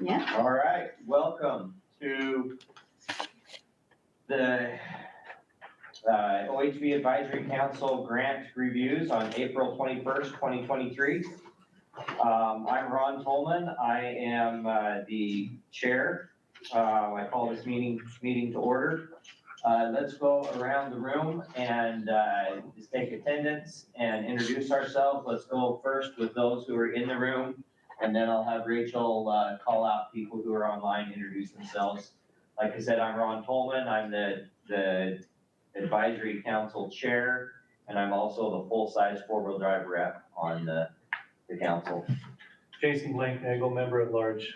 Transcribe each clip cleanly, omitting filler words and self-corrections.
Yeah. All right, welcome to the OHV Advisory Council grant reviews on April 21st, 2023. I'm Ron Tolman. I am the chair. I call this meeting to order. Let's go around the room and just take attendance and introduce ourselves. Let's go first with those who are in the room, and then I'll have Rachel call out people who are online, introduce themselves. Like I said, I'm Ron Tolman. I'm the Advisory Council Chair, and I'm also the full-size four-wheel drive rep on the council. Jason Blanknagel, member at large.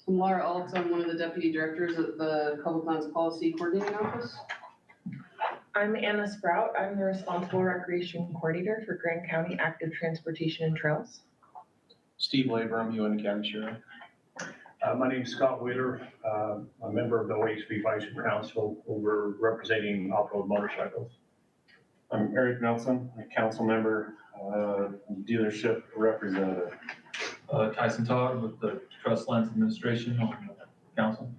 I'm Laura Altz. I'm one of the deputy directors at the Public Lands Policy Coordinating Office. I'm Anna Stroud. I'm the responsible recreation coordinator for Grand County Active Transportation and Trails. Steve Labor, Uintah County Sheriff. My name is Scott Wheeler. I'm a member of the OHV Advisory Council over representing off-road motorcycles. I'm Eric Nelson, a council member, dealership representative. Tyson Todd with the Trust Lands Administration on the council.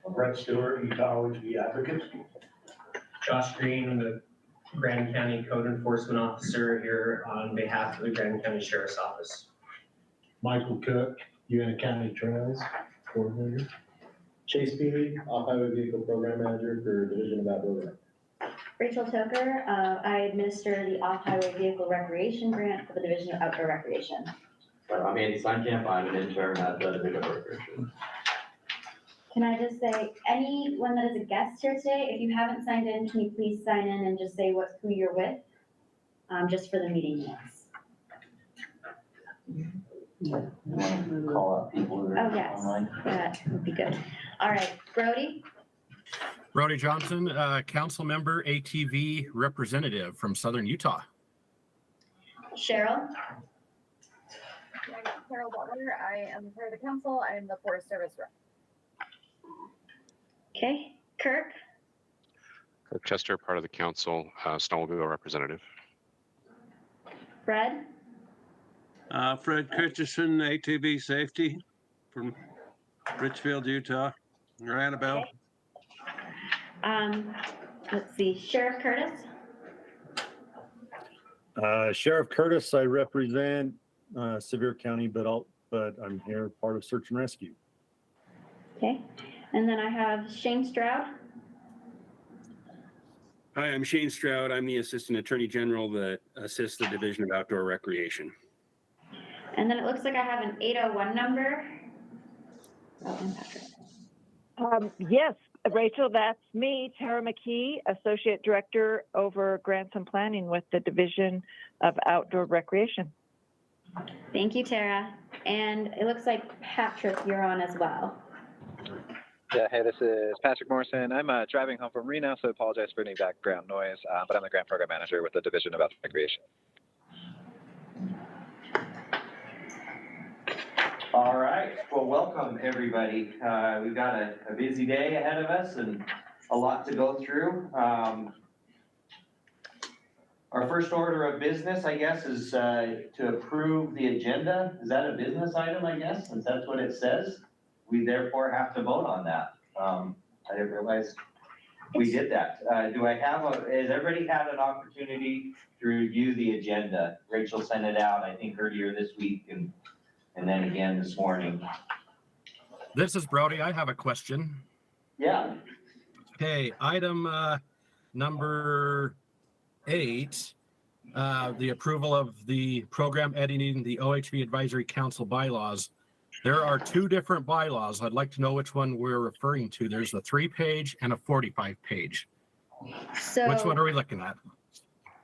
Brett Stewart, Utah OHV advocate. Josh Green, the Grand County Code Enforcement Officer here on behalf of the Grand County Sheriff's Office. Michael Cook, Uintah County Trails Coordinator. Chase Pili, Off-Highway Vehicle Program Manager for Division of Outdoor. Rachel Toker, I administer the Off-Highway Vehicle Recreation Grant for the Division of Outdoor Recreation. I'm Andy Steinkamp. I'm an intern at the Division of Recreation. Can I just say, anyone that is a guest here today, if you haven't signed in, can you please sign in and just say who you're with, just for the meeting minutes. Call out people who are Oh, yes, online. that would be good. All right, Brody, Brody Johnson, council member, ATV representative from Southern Utah. Cheryl, Carol Butler. I am part of the council. I am the Forest Service rep. okay, Kirk, Kirk Chester, part of the council, snowmobile representative. Fred, Fred Christensen, ATV Safety from Richfield, Utah, or Annabelle. okay. Let's see, Sheriff Curtis, Sheriff Curtis, I represent Sevier County, but I'm here part of Search and Rescue. okay, and then I have Shane Stroud, Hi, I'm Shane Stroud. I'm the Assistant Attorney General that assists the Division of Outdoor Recreation. and then it looks like I have an 801 number. Oh, and Patrick. Yes, Rachel, that's me, Tara McKee, Associate Director over Grants and Planning with the Division of Outdoor Recreation. Thank you, Tara. And it looks like Patrick, you're on as well. Yeah, hey, this is Patrick Morrison. I'm driving home from Reno, so apologize for any background noise, but I'm the Grant Program Manager with the Division of Outdoor Recreation. All right, well, welcome everybody. We've got a busy day ahead of us and a lot to go through. Our first order of business, I guess, is to approve the agenda. Is that a business item, I guess, since that's what it says? We therefore have to vote on that. I didn't realize we did that. Has everybody had an opportunity to review the agenda? Rachel sent it out, I think, earlier this week and then again this morning. This is Brody. I have a question. Yeah. Okay, item number 8, the approval of the program editing the OHV Advisory Council bylaws. There are 2 different bylaws. I'd like to know which one we're referring to. There's a 3-page and a 45-page. So, Which one are we looking at?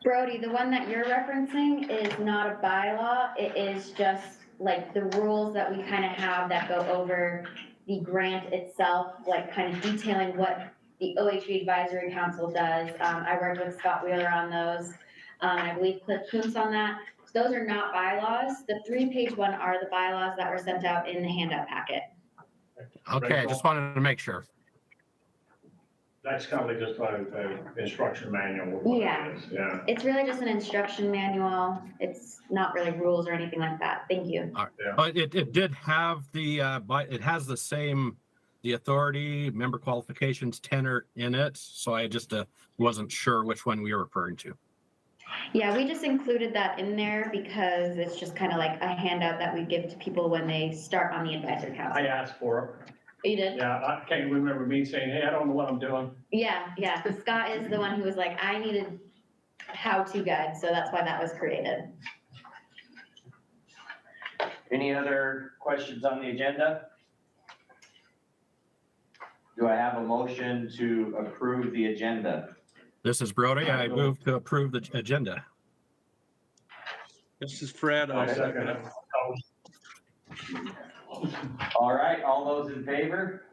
Brody, the one that you're referencing is not a bylaw. It is just like the rules that we kind of have that go over the grant itself, like kind of detailing what the OHV Advisory Council does. I worked with Scott Wheeler on those. I believe Cliff Kuntz on that. Those are not bylaws. The 3-page one are the bylaws that were sent out in the handout packet. Okay, I just wanted to make sure. That's kind of like just a instruction manual. of what it Yeah. is, Yeah. It's really just an instruction manual. It's not really rules or anything like that. Thank you. It did have it has the same, the authority, member qualifications, tenor in it. So I just wasn't sure which one we were referring to. Yeah, we just included that in there because it's just kind of like a handout that we give to people when they start on the advisory council. I asked for it. You did? Yeah, I can't remember me saying, hey, I don't know what I'm doing. Yeah. Scott is the one who was like, I needed how-to guide, so that's why that was created. Any other questions on the agenda? Do I have a motion to approve the agenda? This is Brody. I move to approve the agenda. This is Fred. I'll second it. All right, all those in favor?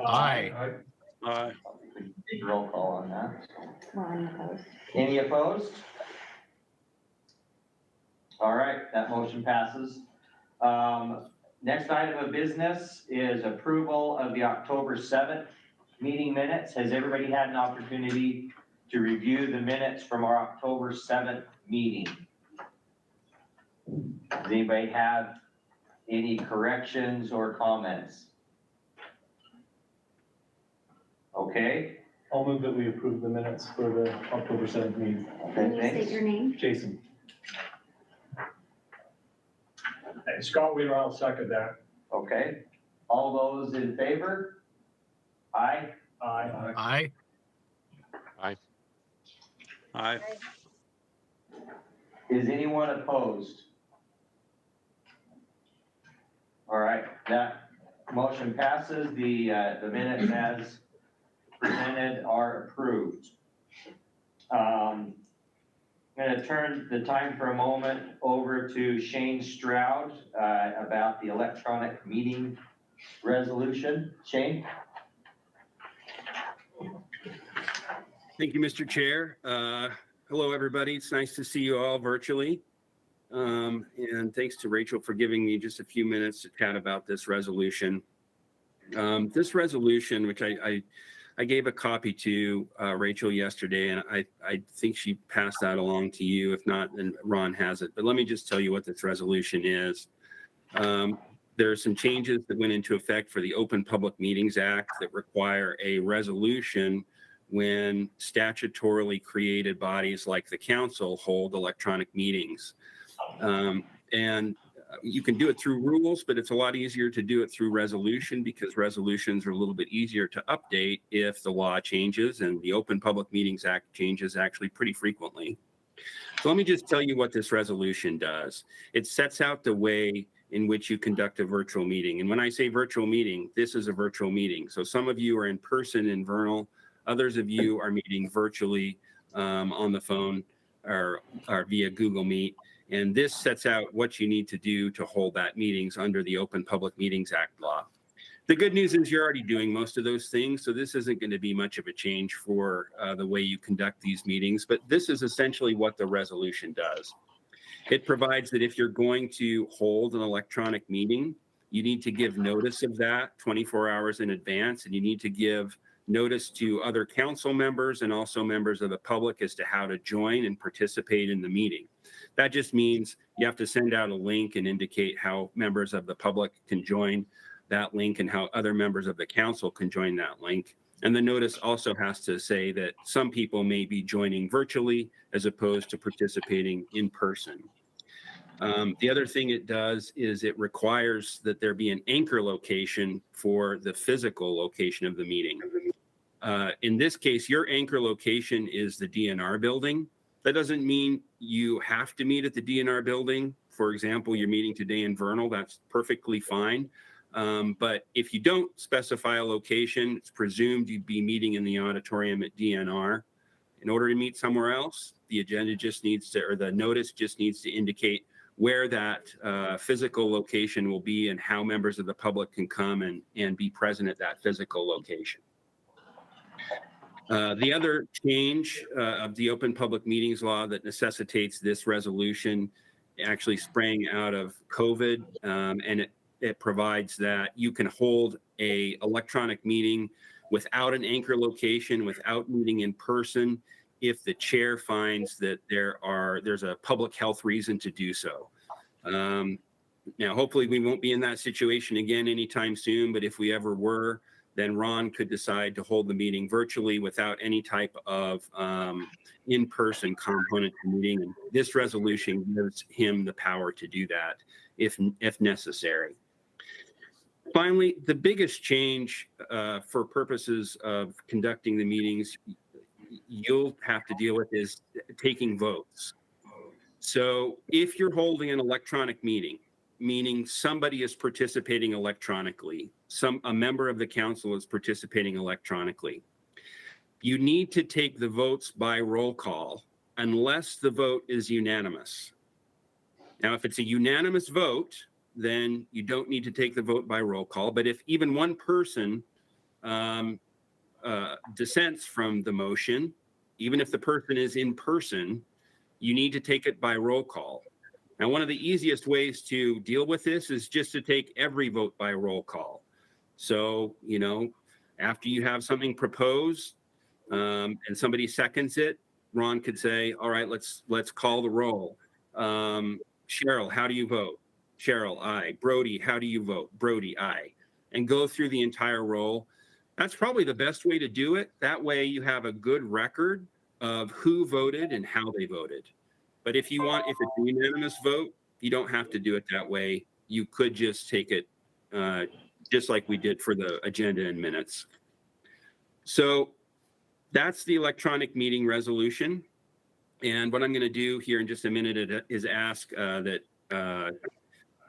Aye. Aye. Take roll call on that. Well, I'm opposed. Any opposed? All right, that motion passes. Next item of business is approval of the October 7th meeting minutes. Has everybody had an opportunity to review the minutes from our October 7th meeting? Does anybody have any corrections or comments? Okay. I'll move that we approve the minutes for the October 7th meeting. Can you thanks. state your name? Jason. Hey, Scott Wheeler, I'll second that. Okay. All those in favor? Aye. Aye. Aye. Aye. Is anyone opposed? All right, that motion passes. The minutes as presented are approved. I'm going to turn the time for a moment over to Shane Stroud about the electronic meeting resolution. Shane? Thank you, Mr. Chair. Hello, everybody. It's nice to see you all virtually. And thanks to Rachel for giving me just a few minutes to chat about this resolution. This resolution, which I gave a copy to Rachel yesterday, and I think she passed that along to you. If not, then Ron has it. But let me just tell you what this resolution is. There are some changes that went into effect for the Open Public Meetings Act that require a resolution when statutorily created bodies like the council hold electronic meetings. And you can do it through rules, but it's a lot easier to do it through resolution because resolutions are a little bit easier to update if the law changes, and the Open Public Meetings Act changes actually pretty frequently. So let me just tell you what this resolution does. It sets out the way in which you conduct a virtual meeting. And when I say virtual meeting, this is a virtual meeting. So some of you are in person in Vernal, others of you are meeting virtually on the phone or via Google Meet. And this sets out what you need to do to hold that meetings under the Open Public Meetings Act law. The good news is you're already doing most of those things, so this isn't going to be much of a change for the way you conduct these meetings, but this is essentially what the resolution does. It provides that if you're going to hold an electronic meeting, you need to give notice of that 24 hours in advance, and you need to give notice to other council members and also members of the public as to how to join and participate in the meeting. That just means you have to send out a link and indicate how members of the public can join that link and how other members of the council can join that link. And the notice also has to say that some people may be joining virtually as opposed to participating in person. The other thing it does is it requires that there be an anchor location for the physical location of the meeting. In this case, your anchor location is the DNR building. That doesn't mean you have to meet at the DNR building. For example, you're meeting today in Vernal, that's perfectly fine. But if you don't specify a location, it's presumed you'd be meeting in the auditorium at DNR. In order to meet somewhere else, the agenda just needs to, or the notice just needs to indicate where that physical location will be and how members of the public can come and be present at that physical location. The other change of the Open Public Meetings Law that necessitates this resolution actually sprang out of COVID, and it provides that you can hold an electronic meeting without an anchor location, without meeting in person, if the chair finds that there's a public health reason to do so. Now, hopefully we won't be in that situation again anytime soon, but if we ever were, then Ron could decide to hold the meeting virtually without any type of in-person component to the meeting. And this resolution gives him the power to do that if necessary. Finally, the biggest change for purposes of conducting the meetings you'll have to deal with is taking votes. So if you're holding an electronic meeting, meaning somebody is participating electronically, a member of the council is participating electronically, you need to take the votes by roll call unless the vote is unanimous. Now, if it's a unanimous vote, then you don't need to take the vote by roll call. But if even one person dissents from the motion, even if the person is in person, you need to take it by roll call. Now, one of the easiest ways to deal with this is just to take every vote by roll call. So, after you have something proposed and somebody seconds it, Ron could say, all right, let's call the roll. Cheryl, how do you vote? Cheryl, aye. Brody, how do you vote? Brody, aye. And go through the entire roll. That's probably the best way to do it. That way you have a good record of who voted and how they voted. But if it's a unanimous vote, you don't have to do it that way. You could just take it just like we did for the agenda and minutes. So that's the electronic meeting resolution. And what I'm going to do here in just a minute is ask that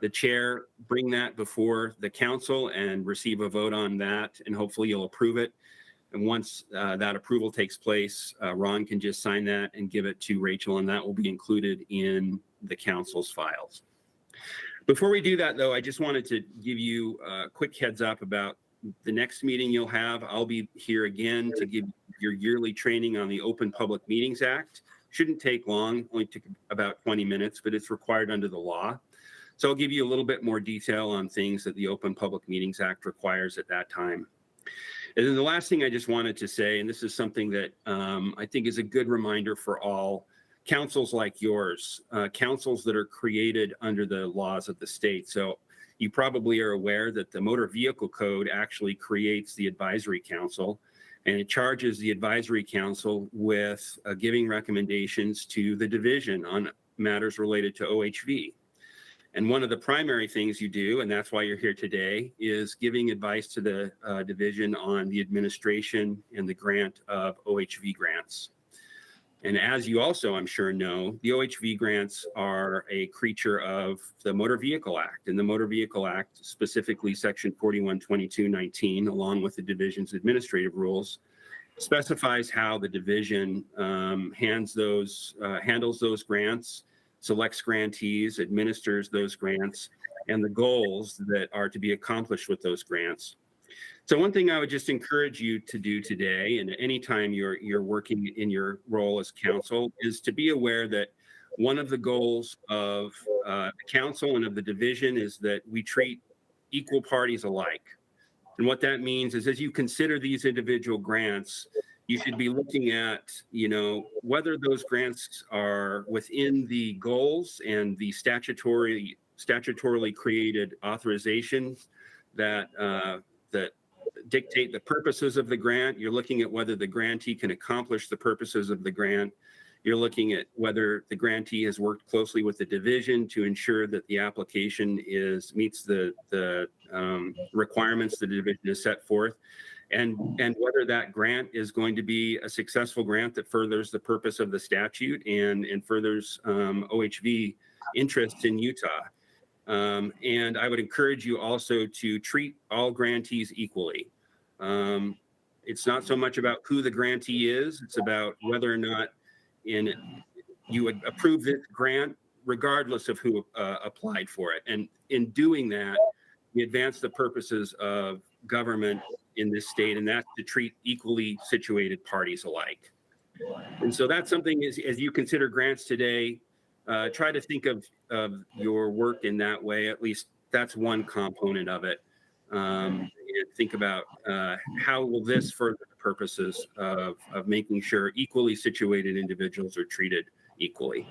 the chair bring that before the council and receive a vote on that, and hopefully you'll approve it. And once that approval takes place, Ron can just sign that and give it to Rachel, and that will be included in the council's files. Before we do that, though, I just wanted to give you a quick heads up about the next meeting you'll have. I'll be here again to give your yearly training on the Open Public Meetings Act. Shouldn't take long, only took about 20 minutes, but it's required under the law. So I'll give you a little bit more detail on things that the Open Public Meetings Act requires at that time. And then the last thing I just wanted to say, and this is something that I think is a good reminder for all councils like yours, councils that are created under the laws of the state. So you probably are aware that the Motor Vehicle Code actually creates the Advisory Council, and it charges the Advisory Council with giving recommendations to the division on matters related to OHV. And one of the primary things you do, and that's why you're here today, is giving advice to the division on the administration and the grant of OHV grants. And as you also, I'm sure, know, the OHV grants are a creature of the Motor Vehicle Act. And the Motor Vehicle Act, specifically Section 412219, along with the division's administrative rules, specifies how the division handles those grants, selects grantees, administers those grants, and the goals that are to be accomplished with those grants. So one thing I would just encourage you to do today, and anytime you're working in your role as council, is to be aware that one of the goals of the council and of the division is that we treat equal parties alike. And what that means is, as you consider these individual grants, you should be looking at, whether those grants are within the goals and the statutorily created authorizations that dictate the purposes of the grant. You're looking at whether the grantee can accomplish the purposes of the grant. You're looking at whether the grantee has worked closely with the division to ensure that the application meets the requirements the division has set forth. And whether that grant is going to be a successful grant that furthers the purpose of the statute and furthers OHV interests in Utah. And I would encourage you also to treat all grantees equally. It's not so much about who the grantee is, it's about whether or not you would approve this grant regardless of who applied for it. And in doing that, we advance the purposes of government in this state, and that's to treat equally situated parties alike. And so that's something, as you consider grants today, try to think of your work in that way. At least that's one component of it. And and think about how will this further the purposes of making sure equally situated individuals are treated equally.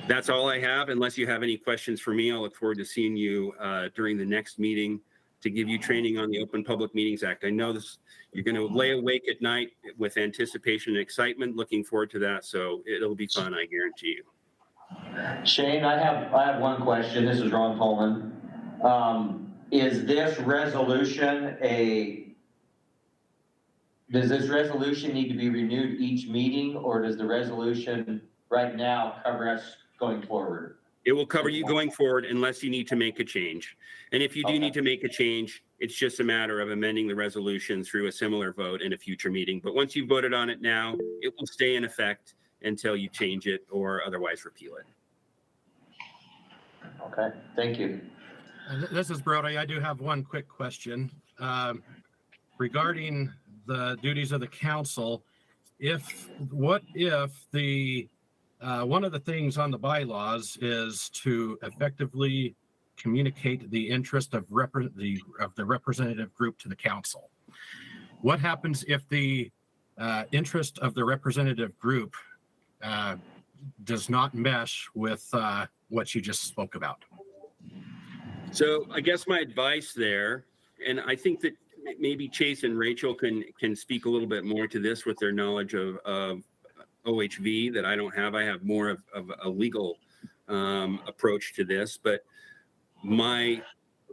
That's all I have. Unless you have any questions for me, I'll look forward to seeing you during the next meeting to give you training on the Open Public Meetings Act. I know this, you're going to lay awake at night with anticipation and excitement, looking forward to that. So it'll be fun, I guarantee you. Shane, I have one question. This is Ron Tolman. Is this resolution does this resolution need to be renewed each meeting, or does the resolution right now cover us going forward? It will cover you going forward unless you need to make a change. And if you do need to make a change, it's just a matter of amending the resolution through a similar vote in a future meeting. But once you've voted on it now, it will stay in effect until you change it or otherwise repeal it. Okay, thank you. This is Brody. I do have one quick question. Regarding the duties of the council, what if the one of the things on the bylaws is to effectively communicate the interest of the representative group to the council? What happens if the interest of the representative group does not mesh with what you just spoke about? So I guess my advice there, and I think that maybe Chase and Rachel can speak a little bit more to this with their knowledge of OHV that I don't have. I have more of a legal approach to this, but my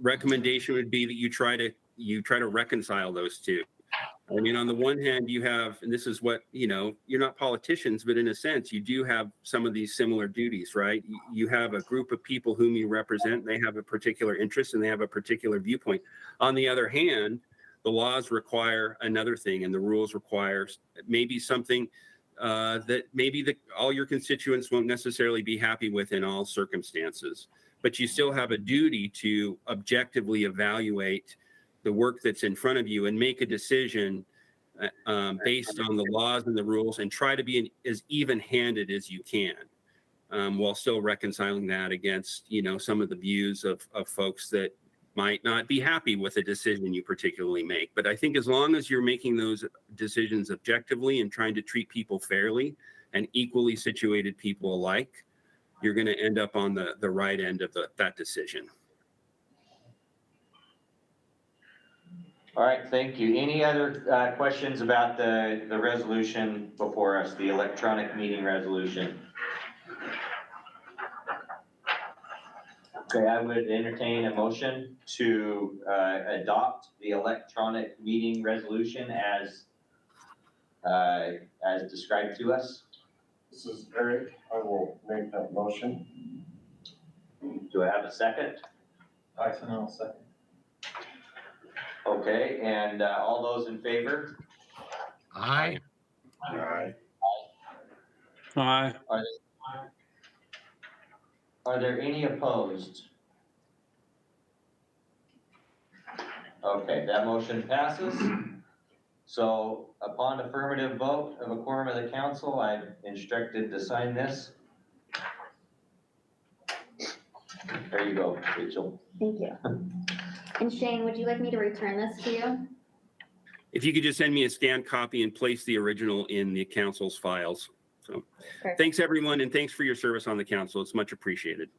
recommendation would be that you try to reconcile those two. I mean, on the one hand, you have, and this is what, you're not politicians, but in a sense, you do have some of these similar duties, right? You have a group of people whom you represent, they have a particular interest and they have a particular viewpoint. On the other hand, the laws require another thing, and the rules require maybe something that maybe all your constituents won't necessarily be happy with in all circumstances, but you still have a duty to objectively evaluate the work that's in front of you and make a decision based on the laws and the rules, and try to be as even-handed as you can, while still reconciling that against, some of the views of folks that might not be happy with a decision you particularly make. But I think as long as you're making those decisions objectively and trying to treat people fairly and equally situated people alike, you're going to end up on the right end of that decision. All right, thank you. Any other questions about the resolution before us, the electronic meeting resolution? Okay, I would entertain a motion to adopt the electronic meeting resolution as described to us. This is Eric. I will make that motion. Do I have a second? Tyson, I'll second. Okay, and all those in favor? Aye. Aye. Aye. Are there any opposed? Okay, that motion passes. So upon affirmative vote of a quorum of the council, I'm instructed to sign this. There you go, Rachel. Thank you. And Shane, would you like me to return this to you? If you could just send me a scanned copy and place the original in the council's files. So thanks everyone, and thanks for your service on the council. It's much appreciated.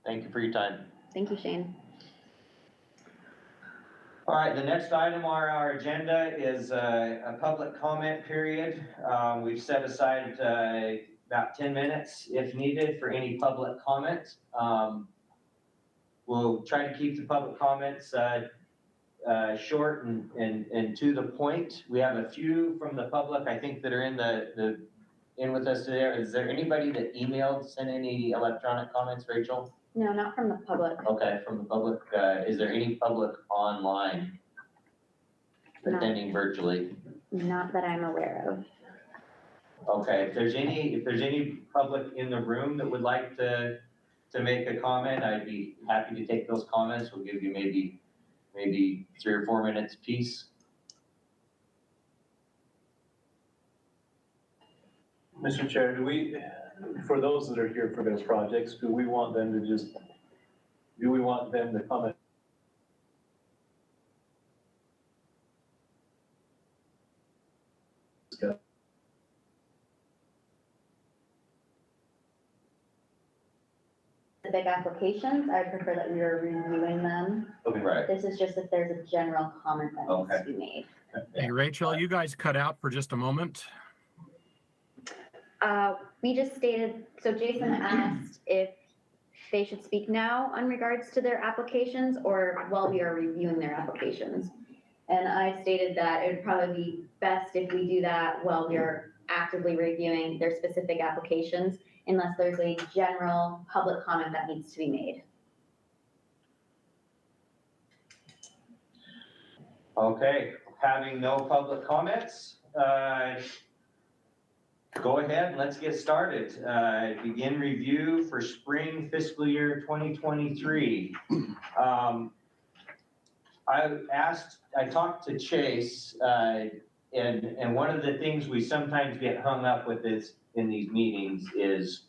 Thank you for your time. Thank you, Shane. All right, the next item on our agenda is a public comment period. We've set aside about 10 minutes if needed for any public comments. We'll try to keep the public comments short and to the point. We have a few from the public, I think, that are in with us today. Is there anybody that sent any electronic comments, Rachel? No, not from the public. Okay, from the public. Is there any public online attending virtually? Not that I'm aware of. Okay, if there's any public in the room that would like to make a comment, I'd be happy to take those comments. We'll give you maybe 3 or 4 minutes apiece. Mr. Chair, for those that are here for those projects, do we want them to comment The big applications, I prefer that we are reviewing them. Okay. Right. This is just if there's a general comment that needs to be made. Hey, Rachel, you guys cut out for just a moment. We just stated, so Jason asked if they should speak now on regards to their applications or while we are reviewing their applications. And I stated that it would probably be best if we do that while we are actively reviewing their specific applications, unless there's a general public comment that needs to be made. Okay, having no public comments, go ahead and let's get started. Begin review for spring fiscal year 2023. I talked to Chase, and one of the things we sometimes get hung up with is in these meetings is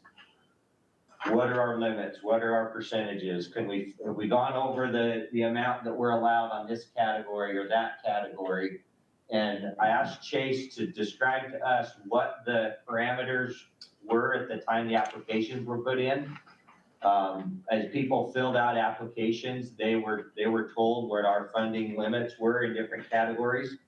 what are our limits? What are our percentages? Have we gone over the amount that we're allowed on this category or that category? And I asked Chase to describe to us what the parameters were at the time the applications were put in. As people filled out applications, they were told what our funding limits were in different categories.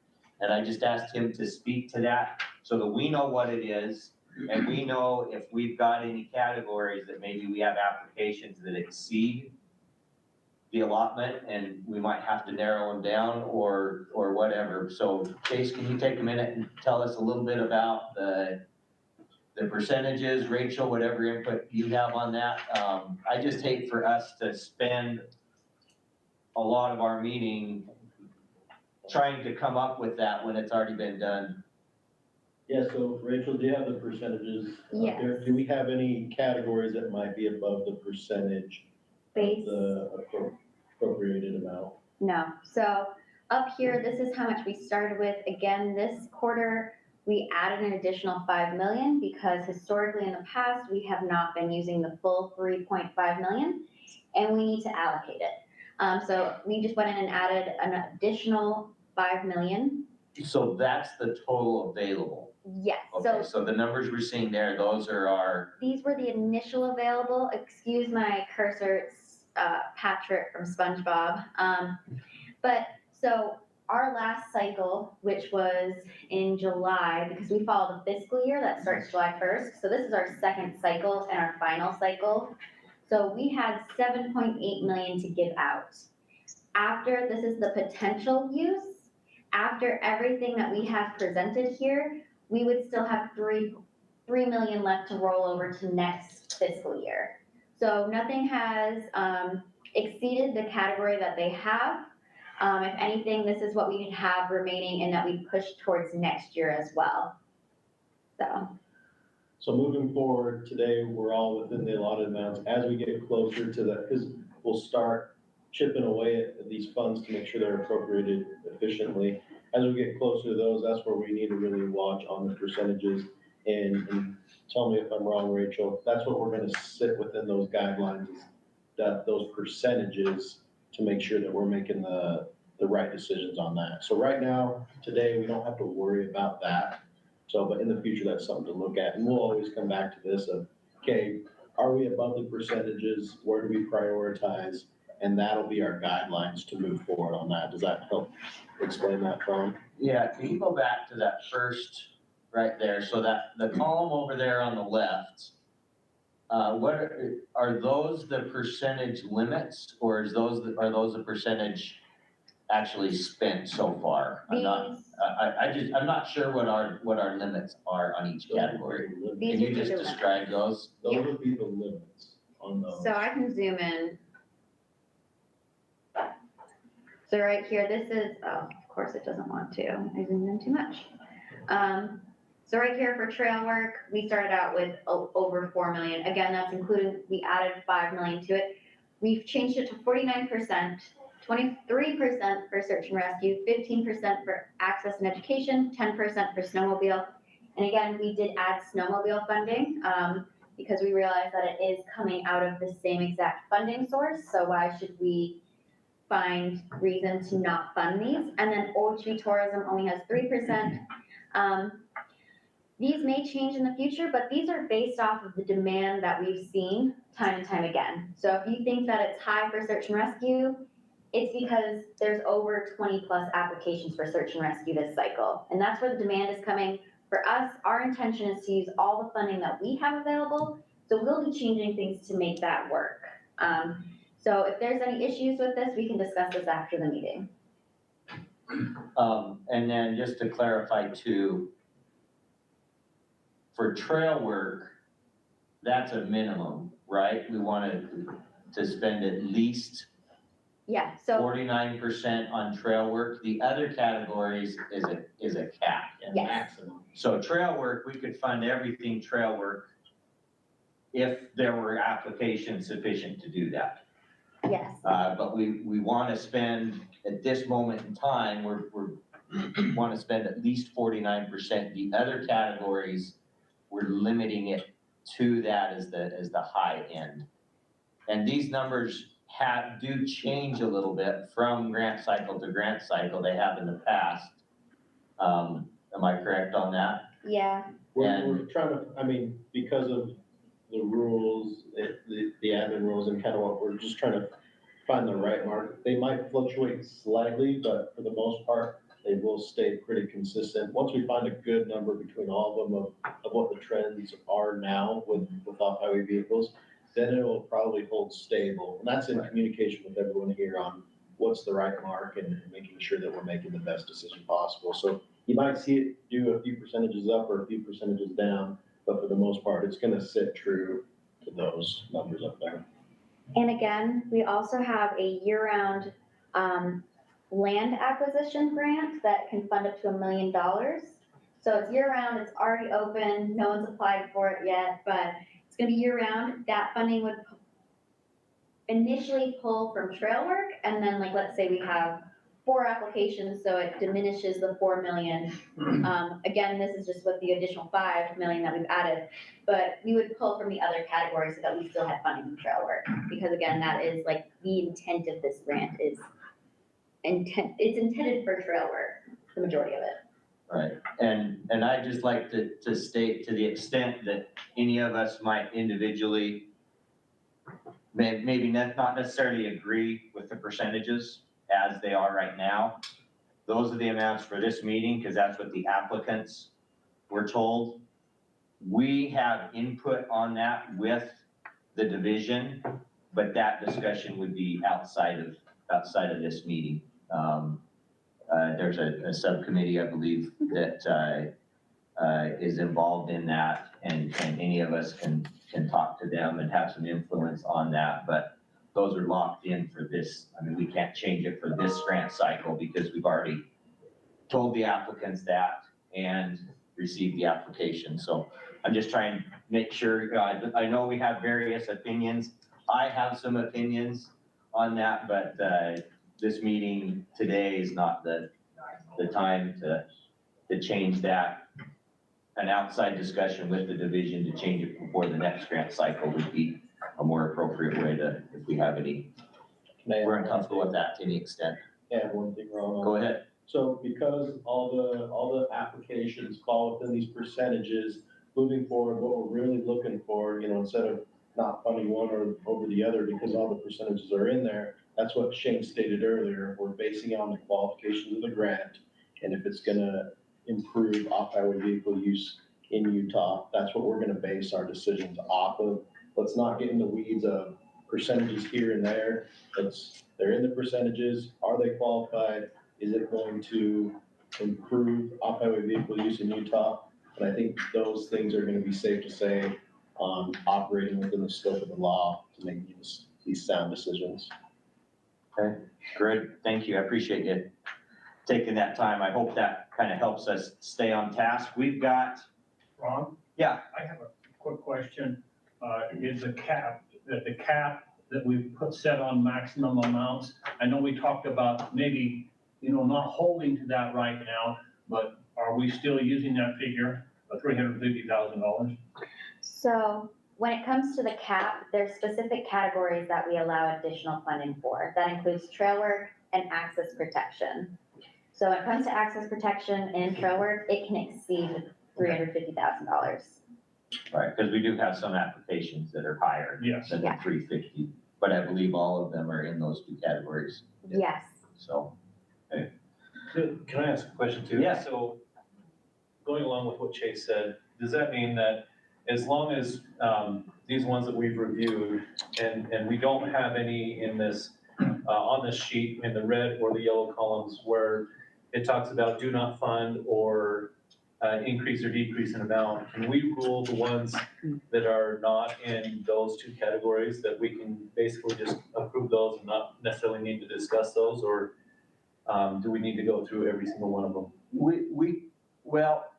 And I just asked him to speak to that so that we know what it is. And we know if we've got any categories that maybe we have applications that exceed the allotment and we might have to narrow them down or whatever. So Chase, can you take a minute and tell us a little bit about the percentages, Rachel, whatever input you have on that? I just hate for us to spend a lot of our meeting trying to come up with that when it's already been done. Yeah, so Rachel, do you have the percentages? Yes. There? Do we have any categories that might be above the percentage Base. of the appropriated amount? No. So up here, this is how much we started with. Again, this quarter, we added an additional 5 million because historically in the past, we have not been using the full 3.5 million and we need to allocate it. So we just went in and added an additional 5 million. So that's the total available. Yes. Okay, so the numbers we're seeing there, those are our. These were the initial available. Excuse my cursor, it's Patrick from SpongeBob. But so our last cycle, which was in July, because we follow the fiscal year that starts July 1st. So this is our second cycle and our final cycle. So we had 7.8 million to give out. After, this is the potential use. After everything that we have presented here, we would still have 3 million left to roll over to next fiscal year. So nothing has exceeded the category that they have. If anything, this is what we have remaining and that we push towards next year as well. So moving forward, today, we're all within the allotted amounts. As we get closer to that, because we'll start chipping away at these funds to make sure they're appropriated efficiently. As we get closer to those, that's where we need to really watch on the percentages and tell me if I'm wrong, Rachel. That's what we're gonna sit within those guidelines, is that those percentages to make sure that we're making the right decisions on that. So right now, today, we don't have to worry about that. So, but in the future, that's something to look at. And we'll always come back to this of, okay, are we above the percentages? Where do we prioritize? And that'll be our guidelines to move forward on that. Does that help explain that, Tom? Yeah, can you go back to that first right there? So that the column over there on the left, what are those the percentage limits or are those the percentage actually spent so far? I'm not sure what our limits are on each category. Can you just describe those? Those would be the limits on those. So I can zoom in. So right here, this is, oh, of course it doesn't want to. I zoomed in too much. So right here for trail work, we started out with over 4 million. Again, that's including, we added 5 million to it. We've changed it to 49%, 23% for search and rescue, 15% for access and education, 10% for snowmobile. And again, we did add snowmobile funding because we realized that it is coming out of the same exact funding source. So why should we find reason to not fund these? And then OHV tourism only has 3%. These may change in the future, but these are based off of the demand that we've seen time and time again. So if you think that it's high for search and rescue, it's because there's over 20+ applications for search and rescue this cycle. And that's where the demand is coming. For us, our intention is to use all the funding that we have available. So we'll be changing things to make that work. So if there's any issues with this, we can discuss this after the meeting. And then just to clarify too, for trail work, that's a minimum, right? We wanted to spend at least Yeah, so 49% on trail work. The other categories is a cap. yes, Maximum. So trail work, we could fund everything trail work if there were applications sufficient to do that. yes, But we want to spend, at this moment in time, we want to spend at least 49%. The other categories, we're limiting it to that as the high end. And these numbers do change a little bit from grant cycle to grant cycle. They have in the past. Am I correct on that? yeah, We're trying to, I mean, because of the rules, the admin rules and kind of what we're just trying to find the right mark. They might fluctuate slightly, but for the most part, they will stay pretty consistent. Once we find a good number between all of them of what the trends are now with off-highway vehicles, then it will probably hold stable. And that's in communication with everyone here on what's the right mark and making sure that we're making the best decision possible. So you might see it do a few percentages up or a few percentages down, but for the most part, it's gonna sit true to those numbers up there. and again, we also have a year-round, land acquisition grant that can fund up to $1 million. So it's year-round, it's already open, no one's applied for it yet, but it's gonna be year-round. That funding would initially pull from trail work, and then like, let's say we have 4 applications, so it diminishes the 4 million. Again, this is just with the additional 5 million that we've added, but we would pull from the other categories so that we still have funding from trail work. Because again, that is like the intent of this grant is it's intended for trail work, the majority of it. Right, and I'd just like to state, to the extent that any of us might individually maybe not necessarily agree with the percentages as they are right now. Those are the amounts for this meeting, because that's what the applicants were told. We have input on that with the division, but that discussion would be outside of this meeting. There's a subcommittee, I believe, that is involved in that, and any of us can talk to them and have some influence on that, but those are locked in for this. I mean, we can't change it for this grant cycle because we've already told the applicants that and received the application. So I'm just trying to make sure, I know we have various opinions. I have some opinions on that, but this meeting today is not the time to change that. An outside discussion with the division to change it before the next grant cycle would be a more appropriate way to, if we have any, we're uncomfortable with that to any extent. Yeah, one thing wrong. Go ahead. So because all the applications fall within these percentages, moving forward, what we're really looking for, instead of not funding one or over the other because all the percentages are in there, that's what Shane stated earlier. We're basing it on the qualifications of the grant. And if it's gonna improve off-highway vehicle use in Utah, that's what we're gonna base our decisions off of. Let's not get in the weeds of percentages here and there. They're in the percentages. Are they qualified? Is it going to improve off-highway vehicle use in Utah? And I think those things are gonna be safe to say on operating within the scope of the law to make these sound decisions. Okay, great. Thank you. I appreciate you taking that time. I hope that kind of helps us stay on task. We've got. Ron? Yeah. I have a quick question. Is the cap that we've set on maximum amounts? I know we talked about maybe, not holding to that right now, but are we still using that figure of $350,000? So when it comes to the cap, there's specific categories that we allow additional funding for. That includes trail work and access protection. So when it comes to access protection and trail work, it can exceed $350,000. Right, because we do have some applications that are higher Yes. than the Yeah. 350, but I believe all of them are in those two categories, Yes. so. Can I ask a question too? Yeah. So, going along with what Chase said, does that mean that as long as, these ones that we've reviewed, and we don't have any in this, on this sheet, in the red or the yellow columns, where it talks about do not fund or, increase or decrease in amount, can we rule the ones that are not in those two categories, that we can basically just approve those and not necessarily need to discuss those, or do we need to go through every single one of them? Well,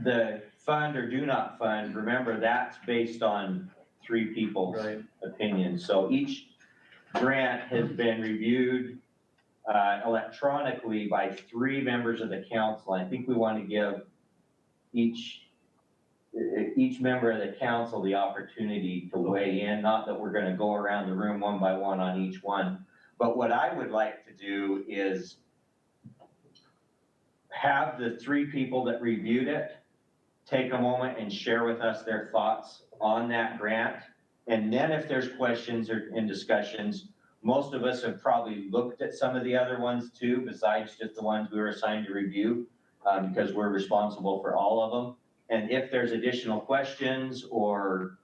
the fund or do not fund, remember that's based on three people's Right. opinions. So each grant has been reviewed electronically by three members of the council. I think we want to give each member of the council the opportunity to weigh in, not that we're gonna go around the room one by one on each one. But what I would like to do is have the three people that reviewed it take a moment and share with us their thoughts on that grant. And then if there's questions or in discussions, most of us have probably looked at some of the other ones too, besides just the ones we were assigned to review, because we're responsible for all of them. And if there's additional questions or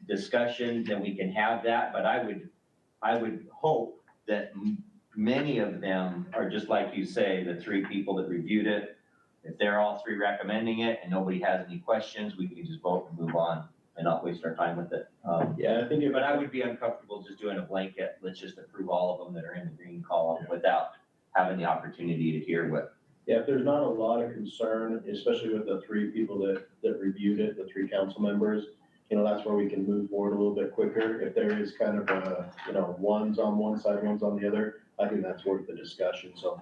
discussion, then we can have that. But I would hope that many of them are just like you say, the three people that reviewed it. If they're all three recommending it and nobody has any questions, we can just vote and move on and not waste our time with it. Yeah, I think But I would be uncomfortable just doing a blanket, let's just approve all of them that are in the green column without having the opportunity to hear what. Yeah, if there's not a lot of concern, especially with the three people that reviewed it, the three council members, that's where we can move forward a little bit quicker. If there is kind of a, one's on one side, one's on the other, I think that's worth the discussion. So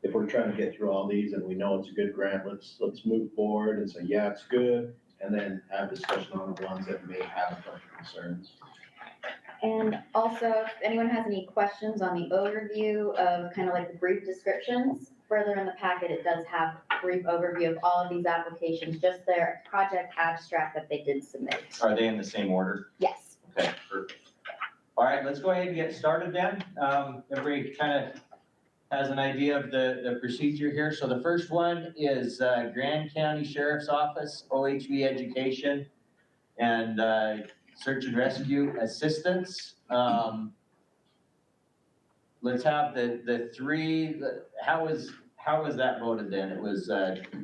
if we're trying to get through all these and we know it's a good grant, let's move forward and say, yeah, it's good. And then have discussion on the ones that may have a couple concerns. And also, if anyone has any questions on the overview of kind of like the brief descriptions, further in the packet, it does have a brief overview of all of these applications, just their project abstract that they did submit. Are they in the same order? Yes. Okay, perfect. All right, let's go ahead and get started then. Everybody kind of has an idea of the procedure here. So the first one is Grand County Sheriff's Office, OHV Education, and Search and Rescue Assistance. Let's have the three, how was that voted then? It was,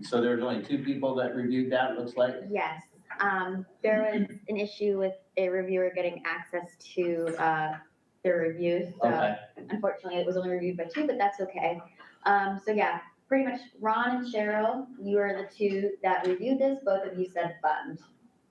so there was only two people that reviewed that, it looks like? Yes. There was an issue with a reviewer getting access to their reviews. So Okay. Unfortunately, it was only reviewed by two, but that's okay. So yeah, pretty much Ron and Cheryl, you are the two that reviewed this. Both of you said fund.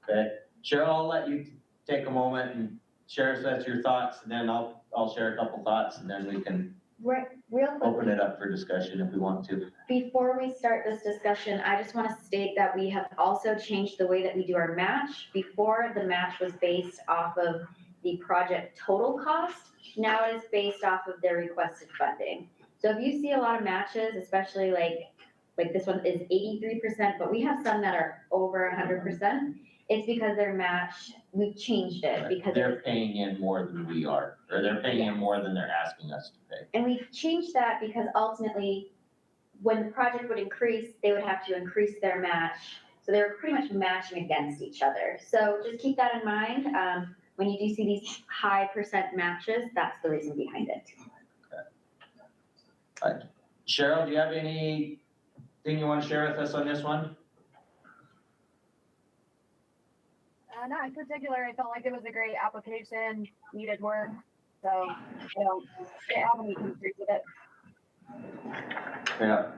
Okay, Cheryl, I'll let you take a moment and share with us your thoughts, and then I'll share a couple thoughts, and then we can Real quick. open it up for discussion if we want to. Before we start this discussion, I just want to state that we have also changed the way that we do our match. Before, the match was based off of the project total cost. Now it is based off of their requested funding. So if you see a lot of matches, especially like this one is 83%, but we have some that are over 100%. It's because their match, we've changed it because They're paying in more than we are, or they're paying in more than they're asking us to pay. And we've changed that because ultimately, when the project would increase, they would have to increase their match. So they were pretty much matching against each other. So just keep that in mind. When you do see these high percent matches, that's the reason behind it. Okay. Cheryl, do you have anything you want to share with us on this one? Not in particular. I felt like it was a great application, needed work. So I don't have any concerns with it. Yeah,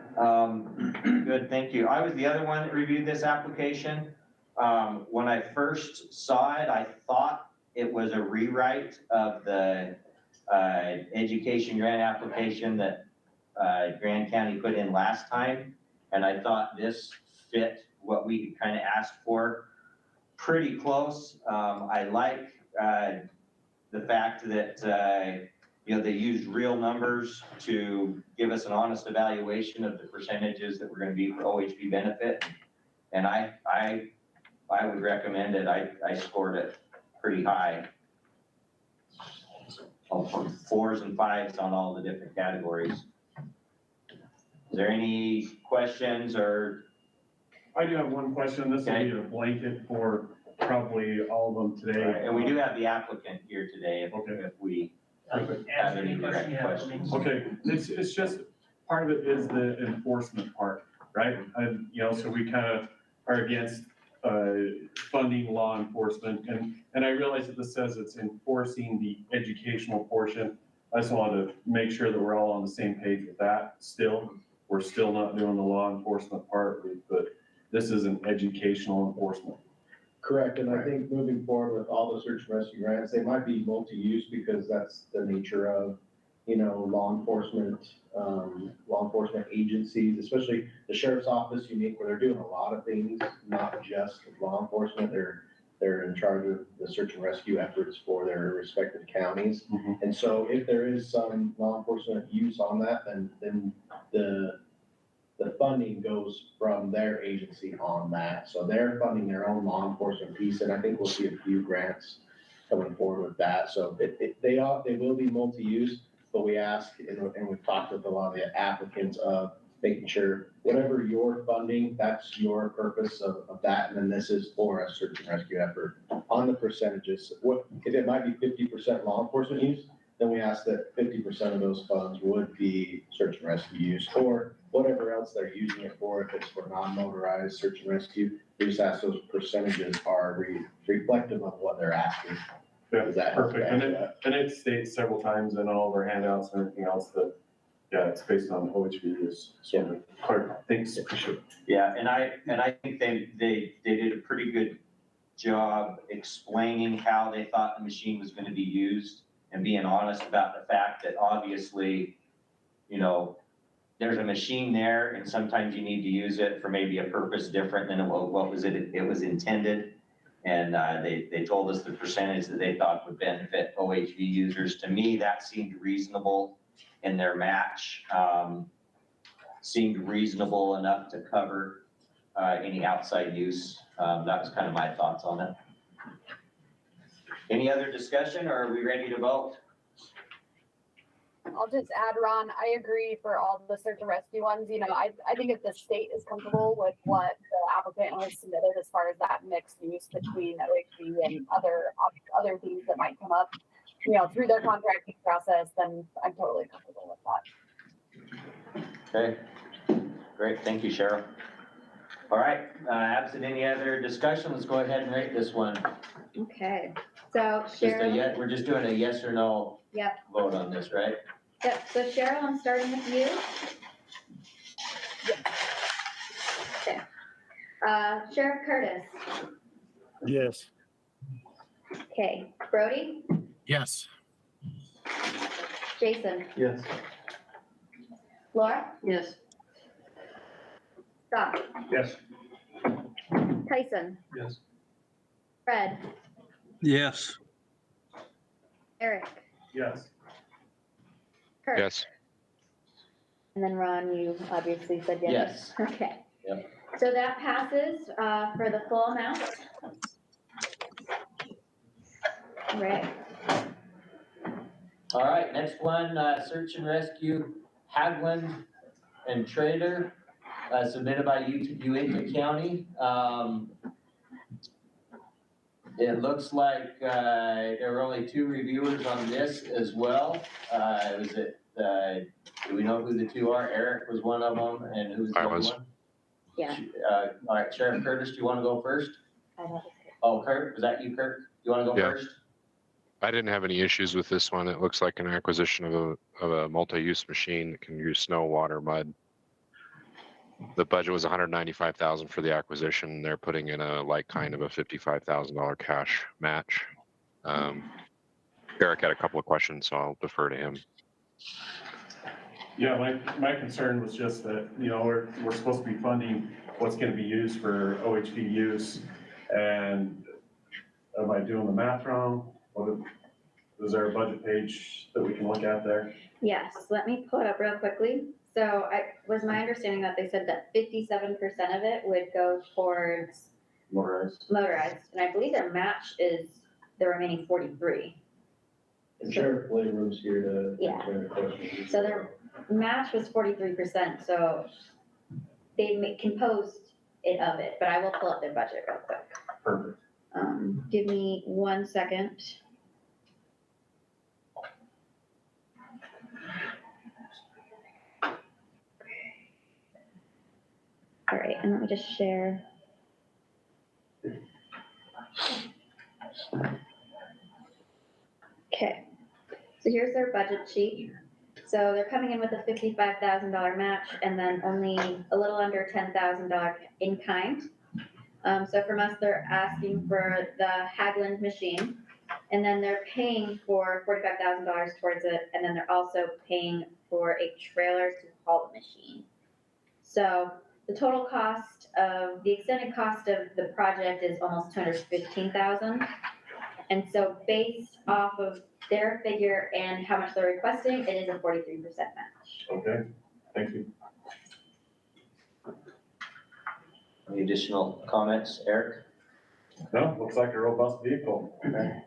good, thank you. I was the other one that reviewed this application. When I first saw it, I thought it was a rewrite of the education grant application that Grand County put in last time. And I thought this fit what we kind of asked for pretty close. I like the fact that they used real numbers to give us an honest evaluation of the percentages that were gonna be for OHV benefit. And I would recommend it. I scored it pretty high. From 4s and 5s on all the different categories. Is there any questions or? I do have one question. This will be a blanket for probably all of them today. Right, and we do have the applicant here today if we have any direct questions. Okay, it's just, part of it is the enforcement part, right? And, so we kind of are against funding law enforcement. And I realize that this says it's enforcing the educational portion. I just wanted to make sure that we're all on the same page with that still. We're still not doing the law enforcement part, but this is an educational enforcement. Correct, and I think moving forward with all the search and rescue grants, they might be multi-use because that's the nature of, law enforcement agencies, especially the sheriff's office unique, where they're doing a lot of things, not just law enforcement. They're in charge of the search and rescue efforts for their respective counties. Mm-hmm. And so if there is some law enforcement use on that, then the funding goes from their agency on that. So they're funding their own law enforcement piece, and I think we'll see a few grants coming forward with that. So they will be multi-use, but we ask, and we've talked with a lot of the applicants of making sure whatever you're funding, that's your purpose of that, and then this is for a search and rescue effort. On the percentages, if it might be 50% law enforcement use, then we ask that 50% of those funds would be search and rescue use, or whatever else they're using it for. If it's for non-motorized search and rescue, we just ask those percentages are reflective of what they're asking. Yeah, Does that perfect. And it states several times in all of our handouts and everything else that, it's based on OHV use. So, thanks. Appreciate it. Yeah, and I think they did a pretty good job explaining how they thought the machine was going to be used and being honest about the fact that obviously, there's a machine there and sometimes you need to use it for maybe a purpose different than what was it was intended. And they told us the percentage that they thought would benefit OHV users. To me, that seemed reasonable, and their match seemed reasonable enough to cover any outside use. That was kind of my thoughts on it. Any other discussion, or are we ready to vote? I'll just add, Ron, I agree for all the search and rescue ones. I think if the state is comfortable with what the applicant has submitted as far as that mixed use between OHV and other things that might come up, through their contracting process, then I'm totally comfortable with that. Okay, great. Thank you, Cheryl. All right, absent any other discussion, let's go ahead and rate this one. Okay, so Cheryl. We're just doing a yes or no vote on this, right? Yep, so Cheryl, I'm starting with you. Okay. Sheriff Curtis. Yes. Okay, Brody, Yes. Jason, Yes. Laura, Yes. Scott, Yes. Tyson, Yes. Fred, Yes. Eric, Yes. Kurt. Yes. And then Ron, you obviously said yes. Yes. Okay. Yep. So that passes for the full amount. Right. All right, next one, search and rescue, Hagland and Trader, submitted by Uintah County. It looks like there were only 2 reviewers on this as well. Do we know who the 2 are? Eric was one of them, and who was the other one? Yeah. All right, Sheriff Curtis, do you want to go first? Oh, Kurt, was that you, Kurt? Do you want to go first? I didn't have any issues with this one. It looks like an acquisition of a multi-use machine that can use snow, water, mud. The budget was $195,000 for the acquisition. They're putting in a kind of a $55,000 cash match. Eric had a couple of questions, so I'll defer to him. Yeah, my concern was just that, we're supposed to be funding what's going to be used for OHV use. And am I doing the math wrong? Is there a budget page that we can look at there? Yes, let me pull it up real quickly. So was my understanding that they said that 57% of it would go towards motorized, and I believe their match is the remaining 43. And Sheriff Playroom's here to Yeah. answer any questions. So their match was 43%, so they composed it of it, but I will pull up their budget real quick. Perfect. Give me 1 second. All right, and let me just share. Okay, so here's their budget sheet. So they're coming in with a $55,000 match and then only a little under $10,000 in kind. So from us, they're asking for the Haglund machine, and then they're paying for $45,000 towards it, and then they're also paying for a trailer to haul the machine. So the total cost of, the extended cost of the project is almost $215,000. And so based off of their figure and how much they're requesting, it is a 43% match. Okay, thank you. Any additional comments, Eric? No, looks like a robust vehicle.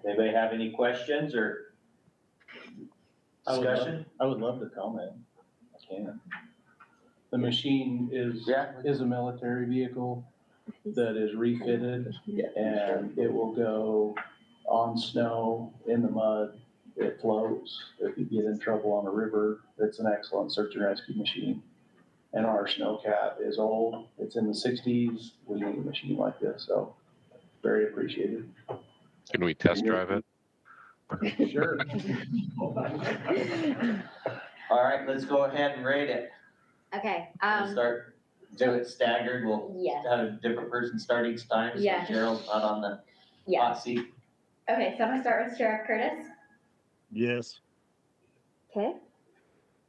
Anybody have any questions or discussion? I would love to comment. I can. The machine is a military vehicle that is refitted, and it will go on snow, in the mud. It floats. If you get in trouble on a river, it's an excellent search and rescue machine. And our snowcat is old. It's in the 60s. We need a machine like this, so very appreciated. Can we test drive it? Sure. All right, let's go ahead and rate it. Okay, We'll start, do it staggered. We'll yes, have a different person start each time, so Yeah. Cheryl's not on the yeah. hot seat. Okay, so I'm gonna start with Sheriff Curtis. Yes. Okay.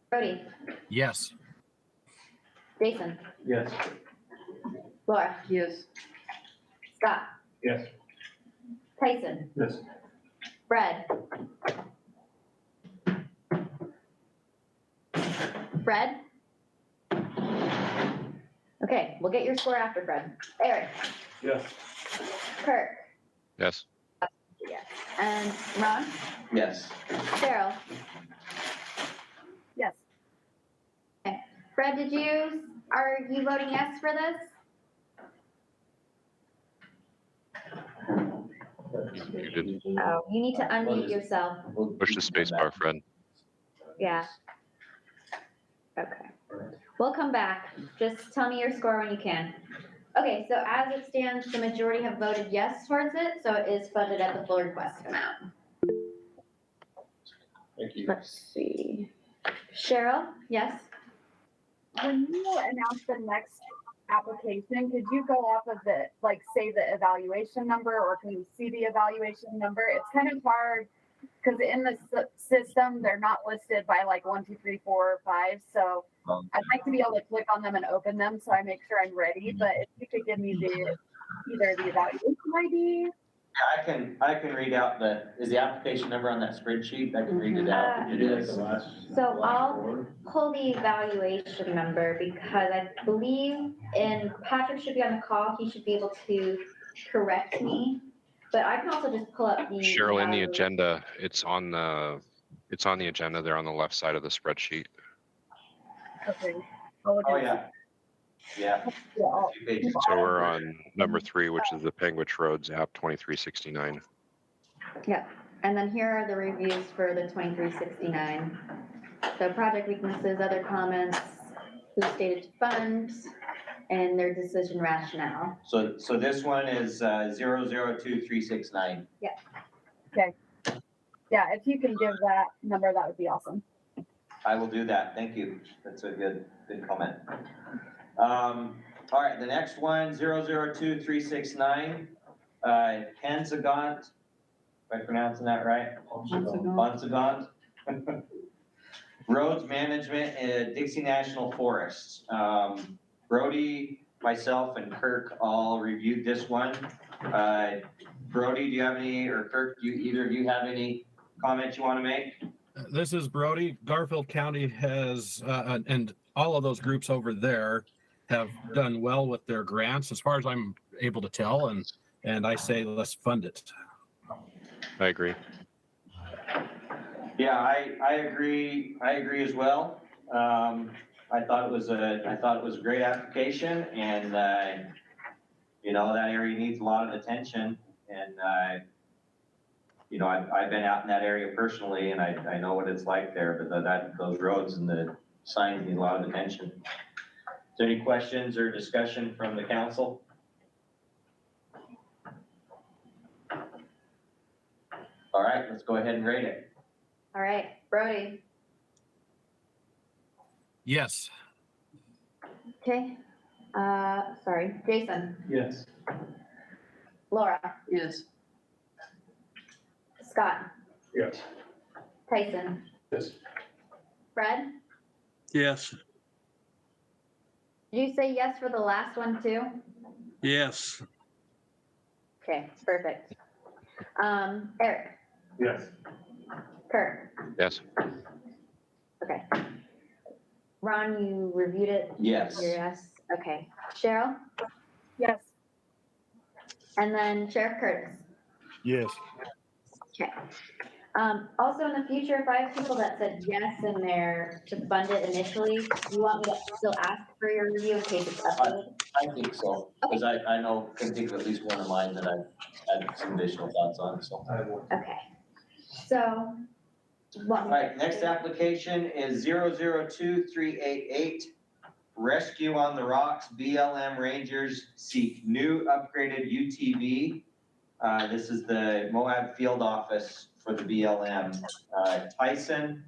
Brody, Yes. Jason, Yes. Laura, Yes. Scott, Yes. Tyson, Yes. Fred. Fred? Okay, we'll get your score after Fred. Eric, Yes. Kirk, Yes. yes, and Ron, Yes. Cheryl. Yes. Okay. Fred, are you voting yes for this? You did Oh, you need to unmute yourself. push the space bar, Fred. Yeah. Okay. We'll come back. Just tell me your score when you can. Okay, so as it stands, the majority have voted yes towards it, so it is funded at the full request amount. Thank you. Let's see. Cheryl, yes? When you announce the next application, could you go off of the, like, say the evaluation number, or can you see the evaluation number? It's kind of hard because in the system, they're not listed by like 1, 2, 3, 4, 5. So I'd like to be able to click on them and open them so I make sure I'm ready. But if you could give me either the evaluation ID. I can read out is the application number on that spreadsheet? I can read it out. It is. So I'll pull the evaluation number because I believe, and Patrick should be on the call, he should be able to correct me. But I can also just pull up the. Cheryl, in the agenda, it's on the agenda there on the left side of the spreadsheet. Okay. Oh, yeah. Yeah. So we're on number 3, which is the Penguich Roads app 2369. Yeah, and then here are the reviews for the 2369. So project weaknesses, other comments, who stated to fund, and their decision rationale. So this one is 002369. Yeah. Okay. Yeah, if you can give that number, that would be awesome. I will do that. Thank you. That's a good comment. All right, the next one, 002369, Hansagont, am I pronouncing that right? Hansagont. Roads Management at Dixie National Forests. Brody, myself, and Kirk all reviewed this one. Brody, do you have any, or Kirk, either of you have any comment you want to make? This is Brody. Garfield County has, and all of those groups over there have done well with their grants, as far as I'm able to tell, and I say let's fund it. I agree. Yeah, I agree. I agree as well. I thought it was a great application, and you know, that area needs a lot of attention, and you know, I've been out in that area personally, and I know what it's like there, but those roads and the signs need a lot of attention. Is there any questions or discussion from the council? All right, let's go ahead and rate it. All right, Brody. Yes. Okay. Sorry, Jason, Yes. Laura, Yes. Scott, Yes. Tyson, Yes. Fred. Yes. Did you say yes for the last one too? Yes. Okay, perfect. Eric, Yes. Kurt, Yes. okay. Ron, you reviewed it? Yes. You're yes, okay. Cheryl? Yes. And then Sheriff Curtis? Yes. Okay. Also in the future, if I have people that said yes in there to fund it initially, you want me to still ask for your review in case it's updated? I think so, because I know, can think of at least one of mine that I've had some additional thoughts on, so. Okay. So, All right, next application is 002388. Rescue on the Rocks, BLM Rangers seek new upgraded UTV. This is the Moab field office for the BLM. Tyson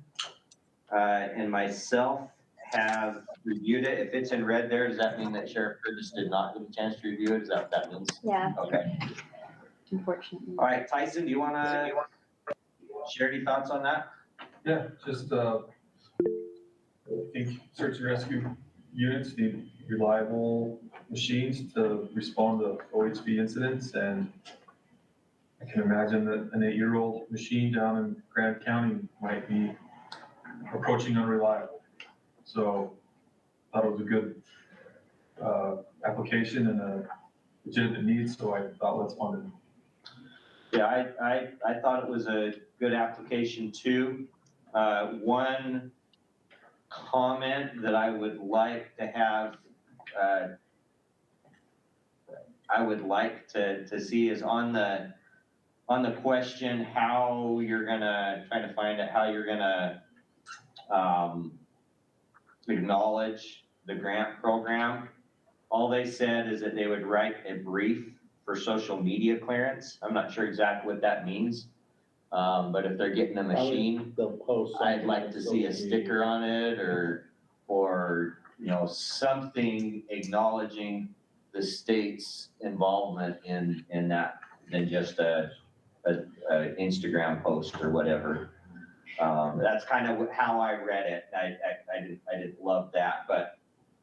and myself have reviewed it. If it's in red there, does that mean that Sheriff Curtis did not get a chance to review it? Is that what that means? yeah, Okay. unfortunately. All right, Tyson, do you want to share any thoughts on that? Yeah, just, I think search and rescue units need reliable machines to respond to OHV incidents, and I can imagine that an 8-year-old machine down in Grand County might be approaching unreliable. So I thought it was a good application and a legitimate need, so I thought let's fund it. Yeah, I thought it was a good application too. One comment that I would like to have, I would like to see is on the question, how you're gonna, trying to find out how you're gonna acknowledge the grant program. All they said is that they would write a brief for social media clearance. I'm not sure exactly what that means. But if they're getting a machine, They'll post. I'd like to see a sticker on it or, you know, something acknowledging the state's involvement in that than just a Instagram post or whatever. That's kind of how I read it. I didn't love that, but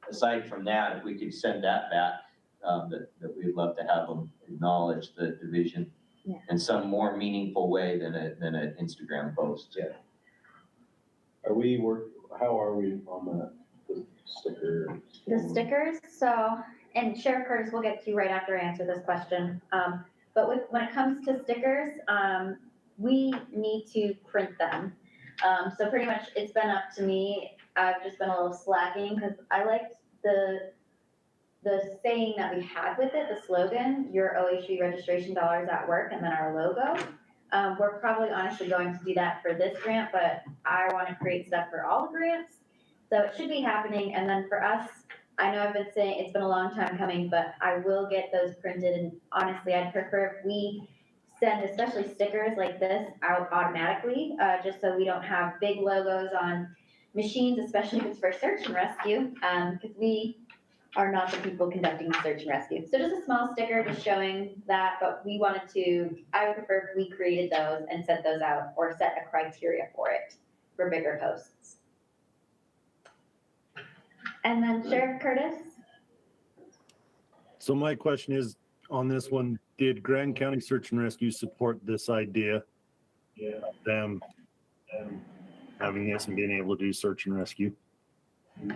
aside from that, if we could send that back, that we'd love to have them acknowledge the division in some more meaningful way than an Instagram post. Yeah. How are we on the sticker? The stickers, so, and Sheriff Curtis, we'll get to you right after I answer this question. But when it comes to stickers, we need to print them. So pretty much it's been up to me. I've just been a little slacking because I liked the saying that we had with it, the slogan, your OHV registration dollars at work, and then our logo. We're probably honestly going to do that for this grant, but I want to create stuff for all the grants. So it should be happening. And then for us, I know I've been saying it's been a long time coming, but I will get those printed. And honestly, I'd prefer if we send especially stickers like this out automatically, just so we don't have big logos on machines, especially if it's for search and rescue, because we are not the people conducting the search and rescue. So just a small sticker just showing that, but we wanted to, I would prefer if we created those and sent those out or set a criteria for it for bigger posts. And then Sheriff Curtis? So my question is, on this one, did Grand County Search and Rescue support this idea? them having this and being able to do search and rescue. Do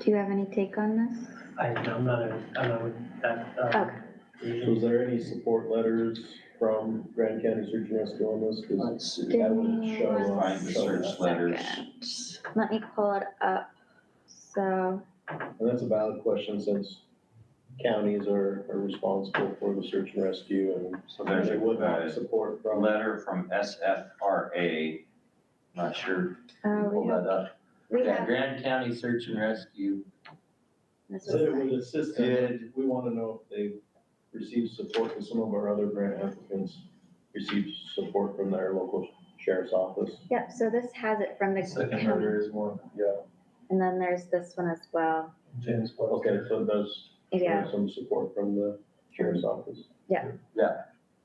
you have any take on this? I'm not with that. Okay. Was there any support letters from Grand County Search and Rescue on this? 'Cause Let's see. that would show Find the search letters. Second. Let me pull it up. So, And that's a valid question since counties are responsible for the search and rescue and So there's they would have a support from. letter from SFRA. Not sure. Pull we that have, up. we Yeah, have, Grand County Search and Rescue. this Said it was, would assist them. We want to know if they received support from some of our other grant applicants, received support from their local sheriff's office. yep, so this has it from the Second county. letter is one, yeah. And then there's this one as well. James. Okay, so it does Yeah. show some support from the sheriff's office. Yeah. Yeah,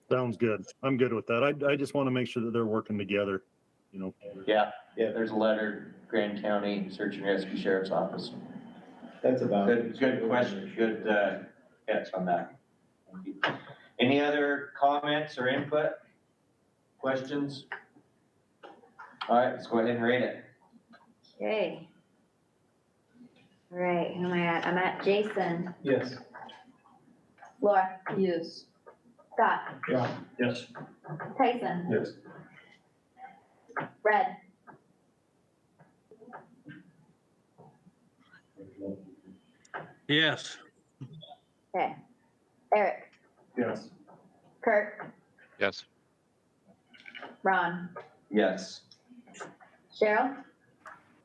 Sounds good. I'm good with that. I just want to make sure that they're working together, you know. yeah, there's a letter, Grand County Search and Rescue Sheriff's Office. That's about. Good question, good, catch on that. Thank you. Any other comments or input? Questions? All right, let's go ahead and rate it. Okay. All right, who am I at? I'm at Jason. Yes. Laura. Yes. Scott. Yeah. Yes. Tyson. Yes. Red. Yes. Okay. Eric. Yes. Kurt. Yes. Ron. Yes. Cheryl.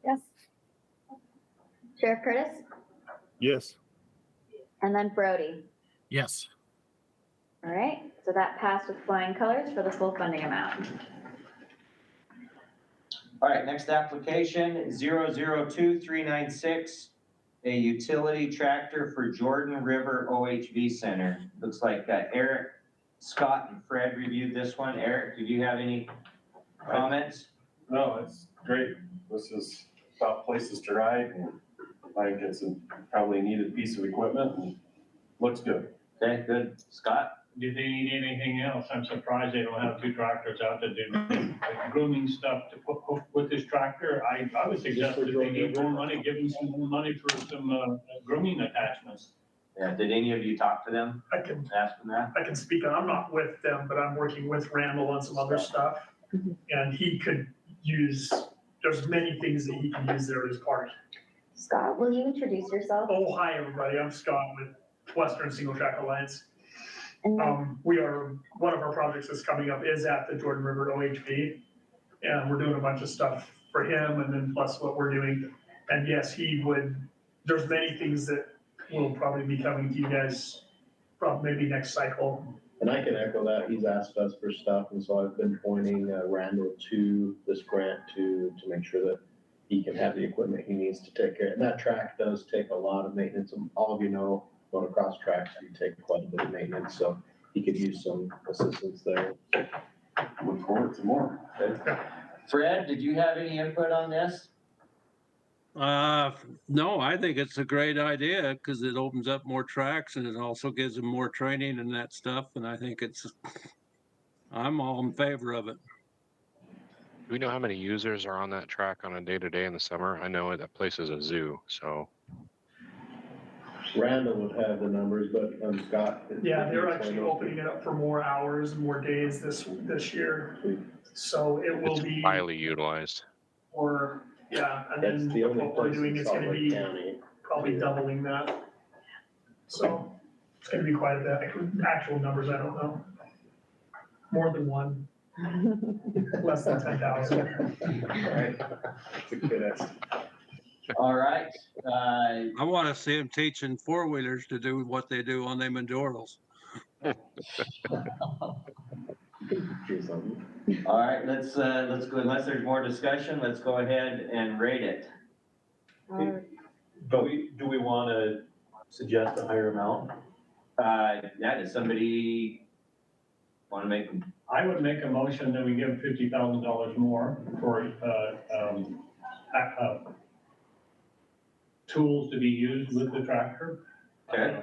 Yes. Sheriff Curtis. Yes. And then Brody. Yes. All right, so that passed with flying colors for the full funding amount. All right, next application, 002396, a utility tractor for Jordan River OHV Center. Looks like Eric, Scott, and Fred reviewed this one. Eric, did you have any comments? No, it's great. This is about places to ride and I think it's a probably needed piece of equipment and looks good. Okay, good. Scott? Do they need anything else? I'm surprised they don't have two tractors out to do like grooming stuff to put with this tractor. I would suggest that they need more money, give them some more money for some grooming attachments. Yeah, did any of you talk to them? I can Ask them that? speak on, I'm not with them, but I'm working with Randall on some other stuff. And he could use, there's many things that he can use there as part. Scott, will you introduce yourself? Oh, hi, everybody. I'm Scott with Western Single Track Alliance. And We are, one of our projects that's coming up is at the Jordan River OHV. And we're doing a bunch of stuff for him and then plus what we're doing. And yes, he would, there's many things that will probably be coming to you guys probably maybe next cycle. And I can echo that. He's asked us for stuff, and so I've been pointing Randall to this grant to make sure that he can have the equipment he needs to take care. And that track does take a lot of maintenance. And all of you know, going across tracks, you take quite a bit of maintenance, so he could use some assistance there. Look forward to more. Fred, did you have any input on this? No, I think it's a great idea because it opens up more tracks and it also gives them more training and that stuff. And I think I'm all in favor of it. Do we know how many users are on that track on a day-to-day in the summer? I know that place is a zoo, so. Randall would have the numbers, but Scott. Yeah, they're actually opening it up for more hours and more days this year. So it will It's be highly utilized. more, yeah, and That's then the only what we're place doing in is Salt gonna Lake be County. probably doubling that. So it's gonna be quite a bit. Actual numbers, I don't know. More than one, less than 10,000. That's a good estimate. All right, I want to see them teaching four-wheelers to do what they do on them endurals. all right, let's go, unless there's more discussion, let's go ahead and rate it. Do we want to suggest a higher amount? Yeah, does somebody want to make, I would make a motion that we give $50,000 more for tools to be used with the tractor. okay,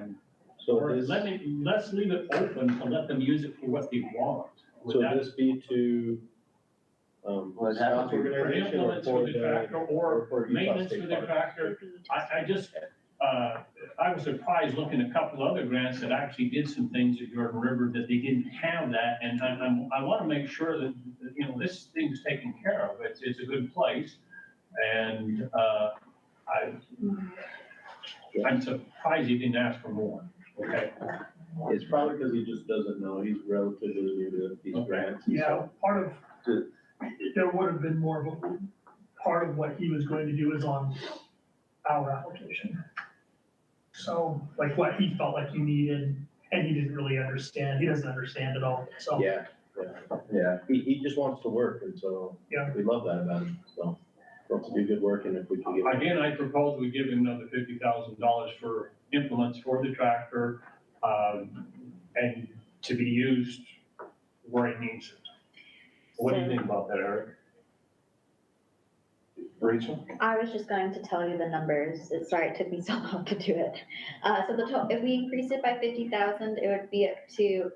So Or this, let's leave it open to let them use it for what they want. So would this be to, Was that Scott's For organization or implements for for the the? tractor or for Utah maintenance State for the Park? tractor. I just, I was surprised looking at a couple other grants that actually did some things at Jordan River that they didn't have that. And I want to make sure that, you know, this thing's taken care of. It's a good place. And, I'm surprised he didn't ask for more. Okay. It's probably because he just doesn't know. He's relatively new to these grants. and Yeah, so- part of, there would have been more of a, part of what he was going to do is on our application. So like what he felt like he needed, and he didn't really understand, he doesn't understand at all, so. Yeah. He just wants to work, and so Yeah. we love that about him, so. Wants to do good work, and if we can get. Again, I propose we give him another $50,000 for implements for the tractor, and to be used where he needs it. What do you think about that, Eric? Rachel? I was just going to tell you the numbers. Sorry, it took me so long to do it. So if we increase it by 50,000, it would be up to it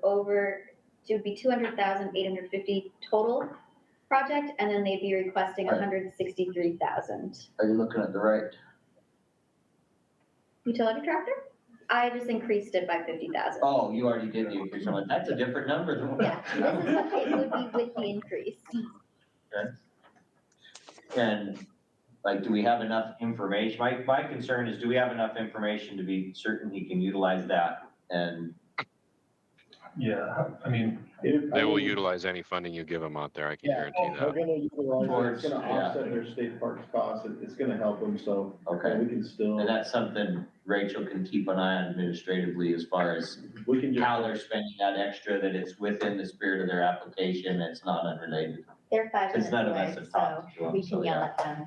would be 200,850 total project, and then they'd be requesting Right. 163,000. Are you looking at the right? Utility tractor? I just increased it by 50,000. Oh, you already did the increase. I'm like, that's a different number than what. Yeah, this is what it would be with the increase. Okay. And like, do we have enough information? My concern is, do we have enough information to be certain he can utilize that? And Yeah, I mean, They will utilize any funding you give them out there, I can guarantee They're that. gonna utilize it. It's gonna Yeah. offset their state parks costs. It's gonna help them, so. Okay. We can still, and that's something Rachel can keep an eye on administratively as far as we can just. how they're spending that extra, that it's within the spirit of their application, it's not unrelated. They're 5 minutes Because none of away, us have so talked to them. we can so yell yeah. at them.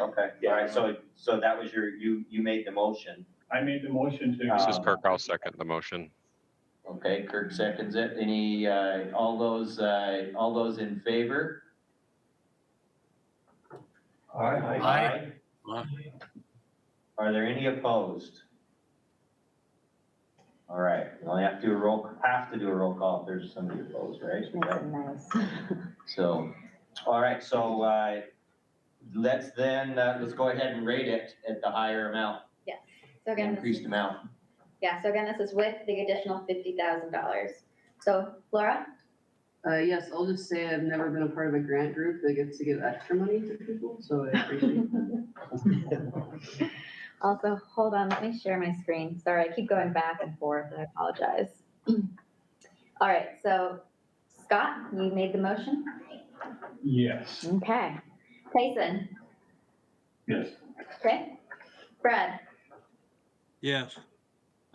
Okay, all right, so that was you made the motion. I made the motion to. This is Kirk, I'll second the motion. Okay, Kirk seconds it. Any, all those in favor? I, Aye. Are there any opposed? All right, we only have to do a roll call if there's somebody opposed, right? Nice. So, all right, so, let's go ahead and rate it at the higher amount, Yes. So again, this increased is, amount. yeah, so again, this is with the additional $50,000. So Laura? Yes, I'll just say I've never been a part of a grant group that gets to give extra money to people, so I appreciate that. Also, hold on, let me share my screen. Sorry, I keep going back and forth, I apologize. All right, so Scott, you made the motion? Yes. Okay. Tyson? Yes. Okay. Brad? Yes.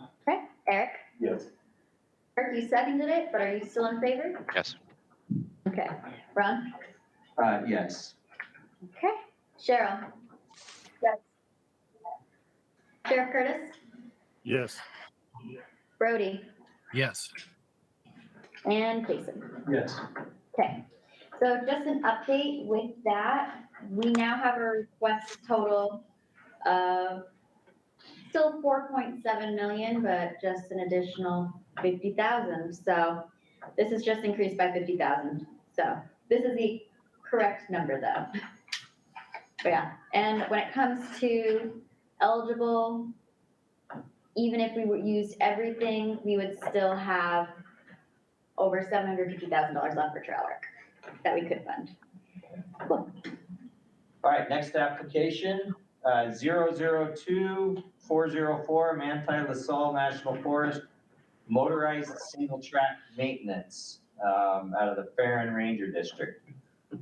Okay. Eric? Yes. Kirk, you seconded it, but are you still in favor? Yes. Okay. Ron? Yes. Okay. Cheryl? Yes. Sheriff Curtis? Yes. Brody? Yes. And Jason? yes. Okay, so just an update with that, we now have a request total of still 4.7 million, but just an additional 50,000. So this is just increased by 50,000. So this is the correct number though. But yeah, and when it comes to eligible, even if we used everything, we would still have over $750,000 left for trail work that we could fund. Cool. All right, next application, 002404, Manti La Salle National Forest, motorized single track maintenance, out of the Fair and Ranger District.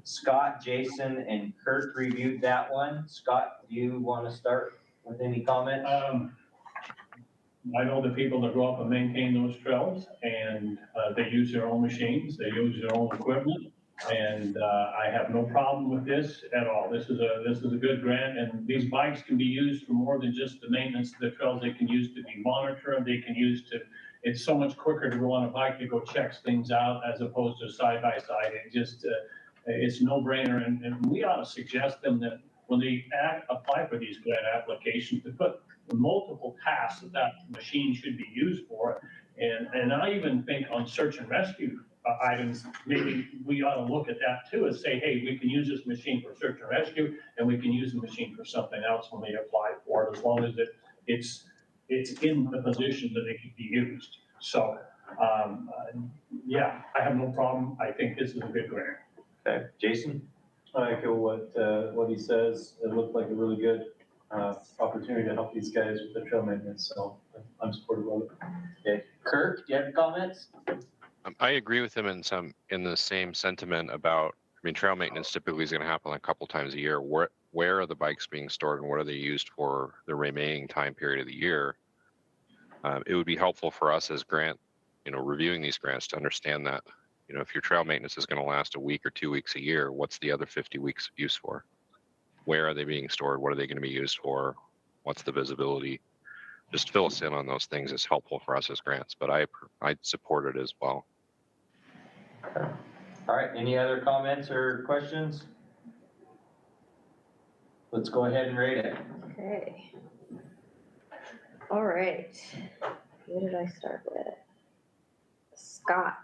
Scott, Jason, and Kirk reviewed that one. Scott, do you want to start with any comments? I know the people that go up and maintain those trails, and they use their own machines, they use their own equipment, and I have no problem with this at all. This is a good grant, and these bikes can be used for more than just the maintenance of the trails. They can use to be monitored, they can use to, it's so much quicker to go on a bike to go check things out as opposed to side by side. It just, it's no brainer, and we ought to suggest them that when they apply for these grant applications, to put multiple tasks that machine should be used for. And I even think on search and rescue items, maybe we ought to look at that too and say, hey, we can use this machine for search and rescue and we can use the machine for something else when they apply for it, as long as it's in the position that it can be used. So, yeah, I have no problem. I think this is a good grant. Okay, Jason? I echo what he says. It looked like a really good opportunity to help these guys with the trail maintenance, so I'm supportive of it. Okay, Kirk, do you have comments? I agree with him in the same sentiment about, I mean, trail maintenance typically is going to happen a couple times a year. Where are the bikes being stored and what are they used for the remaining time period of the year? It would be helpful for us as reviewing these grants to understand that, if your trail maintenance is going to last a week or 2 weeks a year, what's the other 50 weeks of use for? Where are they being stored? What are they going to be used for? What's the visibility? Just fill us in on those things is helpful for us as grants, but I support it as well. All right, any other comments or questions? Let's go ahead and rate it. Okay. All right. Who did I start with? Scott.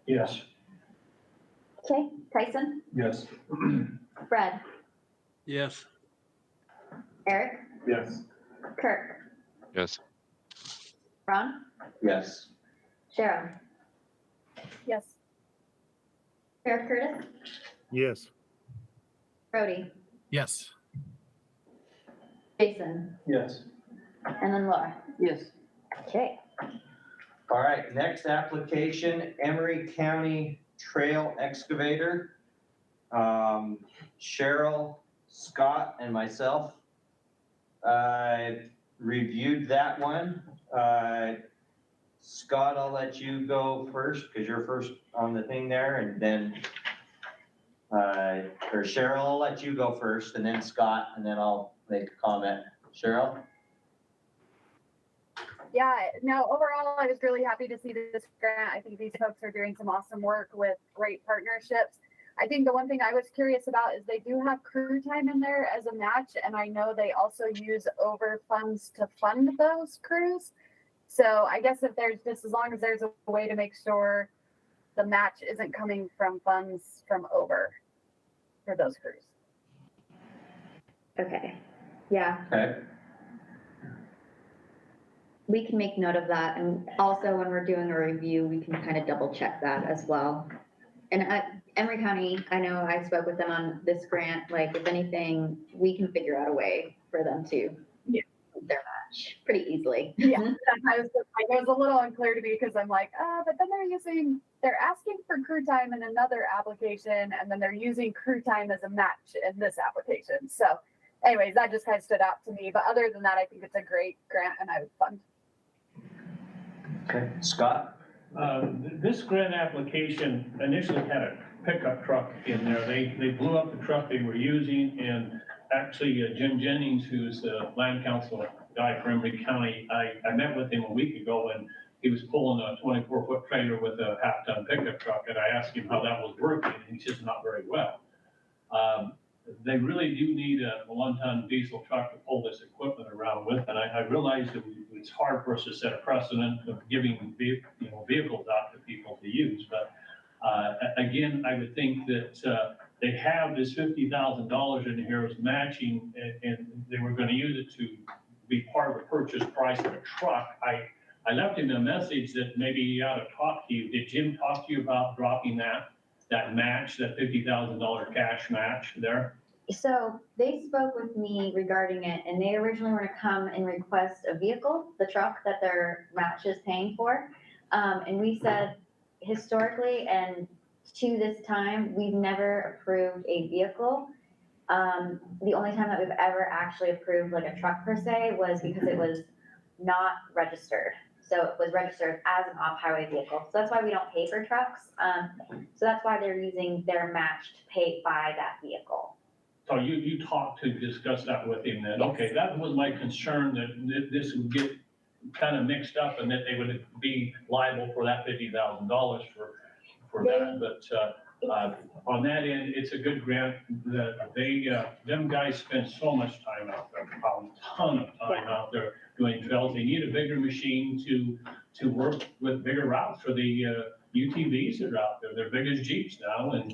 Yes. Okay, Tyson, Yes. Fred, Yes. Eric, Yes. Kirk, Yes. Ron, Yes. Cheryl, Yes. Sheriff Curtis, Yes. Brody, Yes. Jason, Yes. and then Laura. Yes. Okay. All right, next application, Emery County Trail Excavator. Cheryl, Scott, and myself reviewed that one. Scott, I'll let you go first because you're first on the thing there, and then or Cheryl, I'll let you go first, and then Scott, and then I'll make a comment. Cheryl? Yeah, no, overall, I was really happy to see this grant. I think these folks are doing some awesome work with great partnerships. I think the one thing I was curious about is they do have crew time in there as a match, and I know they also use over funds to fund those crews. So I guess if there's just, as long as there's a way to make sure the match isn't coming from funds from over for those crews. Okay. Yeah. Okay. We can make note of that, and also when we're doing a review, we can kind of double check that as well. And Emery County, I know I spoke with them on this grant, like if anything, we can figure out a way for them to their match pretty easily. Yeah, it was a little unclear to me because I'm like, but then they're asking for crew time in another application, and then they're using crew time as a match in this application. So anyways, that just kind of stood out to me. But other than that, I think it's a great grant and I would fund. Okay, Scott? This grant application initially had a pickup truck in there. They blew up the truck they were using, and actually Jim Jennings, who's the land council guy for Emery County, I met with him a week ago, and he was pulling a 24-foot trailer with a half-ton pickup truck, and I asked him how that was working, and he says not very well. They really do need a 1-ton diesel truck to pull this equipment around with, and I realize that it's hard for us to set a precedent of giving vehicles out to people to use, but again, I would think that they have this $50,000 in here as matching, and they were going to use it to be part of the purchase price of a truck. I left him a message that maybe he ought to talk to you. Did Jim talk to you about dropping that match, that $50,000 cash match there? So they spoke with me regarding it, and they originally were to come and request a vehicle, the truck that their match is paying for. And we said historically and to this time, we've never approved a vehicle. The only time that we've ever actually approved like a truck per se was because it was not registered. So it was registered as an off-highway vehicle. So that's why we don't pay for trucks. So that's why they're using their match to pay by that vehicle. So you talked to discuss that with him then? Okay, that was my concern, that this would get kind of mixed up and that they would be liable for that $50,000 for that. But on that end, it's a good grant. Them guys spend so much time out there, a ton of time out there doing trails. They need a bigger machine to work with bigger routes for the UTVs that are out there. They're big as Jeeps now and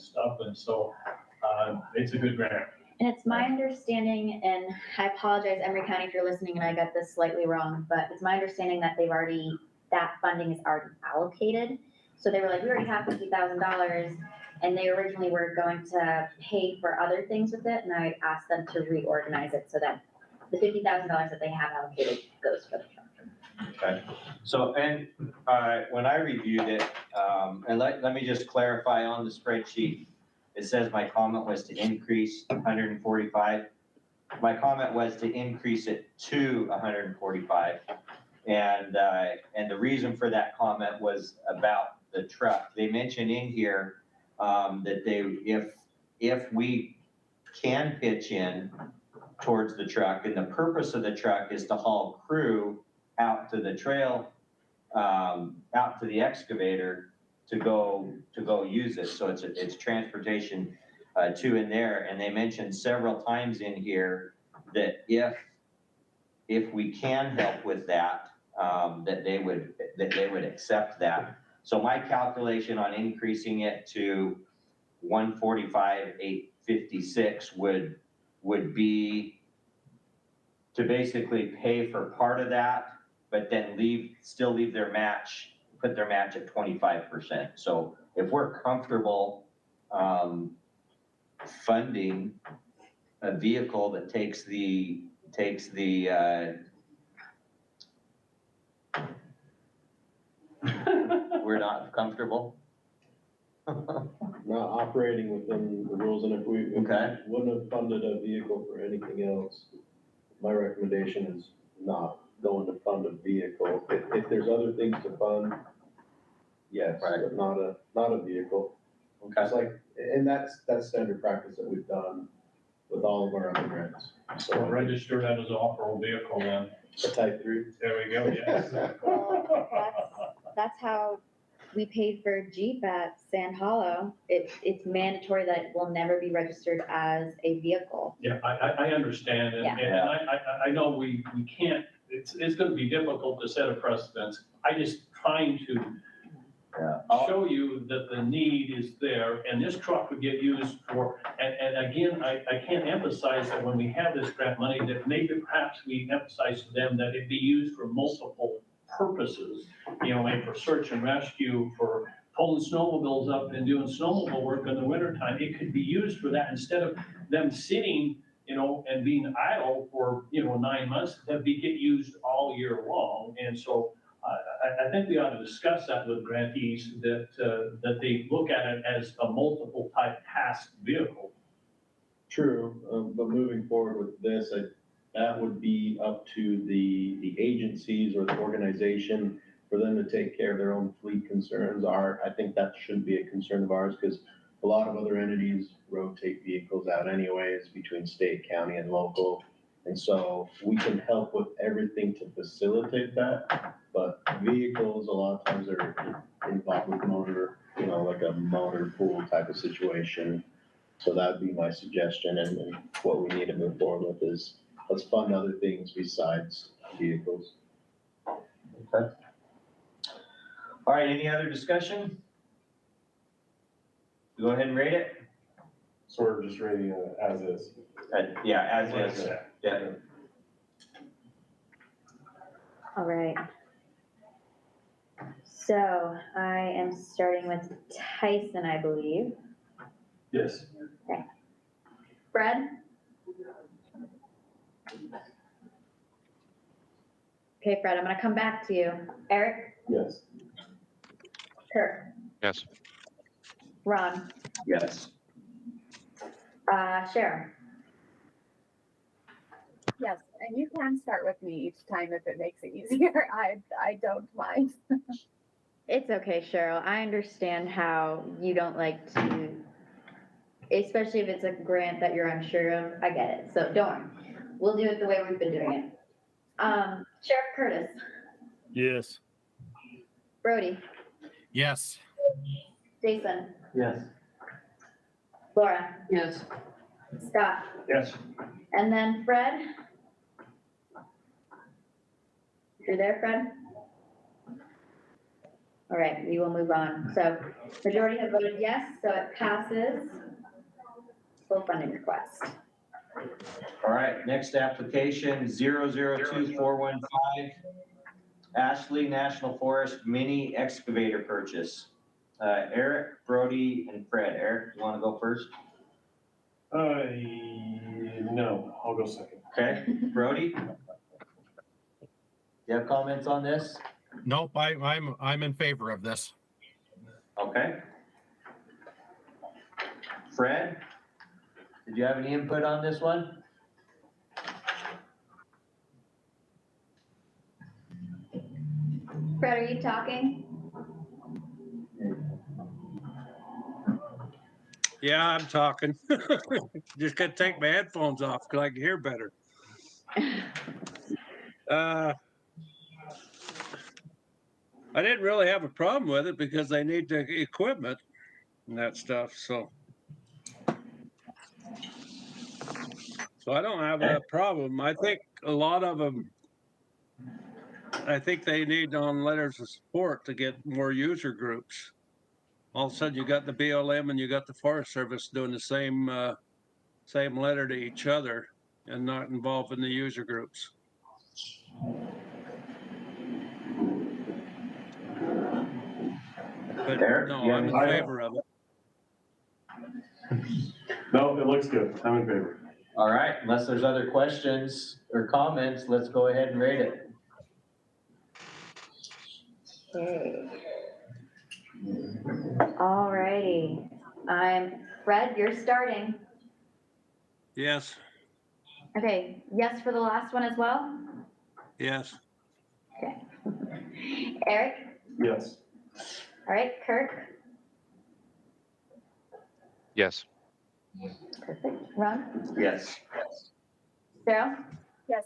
stuff. And so, it's a good grant. And it's my understanding, and I apologize, Emory County, if you're listening and I got this slightly wrong, but it's my understanding that that funding is already allocated. So they were like, we already have $50,000, and they originally were going to pay for other things with it, and I asked them to reorganize it so that the $50,000 that they have allocated goes for the truck. Okay, so, and, when I reviewed it, and let me just clarify on the spreadsheet, it says my comment was to increase 145. My comment was to increase it to 145. And the reason for that comment was about the truck. They mentioned in here, that if we can pitch in towards the truck, and the purpose of the truck is to haul crew out to the trail, out to the excavator to go use it. So it's transportation to and there. And they mentioned several times in here that if we can help with that, that they would accept that. So my calculation on increasing it to 145,856 would be to basically pay for part of that, but then still leave their match, put their match at 25%. So if we're comfortable funding a vehicle that takes the we're not comfortable. Not operating within the rules, and if we wouldn't have funded a vehicle for anything else, my recommendation is not going to fund a vehicle. If there's other things to fund, yes, but not a vehicle. Okay. It's like, and that's standard practice that we've done with all of our other grants. So register that as an off-road vehicle then. A type 3. There we go, yes. Well, that's how we paid for Jeep at Sand Hollow. It's mandatory that it will never be registered as a vehicle. Yeah, I understand, and I know we can't, it's gonna be difficult to set a precedence. I just trying to show you that the need is there, and this truck would get used for, and again, I can't emphasize that when we have this grant money, that maybe perhaps we emphasize to them that it be used for multiple purposes, like for search and rescue, for pulling snowmobiles up and doing snowmobile work in the wintertime. It could be used for that instead of them sitting, and being idle for, 9 months, that get used all year long. And so I think we ought to discuss that with grantees, that they look at it as a multiple type task vehicle. True, but moving forward with this, that would be up to the agencies or the organization for them to take care of their own fleet concerns. I think that shouldn't be a concern of ours, because a lot of other entities rotate vehicles out anyways between state, county, and local. And so we can help with everything to facilitate that, but vehicles a lot of times are involved with motor, like a motor pool type of situation. So that'd be my suggestion, and what we need to move forward with is, let's fund other things besides vehicles. Okay. All right, any other discussion? Go ahead and rate it. Sort of just rating it as is. Yeah, as is. Yeah. All right. So I am starting with Tyson, I believe. Yes. Okay. Fred? Okay, Fred, I'm gonna come back to you. Eric? Yes. Kirk? Yes. Ron? Yes. Sharon? Yes, and you can start with me each time if it makes it easier. I don't mind. It's okay, Cheryl. I understand how you don't like to, especially if it's a grant that you're unsure of. I get it. So don't worry. We'll do it the way we've been doing it. Sheriff Curtis? Yes. Brody? Yes. Jason? Yes. Laura? Yes. Scott? Yes. And then Fred? You're there, Fred? All right, we will move on. So majority have voted yes, so it passes. Full funding request. All right, next application, 002415, Ashley National Forest Mini Excavator Purchase. Eric, Brody, and Fred. Eric, you want to go first? No, I'll go second. Okay, Brody? You have comments on this? Nope, I'm in favor of this. Okay. Fred? Did you have any input on this one? Fred, are you talking? Yeah, I'm talking. Just gotta take my headphones off because I can hear better. I didn't really have a problem with it because they need the equipment and that stuff, so. So I don't have a problem. I think a lot of them, I think they need on letters of support to get more user groups. All of a sudden you got the BLM and you got the Forest Service doing the same letter to each other and not involving the user groups. But Eric, no, you have I'm in any- favor of it. No, it looks good. I'm in favor. All right, unless there's other questions or comments, let's go ahead and rate it. Okay. All righty. Fred, you're starting. Yes, Okay, yes for the last one as well? yes, Okay. Eric? Yes. All right, Kirk? Yes. Perfect. Ron? Yes. Sarah? Yes.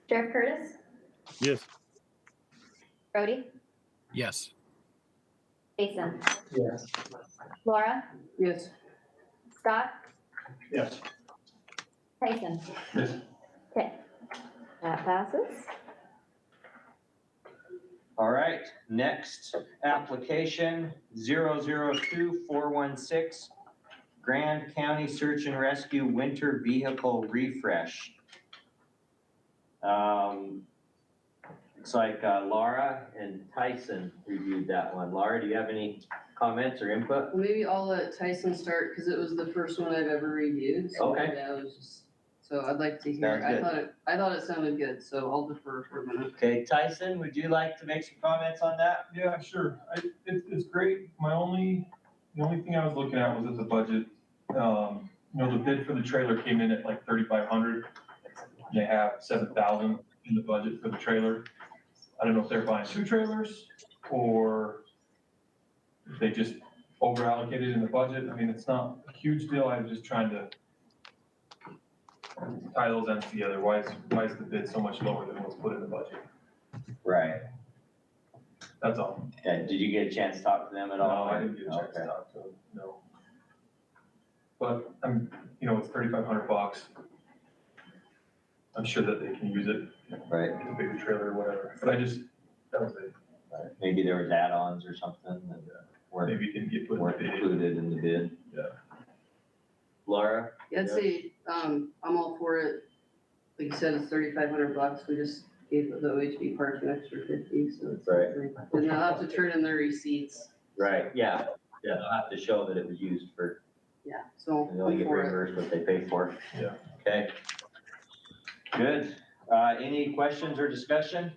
Sheriff Curtis? Yes. Brody? Yes. Jason? Yes. Laura? Yes. Scott? Yes. Tyson? Yes. Okay, that passes. All right, next application, 002416, Grand County Search and Rescue Winter Vehicle Refresh. Looks like Laura and Tyson reviewed that one. Laura, do you have any comments or input? Well, maybe I'll let Tyson start because it was the first one I've ever reviewed. So Okay. yeah, it was just, so I'd like to hear. Sounds good. I thought it sounded good, so I'll defer for a minute. Okay, Tyson, would you like to make some comments on that? Yeah, sure. It's great. The only thing I was looking at was at the budget. The bid for the trailer came in at like 3,500. They have 7,000 in the budget for the trailer. I don't know if they're buying 2 trailers or if they just over allocated in the budget. I mean, it's not a huge deal. I'm just trying to tie those ends together. Why is the bid so much lower than what's put in the budget? Right. That's all. Yeah, did you get a chance to talk to them at all? No, I didn't get a chance to Okay. talk to them, no. But it's $3,500. I'm sure that they can use it. Right. Get a bigger trailer or whatever, but that was it. Maybe there was add-ons or something that weren't Maybe it didn't get put in the bid. included in the bid. Yeah. Laura? Yeah, I'd say, I'm all for it. Like you said, it's $3,500. We just gave the OHV park an extra 50, so it's. Right. And they'll have to turn in their receipts. Right, yeah, they'll have to show that it was used for, Yeah, so they only get for it. reimbursed what they pay for. Yeah. Okay. Good. Any questions or discussion?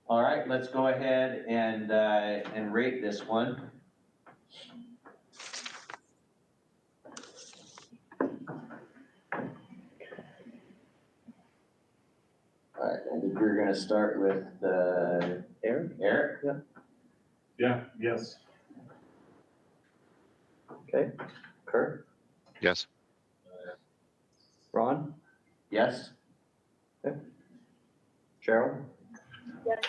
All right, let's go ahead and rate this one. All right, I think we're gonna start with Eric. Eric? Yeah, yes. Okay. Kurt? Yes. Ron? Yes? Okay. Cheryl? Yes.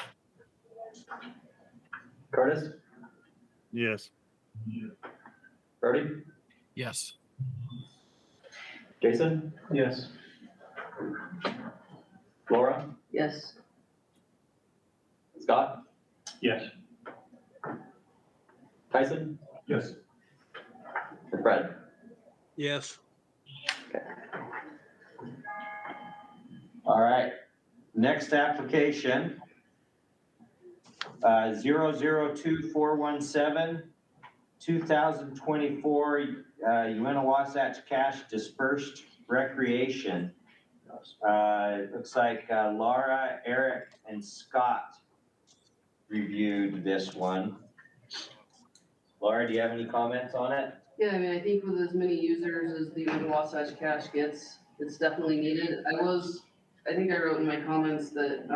Curtis? Yes. Brody? Yes. Jason? Yes. Laura? Yes. Scott? Yes. Tyson? Yes. Fred? Yes. All right, next application. 002417, 2024 Uintah Wasatch Cash Dispersed Recreation. It looks like Laura, Eric, and Scott reviewed this one. Laura, do you have any comments on it? Yeah, I mean, I think with as many users as the Uintah Wasatch Cash gets, it's definitely needed. I think I wrote in my comments that,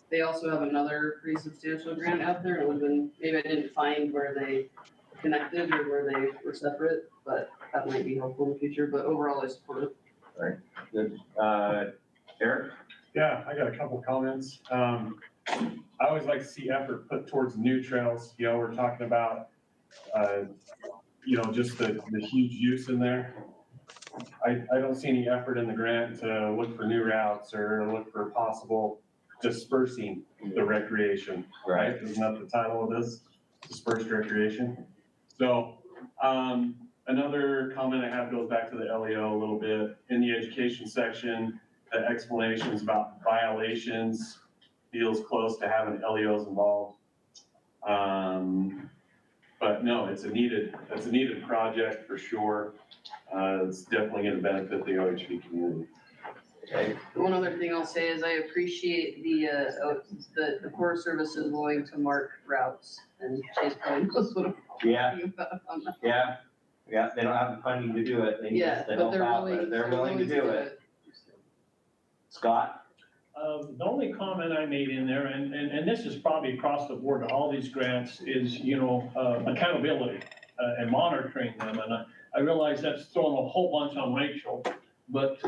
they also have another pretty substantial grant out there. It would have been, maybe I didn't find where they connected or where they were separate, but that might be helpful in the future, but overall I support it. All right, good. Eric? Yeah, I got a couple comments. I always like to see effort put towards new trails. You know, we're talking about, just the huge use in there. I don't see any effort in the grant to look for new routes or look for possible dispersing the recreation, right? Isn't that the title of this? Dispersed recreation. So, another comment I have goes back to the LEO a little bit. In the education section, the explanations about violations feels close to having LEOs involved. But no, it's a needed project for sure. It's definitely going to benefit the OHV community. Okay. One other thing I'll say is I appreciate the Forest Service is willing to mark routes, and Chase probably knows what I'm talking about on that. Yeah, they don't have the funding to do it. They don't have, but they're willing to do it. Scott? The only comment I made in there, and this is probably across the board to all these grants, is, accountability and monitoring them. And I realize that's throwing a whole bunch on Rachel, but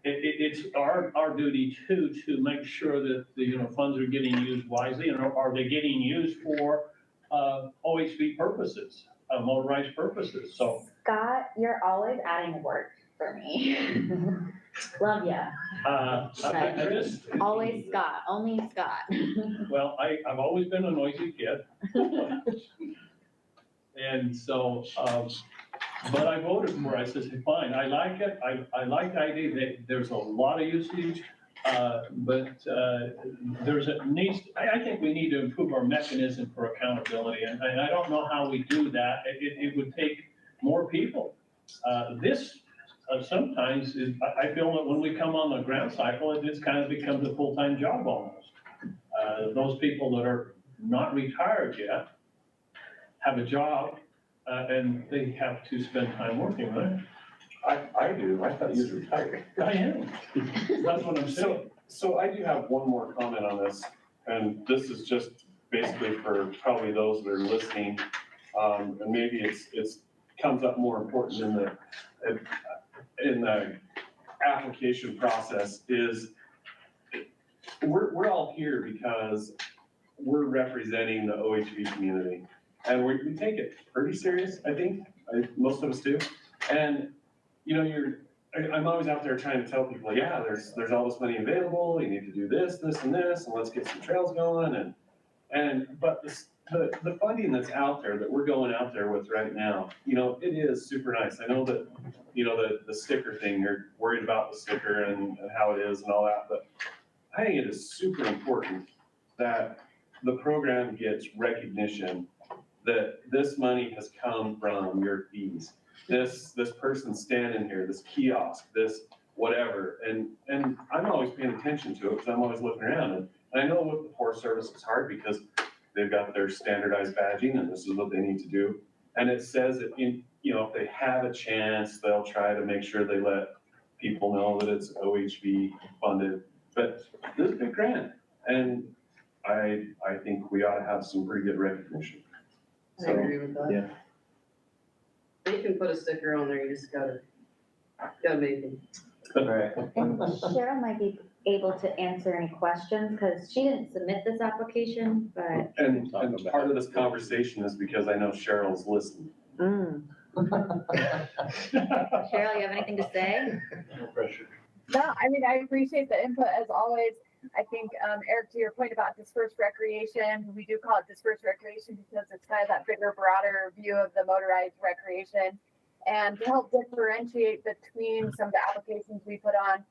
it's our duty too, to make sure that the, funds are getting used wisely, and are they getting used for OHV purposes, motorized purposes, so. Scott, you're always adding work for me. Love ya. I just. Always Scott, only Scott. Well, I've always been a noisy kid. And so, but I voted for it. I said, fine, I like it. I like the idea that there's a lot of usage, but I think we need to improve our mechanism for accountability. And I don't know how we do that. It would take more people. Sometimes I feel that when we come on the grant cycle, it just kind of becomes a full-time job almost. Those people that are not retired yet have a job, and they have to spend time working, right? I do. I thought you was retired. I am. That's what I'm saying. So I do have one more comment on this, and this is just basically for probably those that are listening, and maybe it's comes up more important in the application process is we're all here because we're representing the OHV community, and we take it pretty serious. I think most of us do. And I'm always out there trying to tell people, yeah, there's all this money available. You need to do this, and let's get some trails going. But the funding that's out there that we're going out there with right now, it is super nice. I know that, the sticker thing, you're worried about the sticker and how it is and all that, but I think it is super important that the program gets recognition that this money has come from your fees. This person standing here, this kiosk, this whatever, and I'm always paying attention to it because I'm always looking around, and I know with the Forest Service it's hard because they've got their standardized badging and this is what they need to do. And it says that if they have a chance, they'll try to make sure they let people know that it's OHV funded. But this is a big grant, and I think we ought to have some pretty good recognition. I agree with that. Yeah. They can put a sticker on there, you just gotta make them. Right. And Cheryl might be able to answer any questions, because she didn't submit this application, but. And part of this conversation is because I know Cheryl's listening. Cheryl, you have anything to say? No, I appreciate the input as always. I think, Eric, to your point about dispersed recreation, we do call it dispersed recreation because it's kind of that bigger, broader view of the motorized recreation. And to help differentiate between some of the applications we put on,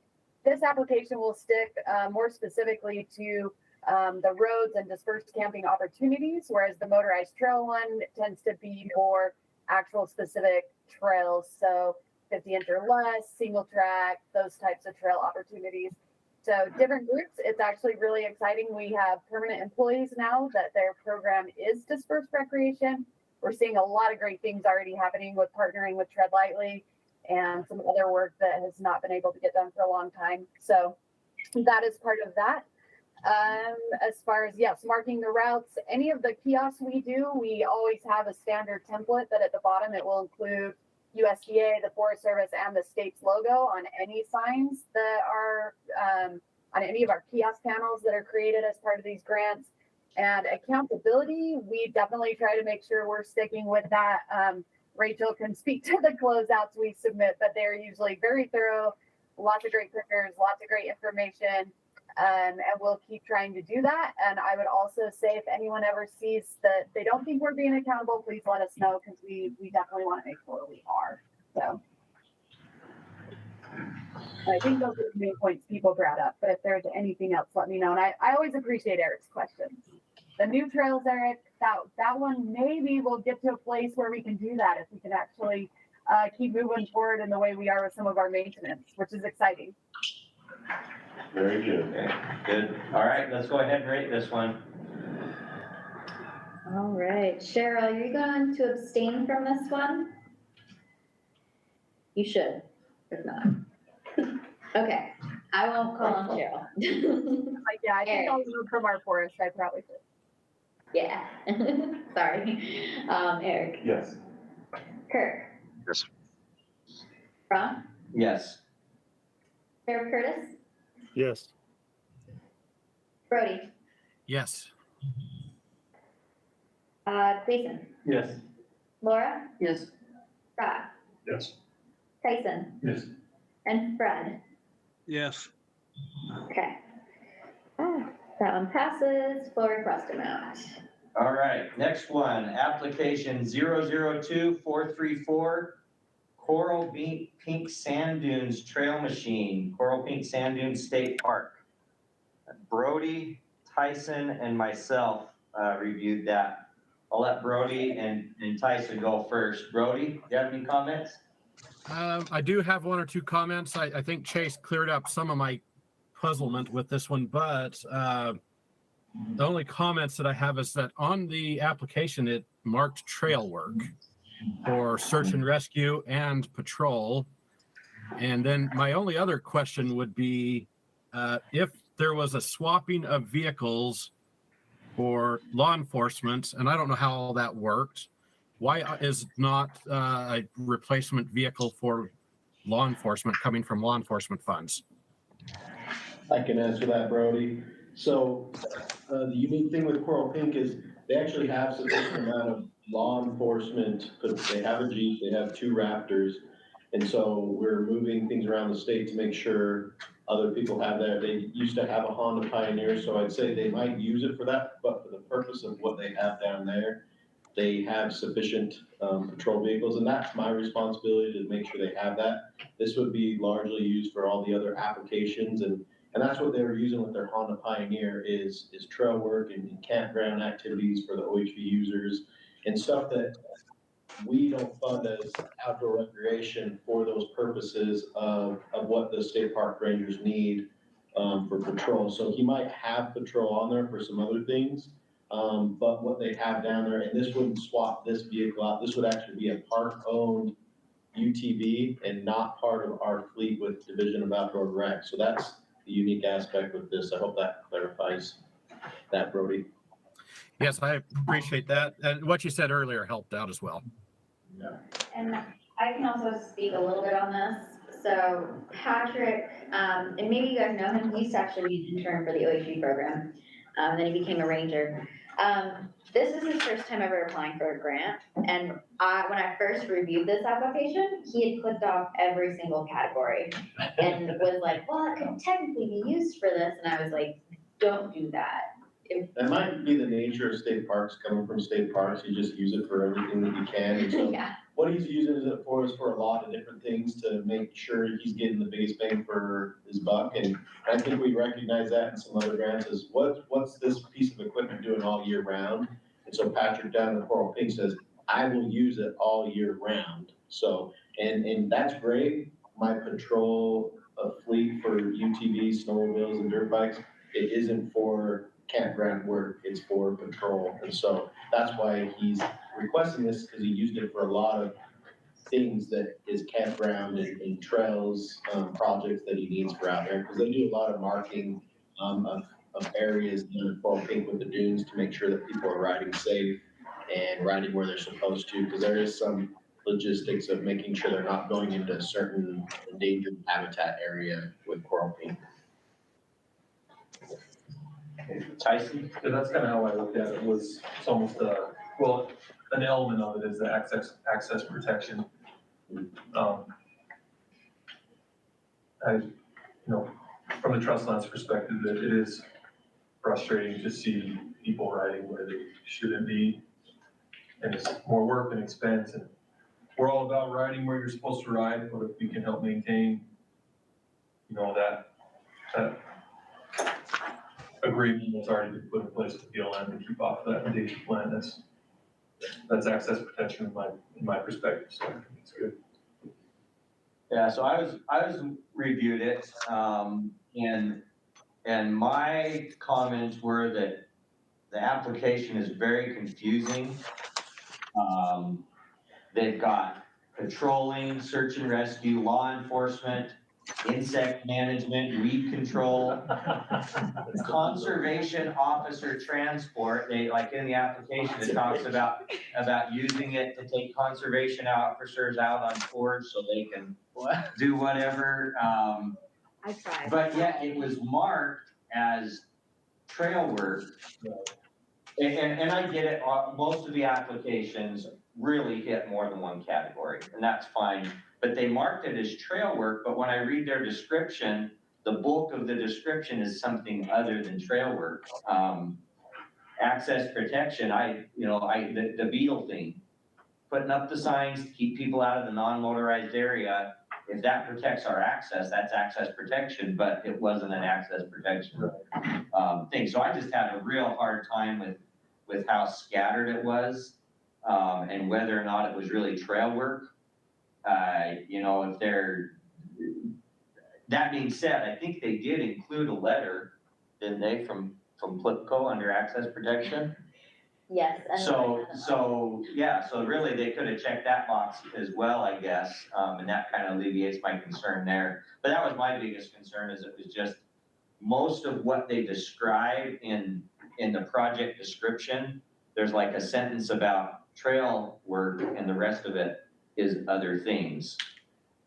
this application will stick more specifically to the roads and dispersed camping opportunities, whereas the motorized trail one tends to be more actual specific trails. So 50-inch or less, single track, those types of trail opportunities. So different groups, it's actually really exciting. We have permanent employees now that their program is dispersed recreation. We're seeing a lot of great things already happening with partnering with Tread Lightly and some other work that has not been able to get done for a long time. So that is part of that. As far as, yes, marking the routes, any of the kiosks we do, we always have a standard template that at the bottom it will include USDA, the Forest Service, and the state's logo on any signs that are on any of our kiosk panels that are created as part of these grants. And accountability, we definitely try to make sure we're sticking with that. Rachel can speak to the closeouts we submit, but they're usually very thorough, lots of great pictures, lots of great information. And we'll keep trying to do that. And I would also say if anyone ever sees that they don't think we're being accountable, please let us know, because we definitely want to make sure we are. So I think those are the main points people brought up. But if there's anything else, let me know. And I always appreciate Eric's questions. The new trails, Eric, that one maybe we'll get to a place where we can do that if we can actually keep moving forward in the way we are with some of our maintenance, which is exciting. Very good. Okay, good. All right, let's go ahead and rate this one. All right, Cheryl, are you going to abstain from this one? You should, if not. Okay, I won't call on Cheryl. Yeah, I think I'll move from our forest. I probably should. Yeah, sorry. Eric, Yes. Kirk, Yes. Ron, Yes. Sheriff Curtis, Yes. Brody, Yes. Jason, Yes. Laura, Yes. Rob, Yes. Tyson, Yes. and Fred. Yes. Okay. That one passes. Full request amount. All right, next one, application 002434, Coral Pink Sand Dunes Trail Machine, Coral Pink Sand Dunes State Park. Brody, Tyson, and myself reviewed that. I'll let Brody and Tyson go first. Brody, do you have any comments? I do have one or two comments. I think Chase cleared up some of my puzzlement with this one, but the only comments that I have is that on the application, it marked trail work for search and rescue and patrol. And then my only other question would be if there was a swapping of vehicles for law enforcement, and I don't know how all that worked, why is not a replacement vehicle for law enforcement coming from law enforcement funds? I can answer that, Brody. So the unique thing with Coral Pink is they actually have sufficient amount of law enforcement. They have a Jeep, they have 2 Raptors. And so we're moving things around the state to make sure other people have that. They used to have a Honda Pioneer, so I'd say they might use it for that, but for the purpose of what they have down there, they have sufficient patrol vehicles, and that's my responsibility to make sure they have that. This would be largely used for all the other applications, and that's what they were using with their Honda Pioneer is trail work and campground activities for the OHV users and stuff that we don't fund as outdoor recreation for those purposes of what the state park rangers need for patrol. So he might have patrol on there for some other things, but what they have down there, and this wouldn't swap this vehicle out, this would actually be a park-owned UTV and not part of our fleet with Division of Outdoor Rec. So that's the unique aspect with this. I hope that clarifies that, Brody. Yes, I appreciate that. And what you said earlier helped out as well. Yeah. And I can also speak a little bit on this. So Patrick, and maybe you guys know him, he used to actually be an intern for the OHV program. Then he became a ranger. this is his first time ever applying for a grant. And when I first reviewed this application, he had clicked off every single category and was like, well, it could technically be used for this. And I was like, don't do that. That might be the nature of state parks, coming from state parks, you just use it for everything that you can. And so Yeah. what he's using it for is for a lot of different things to make sure he's getting the biggest bang for his buck. And I think we recognize that in some other grants is what's this piece of equipment doing all year round? And so Patrick down in Coral Pink says, I will use it all year round. So, and that's great. My patrol of fleet for UTVs, snowmobiles and dirt bikes, it isn't for campground work, it's for patrol. And so that's why he's requesting this, because he used it for a lot of things that is campground and trails, projects that he needs for out there. Because they do a lot of marking of areas in Coral Pink with the dunes to make sure that people are riding safe and riding where they're supposed to. Because there is some logistics of making sure they're not going into a certain endangered habitat area with Coral Pink. Tyson? Yeah, that's kind of how I looked at it, was it's almost well, an element of it is the access protection. From the trust lands perspective, it is frustrating to see people riding where they shouldn't be. And it's more work and expense, and we're all about riding where you're supposed to ride, but if we can help maintain, that agreement that's already been put in place with BLM to keep off that endangered land, that's access protection in my perspective, so I think it's good. Yeah, so I was reviewed it, and my comments were that the application is very confusing. They've got patrolling, search and rescue, law enforcement, insect management, weed control, conservation officer transport. They, like in the application, it talks about using it to take conservation officers out on tours so they can do whatever. I tried. But yet it was marked as trail work. And I get it, most of the applications really hit more than one category, and that's fine. But they marked it as trail work, but when I read their description, the bulk of the description is something other than trail work. Access protection, the beetle thing, putting up the signs to keep people out of the non-motorized area. If that protects our access, that's access protection, but it wasn't an access protection thing. So I just had a real hard time with how scattered it was, and whether or not it was really trail work. If that being said, I think they did include a letter, didn't they, from Flipco under access protection? Yes. So really they could have checked that box as well, I guess. And that kind of alleviates my concern there. But that was my biggest concern, is it was just most of what they describe in the project description, there's like a sentence about trail work and the rest of it is other things.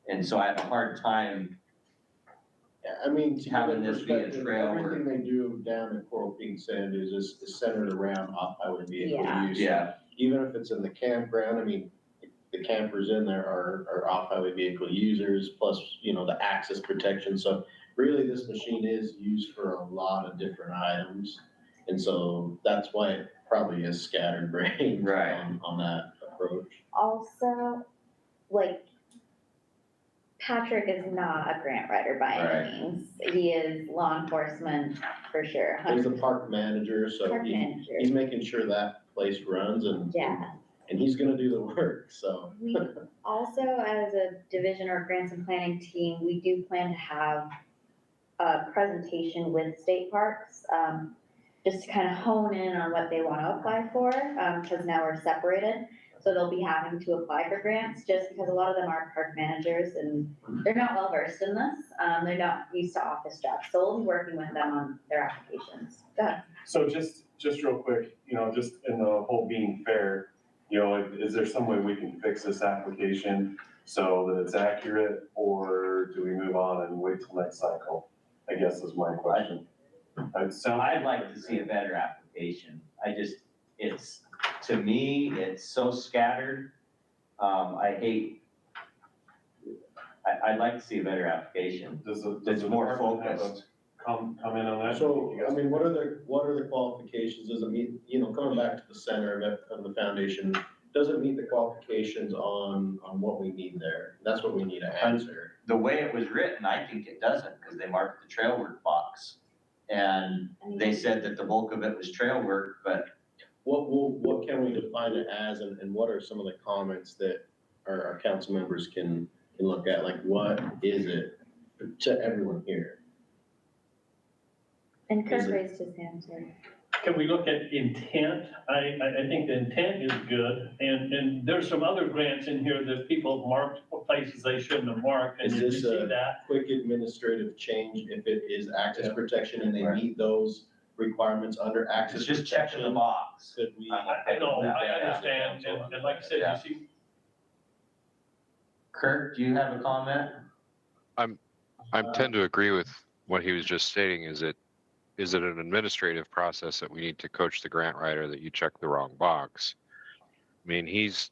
And so I have a hard time having this be a trail work. Everything they do down in Coral Pink Sand is centered around off-highway vehicle use. Yeah. Even if it's in the campground, the campers in there are off-highway vehicle users, plus, the access protection. So really this machine is used for a lot of different items. And so that's why it probably is scattered brain on that approach. Also, Patrick is not a grant writer by any means. He is law enforcement for sure. He's the park manager, so he's making sure that place runs and he's gonna do the work, so. We also, as a division or grants and planning team, we do plan to have a presentation with state parks, just to kind of hone in on what they want to apply for, because now we're separated. So they'll be having to apply for grants just because a lot of them are park managers and they're not well versed in this. They're not used to office jobs. So we'll be working with them on their applications. Go ahead. So just real quick, just in the whole being fair, is there some way we can fix this application so that it's accurate, or do we move on and wait till next cycle? I guess is my question. I'd like to see a better application. to me, it's so scattered. I'd like to see a better application. That's more focused. Comment on that? So, I mean, what are the qualifications? Does it meet, coming back to the center of the foundation, does it meet the qualifications on what we need there? That's what we need to answer. The way it was written, I think it doesn't, because they marked the trail work box. And they said that the bulk of it was trail work, but. What can we define it as, and what are some of the comments that our council members can look at? Like, what is it to everyone here? And Kirk raised his hand, sorry. Can we look at intent? I think the intent is good, and there's some other grants in here that people marked places they shouldn't have marked, and Is you this see a that. quick administrative change if it is access protection and they meet those requirements under access It's protection? just checking the box. Could we? I know, I understand, and like I said, you see. Kirk, do you have a comment? I tend to agree with what he was just stating. Is it an administrative process that we need to coach the grant writer that you check the wrong box? I mean, he's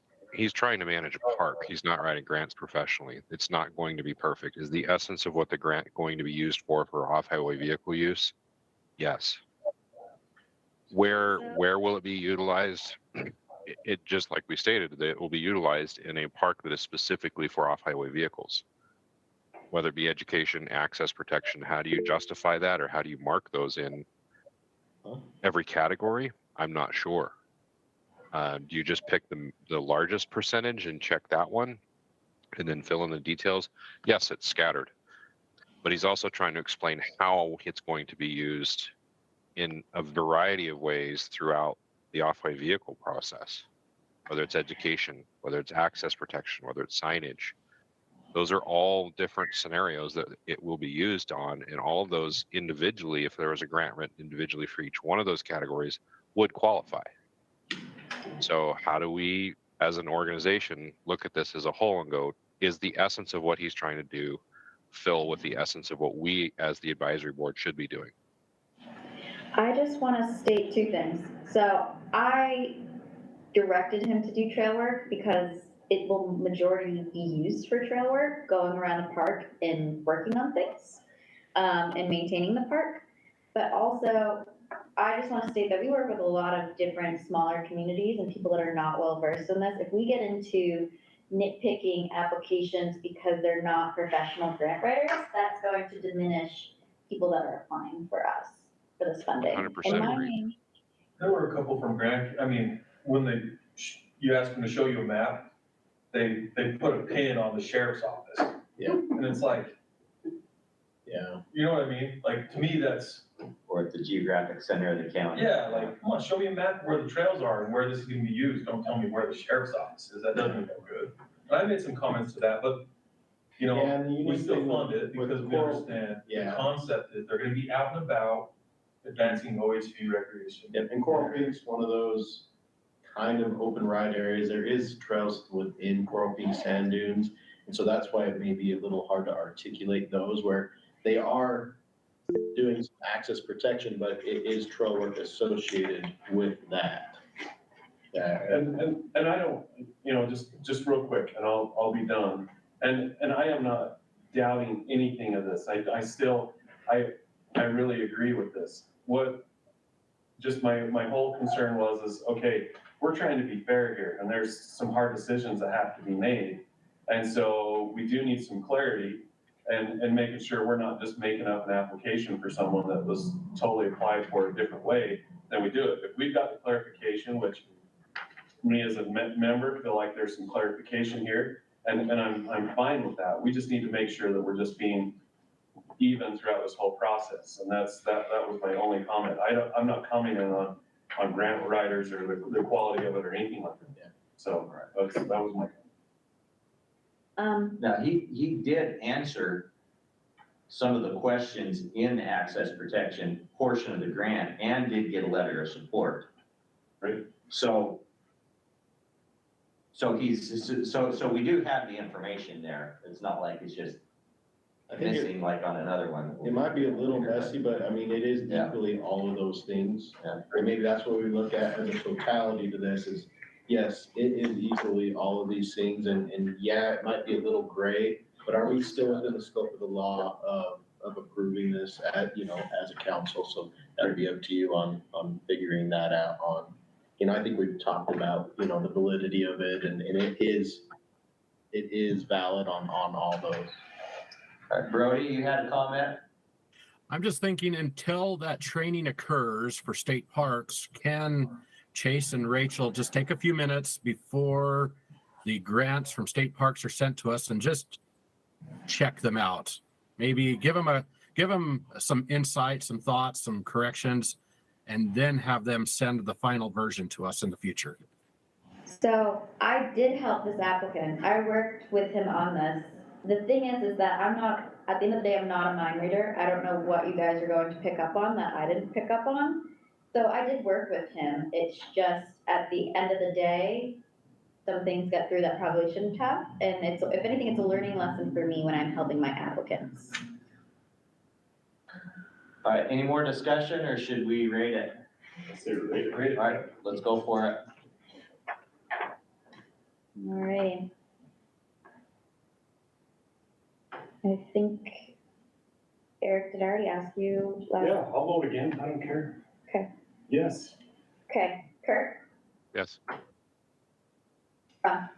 trying to manage a park. He's not writing grants professionally. It's not going to be perfect. Is the essence of what the grant going to be used for off-highway vehicle use? Yes. Where will it be utilized? It just like we stated, that it will be utilized in a park that is specifically for off-highway vehicles. Whether it be education, access protection, how do you justify that, or how do you mark those in every category? I'm not sure. Do you just pick the largest percentage and check that one and then fill in the details? Yes, it's scattered, but he's also trying to explain how it's going to be used in a variety of ways throughout the off-highway vehicle process, whether it's education, whether it's access protection, whether it's signage. Those are all different scenarios that it will be used on, and all of those individually, if there was a grant written individually for each one of those categories, would qualify. So how do we, as an organization, look at this as a whole and go, is the essence of what he's trying to do fill with the essence of what we as the advisory board should be doing? I just want to state two things. So I directed him to do trail work because it will majority be used for trail work, going around the park and working on things, and maintaining the park. But also, I just want to state that we work with a lot of different smaller communities and people that are not well versed in this. If we get into nitpicking applications because they're not professional grant writers, that's going to diminish people that are applying for us for this funding. 100% agree. There were a couple from grant, I mean, when you ask them to show you a map, they put a pin on the sheriff's office. Yeah. And it's like, yeah, you know what I mean? Like, to me, that's. Or at the geographic center of the county. Yeah, like, come on, show me a map where the trails are and where this is gonna be used. Don't tell me where the sheriff's office is. That doesn't go good. And I made some comments to that, but, Yeah, and the we unique still thing fund it with because we coral- understand the Yeah. concept that they're gonna be out and about advancing OHV recreation. And Coral Peak's one of those kind of open ride areas. There is trails within Coral Peak sand dunes. And so that's why it may be a little hard to articulate those where they are doing some access protection, but it is trail work associated with that. And I don't, just real quick, and I'll be done. And I am not doubting anything of this. I really agree with this. Just my whole concern is, okay, we're trying to be fair here, and there's some hard decisions that have to be made. And so we do need some clarity and making sure we're not just making up an application for someone that was totally applied for a different way, then we do it. If we've got the clarification, which me as a member feel like there's some clarification here, and I'm fine with that. We just need to make sure that we're just being even throughout this whole process. And that was my only comment. I'm not commenting on grant writers or the quality of it or anything like that. So that was my. Now, he did answer some of the questions in the access protection portion of the grant and did get a letter of support. Right. So we do have the information there. It's not like it's just I think it, missing like on another one. it might be a little messy, but I mean, it is Yeah. equally all of those things. Yeah. And maybe that's what we look at as a totality to this is, yes, it is equally all of these things and yeah, it might be a little gray, but are we still within the scope of the law of approving this at, you know, as a council? So that'd be up to you on figuring that out on, you know, I think we've talked about, you know, the validity of it and it is valid on all those. All right, Brody, you had a comment? I'm just thinking until that training occurs for state parks, can Chase and Rachel just take a few minutes before the grants from state parks are sent to us and just check them out? Maybe give them some insight, some thoughts, some corrections, and then have them send the final version to us in the future. So I did help this applicant. I worked with him on this. The thing is that I'm not, at the end of the day, I'm not a mind reader. I don't know what you guys are going to pick up on that I didn't pick up on. So I did work with him. It's just at the end of the day, some things get through that probably shouldn't have. And it's, if anything, it's a learning lesson for me when I'm helping my applicants. All right, any more discussion or should we rate it? Rate it. All right, let's go for it. All right. I think, Eric, did I already ask you? Yeah, I'll vote again. I don't care. Okay. Yes. Okay, Kurt? Yes. Ron?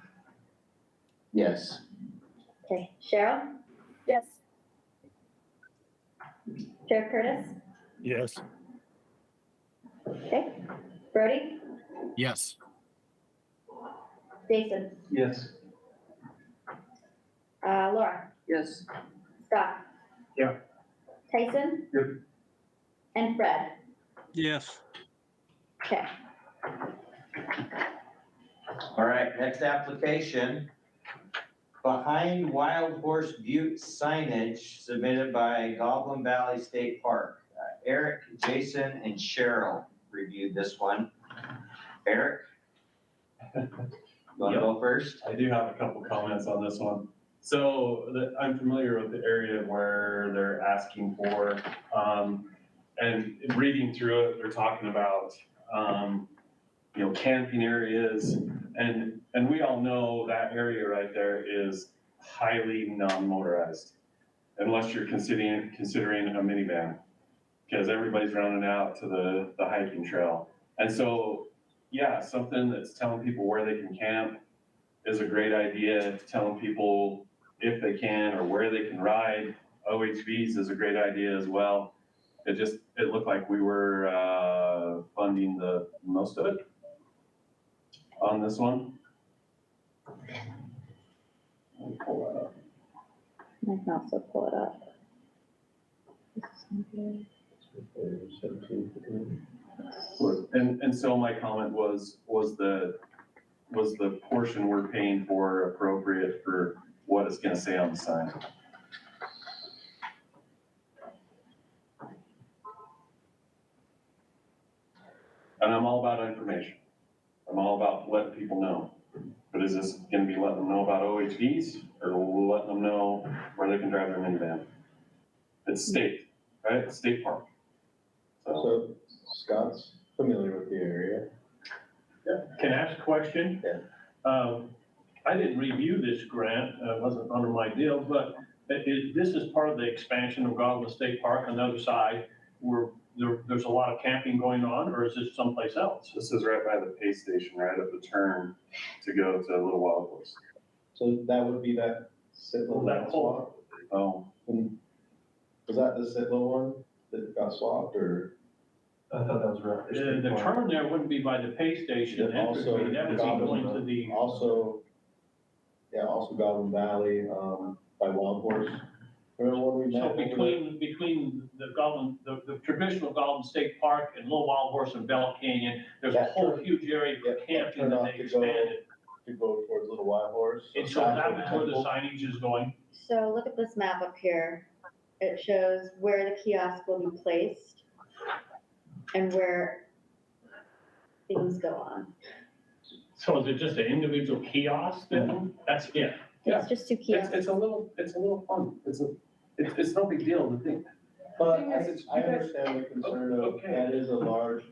Yes. Okay, Cheryl? Yes. Sheriff Curtis? Yes. Okay. Brody? Yes. Jason? Yes. Laura? Yes. Scott? Yeah. Tyson? Yep. And Fred? Yes. Okay. All right, next application. Behind Wild Horse Butte signage submitted by Goblin Valley State Park. Eric, Jason, and Cheryl reviewed this one. Eric? You want to go first? I do have a couple comments on this one. So I'm familiar with the area where they're asking for, and reading through it, they're talking about, you know, camping areas. And we all know that area right there is highly non-motorized, unless you're considering a minivan, because everybody's running out to the hiking trail. And so, yeah, something that's telling people where they can camp is a great idea. Telling people if they can or where they can ride OHVs is a great idea as well. It looked like we were funding the most of it on this one. Let me pull that up. I can also pull it up. And so my comment was the portion we're paying for appropriate for what it's gonna say on the sign? And I'm all about information. I'm all about letting people know. But is this gonna be letting them know about OHVs or letting them know where they can drive their minivan? It's state, right? It's state park. So Scott's familiar with the area. Can I ask a question? Yeah. I didn't review this grant, it wasn't under my deal, but this is part of the expansion of Goblin State Park on the other side, where there's a lot of camping going on, or is this someplace else? This is right by the pay station, right at the turn to go to Little Wild Horse. So that would be that Sitlow That swap? Oh, Was that the Sitlow one that got swapped or? I thought that was right. The turn there wouldn't be by the pay station, that would Also, be going to the, also Goblin Valley, by Wild Horse. Remember when we met? so over there? between the traditional Goblin State Park and Little Wild Horse and Bell Canyon, there's a That whole turn- huge area for That camping turn that off they to go- expanded. To go towards Little Wild Horse. And so that's where the signage is going. So look at this map up here. It shows where the kiosk will be placed and where things go on. So is it just an individual kiosk then? That's it? Yeah. It's just two kiosks. It's a little fun. it's no big deal to think. But I understand the concern of, that is a large,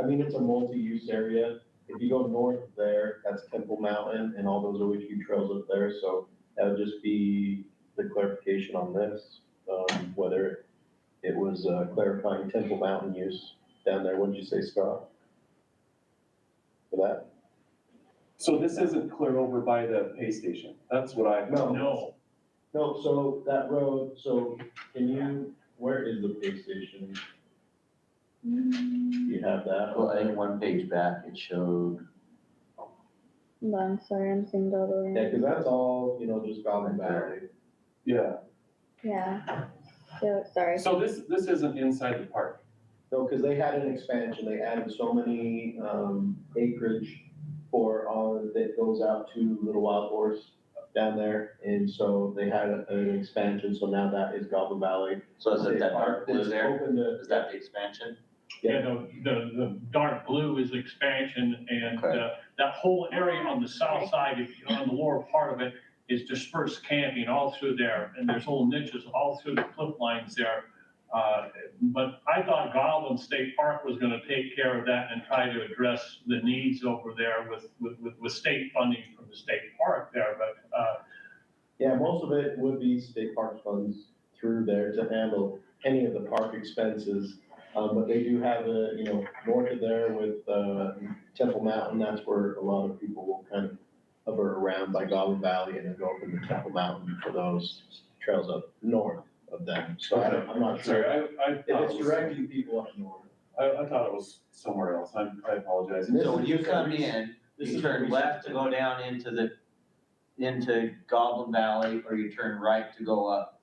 I mean, it's a multi-use area. If you go north there, that's Temple Mountain and all those OHV trails up there, so that would just be the clarification on this. Whether it was clarifying Temple Mountain use down there, what did you say, Scott? For that? So this isn't clear over by the pay station, that's what I. No, so that road, so can you, where is the pay station? Do you have that? Well, I think one page back, it showed. No, I'm sorry, I'm seeing the other Yeah, cause that's all, you know, just Goblin Valley. Yeah, Yeah, so, sorry. so this isn't inside the park. No, cause they had an expansion, they added so many, acreage for all that goes out to Little Wild Horse down there, and so they had an expansion, so now that is Goblin Valley. So is it that dark blue It's there? open to- Is that the expansion? Yeah, the dark blue is expansion, and that whole area on the south side, if you're on the lower part of it, is dispersed camping all through there, and there's little niches all through the cliff lines there. But I thought Goblin State Park was gonna take care of that and try to address the needs over there with state funding from the state park there, but, Yeah, most of it would be state park funds through there to handle any of the park expenses. But they do have a, you know, north of there with, Temple Mountain, that's where a lot of people will kind of hover around by Goblin Valley and then go up into Temple Mountain for those trails up north of them. So I'm not sure. Sorry, I If it's directing people up north. I thought it was somewhere else, I apologize. So when you come in, you turn left to go down into Goblin Valley, or you turn right to go up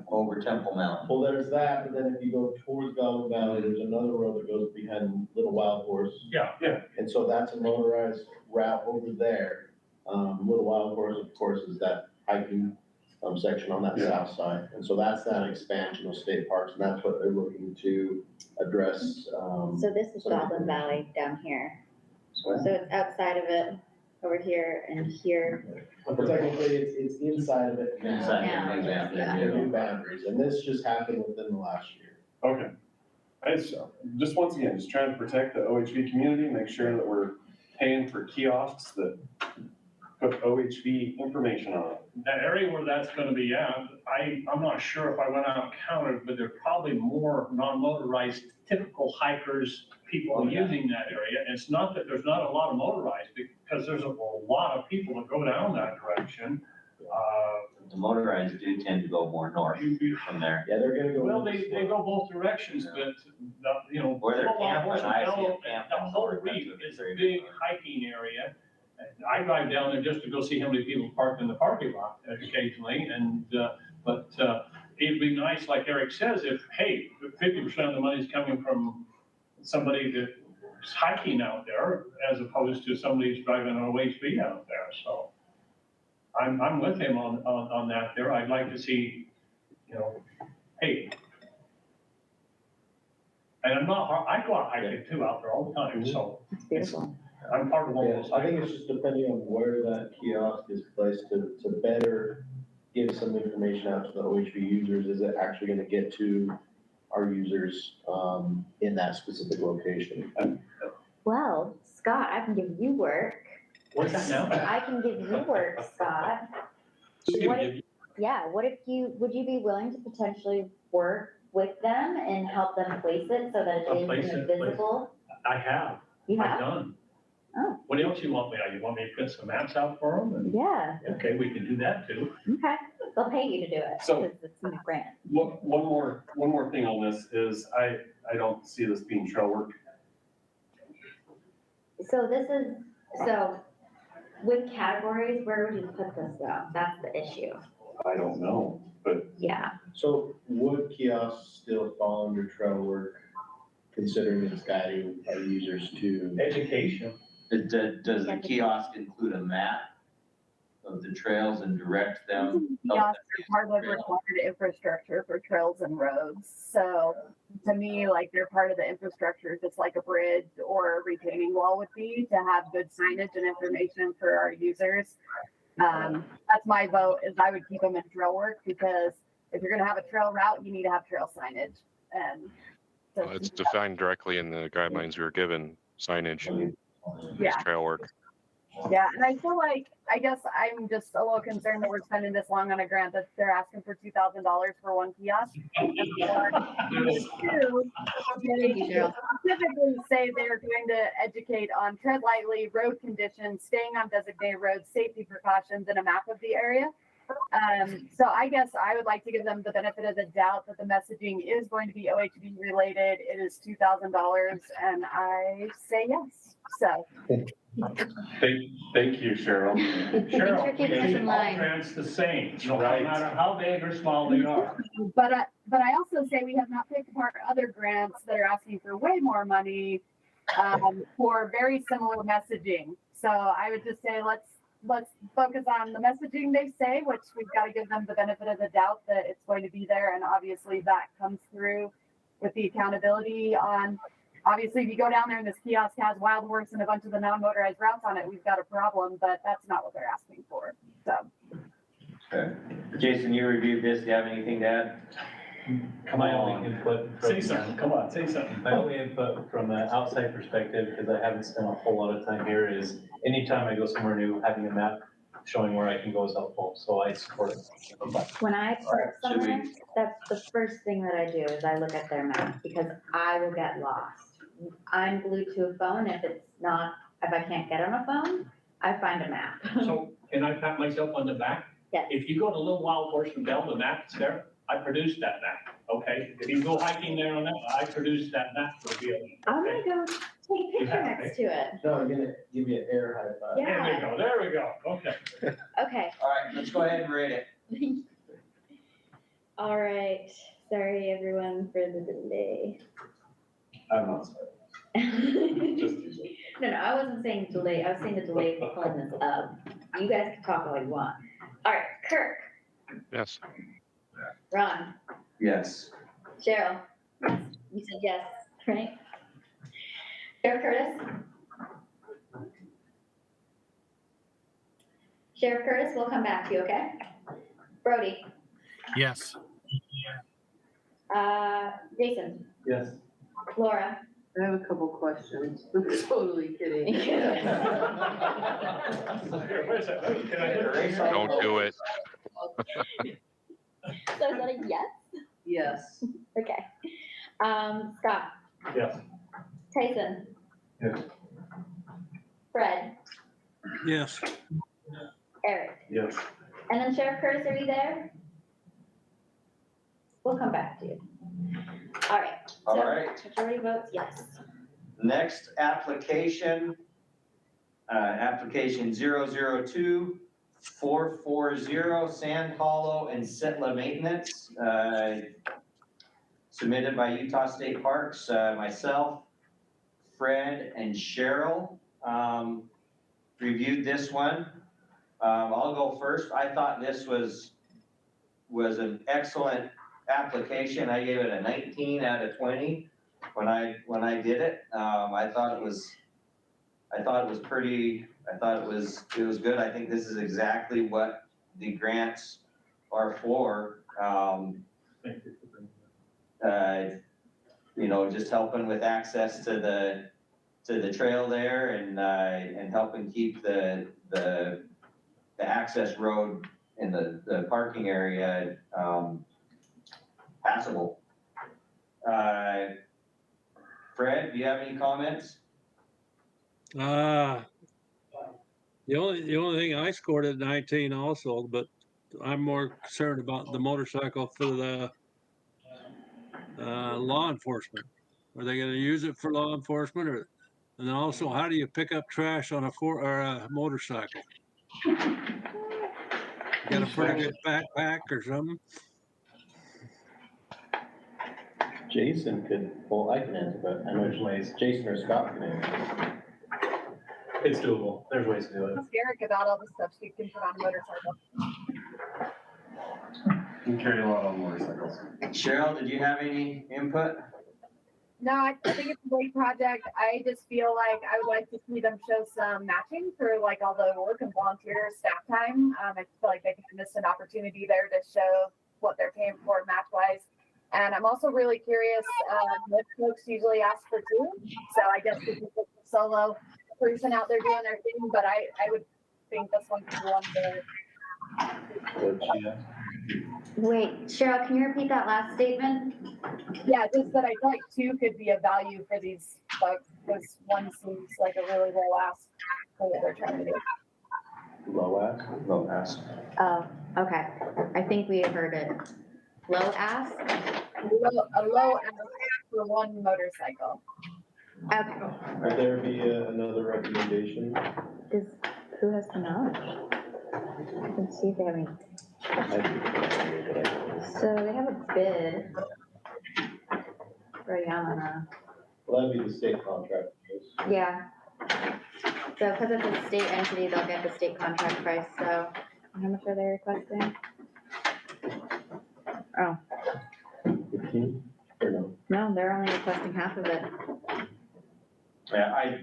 over Temple Mountain. Well, there's that, but then if you go towards Goblin Valley, there's another road that goes behind Little Wild Horse. yeah. And so that's a motorized route over there. Little Wild Horse, of course, is that hiking, section on that south side. And so that's that expansion of state parks, and that's what they're looking to address. So this is Goblin Valley down here. So it's outside of it, over here and here. But technically, it's inside of it now. Inside Now, of it, yeah. The new boundaries, and this just happened within the last year. Okay. I just once again, just trying to protect the OHV community, make sure that we're paying for kiosks that put OHV information on it. That area where that's gonna be at, I'm not sure if I went out and counted, but there's probably more non-motorized, typical hikers, people using that area. And it's not that there's not a lot of motorized, because there's a lot of people that go down that direction. The motorized do tend to go more north from there. Yeah, they're gonna go. Well, they go both directions, but, you know. Where they're Little Wild camping, Horse I see Valley, them camping that whole north, that's reef what is they're a big hiking area. I drive down there just to go see how many people parked in the parking lot occasionally, and, but, it'd be nice, like Eric says, if, hey, 50% of the money's coming from somebody that's hiking out there, as opposed to somebody who's driving an OHV out there, so. I'm with him on that there. I'd like to see, you know, hey. And I go out hiking too out there all the time, so. It's beautiful. I'm part of one of those. I think it's just depending on where that kiosk is placed to better give some information out to the OHV users. Is it actually gonna get to our users, in that specific location? Well, Scott, I can give you work. What's that now? I can give you work, Scott. What if would you be willing to potentially work with them and help them place it so that it is visible? I have. You I've have? done. Oh. What else you want me, you want me to print some maps out for them? And- Yeah, Okay, we can do that too. okay. They'll pay you to do it, So- because it's in the grant. One more thing on this is I don't see this being trail work. So with categories, where would you put this though? That's the issue. I don't know, but Yeah. So would kiosks still fall under trail work, considering it's guiding our users to? Education. Does the kiosk include a map of the trails and direct them? Kiosks are part of required infrastructure for trails and roads. So to me, like they're part of the infrastructure, just like a bridge or a retaining wall would be, to have good signage and information for our users. That's my vote, is I would keep them in trail work, because if you're gonna have a trail route, you need to have trail signage. And so It's defined directly in the guidelines we were given, signage and Yeah. trail work. Yeah, and I feel like, I guess I'm just a little concerned that we're spending this long on a grant that they're asking for $2,000 for one kiosk. And for two, they specifically say they're going to educate on tread lightly, road conditions, staying on designated roads, safety precautions, and a map of the area. So I guess I would like to give them the benefit of the doubt that the messaging is going to be OHV related. It is $2,000, and I say yes. So. Thank you, Cheryl. Cheryl, Keep this in all line. grants the same, no Right. matter how big or small they are. But I also say we have not picked apart other grants that are asking for way more money for very similar messaging. So I would just say let's focus on the messaging they say, which we've got to give them the benefit of the doubt that it's going to be there, and obviously that comes through with the accountability on. Obviously, if you go down there and this kiosk has wild horse and a bunch of the non-motorized routes on it, we've got a problem, but that's not what they're asking for. So. Okay. Jason, you reviewed this. Do you have anything to add? My only input. Say something, come on, say something. My only input from an outside perspective, because I haven't spent a whole lot of time here, is anytime I go somewhere new, having a map showing where I can go is helpful, so I support it. When I park Should we- somewhere, that's the first thing that I do is I look at their map because I will get lost. I'm glued to a phone. If I can't get on a phone, I find a map. So can I pat myself on the back? Yes. If you go to Little Wild Horse and Bell, the map's there, I produced that map, okay? If you go hiking there on that, I produced that map for the BLM. I'm gonna go take a picture have next to it. No, I'm gonna give you an air high five. Yeah. There we go, okay. Okay. All right, let's go ahead and rate it. All right. Sorry, everyone, for the delay. I'm not sorry. No, I wasn't saying delay. I was saying the delay for pulling this up. You guys can talk all you want. All right, Kirk, Yes. Ron, Yes. Cheryl. You said yes, right? Sheriff Curtis? Sheriff Curtis, we'll come back to you, okay? Brody, Yes. Jason, Yes. Laura. I have a couple questions. I'm totally kidding. Don't do it. So is that a yes? Yes. Okay. Scott, Yes. Tyson, Yes. Fred, Yes. Eric, Yes. and then Sheriff Curtis, are you there? We'll come back to you. All right. All So, right. majority votes yes. Next application, application 002440 Sand Hollow and Sitla Maintenance, submitted by Utah State Parks, myself, Fred, and Cheryl. Reviewed this one. I'll go first. I thought this was an excellent application. I gave it a 19 out of 20 when I did it. I thought it was good. I think this is exactly what the grants are for. Just helping with access to the trail there and helping keep the access road in the parking area passable. Fred, do you have any comments? The only thing I scored at 19 also, but I'm more concerned about the motorcycle for the law enforcement. Are they going to use it for law enforcement, and then also how do you pick up trash on a motorcycle? Got a pretty good backpack or something? Jason could, well, I can answer, but I know Jason or Scott can answer. It's doable. There's ways to do it. Ask Eric about all the stuff you can put on a motorcycle. You carry a lot on motorcycles. Cheryl, did you have any input? No, I think it's a great project. I just feel like I would like to see them show some matching for like all the work and volunteer staff time. I feel like they missed an opportunity there to show what they're paying for match wise. And I'm also really curious, if folks usually ask for two. So I guess we can put the solo person out there doing their thing, but I would think this one could be one to. Wait, Cheryl, can you repeat that last statement? Yeah, just that I thought two could be a value for these folks, because one seems like a really low ask for what they're trying to do. Low ask? Low ask. Oh, okay. I think we heard it. Low ask? A low ask for one motorcycle. Okay. Would there be another recommendation? Who has the knowledge? I can see if they have any. So they have a bid for Yamana. Well, that'd be the state contract. Yeah. So because it's a state entity, they'll get the state contract price, so how much are they requesting? Oh, 15 or no? no, they're only requesting half of it. Yeah,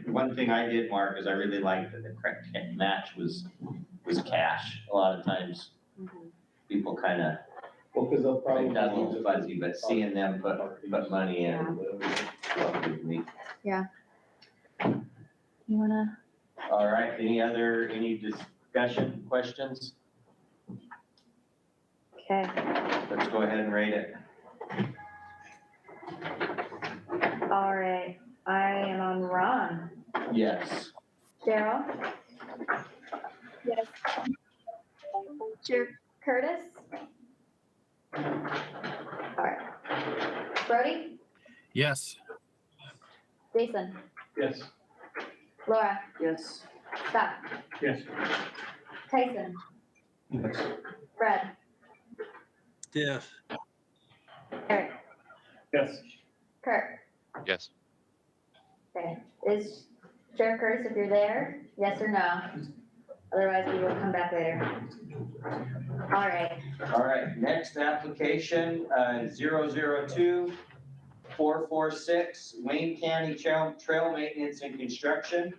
one thing I did, Mark, is I really liked that the correct match was cash. A lot of times, people kind of, Well, because they'll probably. got a little fuzzy, but seeing them put money in. Yeah. You wanna? All right, any discussion, questions? Okay. Let's go ahead and rate it. All right, I am on Ron. Yes. Cheryl? Yes. Curtis? All right. Brody? Yes. Jason? Yes. Laura? Yes. Scott? Yes. Tyson? Fred? Yes. Eric? Yes. Kurt? Yes. Okay, is Sheriff Curtis, if you're there, yes or no? Otherwise, we will come back later. All right. All right, next application, 002446, Wayne County Trail Maintenance and Construction.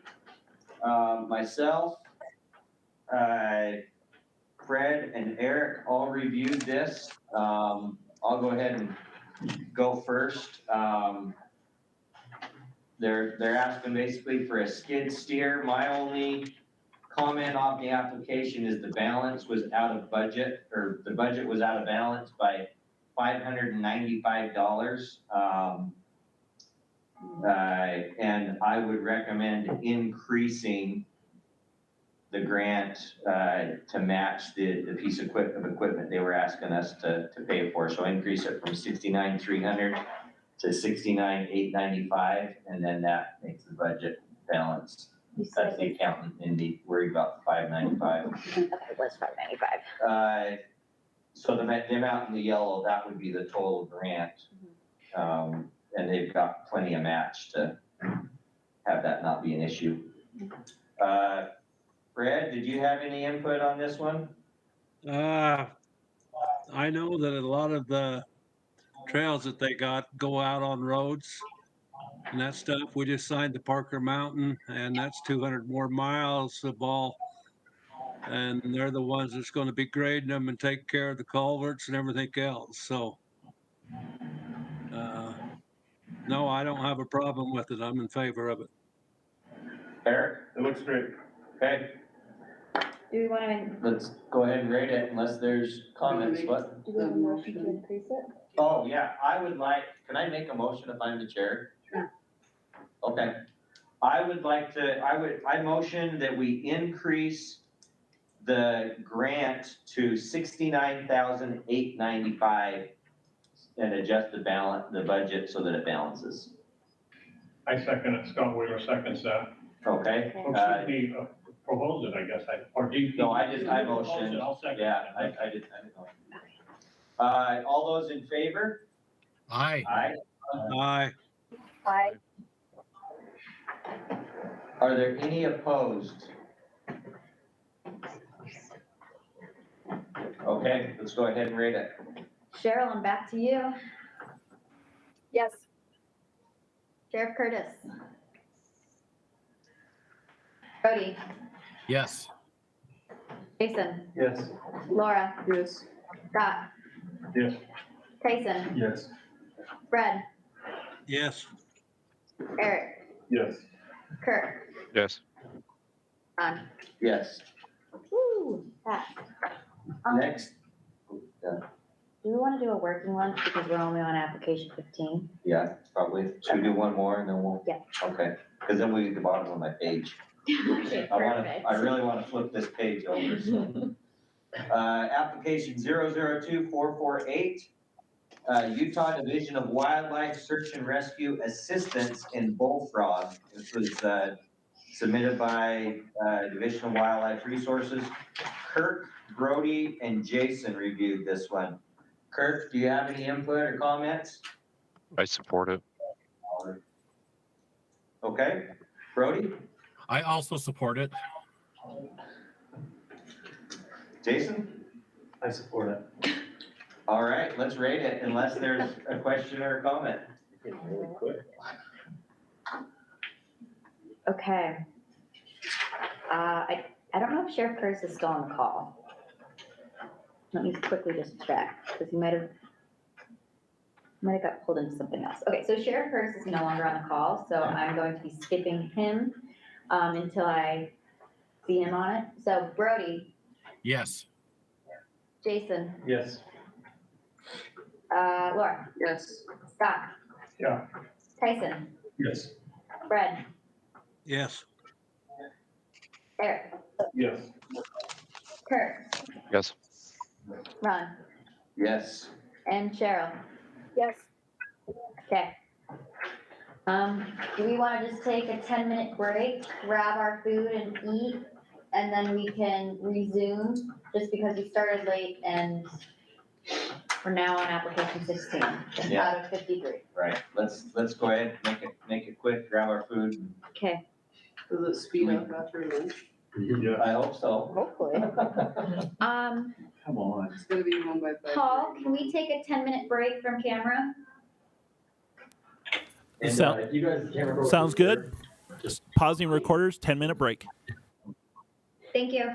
Myself, Fred and Eric all reviewed this. I'll go ahead and go first. They're asking basically for a skid steer. My only comment on the application is the balance was out of budget, or the budget was out of balance by $595. And I would recommend increasing the grant to match the piece of equipment they were asking us to pay for. So increase it from $69,300 to $69,895, and then that makes the budget balance. That's the accountant in the worried about the $595. Okay, it was $595. So the amount in the yellow, that would be the total grant. And they've got plenty of match to have that not be an issue. Fred, did you have any input on this one? I know that a lot of the trails that they got go out on roads and that stuff. We just signed the Parker Mountain, and that's 200 more miles of all. And they're the ones that's going to be grading them and take care of the culverts and everything else. So, no, I don't have a problem with it. I'm in favor of it. Eric? It looks great. Okay, Do we want to, let's go ahead and rate it unless there's comments. What? do we have a motion to increase it? Oh, yeah, can I make a motion if I'm the chair? Sure. Okay. I motion that we increase the grant to $69,895 and adjust the budget so that it balances. I second it. Scott Wheeler seconds that. Okay? Or should we propose it, I guess, or do you? No, I motioned. I'll second. Yeah, I did. All those in favor? Aye. Aye. Aye. Aye. Are there any opposed? Okay, let's go ahead and rate it. Cheryl, I'm back to you. Yes. Sheriff Curtis. Brody. Yes. Jason. Yes. Laura. Yes. Scott. Yes. Tyson, Yes. Brad, Yes. Eric, Yes. Kirk, Yes. Ron. Yes. Woo, that. Next. Yeah, Do we want to do a working lunch because we're only on application 15? yeah, probably. Should we do one more and then we'll? Yeah. Okay, because then we get the bottom of my page. Okay, perfect. I really want to flip this page over, so. Application 002448, Utah Division of Wildlife Search and Rescue Assistance in Bullfrog. This was, submitted by, Division of Wildlife Resources. Kirk, Brody, and Jason reviewed this one. Kirk, do you have any input or comments? I support it. Okay, Brody, I also support it. Jason? I support it. All right, let's rate it unless there's a question or a comment. Okay. I don't know if Sheriff Curtis is still on the call. Let me quickly just check, because he might have got pulled into something else. Okay, so Sheriff Curtis is no longer on the call, so I'm going to be skipping him until I see him on it. So Brody, Yes. Jason, Yes. Laura, Yes. Scott, Yeah. Tyson, Yes. Brad, Yes. Eric, Yes. Kurt, Yes. Ron, Yes. and Cheryl. Yes. Okay. Do we want to just take a 10-minute break, grab our food and eat, and then we can resume, just because we started late and we're now on application 16 Yeah. out of 53. Right, let's go ahead, make it quick, grab our food. Okay, Does it speed up after lunch? Yeah. I hope so. hopefully. Come on. It's gonna be 1 by 5. Paul, can we take a 10-minute break from camera? And, you guys, camera. Sounds good. Just pausing recorders, 10-minute break. Thank you.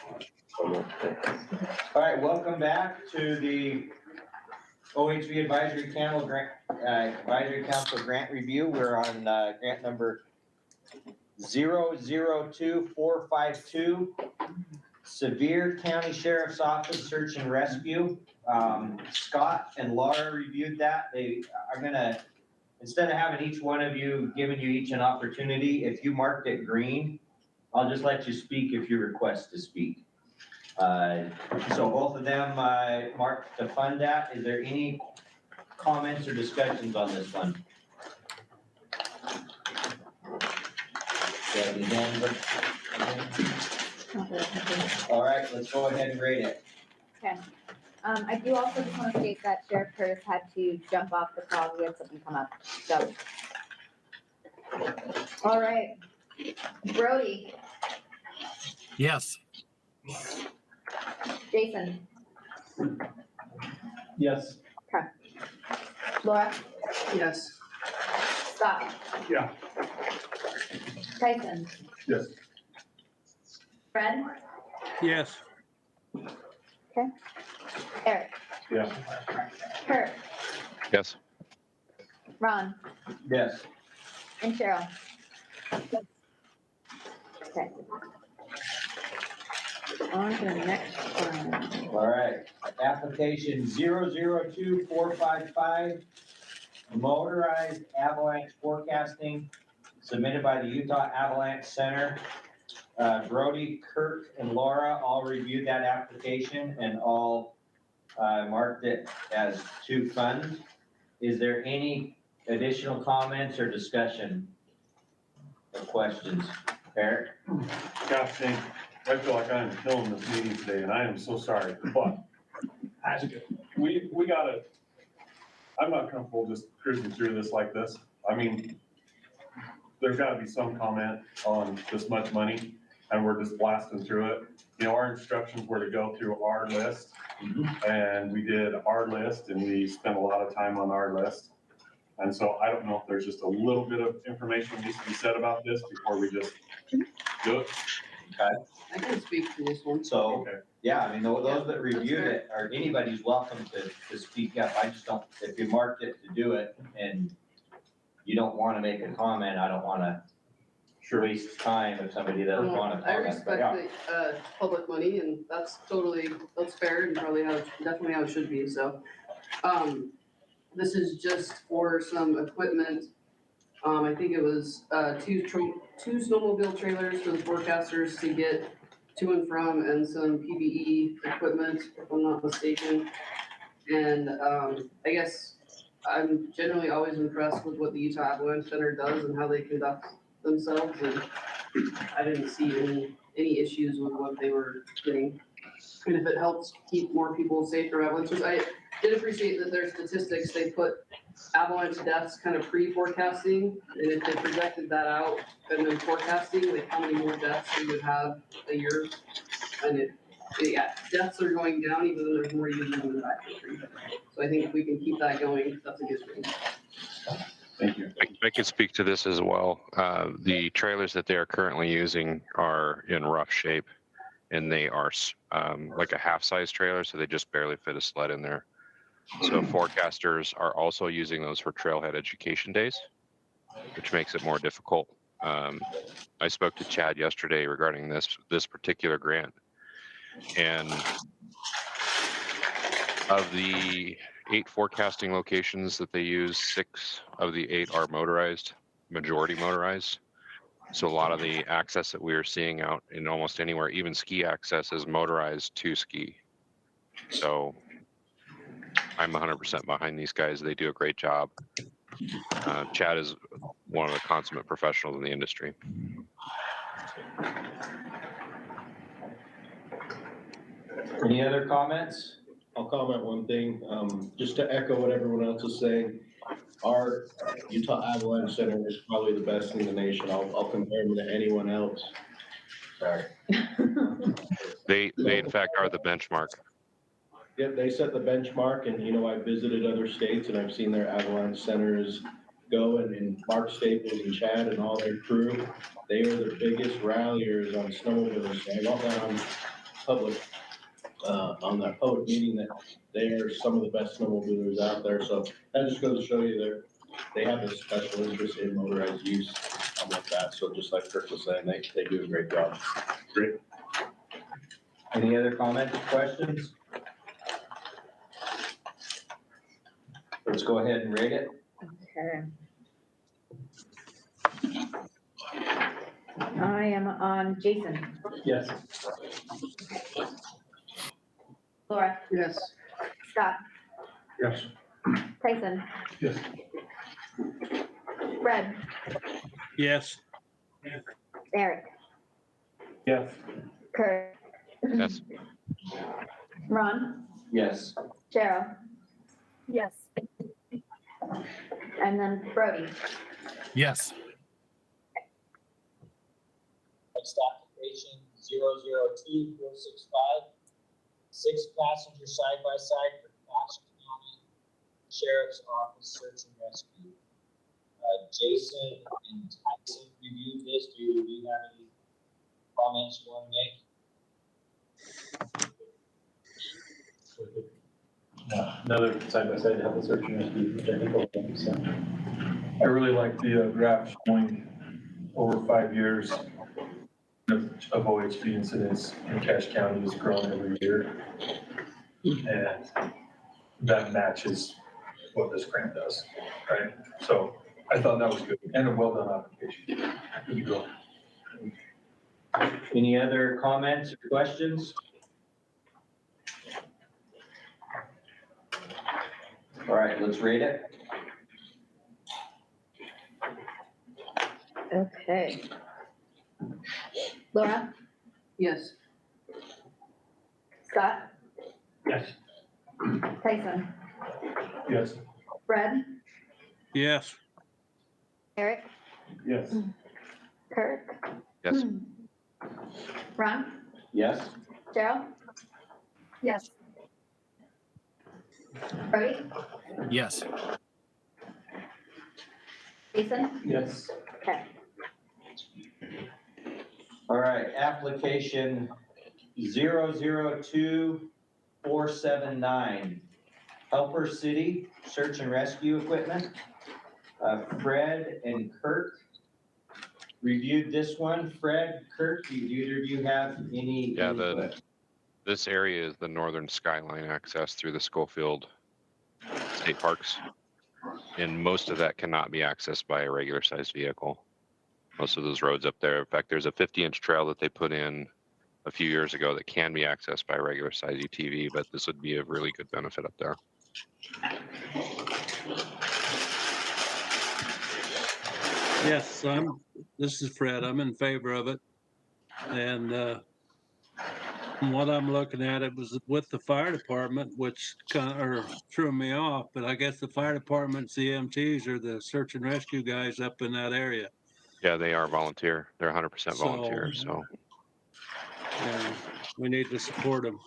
All right, welcome back to the OHV Advisory Council Grant Review. We're on grant number 002452, Sevier County Sheriff's Office Search and Rescue. Scott and Laura reviewed that. They are gonna, instead of having each one of you, giving you each an opportunity, if you marked it green, I'll just let you speak if you request to speak. So both of them marked to fund that. Is there any comments or discussions on this one? All right, let's go ahead and rate it. Okay. I do also just want to state that Sheriff Curtis had to jump off the call. We had something come up, so. All right. Brody, Yes. Jason, Yes. okay. Laura, Yes. Scott, Yeah. Tyson, Yes. Fred, Yes. okay. Eric, Yeah. Kurt, Yes. Ron, Yes. and Cheryl. Okay. On to the next one. All right, application 002455, motorized avalanche forecasting, submitted by the Utah Avalanche Center. Brody, Kirk, and Laura all reviewed that application and all marked it as to fund. Is there any additional comments or discussion or questions? Eric? Gosh, dang, I feel like I'm killing this meeting today, and I am so sorry, but we gotta, I'm not comfortable just cruising through this like this. I mean, there's gotta be some comment on this much money, and we're just blasting through it. You know, our instructions were to go through our list, and we did our list, and we spent a lot of time on our list. And so I don't know if there's just a little bit of information that needs to be said about this before we just do it. Okay. I can speak to this one. So, yeah, I mean, those that reviewed it, or anybody's welcome to speak up. I just don't, if you marked it to do it and you don't want to make a comment, I don't want to waste time if somebody doesn't want to I comment. respect the public money, and that's fair and probably definitely how it should be, so. This is just for some equipment. I think it was two snowmobile trailers for the forecasters to get to and from, and some PPE equipment, if I'm not mistaken. And I guess I'm generally always impressed with what the Utah Avalanche Center does and how they conduct themselves, and I didn't see any issues with what they were getting. And if it helps keep more people safe from avalanches, I did appreciate that their statistics, they put avalanche deaths kind of pre-forecasting, and if they projected that out and then forecasting, like how many more deaths we would have a year. And deaths are going down even though there's more users in the factory. So I think if we can keep that going, that's a good thing. Thank you. I can speak to this as well. The trailers that they are currently using are in rough shape, and they are like a half-size trailer, so they just barely fit a sled in there. So forecasters are also using those for trailhead education days, which makes it more difficult. I spoke to Chad yesterday regarding this particular grant, and of the 8 forecasting locations that they use, 6 of the 8 are motorized, majority motorized. So a lot of the access that we are seeing out in almost anywhere, even ski access, is motorized to ski. So I'm 100% behind these guys. They do a great job. Chad is one of the consummate professionals in the industry. Any other comments? I'll comment one thing, just to echo what everyone else is saying. Our Utah Avalanche Center is probably the best in the nation. I'll compare them to anyone else. Sorry. They in fact are the benchmark. Yeah, they set the benchmark, and you know, I visited other states and I've seen their Avalanche Centers go, and Mark Staples and Chad and all their crew, they are the biggest ralliers on snowmobiles. I want that on public, on that public meeting that they are some of the best snowmobilers out there. So that just goes to show you they have a special interest in motorized use with that. So just like Kirk was saying, they do a great job. Great. Any other comments, questions? Let's go ahead and rate it. Okay. I am on Jason. Yes. Laura, Yes. Scott, Yes. Tyson, Yes. Fred, Yes. Eric, Yes. Kurt, Yes. Ron, Yes. Cheryl, Yes. and then Brody. Yes. Next application 002465, 6-passenger side-by-side for Cache County Sheriff's Office Search and Rescue. Jason and Tyson reviewed this. Do you have any comments you want to make? Another side-by-side to help with search and rescue, which I think will help, so. I really like the graph showing over 5 years of OHV incidents in Cache County has grown every year. And that matches what this grant does, right? So I thought that was good and a well-done application. Good to go. Any other comments or questions? All right, let's rate it. Okay. Laura, Yes. Scott, Yes. Tyson, Yes. Fred, Yes. Eric, Yes. Kirk, Yes. Ron, Yes. Cheryl, Yes. Brody, Yes. Jason. Yes. Okay. All right, application 002479, Helper City Search and Rescue Equipment. Fred and Kirk reviewed this one. Fred, Kirk, do either of you have any? Yeah, input? this area is the northern skyline access through the Schofield State Parks. And most of that cannot be accessed by a regular sized vehicle. Most of those roads up there. In fact, there's a 50-inch trail that they put in a few years ago that can be accessed by a regular sized UTV, but this would be a really good benefit up there. Yes, this is Fred. I'm in favor of it. And from what I'm looking at, it was with the fire department, which kind of threw me off, but I guess the fire department's EMTs are the search and rescue guys up in that area. Yeah, they are volunteer. They're 100% volunteer, so. Yeah, we need to support them.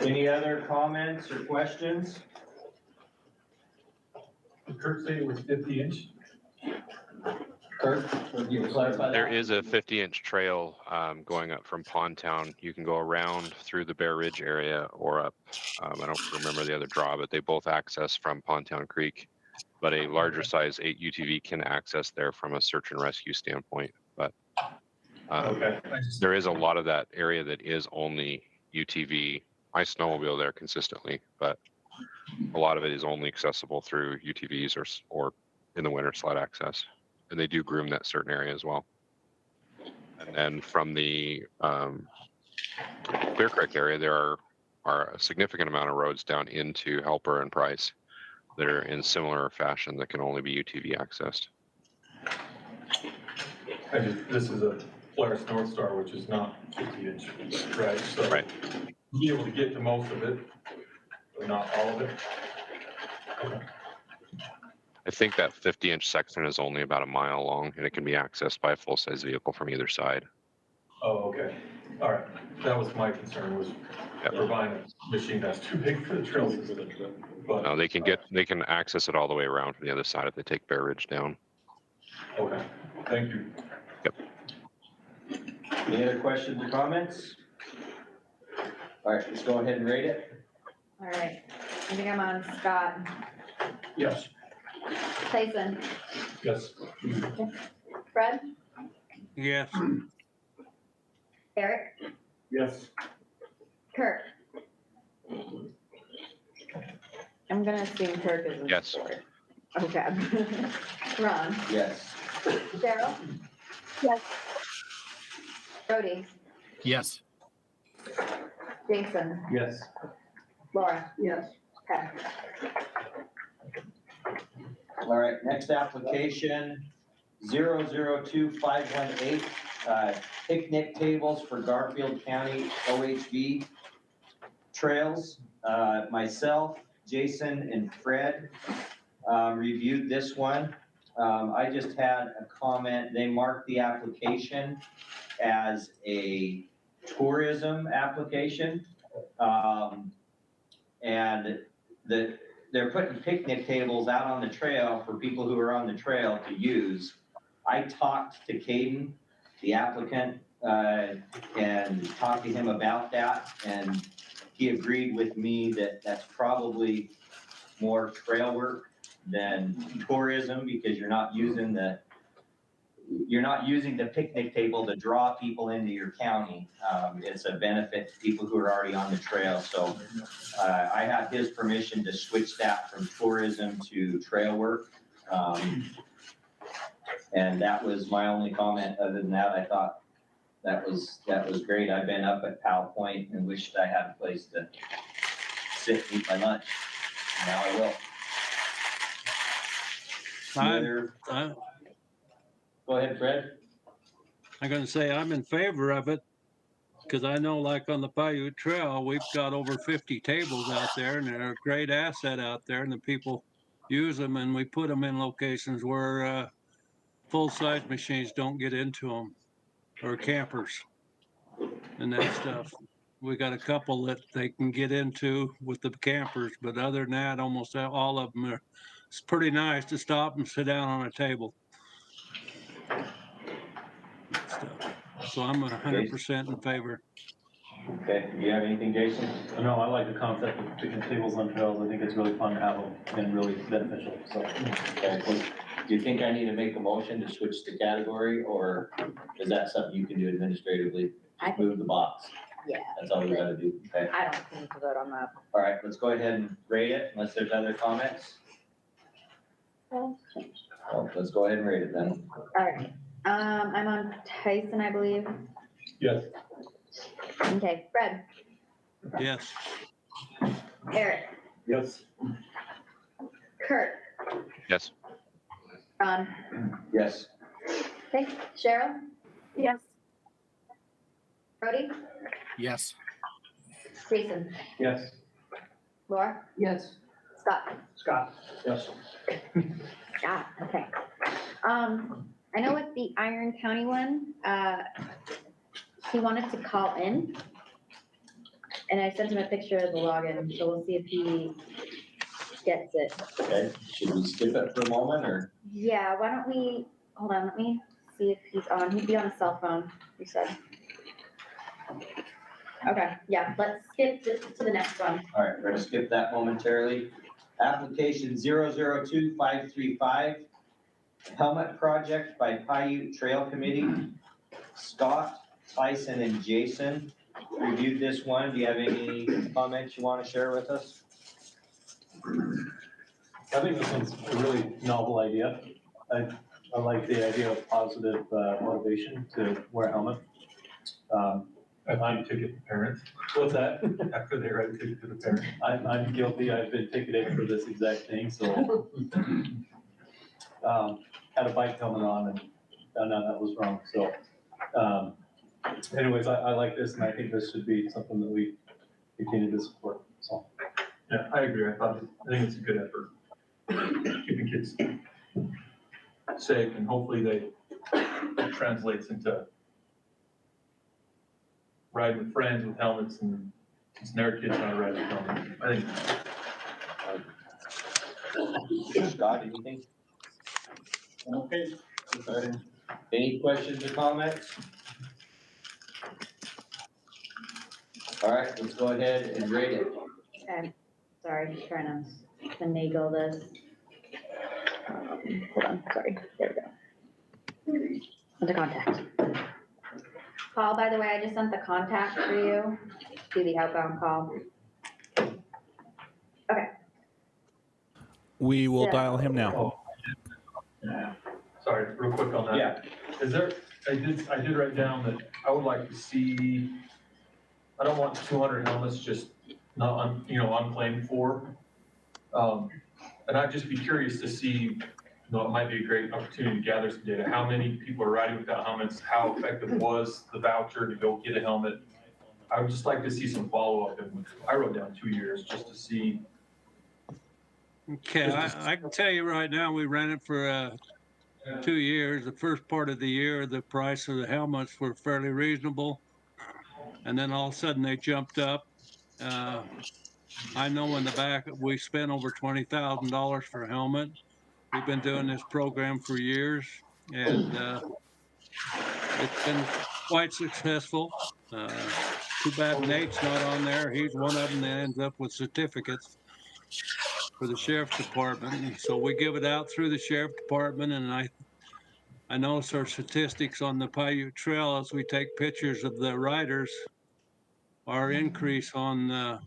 Any other comments or questions? Did Kirk say it was 50-inch? Kirk, would you clarify that? There is a 50-inch trail going up from Pond Town. You can go around through the Bear Ridge area or up. I don't remember the other draw, but they both access from Pond Town Creek. But a larger size 8 UTV can access there from a search and rescue standpoint. But there is a lot of that area that is only UTV. I snowmobile there consistently, but a lot of it is only accessible through UTVs or in the winter sled access. And they do groom that certain area as well. And then from the Clear Creek area, there are a significant amount of roads down into Helper and Price that are in similar fashion that can only be UTV accessed. This is a Polaris North Star, which is not 50-inch, right? So right. Be able to get to most of it, but not all of it. Okay. I think that 50-inch section is only about a mile long, and it can be accessed by a full-size vehicle from either side. Oh, okay. All right. That was my concern, was we're buying a machine that's too big for the trails. But No, they can access it all the way around from the other side if they take Bear Ridge down. okay. Thank you. Yep. Any other questions or comments? All right, let's go ahead and rate it. All right, I think I'm on Scott. Yes. Tyson, Yes. Fred, Yes. Eric, Yes. Kirk. I'm gonna assume Kirk is in Yes. support. Okay. Ron, Yes. Cheryl, Yes. Brody, Yes. Jason, Yes. Laura. Yes. Okay. All right, next application, 002518, picnic tables for Garfield County OHV trails. Myself, Jason, and Fred reviewed this one. I just had a comment. They marked the application as a tourism application. And they're putting picnic tables out on the trail for people who are on the trail to use. I talked to Caden, the applicant, and talked to him about that, and he agreed with me that that's probably more trail work than tourism, because you're not using the picnic table to draw people into your county. It's a benefit to people who are already on the trail. So I had his permission to switch that from tourism to trail work. And that was my only comment. Other than that, I thought that was great. I've been up at Powell Point and wished I had a place to sit and eat my lunch. Now I will. Go ahead, Fred. I'm gonna say I'm in favor of it, because I know like on the Paiute Trail, we've got over 50 tables out there, and they're a great asset out there, and the people use them, and we put them in locations where full-size machines don't get into them, or campers and that stuff. We got a couple that they can get into with the campers, but other than that, almost all of them are, it's pretty nice to stop and sit down on a table. So I'm 100% in favor. Okay, do you have anything, Jason? No, I like the concept of picnic tables on trails. I think it's really fun to have them and really beneficial, so. Okay, well, do you think I need to make a motion to switch the category, or is that something you can do administratively? Just move the box. Yeah. That's all we gotta do, okay? I don't need to vote on that. All right, let's go ahead and rate it, unless there's other comments. Oh, let's go ahead and rate it then. All right, I'm on Tyson, I believe. Yes. Okay, Fred, Yes. Eric, Yes. Kurt, Yes. Ron, Yes. okay, Cheryl, Yes. Brody, Yes. Jason, Yes. Laura, Yes. Scott. Scott. Yes. Scott, okay. I know with the Iron County one, he wanted to call in. And I sent him a picture of the login, so we'll see if he gets it. Okay, should we skip it for a moment, or? Yeah, why don't we, hold on, let me see if he's on. He'd be on a cell phone, you said. Okay, yeah, let's skip to the next one. All right, we're gonna skip that momentarily. Application 002535, helmet project by Paiute Trail Committee. Scott, Tyson, and Jason reviewed this one. Do you have any comments you want to share with us? I think this one's a really novel idea. I like the idea of positive motivation to wear a helmet. I'm ticket to parents. What's that? After they write a ticket to the parents. I'm guilty. I've been ticketed for this exact thing, so. Had a bike helmet on and found out that was wrong, so. Anyways, I like this, and I think this should be something that we continue to support, so. Yeah, I agree. I think it's a good effort. Keeping kids safe, and hopefully it translates into ride with friends with helmets, and it's never kids not ride with helmets. I think. Scott, anything? Okay. Any questions or comments? All right, let's go ahead and rate it. Okay, sorry, just trying to finagle this. Hold on, sorry, there we go. Into contact. Paul, by the way, I just sent the contact for you, do the outbound call. Okay. We will Yeah. dial him now. Sorry, real quick on that. Yeah. Is there, I did write down that I would like to see, I don't want 200 helmets just not, unclaimed for. And I'd just be curious to see, it might be a great opportunity to gather some data. How many people are riding without helmets? How effective was the voucher to go get a helmet? I would just like to see some follow-up. And I wrote down 2 years just to see. Okay, I can tell you right now, we ran it for 2 years. The first part of the year, the price of the helmets were fairly reasonable. And then all of a sudden they jumped up. I know in the back, we spent over $20,000 for a helmet. We've been doing this program for years, and it's been quite successful. Too bad Nate's not on there. He's one of them that ends up with certificates for the sheriff's department. And so we give it out through the sheriff department, and I notice our statistics on the Paiute Trail as we take pictures of the riders, our increase on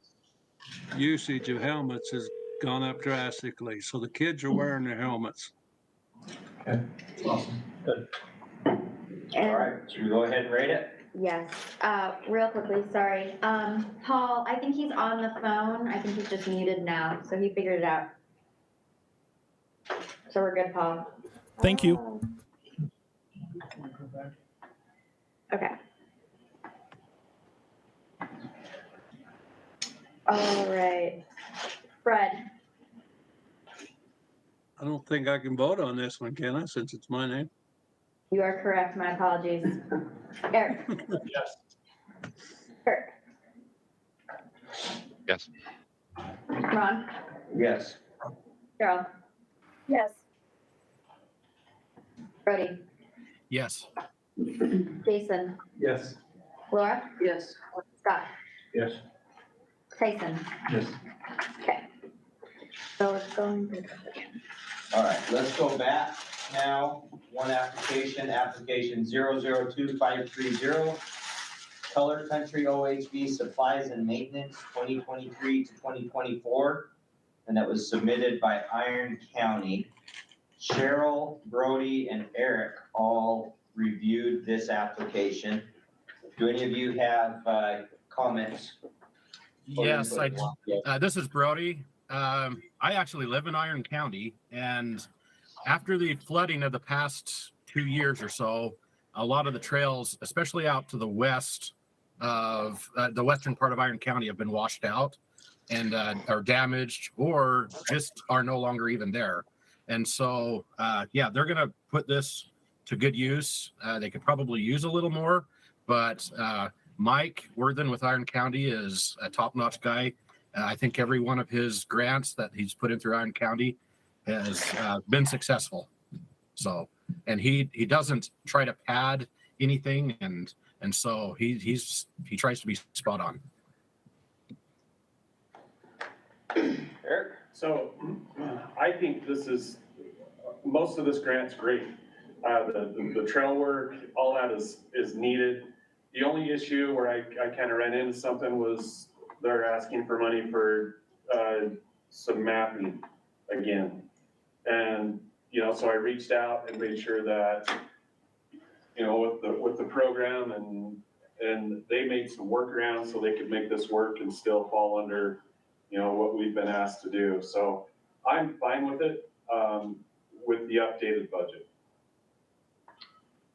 usage of helmets has gone up drastically. So the kids are wearing their helmets. Okay, awesome. Good. All right, should we go ahead and rate it? Yes, real quickly, sorry. Paul, I think he's on the phone. I think he's just muted now, so he figured it out. So we're good, Paul. Thank you. Okay. All right. Fred, I don't think I can vote on this one, can I, since it's my name? you are correct. My apologies. Eric, Yes. Kirk, Yes. Ron, Yes. Cheryl, Yes. Brody, Yes. Jason, Yes. Laura, Yes. Scott, Yes. Tyson. Yes. Okay. So it's going to. All right, let's go back now. One application 002530. Color Country OHV Supplies and Maintenance 2023 to 2024. And that was submitted by Iron County. Cheryl, Brody, and Eric all reviewed this application. Do any of you have comments? Yes, this is Brody. I actually live in Iron County, and after the flooding of the past 2 years or so, a lot of the trails, especially out to the west of the western part of Iron County, have been washed out and are damaged or just are no longer even there. And so, yeah, they're going to put this to good use. They could probably use a little more, but Mike Worthen with Iron County is a top-notch guy. I think every one of his grants that he's put in through Iron County has been successful. So, and he doesn't try to pad anything, and so he tries to be spot on. Eric? So I think most of this grant's great. The trail work, all that is needed. The only issue where I kind of ran into something was they're asking for money for some mapping again. And, so I reached out and made sure that, with the program and they made some workarounds so they could make this work and still fall under, what we've been asked to do. So I'm fine with it, with the updated budget.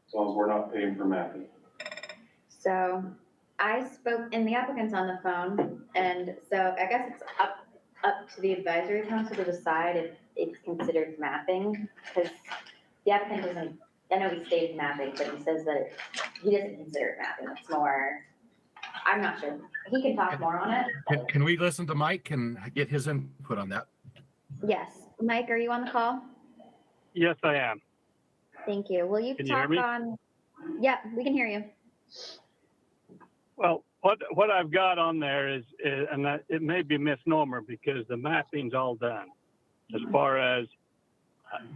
As long as we're not paying for mapping. So I spoke, and the applicant's on the phone, and so I guess it's up to the advisory council to decide if it's considered mapping, because the applicant doesn't, I know he stated mapping, but he says that he doesn't consider it mapping. It's more, I'm not sure. He can talk more on it. Can we listen to Mike and get his input on that? Yes. Mike, are you on the call? Yes, I am. Thank you. Will you Can you hear talk me? on? Yeah, we can hear you. Well, what I've got on there is and that, it may be a misnomer because the mapping's all done as far as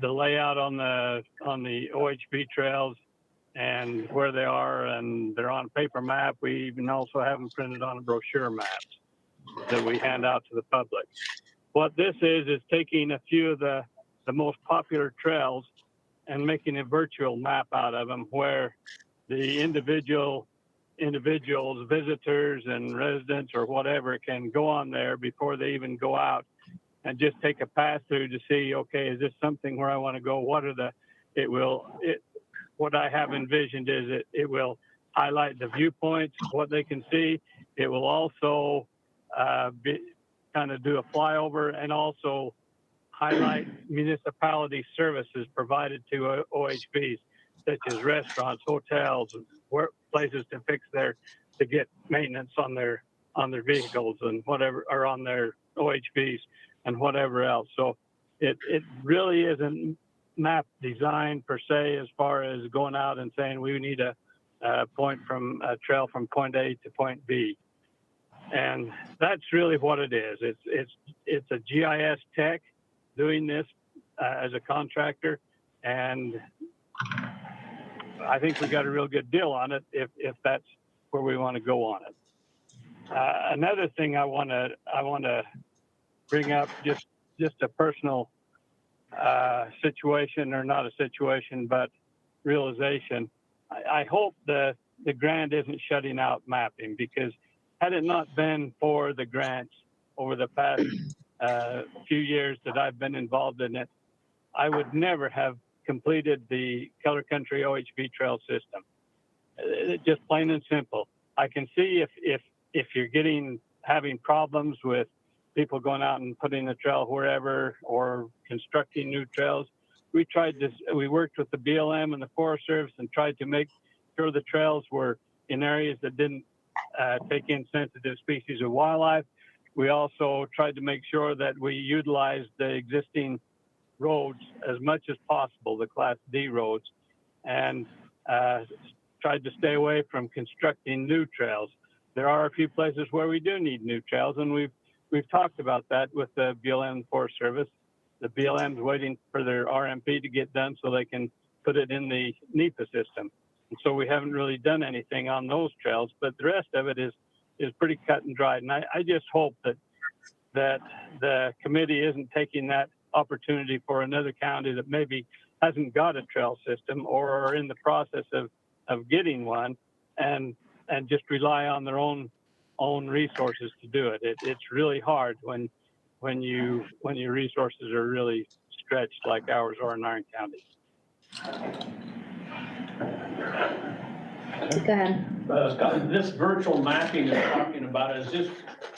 the layout on the OHV trails and where they are, and they're on paper map. We even also have them printed on a brochure maps that we hand out to the public. What this is taking a few of the most popular trails and making a virtual map out of them where the individuals, visitors and residents or whatever can go on there before they even go out and just take a pass through to see, okay, is this something where I want to go? What I have envisioned is it will highlight the viewpoints, what they can see. It will also kind of do a flyover and also highlight municipality services provided to OHVs, such as restaurants, hotels, places to to get maintenance on their vehicles and whatever, or on their OHVs and whatever else. So it really isn't map design per se, as far as going out and saying we need a trail from point A to point B. And that's really what it is. It's a GIS tech doing this as a contractor, and I think we got a real good deal on it if that's where we want to go on it. Another thing I want to bring up, just a personal situation, or not a situation, but realization. I hope the grant isn't shutting out mapping, because had it not been for the grants over the past few years that I've been involved in it, I would never have completed the Color Country OHV trail system. Just plain and simple. I can see if you're having problems with people going out and putting a trail wherever or constructing new trails. We worked with the BLM and the Forest Service and tried to make sure the trails were in areas that didn't take in sensitive species of wildlife. We also tried to make sure that we utilized the existing roads as much as possible, the Class D roads, and tried to stay away from constructing new trails. There are a few places where we do need new trails, and we've talked about that with the BLM and Forest Service. The BLM's waiting for their RMP to get done so they can put it in the NEPA system. And so we haven't really done anything on those trails, but the rest of it is pretty cut and dried. And I just hope that the committee isn't taking that opportunity for another county that maybe hasn't got a trail system or are in the process of getting one, and just rely on their own resources to do it. It's really hard when your resources are really stretched like ours are in Iron County. Go ahead. Scott, this virtual mapping is talking about, is this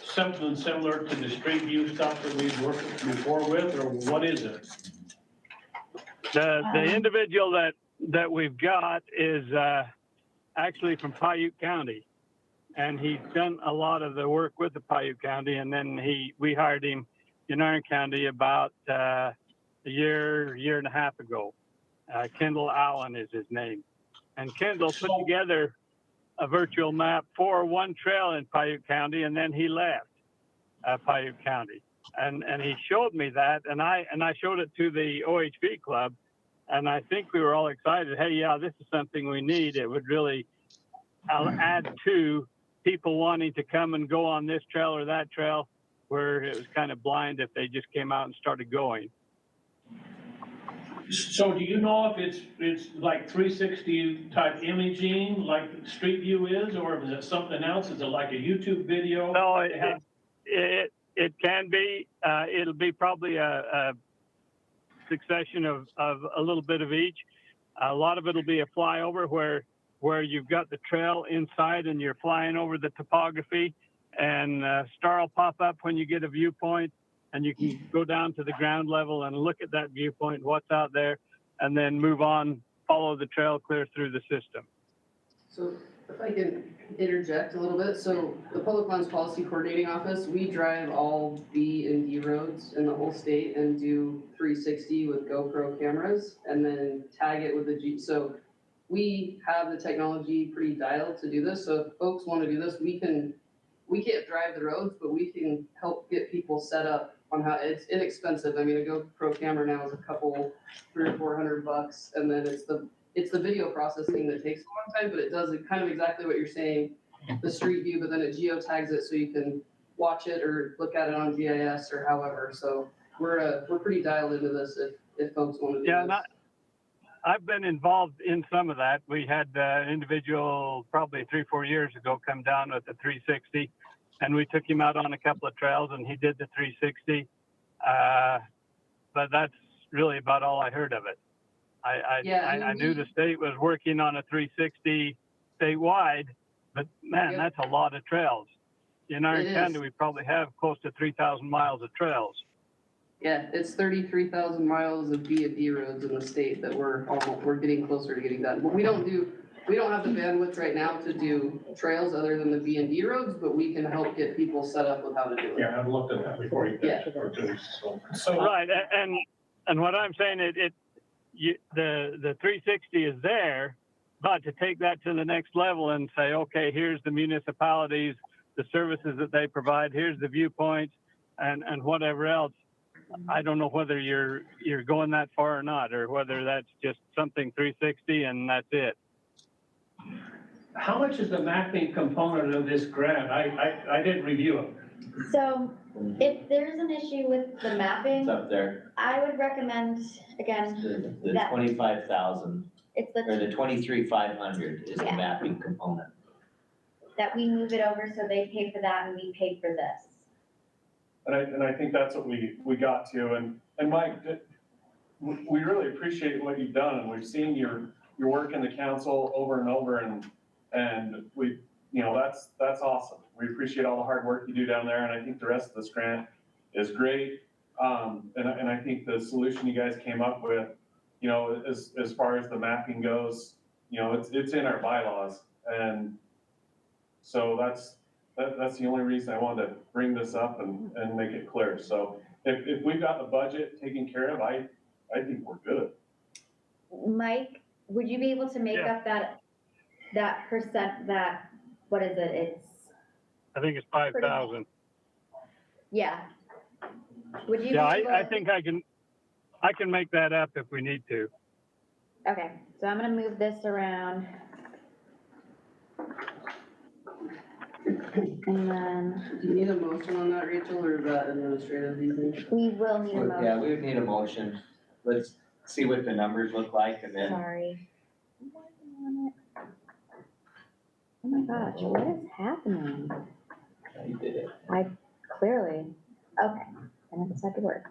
something similar to the street view stuff that we've worked before with, or what is it? The individual that we've got is actually from Paiute County, and he's done a lot of the work with the Paiute County, and then we hired him in Iron County about a year and a half ago. Kendall Allen is his name. And Kendall put together a virtual map for one trail in Paiute County, and then he left Paiute County. And he showed me that, and I showed it to the OHV club, and I think we were all excited. Hey, yeah, this is something we need. It would really add to people wanting to come and go on this trail or that trail, where it was kind of blind if they just came out and started going. So do you know if it's like 360 type imaging like Street View is, or is it something else? Is it like a YouTube video? No, it can be. It'll be probably a succession of a little bit of each. A lot of it'll be a flyover where you've got the trail inside and you're flying over the topography, and star will pop up when you get a viewpoint, and you can go down to the ground level and look at that viewpoint, what's out there, and then move on, follow the trail clear through the system. So if I can interject a little bit, so the Public Lands Policy Coordinating Office, we drive all B and D roads in the whole state and do 360 with GoPro cameras, and then tag it with the G. So we have the technology pretty dialed to do this, so if folks want to do this, we can't drive the roads, but we can help get people set up on how, it's inexpensive. I mean, a GoPro camera now is a couple, $300 or $400, and then it's the video processing that takes a long time, but it does kind of exactly what you're saying, the street view, but then it geotags it so you can watch it or look at it on GIS or however. So we're pretty dialed into this if folks want to do this. I've been involved in some of that. We had an individual probably 3-4 years ago come down with a 360, and we took him out on a couple of trails, and he did the 360. But that's really about all I heard of it. I knew the state was working on a 360 statewide, but man, that's a lot of trails. In our county, we probably have close to 3,000 miles of trails. Yeah, it's 33,000 miles of B&D roads in the state that we're getting closer to getting done. But we don't have the bandwidth right now to do trails other than the B&D roads, but we can help get people set up with how to do it. Yeah, I've looked at that before you Yeah. So Right, and what I'm saying, the 360 is there, but to take that to the next level and say, okay, here's the municipalities, the services that they provide, here's the viewpoints, and whatever else. I don't know whether you're going that far or not, or whether that's just something 360 and that's it. how much is the mapping component of this grant? I didn't review it. So if there's an issue with the mapping, It's up there, I would recommend, again, the that 25,000, it's or the 23,500 is the Yeah. mapping component. that we move it over so they pay for that and we pay for this. And I think that's what we got to, and Mike, we really appreciate what you've done, and we've seen your work in the council over and over, and we, that's awesome. We appreciate all the hard work you do down there, and I think the rest of this grant is great. And I think the solution you guys came up with, as far as the mapping goes, it's in our bylaws, and so that's the only reason I wanted to bring this up and make it clear. So if we've got the budget taken care of, I think we're good. Mike, would you be able to make up that percent, what is it? I think it's 5,000. Yeah. Would you? Yeah, be able I think I can make that up if we need to. Okay, so I'm gonna move this around. And then Do you need a motion on that, Rachel, or is that administrative, do you think? we will need a motion. Yeah, we would need a motion. Let's see what the numbers look like, and then Sorry. Oh my gosh, what is happening? you did it. Clearly, okay, and it decided to work.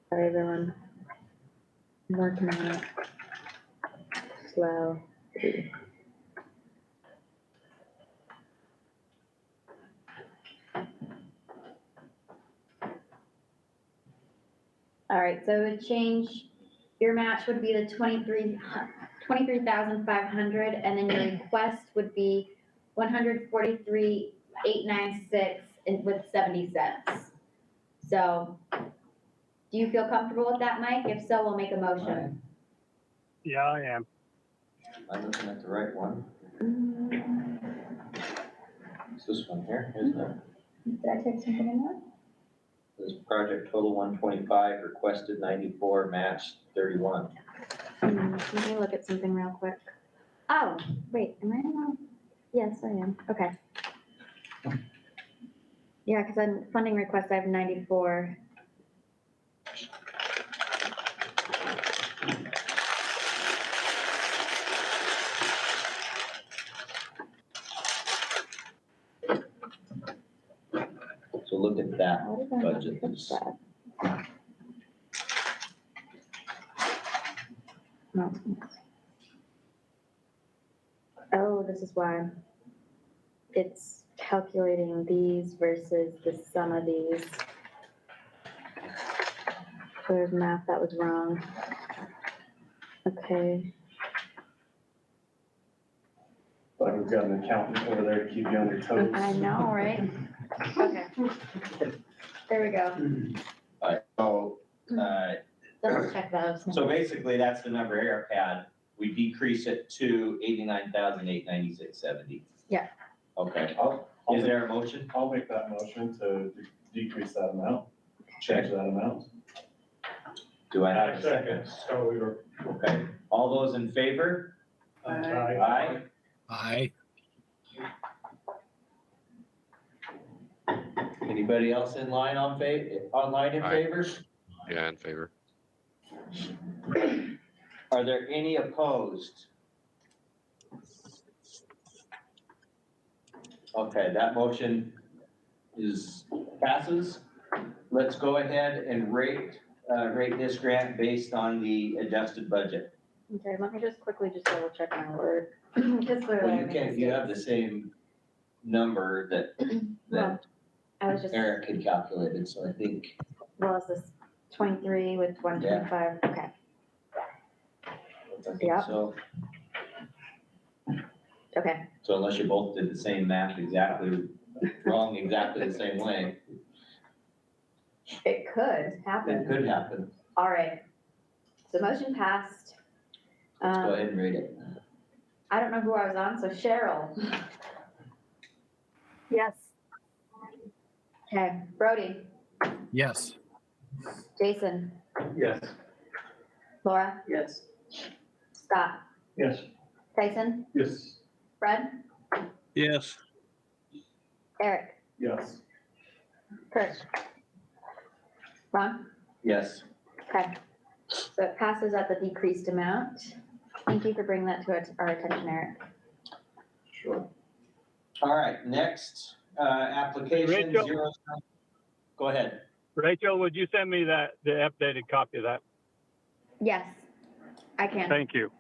Sorry, everyone. I'm working on it. Slow. All right, so it would change, your match would be the 23,500, and then your request would be 143,896 with 70 cents. So, do you feel comfortable with that, Mike? If so, we'll make a motion. Yeah, I am. Am I looking at the right one? It's this one here, isn't it? Did I take something in there? This project total 125, requested 94, matched 31. Let me look at something real quick. Oh, wait, am I on? Yes, I am. Okay. Yeah, because on funding request, I have 94. So look at that How did I not budget. fix that? No. Oh, this is why. It's calculating these versus the sum of these. There's math that was wrong. Okay. But we've got an accountant over there to keep you on your toes. I know, right? Okay. There we go. Alright, so Double check those. So basically, that's the number Eric had. We decrease it to 89,896.70. Yeah. Okay. Is there a motion? I'll make that motion to decrease that amount, change that amount. Do I have a second? So Okay. All those in favor? Aye. Aye. Anybody else in line online in Aye. favor? Yeah, in favor. Are there any opposed? Okay, that motion passes. Let's go ahead and rate this grant based on the adjusted budget. Okay, let me just quickly double check my word. Because Well, you have the same number that I was just, Eric had calculated, so I think. well, is this 23 with 125? Okay. Yep. So, Okay. So unless you both did the same math exactly the same way, It could happen. it could happen. All right. So motion passed. Let's go ahead and rate it. I don't know who I was on, so Cheryl. Yes. Okay, Brody, Yes. Jason, Yes. Laura, Yes. Scott, Yes. Tyson, Yes. Fred, Yes. Eric, Yes. Kurt, Ron. Yes. Okay. So it passes at the decreased amount. Thank you for bringing that to our attention, Eric. Sure. All right, next, application Rachel? 0. Go ahead. Rachel, would you send me the updated copy of that? Yes, I can. Thank you.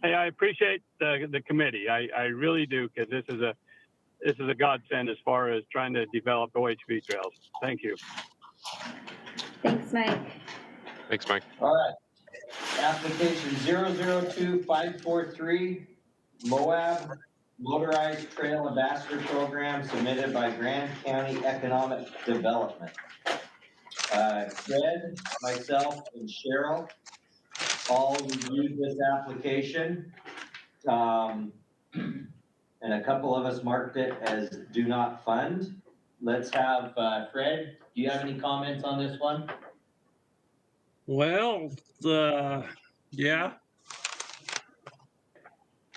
Hey, I appreciate the committee. I really do, because this is a godsend as far as trying to develop OHV trails. Thank you. Thanks, Mike. Thanks, Mike. All right. Application 002543, Moab Motorized Trail Ambassador Program submitted by Grand County Economic Development. Fred, myself, and Cheryl all reviewed this application. And a couple of us marked it as do not fund. Let's have, Fred, do you have any comments on this one? Well, yeah.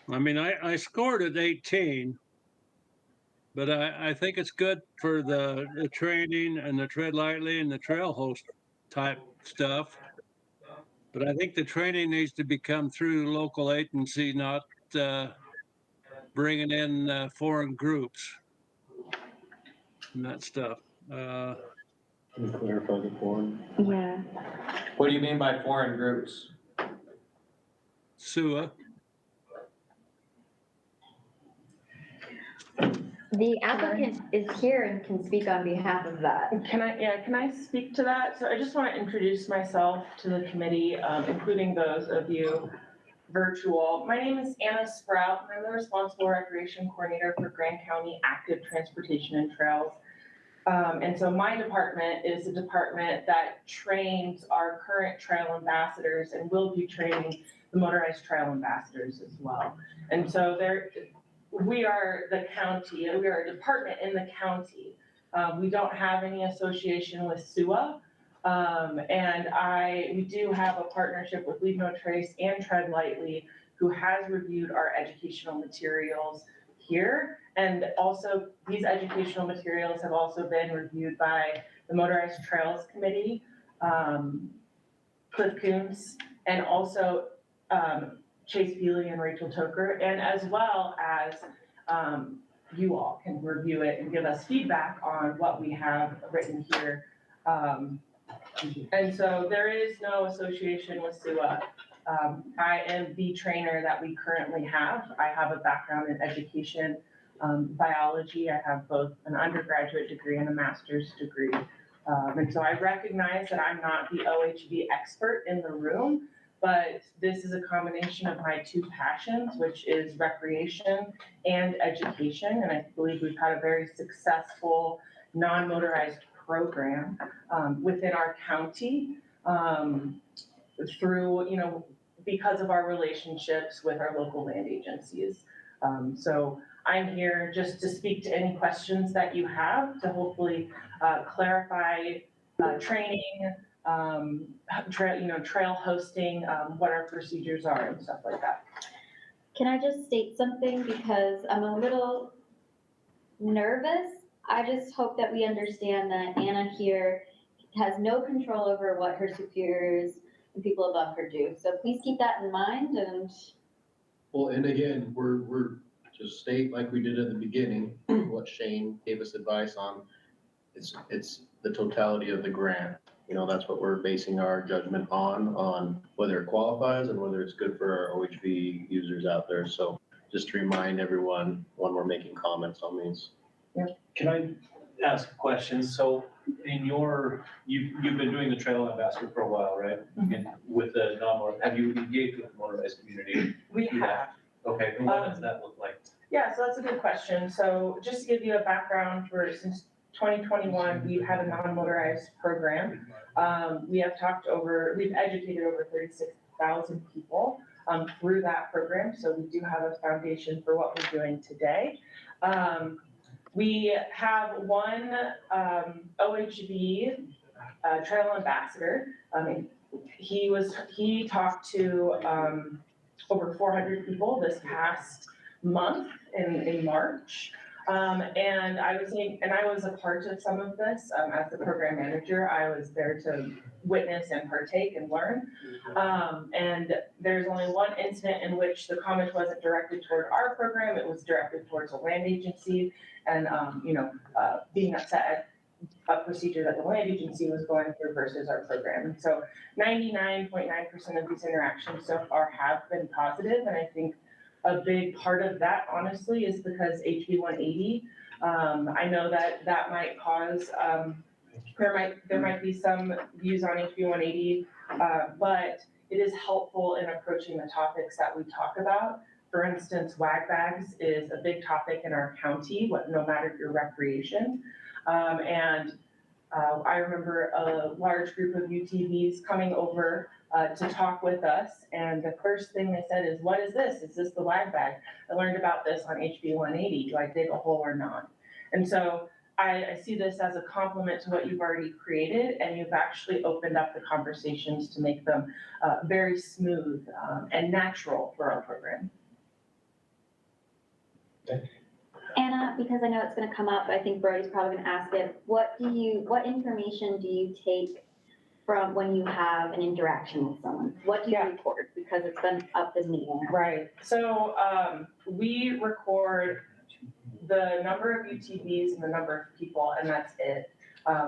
I mean, I scored at 18, but I think it's good for the training and the tread lightly and the trail host type stuff. But I think the training needs to become through local agency, not bringing in foreign groups and that stuff. Can you clarify the form? Yeah. What do you mean by foreign groups? SUA. The applicant is here and can speak on behalf of that. Can I speak to that? So I just want to introduce myself to the committee, including those of you virtual. My name is Anna Stroud, and I'm the responsible recreation coordinator for Grand County Active Transportation and Trails. And so my department is a department that trains our current trail ambassadors and will be training the motorized trail ambassadors as well. And so we are the county, and we are a department in the county. We don't have any association with SUA. And we do have a partnership with Leave No Trace and Tread Lightly, who has reviewed our educational materials here. And also these educational materials have also been reviewed by the Motorized Trails Committee, Cliff Coombs, and also Chase Pili and Rachel Toker, and as well as you all can review it and give us feedback on what we have written here. And so there is no association with SUA. I am the trainer that we currently have. I have a background in education, biology. I have both an undergraduate degree and a master's degree. And so I recognize that I'm not the OHV expert in the room, but this is a combination of my two passions, which is recreation and education. And I believe we've had a very successful non-motorized program within our county. through, because of our relationships with our local land agencies. So I'm here just to speak to any questions that you have to hopefully clarify training, trail hosting, what our procedures are and stuff like that. Can I just state something, because I'm a little nervous? I just hope that we understand that Anna here has no control over what her superiors and people above her do. So please keep that in mind. And Well, and again, we're just state like we did at the beginning, what Shane gave us advice on. It's the totality of the grant. That's what we're basing our judgment on whether it qualifies and whether it's good for our OHV users out there. So just to remind everyone when we're making comments on these. Can I ask a question? So you've been doing the trail ambassador for a while, right? And with the have you engaged with the motorized community? We have. Okay, and what does that look like? Yeah, so that's a good question. So just to give you a background, since 2021, we've had a non-motorized program. We've educated over 36,000 people through that program. So we do have a foundation for what we're doing today. We have one OHV trail ambassador. He talked to over 400 people this past month in March. And I was a part of some of this as the program manager. I was there to witness and partake and learn. And there's only one incident in which the comment wasn't directed toward our program. It was directed towards a land agency and, being upset at a procedure that the land agency was going through versus our program. And so 99.9% of these interactions so far have been positive, and I think a big part of that, honestly, is because HB 180. I know that might cause there might be some views on HB 180, but it is helpful in approaching the topics that we talk about. For instance, wag bags is a big topic in our county, no matter your recreation. I remember a large group of UTVs coming over to talk with us, and the first thing they said is, "What is this? Is this the wag bag? I learned about this on HB 180. Do I dig a hole or not?" And so I see this as a compliment to what you've already created, and you've actually opened up the conversations to make them very smooth and natural for our program. Anna, because I know it's gonna come up, I think Brody's probably gonna ask it, what information do you take from when you have an interaction with someone? What do you record? Because it's been up in the air. Right, so we record the number of UTVs and the number of people, and that's it.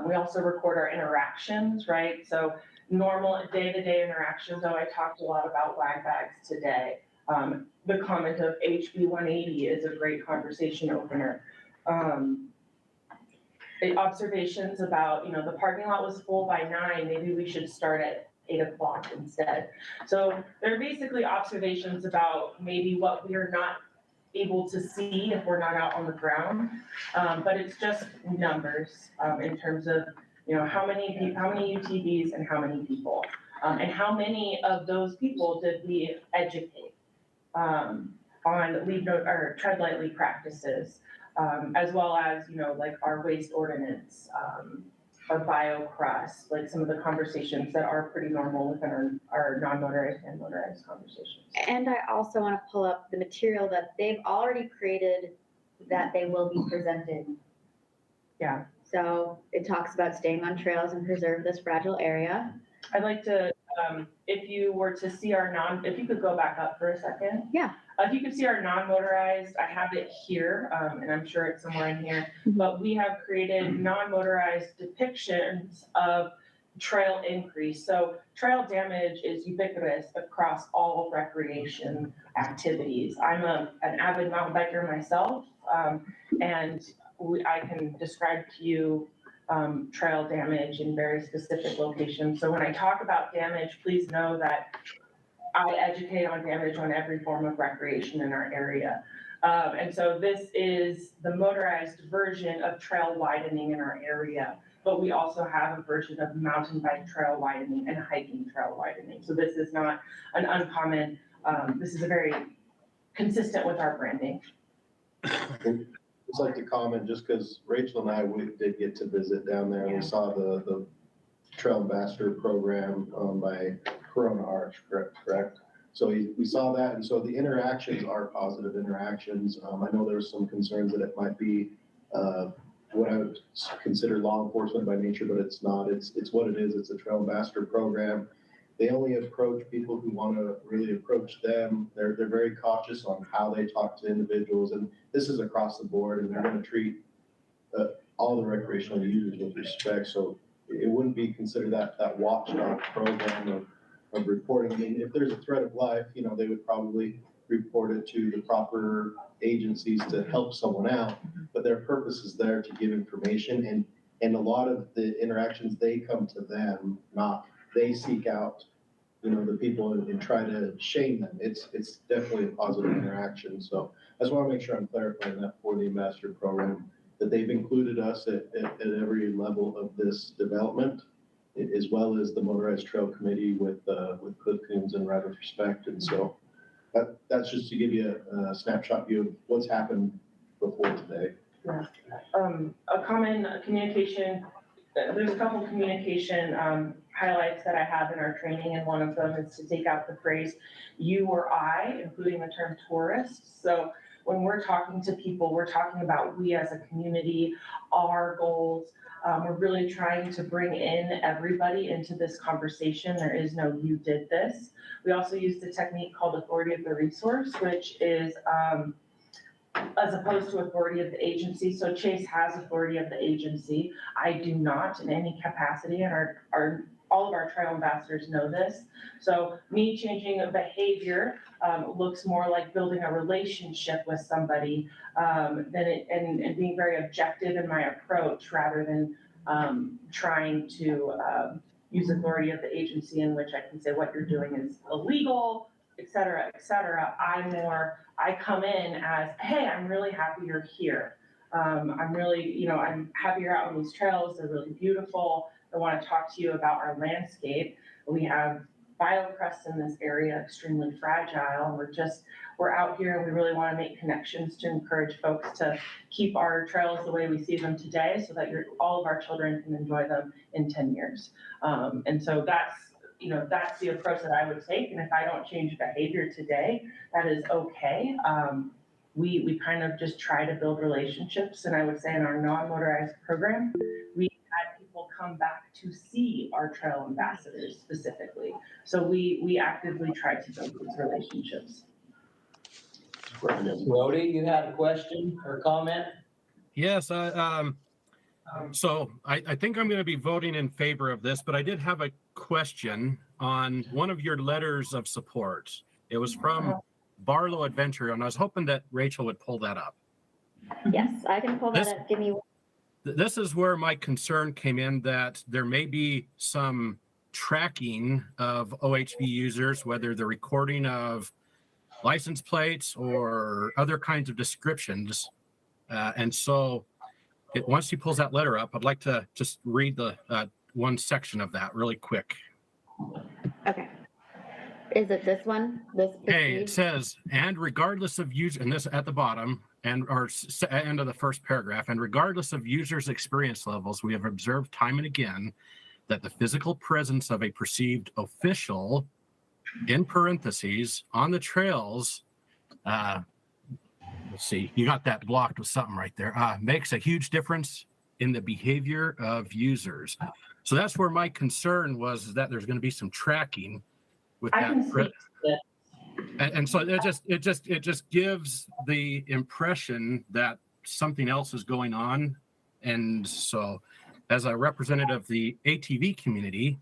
We also record our interactions, right? So normal day-to-day interactions. Oh, I talked a lot about wag bags today. The comment of HB 180 is a great conversation opener. Observations about, the parking lot was full by 9, maybe we should start at 8 o'clock instead. So they're basically observations about maybe what we are not able to see if we're not out on the ground. But it's just numbers in terms of, how many UTVs and how many people, and how many of those people did we educate on leave note or tread lightly practices, as well as, like our waste ordinance, our biocross, like some of the conversations that are pretty normal within our non-motorized and motorized conversations. And I also want to pull up the material that they've already created that they will be presenting. Yeah. So it talks about staying on trails and preserve this fragile area. I'd like to, if you were to see if you could go back up for a second. Yeah. If you could see our non-motorized, I have it here, and I'm sure it's somewhere in here, but we have created non-motorized depictions of trail increase. So trail damage is ubiquitous across all recreation activities. I'm an avid mountain biker myself, and I can describe to you trail damage in very specific locations. So when I talk about damage, please know that I educate on damage on every form of recreation in our area. And so this is the motorized version of trail widening in our area. but we also have a version of mountain bike trail widening and hiking trail widening. So this is not an uncommon, this is a very consistent with our branding. I'd just like to comment, just because Rachel and I, we did get to visit down there, and we saw the Trail Ambassador program by Corona Arch, correct? So we saw that, and so the interactions are positive interactions. I know there was some concerns that it might be what I would consider law enforcement by nature, but it's not. It's what it is. It's a Trail Ambassador program. They only approach people who want to really approach them. They're very cautious on how they talk to individuals, and this is across the board, and they're going to treat all the recreational users with respect. So it wouldn't be considered that watchdog program of reporting. I mean, if there's a threat of life, you know, they would probably report it to the proper agencies to help someone out, but their purpose is there to give information, and a lot of the interactions, they come to them, not they seek out, you know, the people and try to shame them. It's definitely a positive interaction. So I just want to make sure I'm clarifying that for the ambassador program, that they've included us at every level of this development, as well as the Motorized Trail Committee with Coons and Right with Respect. And so that's just to give you a snapshot view of what's happened before today. Yeah. A common communication, there's a couple of communication highlights that I have in our training, and one of them is to take out the phrase you or I, including the term tourist. So when we're talking to people, we're talking about we as a community, our goals. We're really trying to bring in everybody into this conversation. There is no you did this. We also use the technique called authority of the resource, which is as opposed to authority of the agency. So Chase has authority of the agency. I do not in any capacity, and all of our trail ambassadors know this. So me changing a behavior looks more like building a relationship with somebody and being very objective in my approach rather than trying to use authority of the agency in which I can say what you're doing is illegal, et cetera, et cetera. I come in as, hey, I'm really happy you're here. I'm really, I'm happy you're out on these trails. They're really beautiful. I want to talk to you about our landscape. We have biocrust in this area, extremely fragile. We're out here and we really want to make connections to encourage folks to keep our trails the way we see them today so that all of our children can enjoy them in 10 years. And so that's the approach that I would take. And if I don't change behavior today, that is okay. We kind of just try to build relationships. And I would say in our non-motorized program, we had people come back to see our trail ambassadors specifically. So we actively try to build these relationships. Rody, you had a question or comment? Yes, so I think I'm going to be voting in favor of this, but I did have a question on one of your letters of support. It was from Barlow Adventure, and I was hoping that Rachel would pull that up. Yes, I can pull that up. Give me one. This is where my concern came in, that there may be some tracking of OHV users, whether the recording of license plates or other kinds of descriptions. And so once he pulls that letter up, I'd like to just read the one section of that really quick. Okay. Is it this one? Hey, it says, and regardless of user, and this at the bottom, or end of the first paragraph, and regardless of users' experience levels, we have observed time and again that the physical presence of a perceived official, in parentheses, on the trails, let's see, you got that blocked with something right there, makes a huge difference in the behavior of users. So that's where my concern was, is that there's going to be some tracking with that. And so it just gives the impression that something else is going on. And so as a representative of the ATV community,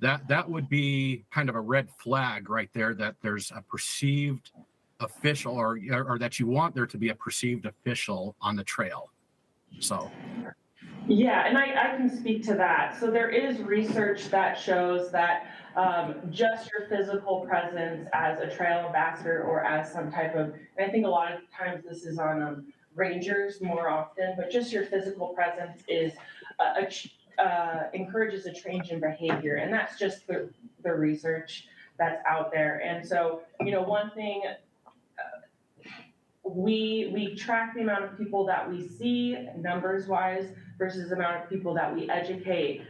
that would be kind of a red flag right there, that there's a perceived official or that you want there to be a perceived official on the trail. So. Yeah, and I can speak to that. So there is research that shows that just your physical presence as a trail ambassador or as some type of, and I think a lot of times this is on rangers more often, but just your physical presence is encourages a change in behavior, and that's just the research that's out there. And so, one thing, we track the amount of people that we see numbers wise versus the amount of people that we educate,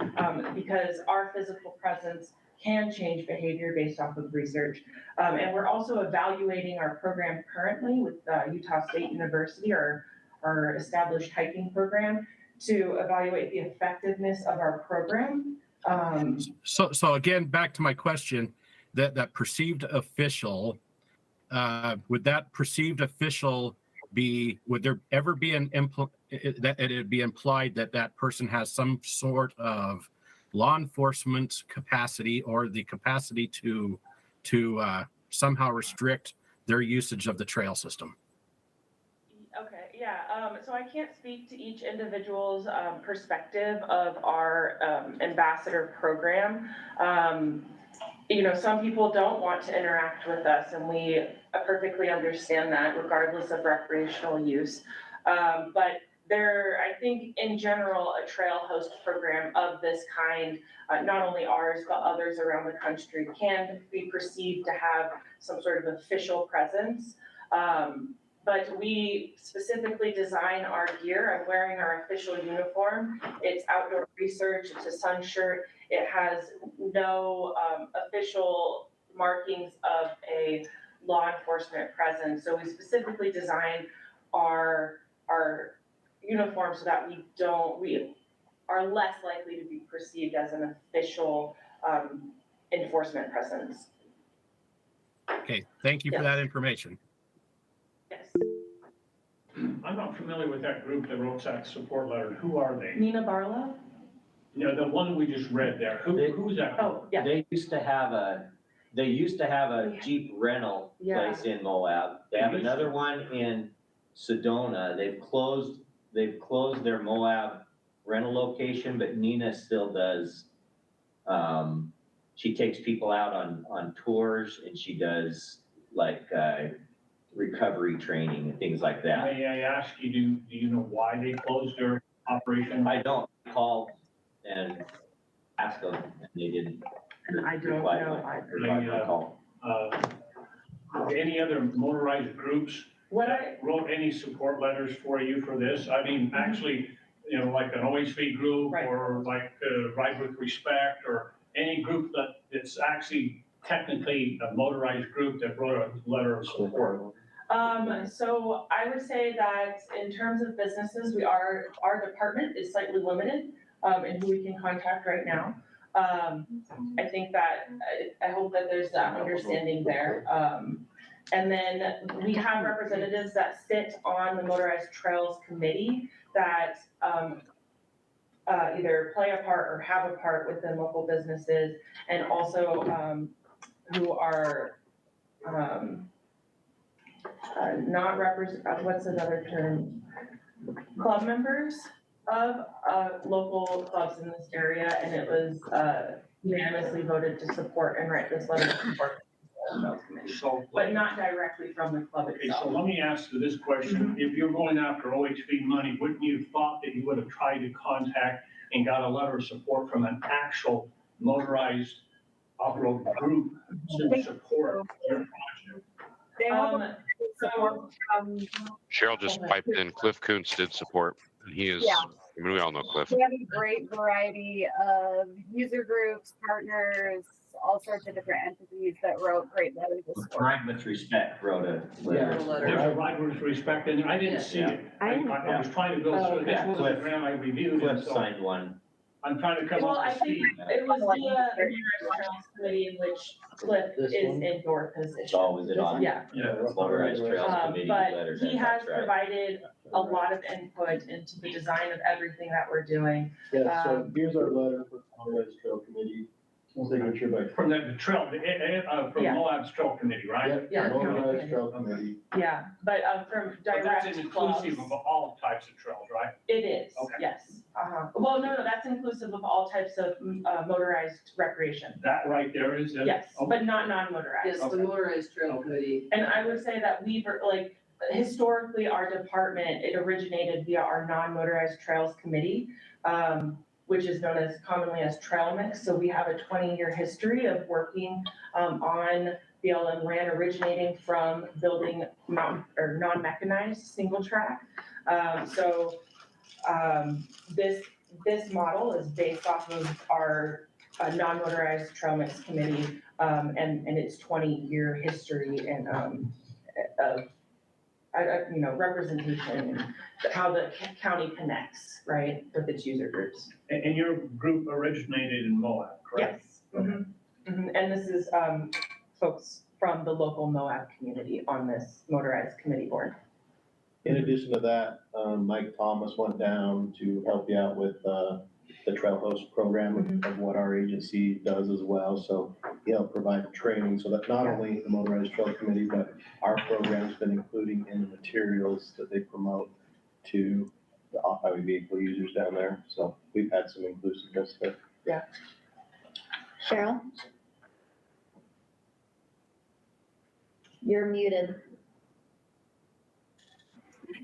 because our physical presence can change behavior based off of research. And we're also evaluating our program currently with Utah State University, our established hiking program, to evaluate the effectiveness of our program. So again, back to my question, that perceived official, would that perceived official would there ever be that it'd be implied that that person has some sort of law enforcement capacity or the capacity to somehow restrict their usage of the trail system? Okay, yeah, so I can't speak to each individual's perspective of our ambassador program. Some people don't want to interact with us, and we perfectly understand that regardless of recreational use. But I think in general, a trail host program of this kind, not only ours, but others around the country, can be perceived to have some sort of official presence. But we specifically design our gear. I'm wearing our official uniform. It's outdoor research, it's a sun shirt. It has no official markings of a law enforcement presence. So we specifically designed our uniform so that we are less likely to be perceived as an official enforcement presence. Okay, thank you for that information. Yes. I'm not familiar with that group that wrote that support letter. Who are they? Nina Barlow? The one we just read there. Who's that? Oh, yeah. They used to have a Jeep rental place in Moab. They have another one in Sedona. They've closed their Moab rental location, but Nina still does. She takes people out on tours, and she does recovery training and things like that. May I ask you, do you know why they closed their operation? I don't call and ask them, and they didn't. I don't know. Any other motorized groups that wrote any support letters for you for this? I mean, actually, like an OHV group or like Ride with Respect, or any group that's actually technically a motorized group that wrote a letter of support. So I would say that in terms of businesses, our department is slightly limited in who we can contact right now. I think that, I hope that there's that understanding there. And then we have representatives that sit on the Motorized Trails Committee that either play a part or have a part within local businesses, and also who are not what's another term? Club members of local clubs in this area, and it was unanimously voted to support and write this letter of support. But not directly from the club Okay, itself. so let me ask you this question. If you're going after OHV money, wouldn't you have thought that you would have tried to contact and got a letter of support from an actual motorized off-road group to support your project? Cheryl just piped in. Cliff Kuntz did support. And he is, I mean, we all know Cliff. We have a great variety of user groups, partners, all sorts of different entities that wrote great letters of support. Ride with Respect wrote a letter. There's a Ride with Respect in there. I didn't see it. I was trying to go through, this was the grant I reviewed. Cliff signed one. I'm trying to come Well, up I to think speed. it was the Motorized Trails Committee in which Cliff is in your position. Oh, was it on? Yeah. Motorized Trails Committee But letters. he has that's right. provided a lot of input into the design of everything that we're doing. Yeah, so here's our letter for Motorized Trail Committee, signature by. From the trail, from Yeah. Moab's Trail Committee, right? Yeah. Motorized Trail Committee. Yeah, but from But direct that's clubs. inclusive of all types of trails, right? It is, Okay. yes. Well, no, that's inclusive of all types of motorized recreation. That right there is. Yes, but not non-motorized. Yes, the Motorized Trail Committee. And I would say that historically, our department, it originated via our non-motorized trails committee. which is known as commonly as trail mix. So we have a 20-year history of working on BLM land, originating from building mountain or non-mechanized single track. This model is based off of our non-motorized trail mix committee and its 20-year history and representation and how the county connects, right, with its user groups. And your group originated in Moab, correct? Yes. And this is folks from the local Moab community on this motorized committee board. In addition to that, Mike Thomas went down to help you out with the trail host program of what our agency does as well. So he'll provide training so that not only the motorized trail committee, but our program's been including in the materials that they promote to the off-highway vehicle users down there. So we've had some inclusiveness there. Yeah. Cheryl? You're muted.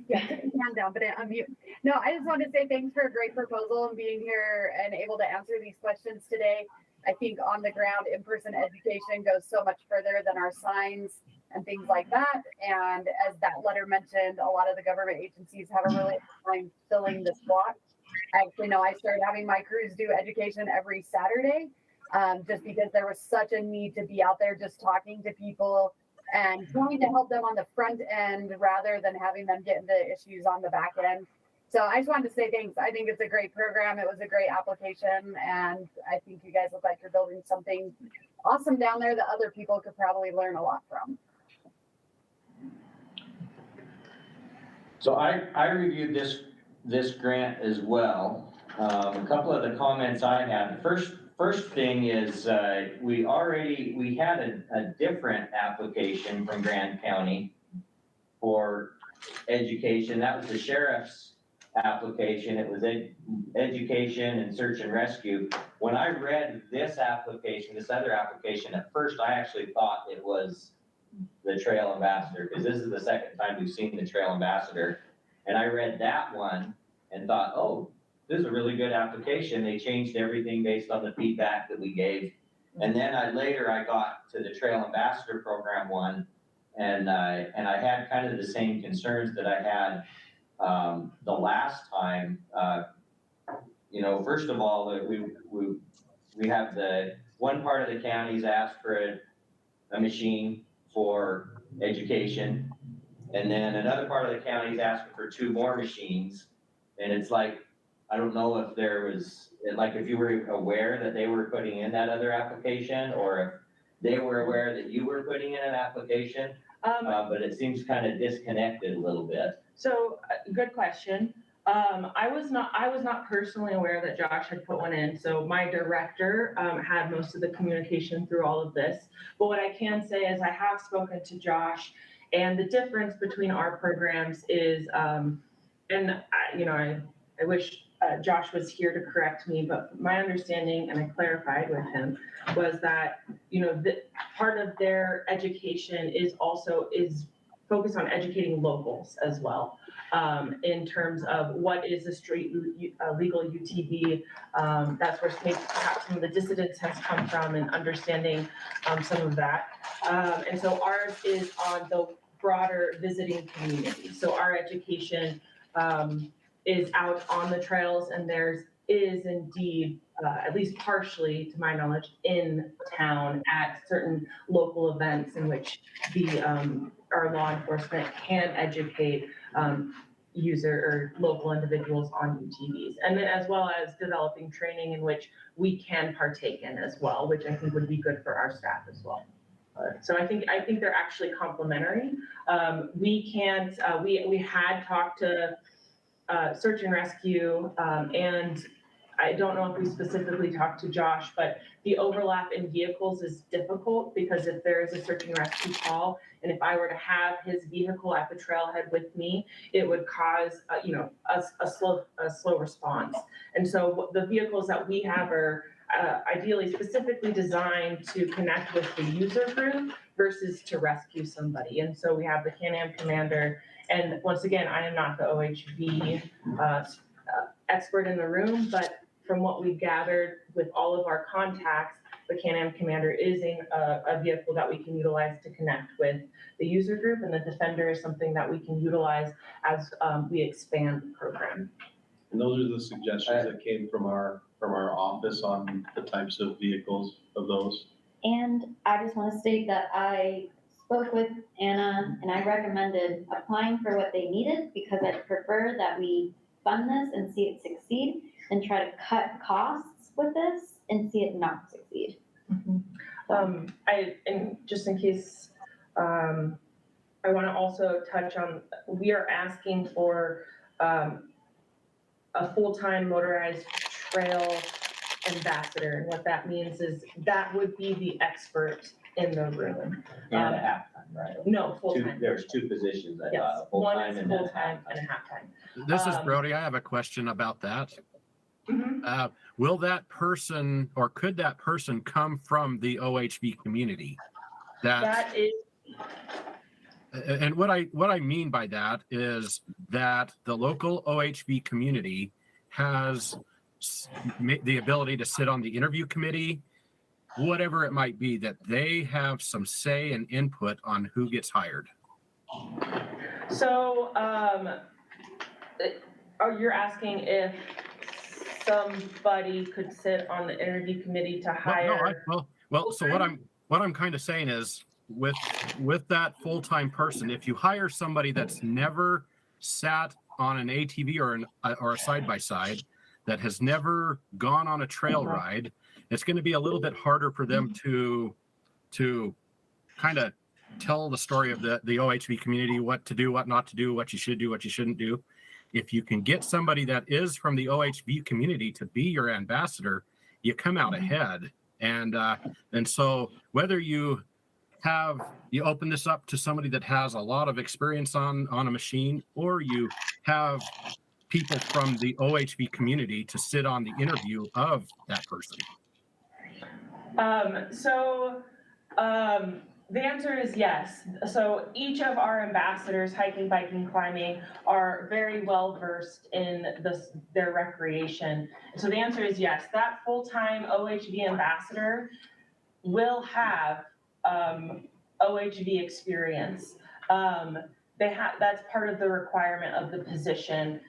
Yeah, hand down, but unmute. No, I just wanted to say thanks for a great proposal and being here and able to answer these questions today. I think on the ground, in-person education goes so much further than our signs and things like that. And as that letter mentioned, a lot of the government agencies have a really hard time filling this block. I actually know I started having my crews do education every Saturday, just because there was such a need to be out there just talking to people and trying to help them on the front end rather than having them get into issues on the back end. So I just wanted to say thanks. I think it's a great program. It was a great application. And I think you guys look like you're building something awesome down there that other people could probably learn a lot from. So I reviewed this grant as well. A couple of the comments I had. The first thing is we had a different application from Grand County for education. That was the sheriff's application. It was education and search and rescue. When I read this application, this other application, at first I actually thought it was the trail ambassador, because this is the second time we've seen the trail ambassador. And I read that one and thought, oh, this is a really good application. They changed everything based on the feedback that we gave. And then later I got to the trail ambassador program one, and I had kind of the same concerns that I had the last time. First of all, we have the one part of the county's asked for a machine for education, and then another part of the county's asking for 2 more machines. And it's like, I don't know if there was, like, if you were aware that they were putting in that other application, or if they were aware that you were putting in an application, but it seems kind of disconnected a little bit. So, good question. I was not personally aware that Josh had put one in. So my director had most of the communication through all of this. But what I can say is I have spoken to Josh, and the difference between our programs is, I wish Josh was here to correct me, but my understanding, and I clarified with him, was that, part of their education is focused on educating locals as well, in terms of what is a street legal UTV. That's where maybe perhaps some of the dissidence has come from, and understanding some of that. And so ours is on the broader visiting community. So our education is out on the trails, and theirs is indeed, at least partially, to my knowledge, in town at certain local events in which our law enforcement can educate user or local individuals on UTVs, and then as well as developing training in which we can partake in as well, which I think would be good for our staff as well. So I think they're actually complementary. We had talked to search and rescue, and I don't know if we specifically talked to Josh, but the overlap in vehicles is difficult, because if there is a search and rescue call, and if I were to have his vehicle at the trailhead with me, it would cause a slow response. And so the vehicles that we have are ideally specifically designed to connect with the user group versus to rescue somebody. And so we have the Can-Am Commander. And once again, I am not the OHV expert in the room, but from what we've gathered with all of our contacts, the Can-Am Commander is a vehicle that we can utilize to connect with the user group, and the Defender is something that we can utilize as we expand the program. And those are the suggestions that came from our office on the types of vehicles of those. And I just want to state that I spoke with Anna and I recommended applying for what they needed because I prefer that we fund this and see it succeed than try to cut costs with this and see it not succeed. And just in case, I want to also touch on, we are asking for a full-time motorized trail ambassador. And what that means is that would be the expert in the room. And a half-time, right? No, full-time. There's two positions, I Yes, thought, one full-time is and then full-time and a half-time. This is Brody. I have a question about that. Will that person or could that person come from the OHV community? That is. And what I mean by that is that the local OHV community has the ability to sit on the interview committee, whatever it might be, that they have some say and input on who gets hired. So, you're asking if somebody could sit on the interview committee to hire? So what I'm kind of saying is with that full-time person, if you hire somebody that's never sat on an ATV or a side-by-side, that has never gone on a trail ride, it's going to be a little bit harder for them to kind of tell the story of the OHV community, what to do, what not to do, what you should do, what you shouldn't do. If you can get somebody that is from the OHV community to be your ambassador, you come out ahead. And so whether you open this up to somebody that has a lot of experience on a machine, or you have people from the OHV community to sit on the interview of that person. The answer is yes. So each of our ambassadors, hiking, biking, climbing, are very well versed in their recreation. So the answer is yes. That full-time OHV ambassador will have OHV experience. That's part of the requirement of the position.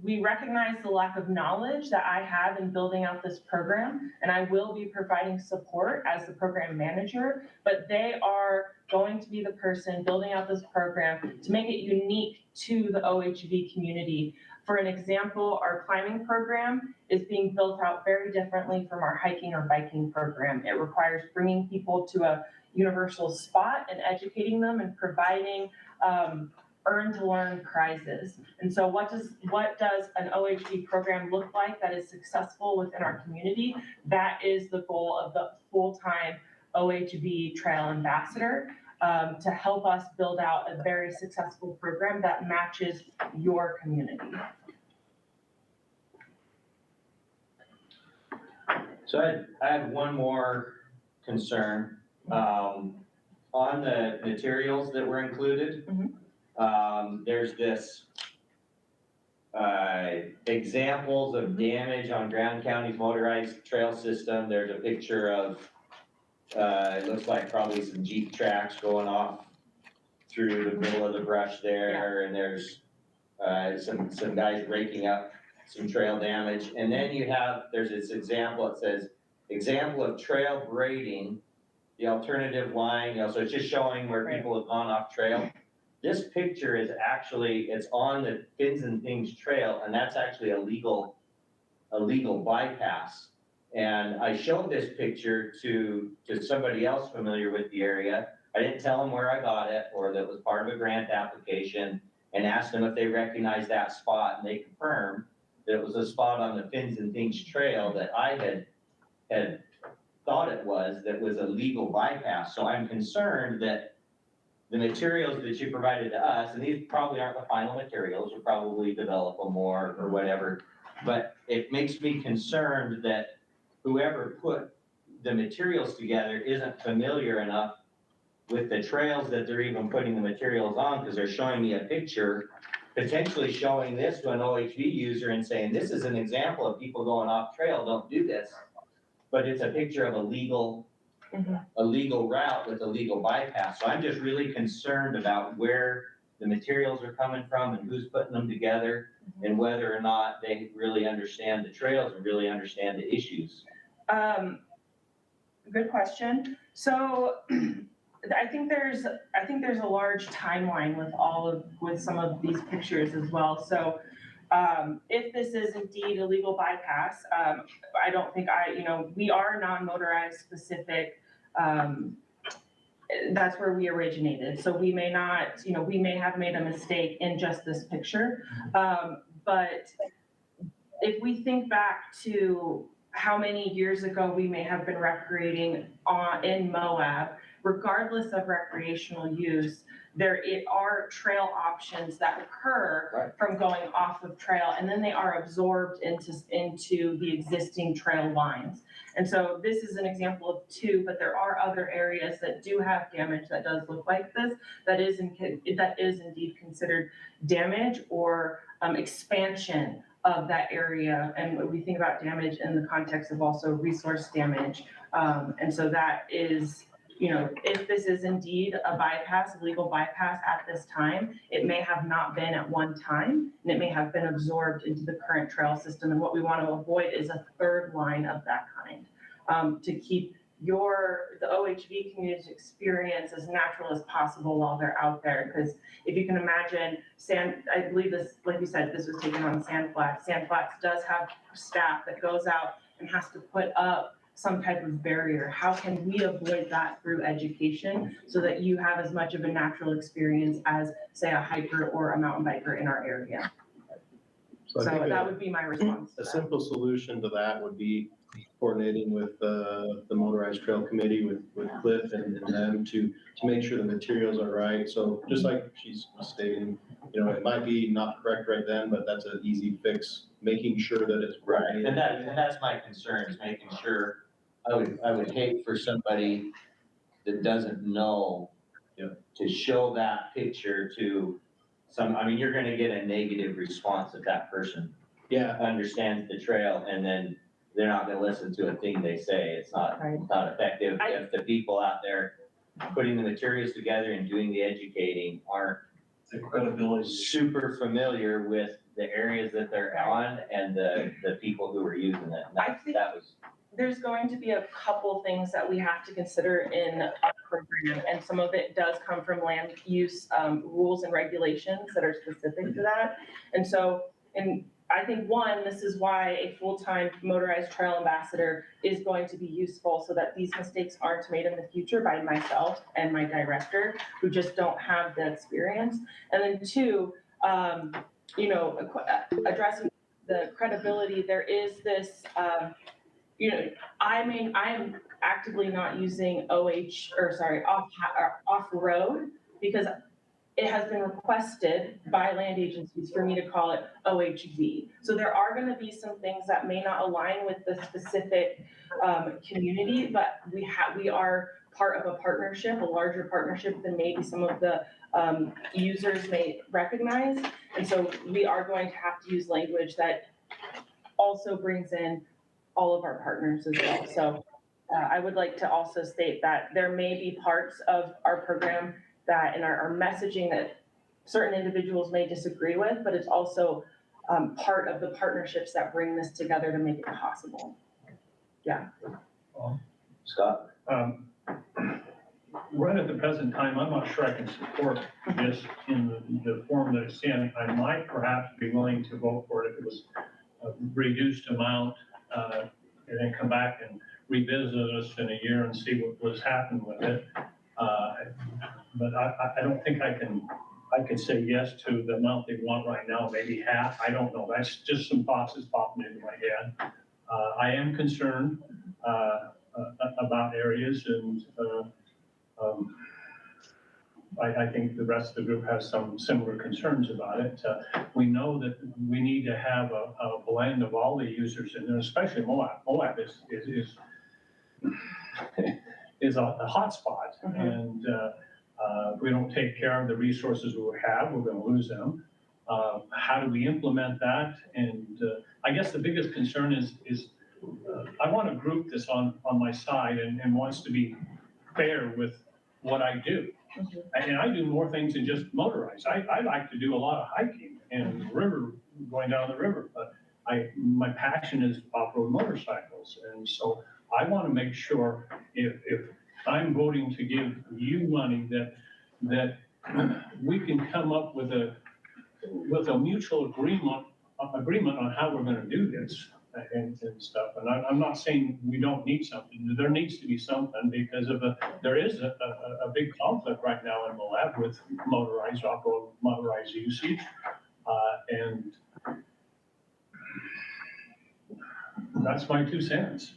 We recognize the lack of knowledge that I have in building out this program, and I will be providing support as the program manager, but they are going to be the person building out this program to make it unique to the OHV community. For an example, our climbing program is being built out very differently from our hiking or biking program. It requires bringing people to a universal spot and educating them and providing earn to learn prizes. And so what does an OHV program look like that is successful within our community? That is the goal of the full-time OHV trail ambassador, to help us build out a very successful program that matches your community. So I have one more concern. On the materials that were included, there's this examples of damage on Grand County's motorized trail system. There's a picture of, it looks like probably some Jeep tracks going off through the middle of the brush there. And there's some guys raking up some trail damage. And then there's this example, it says, example of trail grading, the alternative line, so it's just showing where people have gone off trail. This picture is actually, it's on the Fins and Things Trail, and that's actually a legal bypass. And I showed this picture to somebody else familiar with the area. I didn't tell them where I got it or that it was part of a grant application, and asked them if they recognized that spot, and they confirmed that it was a spot on the Fins and Things Trail that I had thought it was, that was a legal bypass. So I'm concerned that the materials that you provided to us, and these probably aren't the final materials, you'll probably develop them more or whatever, but it makes me concerned that whoever put the materials together isn't familiar enough with the trails that they're even putting the materials on, because they're showing me a picture potentially showing this to an OHV user and saying, this is an example of people going off trail, don't do this. But it's a picture of a legal route with a legal bypass. So I'm just really concerned about where the materials are coming from and who's putting them together and whether or not they really understand the trails and really understand the issues. Good question. So I think there's a large timeline with some of these pictures as well. So if this is indeed a legal bypass, I don't think we are non-motorized specific. That's where we originated. So we may not, we may have made a mistake in just this picture. But if we think back to how many years ago we may have been recreating in Moab, regardless of recreational use, there are trail options that occur from going off of trail, and then they are absorbed into the existing trail lines. And so this is an example of two, but there are other areas that do have damage that does look like this, that is indeed considered damage or expansion of that area. And we think about damage in the context of also resource damage. And so that is, if this is indeed a bypass, a legal bypass at this time, it may have not been at one time, and it may have been absorbed into the current trail system. And what we want to avoid is a third line of that kind, to keep the OHV community's experience as natural as possible while they're out there. Because if you can imagine I believe this, like you said, this was taken on Sand Flats. Sand Flats does have staff that goes out and has to put up some type of barrier. How can we avoid that through education so that you have as much of a natural experience as, say, a hiker or a mountain biker in our area? So that would be my response. A simple solution to that would be coordinating with the motorized trail committee with Cliff and them to make sure the materials are right. So just like she's stating, it might be not correct right then, but that's an easy fix, making sure that it's right. And that's my concern, is making sure. I would hate for somebody that doesn't know to show that picture to you're gonna get a negative response if that person understands the trail, and then they're not gonna listen to a thing they say. It's not effective if the people out there putting the materials together and doing the educating aren't super familiar with the areas that they're on and the people who are using it. There's going to be a couple things that we have to consider in our program, and some of it does come from land use rules and regulations that are specific to that. And so, I think this is why a full-time motorized trail ambassador is going to be useful, so that these mistakes aren't made in the future by myself and my director, who just don't have the experience. And then two, addressing the credibility. There is this, I am actively not using off-road because it has been requested by land agencies for me to call it OHV. So there are going to be some things that may not align with the specific community, but we are part of a partnership, a larger partnership than maybe some of the users may recognize. And so we are going to have to use language that also brings in all of our partners as well. So I would like to also state that there may be parts of our program that in our messaging that certain individuals may disagree with, but it's also part of the partnerships that bring this together to make it possible. Yeah. Scott? Right at the present time, I'm not sure I can support this in the form that it's in. I might perhaps be willing to vote for it if it was a reduced amount, and then come back and revisit us in a year and see what was happening with it. But I don't think I could say yes to the amount they want right now, maybe half. I don't know. That's just some thoughts that's popping into my head. I am concerned about areas, and I think the rest of the group has some similar concerns about it. We know that we need to have a blend of all the users in there, especially Moab. Moab is a hot spot, and if we don't take care of the resources we have, we're going to lose them. How do we implement that? And I guess the biggest concern is I want a group that's on my side and wants to be fair with what I do. And I do more things than just motorize. I like to do a lot of hiking and river, going down the river, but my passion is off-road motorcycles. And so I want to make sure if I'm voting to give you money that we can come up with a mutual agreement on how we're going to do this and stuff. And I'm not saying we don't need something. There needs to be something because there is a big conflict right now in Moab with motorized, off-road motorized usage. And that's my 2 cents.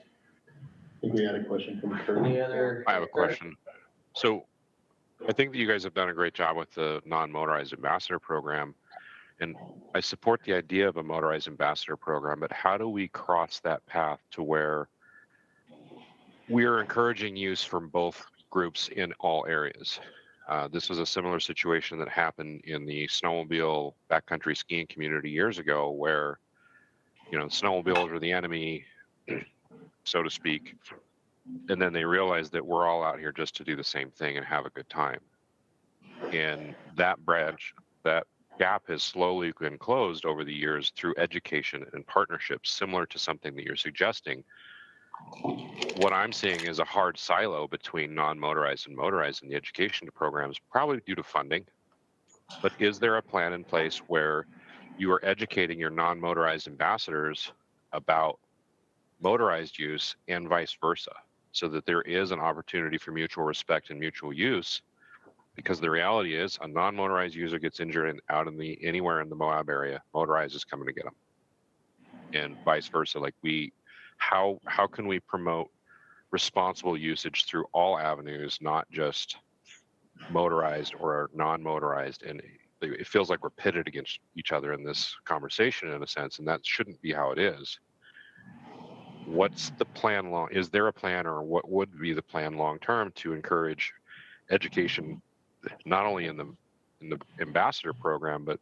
I think we had a question from Kurt. Any other? I have a question. So I think that you guys have done a great job with the non-motorized ambassador program. And I support the idea of a motorized ambassador program, but how do we cross that path to where we are encouraging use from both groups in all areas? This was a similar situation that happened in the snowmobile backcountry skiing community years ago, where, snowmobiles were the enemy, so to speak. And then they realized that we're all out here just to do the same thing and have a good time. And that gap has slowly been closed over the years through education and partnerships, similar to something that you're suggesting. What I'm seeing is a hard silo between non-motorized and motorized in the education programs, probably due to funding. But is there a plan in place where you are educating your non-motorized ambassadors about motorized use and vice versa, so that there is an opportunity for mutual respect and mutual use? Because the reality is, a non-motorized user gets injured anywhere in the Moab area, motorized is coming to get them, and vice versa. Like how can we promote responsible usage through all avenues, not just motorized or non-motorized? And it feels like we're pitted against each other in this conversation, in a sense, and that shouldn't be how it is. What's the plan is there a plan, or what would be the plan long term to encourage education, not only in the ambassador program, but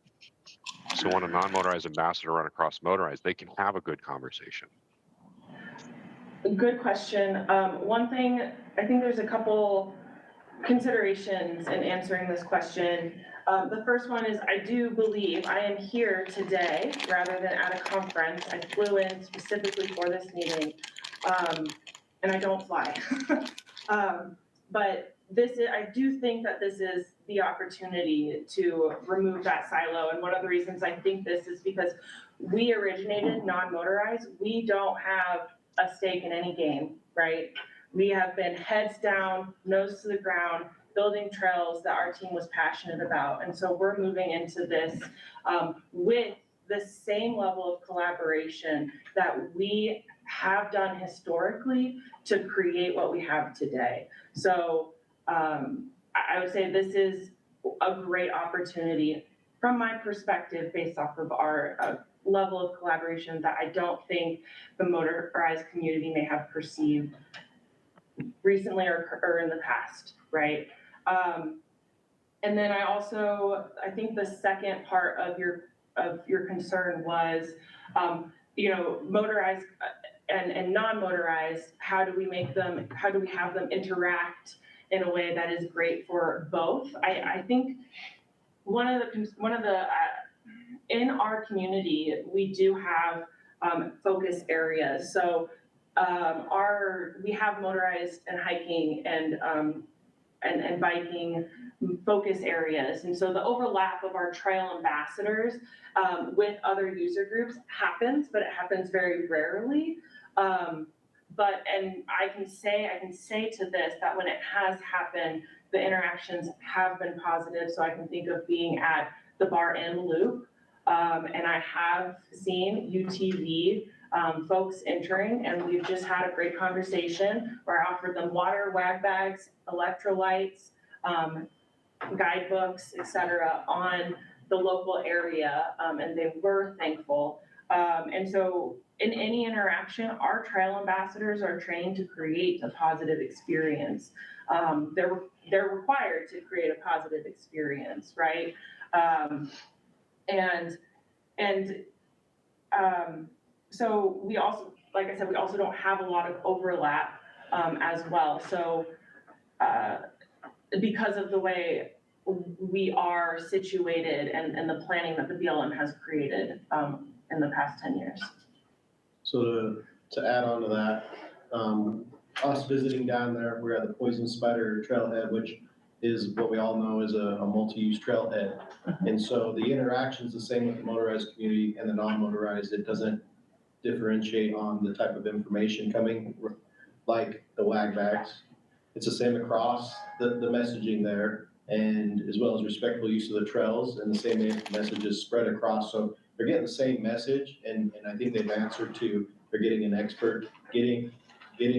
so when a non-motorized ambassador run across motorized, they can have a good conversation? Good question. One thing, I think there's a couple considerations in answering this question. The first one is, I do believe I am here today rather than at a conference. I flew in specifically for this meeting, and I don't fly. But I do think that this is the opportunity to remove that silo. And one of the reasons I think this is because we originated non-motorized. We don't have a stake in any game, right? We have been heads down, nose to the ground, building trails that our team was passionate about. And so we're moving into this with the same level of collaboration that we have done historically to create what we have today. So I would say this is a great opportunity from my perspective, based off of our level of collaboration that I don't think the motorized community may have perceived recently or in the past, right? And then I think the second part of your concern was, motorized and non-motorized, how do we have them interact in a way that is great for both? I think one of the in our community, we do have focus areas. So we have motorized and hiking and biking focus areans. And so the overlap of our trail ambassadors with other user groups happens, but it happens very rarely. And I can say to this that when it has happened, the interactions have been positive. So I can think of being at the bar and loop, and I have seen UTV folks entering, and we've just had a great conversation where I offered them water, wag bags, electrolytes, guidebooks, etc., on the local area, and they were thankful. And so in any interaction, our trail ambassadors are trained to create a positive experience. They're required to create a positive experience, right? So we also, like I said, we also don't have a lot of overlap as well. So because of the way we are situated and the planning that the BLM has created in the past 10 years. So to add on to that, us visiting down there, we're at the Poison Spider Trailhead, which is what we all know is a multi-use trailhead. And so the interaction's the same with the motorized community and the non-motorized. It doesn't differentiate on the type of information coming, like the wag bags. It's the same across the messaging there, and as well as respectful use of the trails, and the same message is spread across. So they're getting the same message, and I think they've answered to, they're getting an expert, getting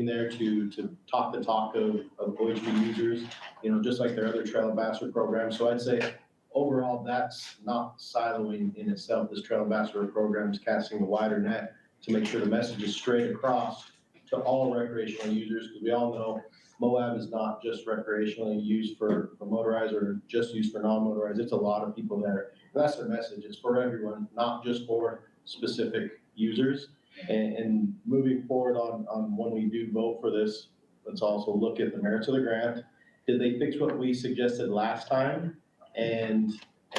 there to talk the talk of OHV users, you know, just like their other trail ambassador programs. So I'd say overall, that's not siloing in itself. This trail ambassador program is casting a wider net to make sure the message is straight across to all recreational users, because we all know Moab is not just recreationally used for motorized or just used for non-motorized. It's a lot of people there. That's their message. It's for everyone, not just for specific users. And moving forward on when we do vote for this, let's also look at the merits of the grant. Did they fix what we suggested last time? And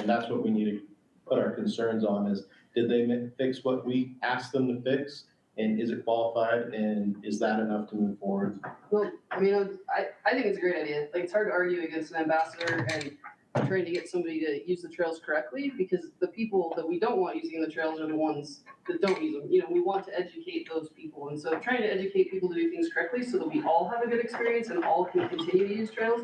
that's what we need to put our concerns on is, did they fix what we asked them to fix? And is it qualified? And is that enough to move forward? Well, I mean, I think it's a great idea. Like, it's hard to argue against an ambassador and trying to get somebody to use the trails correctly, because the people that we don't want using the trails are the ones that don't use them. You know, we want to educate those people. And so trying to educate people to do things correctly so that we all have a good experience and all can continue to use trails,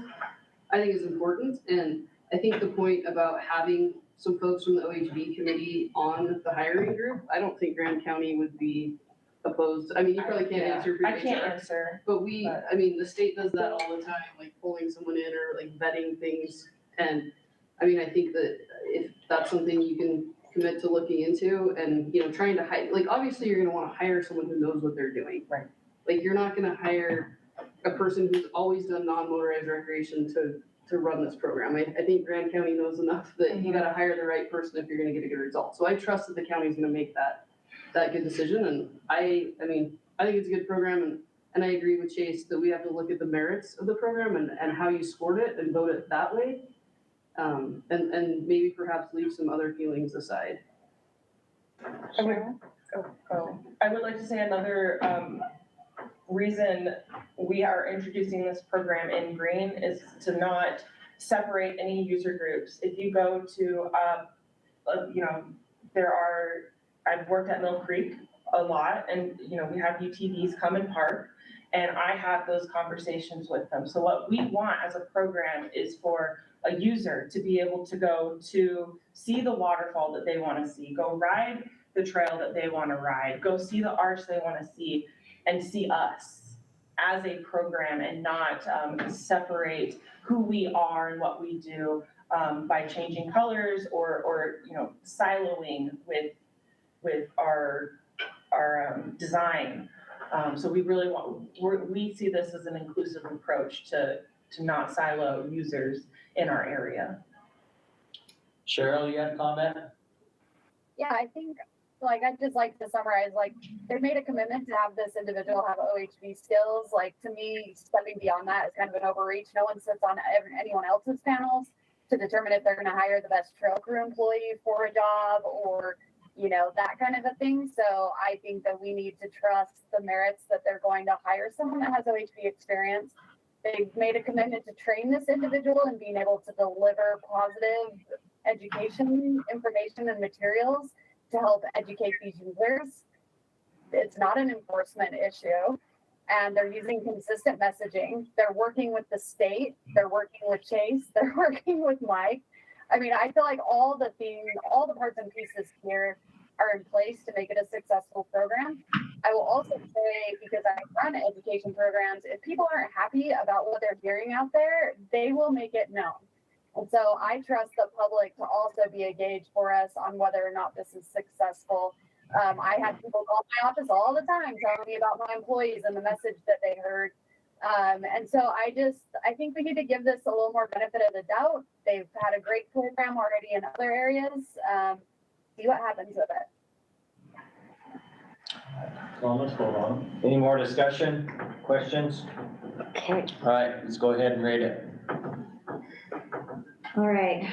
I think is important. And I think the point about having some folks from the OHV committee on the hiring group, I don't think Grand County would be opposed. I mean, you probably can't answer. I can't answer. But I mean, the state does that all the time, like pulling someone in or like vetting things. And I mean, I think that if that's something you can commit to looking into and, you know, trying to hire, like, obviously you're going to want to hire someone who knows what they're doing. Right. Like, you're not going to hire a person who's always done non-motorized recreation to run this program. I think Grand County knows enough that you got to hire the right person if you're going to get a good result. So I trust that the county's going to make that good decision. And I mean, I think it's a good program, and I agree with Chase that we have to look at the merits of the program and how you scored it and vote it that way. And maybe perhaps leave some other feelings aside. I would like to say another reason we are introducing this program in green is to not separate any user groups. If you go to, you know, I've worked at Mill Creek a lot, and, you know, we have UTVs come and park, and I have those conversations with them. So what we want as a program is for a user to be able to go to see the waterfall that they want to see, go ride the trail that they want to ride, go see the arch they want to see, and see us as a program, and not separate who we are and what we do by changing colors or you know, siloing with our design. So we really we see this as an inclusive approach to not silo users in our area. Cheryl, you have a comment? Yeah, I think, like, I'd just like to summarize, like, they made a commitment to have this individual have OHV skills. Like, to me, stepping beyond that is kind of an overreach. No one sits on anyone else's panels to determine if they're going to hire the best trail crew employee for a job or, you know, that kind of a thing. So I think that we need to trust the merits that they're going to hire someone that has OHV experience. They've made a commitment to train this individual and being able to deliver positive education, information, and materials to help educate these users. It's not an enforcement issue, and they're using consistent messaging. They're working with the state, they're working with Chase, they're working with Mike. I mean, I feel like all the parts and pieces here are in place to make it a successful program. I will also say, because I run education programs, if people aren't happy about what they're hearing out there, they will make it known. And so I trust the public to also be a gauge for us on whether or not this is successful. I had people call my office all the time telling me about my employees and the message that they heard. And so I think we need to give this a little more benefit of the doubt. They've had a great program already in other areas. see what happens with it. Comments, vote on. Any more discussion, questions? Okay. All right, let's go ahead and rate it. All right.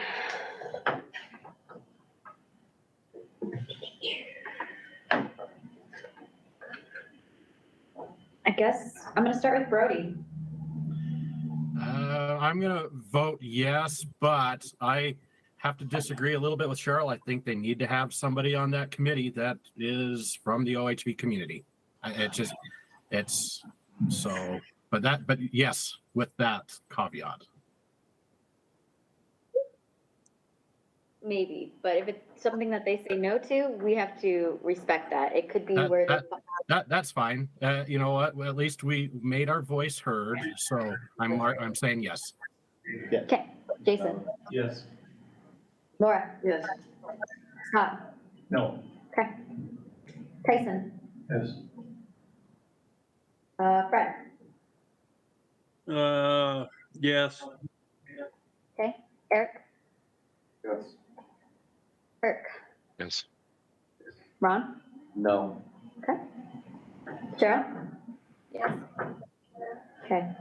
I guess I'm gonna start with Brody. I'm gonna vote yes, but I have to disagree a little bit with Cheryl. I think they need to have somebody on that committee that is from the OHV community. It's so, but yes, with that caveat. Maybe, but if it's something that they say no to, we have to respect that. It could be where they. That's fine. You know what? Well, at least we made our voice heard. So I'm saying yes. Okay, Jason, Yes. Laura, Yes. Scott, No. okay, Tyson, Yes. Fred, Yes. okay, Eric, Yes. Kirk, Yes. Ron, No. okay, Cheryl, Yes. okay.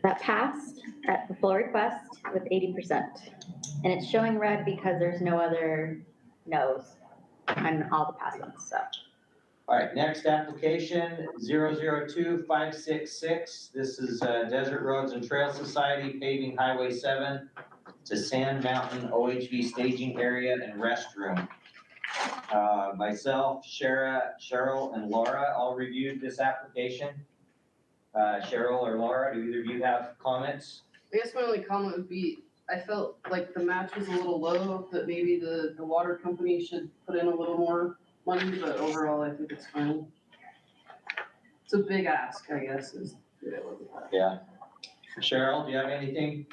That passed at the full request with 80%. And it's showing red because there's no other no's on all the past ones, so. All right, next application, 002566. This is Desert Roads and Trail Society paving Highway 7 to Sand Mountain OHV staging area and restroom. Myself, Cheryl, and Laura all reviewed this application. Cheryl or Laura, do either of you have comments? I guess my only comment would be, I felt like the match was a little low, that maybe the water company should put in a little more money, but overall, I think it's fine. It's a big ask, I guess, is the way I look at it. Yeah. Cheryl, do you have anything?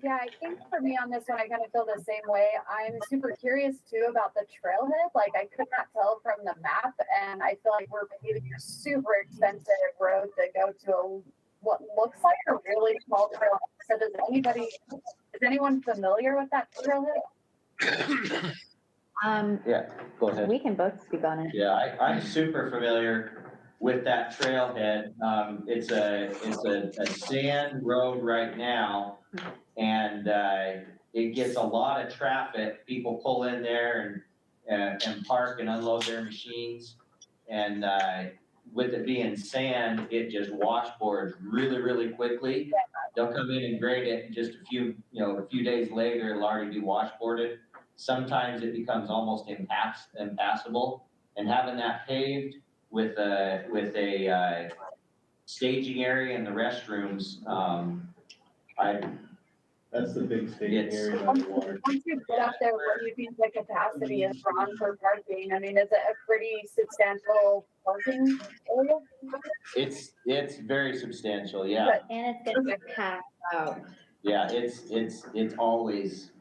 Yeah, I think for me on this one, I kind of feel the same way. I'm super curious too about the trailhead. Like I could not tell from the map, and I feel like we're paving a super expensive road to go to what looks like a really small trailhead. So is anyone familiar with that trailhead? Yeah, go ahead. We can both speak on it. Yeah, I'm super familiar with that trailhead. It's a sand road right now. And it gets a lot of traffic. People pull in there and park and unload their machines. And with it being sand, it just washboards really, really quickly. They'll come in and grade it, and just a few days later, it'll already be washboarded. Sometimes it becomes almost impassable. And having that paved with a staging area and the restrooms, That's the big staging area by the water. Once you get up there, what do you think the capacity is for parking? I mean, is it a pretty substantial parking area? It's very substantial, yeah. And it's gonna be packed out. Yeah, it's always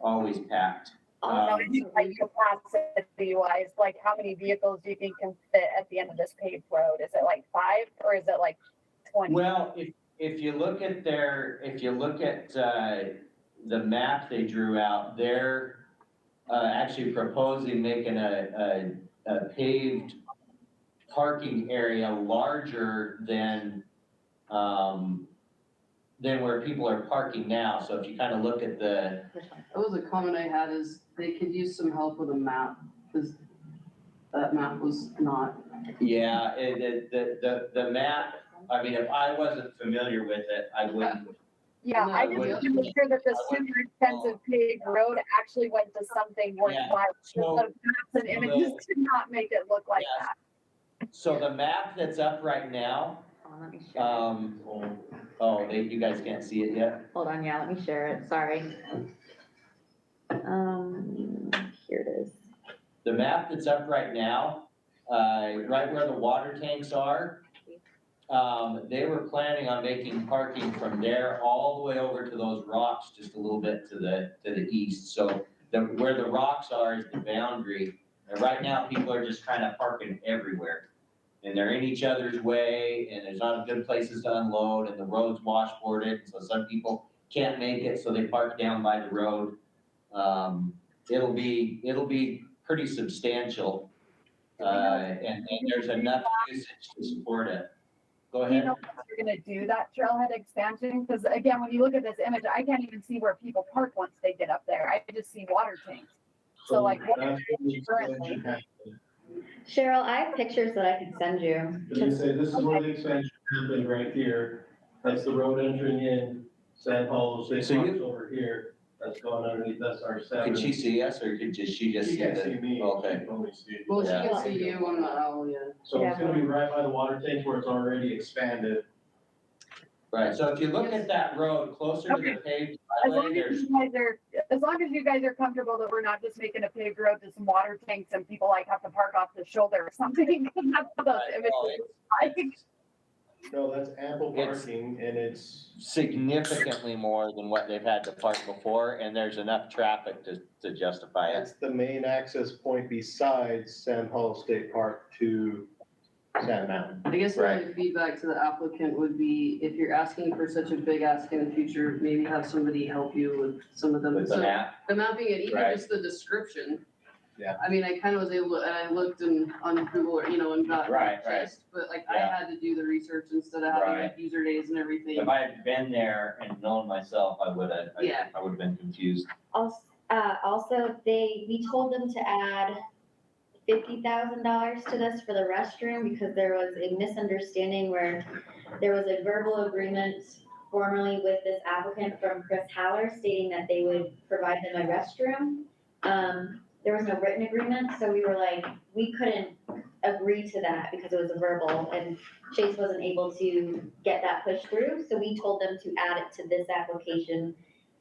packed. No, like capacity wise, like how many vehicles do you think can fit at the end of this paved road? Is it like 5 or is it like 20? Well, if you look at the map they drew out, they're actually proposing making a paved parking area larger than where people are parking now. So if you kind of look at That was a comment I had, is they could use some help with a map, because that map was not. yeah, the map, I mean, if I wasn't familiar with it, I wouldn't. Yeah, I just want to make sure that the super expensive paved road actually went to something worthwhile. So- The maps and images did not make it look like Yes. that. So the map that's up right now, Let me share it. you guys can't see it yet? Hold on, yeah, let me share it, sorry. Here it is. The map that's up right now, right where the water tanks are, they were planning on making parking from there all the way over to those rocks, just a little bit to the east. So where the rocks are is the boundary. And right now, people are just kind of parking everywhere. And they're in each other's way, and there's not good places to unload, and the road's washboarded, so some people can't make it, so they park down by the road. It'll be pretty substantial. And there's enough usage to support it. Go Do you ahead. know if you're gonna do that trailhead expansion? Because again, when you look at this image, I can't even see where people park once they get up there. I just see water tanks. So like, what are you currently? Cheryl, I have pictures that I can send you. Can you say, this is where the expansion happened right here. That's the road entering in, Sand Hollow, State So Park's over here. That's going underneath, that's our seven. Could she see us or could she just She see can't the? see me. Okay. She can only see. Well, she Yeah. can see you on the owl, yeah. So it's gonna be right by the water tank where it's already expanded. Right, so if you look at that road closer to the paved As highway, long there's, as you guys are comfortable that we're not just making a paved road to some water tanks and people like have to park off the shoulder or something. That's what those images look like. No, that's ample parking and it's. significantly more than what they've had to park before, and there's enough traffic to justify it. That's the main access point besides Sand Hollow State Park to Sand Mountain. I guess my feedback to the applicant would be, if you're asking for such a big ask in the future, maybe have somebody help you with some of them. With the So, map? the mapping and even Right. just the description. Yeah. I mean, I kind of was able, and I looked on Google, and got Right. gist, but like I Yeah. had to do the research instead of having like user days and everything. If I had been there and known myself, I would have been confused. Also, we told them to add $50,000 to this for the restroom because there was a misunderstanding where there was a verbal agreement formerly with this applicant from Chris Haller stating that they would provide them a restroom. There was no written agreement, so we were like, we couldn't agree to that because it was a verbal and Chase wasn't able to get that pushed through. So we told them to add it to this application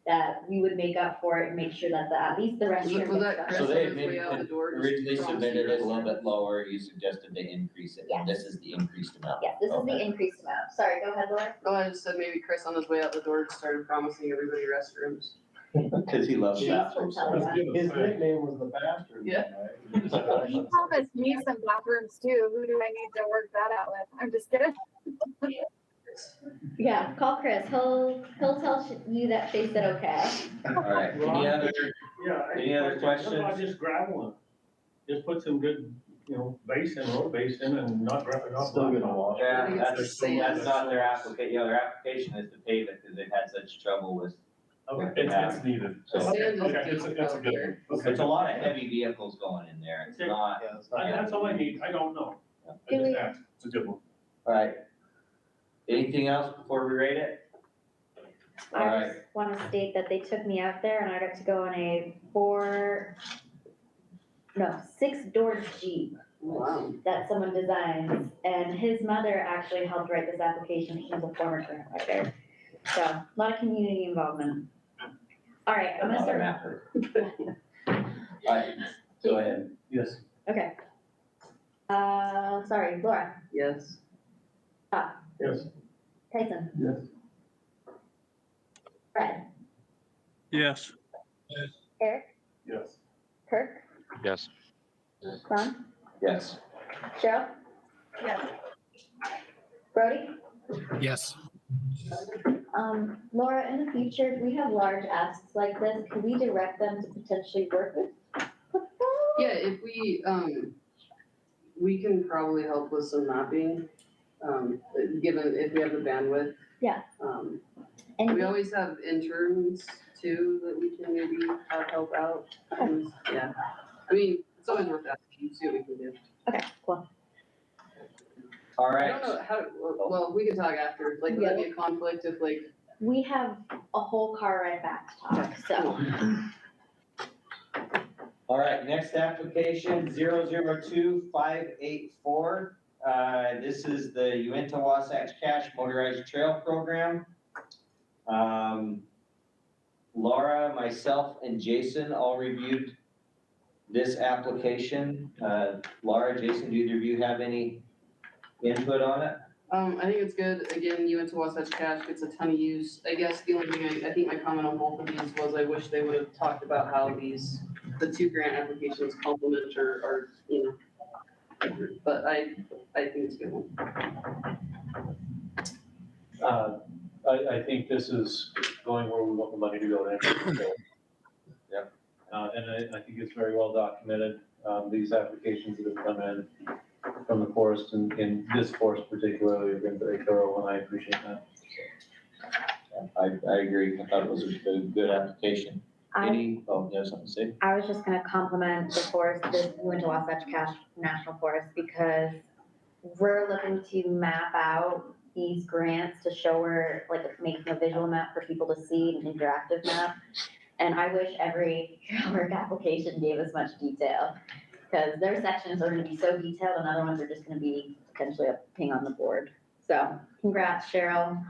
that we would make up for it and make sure that at least the restroom. Was that Chris So they on his way out the door? just originally across submitted the it a little restroom? bit lower, you suggested they increase it, and this is the increased amount. Yes, this is the Okay. increased amount. Sorry, go ahead, Laura. Oh, I just said maybe Chris on his way out the door started promising everybody restrooms. Cause he loves Chase bathrooms. will tell you. His nickname was the bathroom. Yeah. You promised me some bathrooms too. Who do I need to work that out with? I'm just kidding. Yeah, call Chris. He'll tell you that Chase said okay. All right, any other questions? What about just graveling? Just put some good, road base in and not gravel. Still gonna wash. Yeah, I think it's that's not their application, their application is to pave it, cause they've had such trouble with. It's needed. So, Sand is Okay, it's deep a out good there. one. it's a lot of heavy vehicles going in there, it's not. Yeah, it's not. That's all I need. I don't know. I just asked. It's a good one. All right. Anything else before we rate it? All I right, just want to state that they took me out there and I got to go in a 6-door Jeep Wow. that someone designs. And his mother actually helped write this application. She's a former grant writer. So a lot of community involvement. All right, I'm gonna another start. mapper. All right, go ahead. Yes. Okay. Sorry, Laura, Yes. Yes. Tyson, Yes. Fred, Yes. Eric, Yes. Kirk, Yes. Ron, Yes. Cheryl, Yes. Brody. Yes. Laura, in the future, if we have large asks like this, could we direct them to potentially work with? Yeah, if we can probably help with some mapping, given if we have the bandwidth. Yeah. We always have interns too that we can maybe have help out. Yeah, I mean, it's always worth asking, see what we can do. Okay, cool. All I right. don't know how, well, we can talk after, like, would that be a conflict if like, We have a whole car ride back to talk, so. All right, next application, 002584. This is the Uintah Wasatch Cache Motorized Trail Program. Laura, myself, and Jason all reviewed this application. Laura, Jason, do either of you have any input on it? I think it's good, again, Uintah Wasatch Cache gets a ton of use. I guess the only thing, I think my comment on both of these was I wish they would have talked about how the two grant applications complement or, but I think it's a good one. I think this is going where we want the money to go next. So, and I think it's very well documented, these applications that have come in from the forest and in this forest particularly have been very thorough, and I appreciate that. I agree. I thought it was a good application. Any, you have something to say? I was just gonna compliment the forest, the Uintah Wasatch Cache National Forest, because we're looking to map out these grants to show where, like, making a visual map for people to see, an interactive map. And I wish every trail work application gave as much detail, because their sections are gonna be so detailed and other ones are just gonna be potentially a ping on the board. So congrats, Cheryl.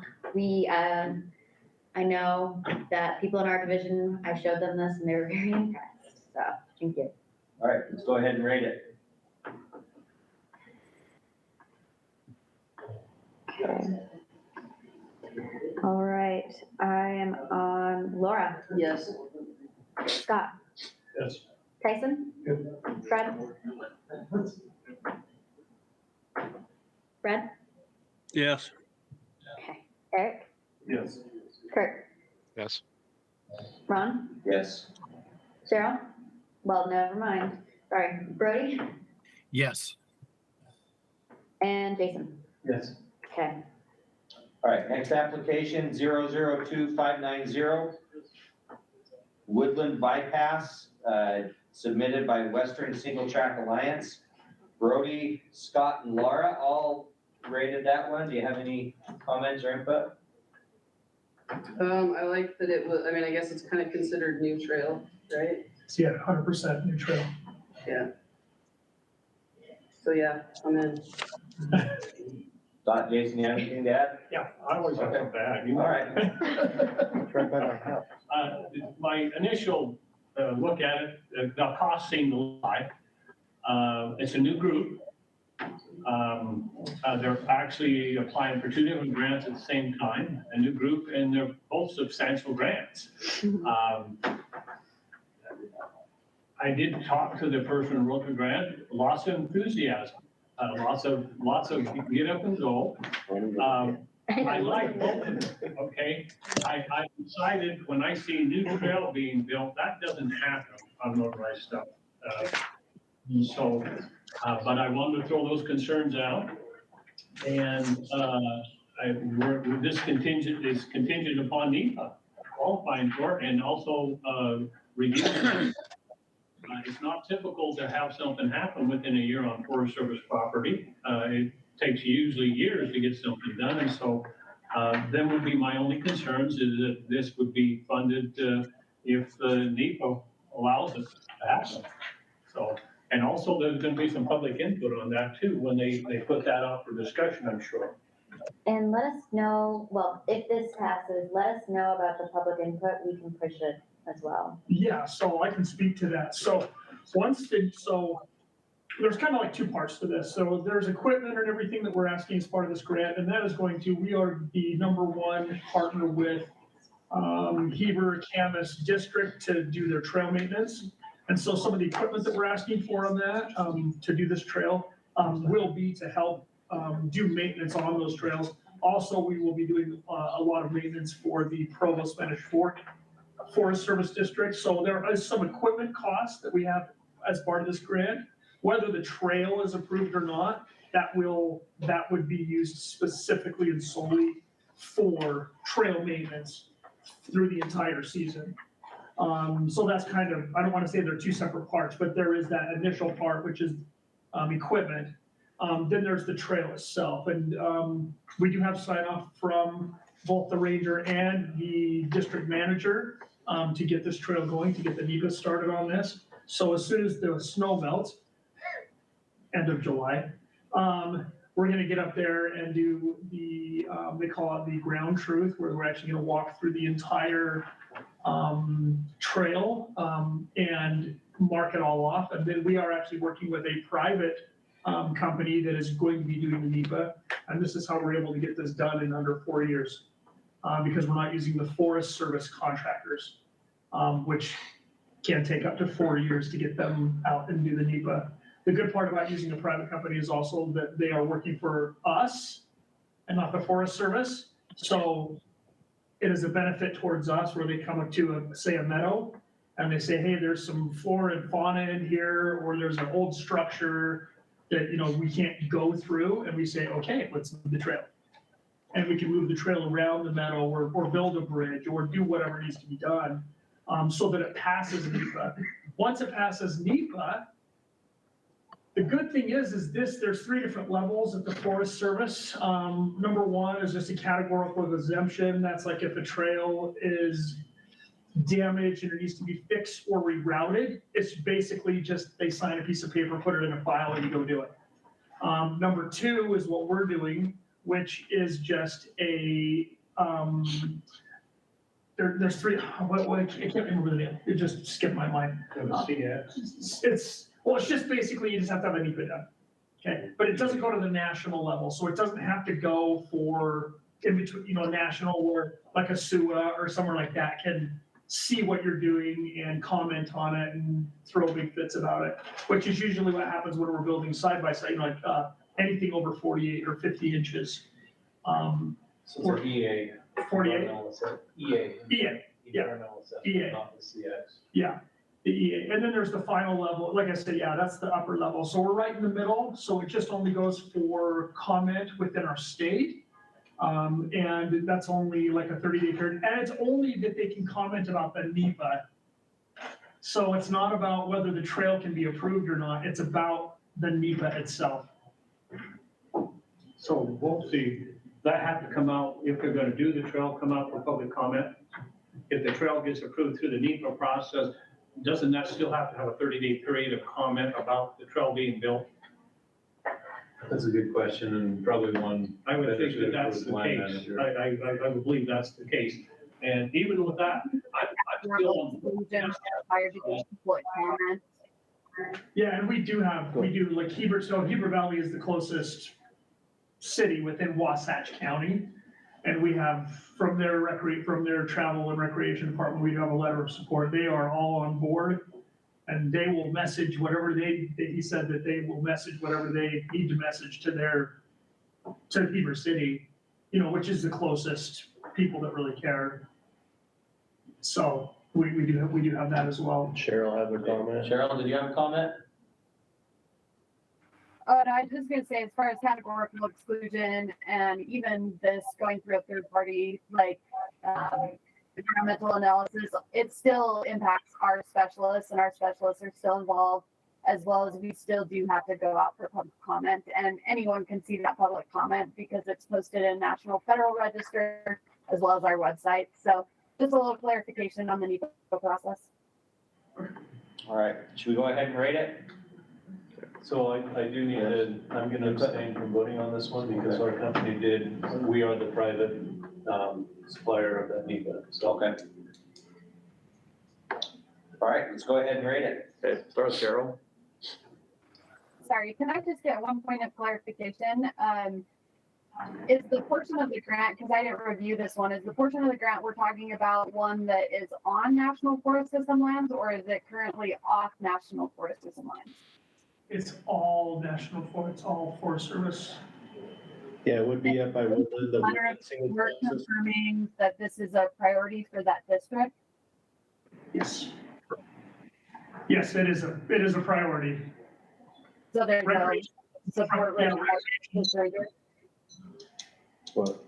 I know that people in our division, I showed them this and they were very impressed, so thank you. All right, let's go ahead and rate it. Okay. All right, I am on Laura. Yes. Scott. Yes. Tyson. Fred. Fred. Yes. Okay. Eric. Yes. Kurt. Yes. Ron. Yes. Cheryl. Well, never mind. Sorry. Brody. Yes. And Jason. Yes. Okay. All right, next application, 002590. Woodland Bypass, submitted by Western Single Track Alliance. Brody, Scott, and Laura all rated that one. Do you have any comments or input? I like that it was, I mean, I guess it's kind of considered new trail, right? So yeah, 100% new trail. Yeah. So yeah, I'm in. Thought, Jason, you have anything to add? Yeah, I always have a bag. All right. My initial look at it, the cost seemed high. It's a new group. They're actually applying for two different grants at the same time, a new group, and they're both substantial grants. I did talk to the person who wrote the grant, lots of enthusiasm, lots of get up and go. I like both of them, okay? I decided when I see new trail being built, that doesn't happen on motorized stuff. But I wanted to throw those concerns out. And this is contingent upon NEPA qualifying for it and also reviewing. It's not typical to have something happen within a year on Forest Service property. It takes usually years to get something done. And so then would be my only concerns is that this would be funded if NEPA allows it to happen. So, and also there's going to be some public input on that too when they put that out for discussion, I'm sure. And let us know, well, if this passes, let us know about the public input. We can push it as well. Yeah, so I can speak to that. So there's kind of like two parts to this. So there's equipment and everything that we're asking as part of this grant, and that is we are the #1 partner with Heber Camas District to do their trail maintenance. And so some of the equipment that we're asking for on that to do this trail will be to help do maintenance on those trails. Also, we will be doing a lot of maintenance for the Provo Spanish Fork Forest Service District. So there is some equipment costs that we have as part of this grant. Whether the trail is approved or not, that would be used specifically and solely for trail maintenance through the entire season. So that's kind of, I don't want to say they're two separate parts, but there is that initial part, which is equipment. Then there's the trail itself. And we do have sign off from both the ranger and the district manager to get this trail going, to get the NEPA started on this. So as soon as the snow melts, end of July, we're going to get up there and do the, they call it the ground truth, where we're actually going to walk through the entire trail and mark it all off. And then we are actually working with a private company that is going to be doing the NEPA. And this is how we're able to get this done in under 4 years because we're not using the Forest Service contractors, which can take up to 4 years to get them out and do the NEPA. The good part about using a private company is also that they are working for us and not the Forest Service. So it is a benefit towards us where they come up to, say, a meadow, and they say, hey, there's some flora and fauna in here, or there's an old structure that, you know, we can't go through, and we say, okay, let's move the trail. And we can move the trail around the meadow or build a bridge or do whatever needs to be done, so that it passes NEPA. Once it passes NEPA, the good thing is there's 3 different levels at the Forest Service. Number 1 is just a categorical exemption. That's like if a trail is damaged and it needs to be fixed or rerouted, it's basically just they sign a piece of paper, put it in a file, and you go do it. Number 2 is what we're doing, which is just a, there's 3, I can't remember the name. It just skipped my mind. It's just basically you just have to have a NEPA done. Okay, but it doesn't go to the national level, so it doesn't have to go for in between, you know, national or like a SUA or somewhere like that can see what you're doing and comment on it and throw big fits about it, which is usually what happens when we're building side by side, like anything over 48 or 50 inches. So it's EA. 48? EA. EA, yeah. EA. Not the CX. Yeah, the EA. And then there's the final level. Like I said, yeah, that's the upper level. So we're right in the middle. So it just only goes for comment within our state. And that's only like a 30-day period. And it's only that they can comment about the NEPA. So it's not about whether the trail can be approved or not. It's about the NEPA itself. So we'll see, that have to come out, if they're gonna do the trail, come out for public comment. If the trail gets approved through the NEPA process, doesn't that still have to have a 30-day period of comment about the trail being built? That's a good question, and probably one. I would think that that's the case. I would believe that's the case. And even with that, I'm still. Yeah, and we do, like Heber Valley is the closest city within Wasatch County. And we have, from their travel and recreation department, we have a letter of support. They are all on board. And they will message whatever he said that they will message whatever they need to message to Heber City, you know, which is the closest people that really care. So we do have that as well. Cheryl have a comment. Cheryl, did you have a comment? Oh, and I was just gonna say, as far as categorical exclusion and even this going through a third party, like, environmental analysis, it still impacts our specialists, and our specialists are still involved, as well as we still do have to go out for public comment, and anyone can see that public comment because it's posted in National Federal Register as well as our website. So just a little clarification on the NEPA process. All right, should we go ahead and rate it? So I do need to, I'm gonna abstain from voting on this one because our company we are the private supplier of that NEPA. So. Okay. All right, let's go ahead and rate it. Okay, start Cheryl. Sorry, can I just get one point of clarification? Is the portion of the grant, because I didn't review this one, is the portion of the grant we're talking about one that is on National Forest System lands, or is it currently off National Forest System lands? It's all national forest, it's all Forest Service. Yeah, it would be up by Woodland. We're confirming that this is a priority for that district? Yes. Yes, it is a priority. So there's a support. What?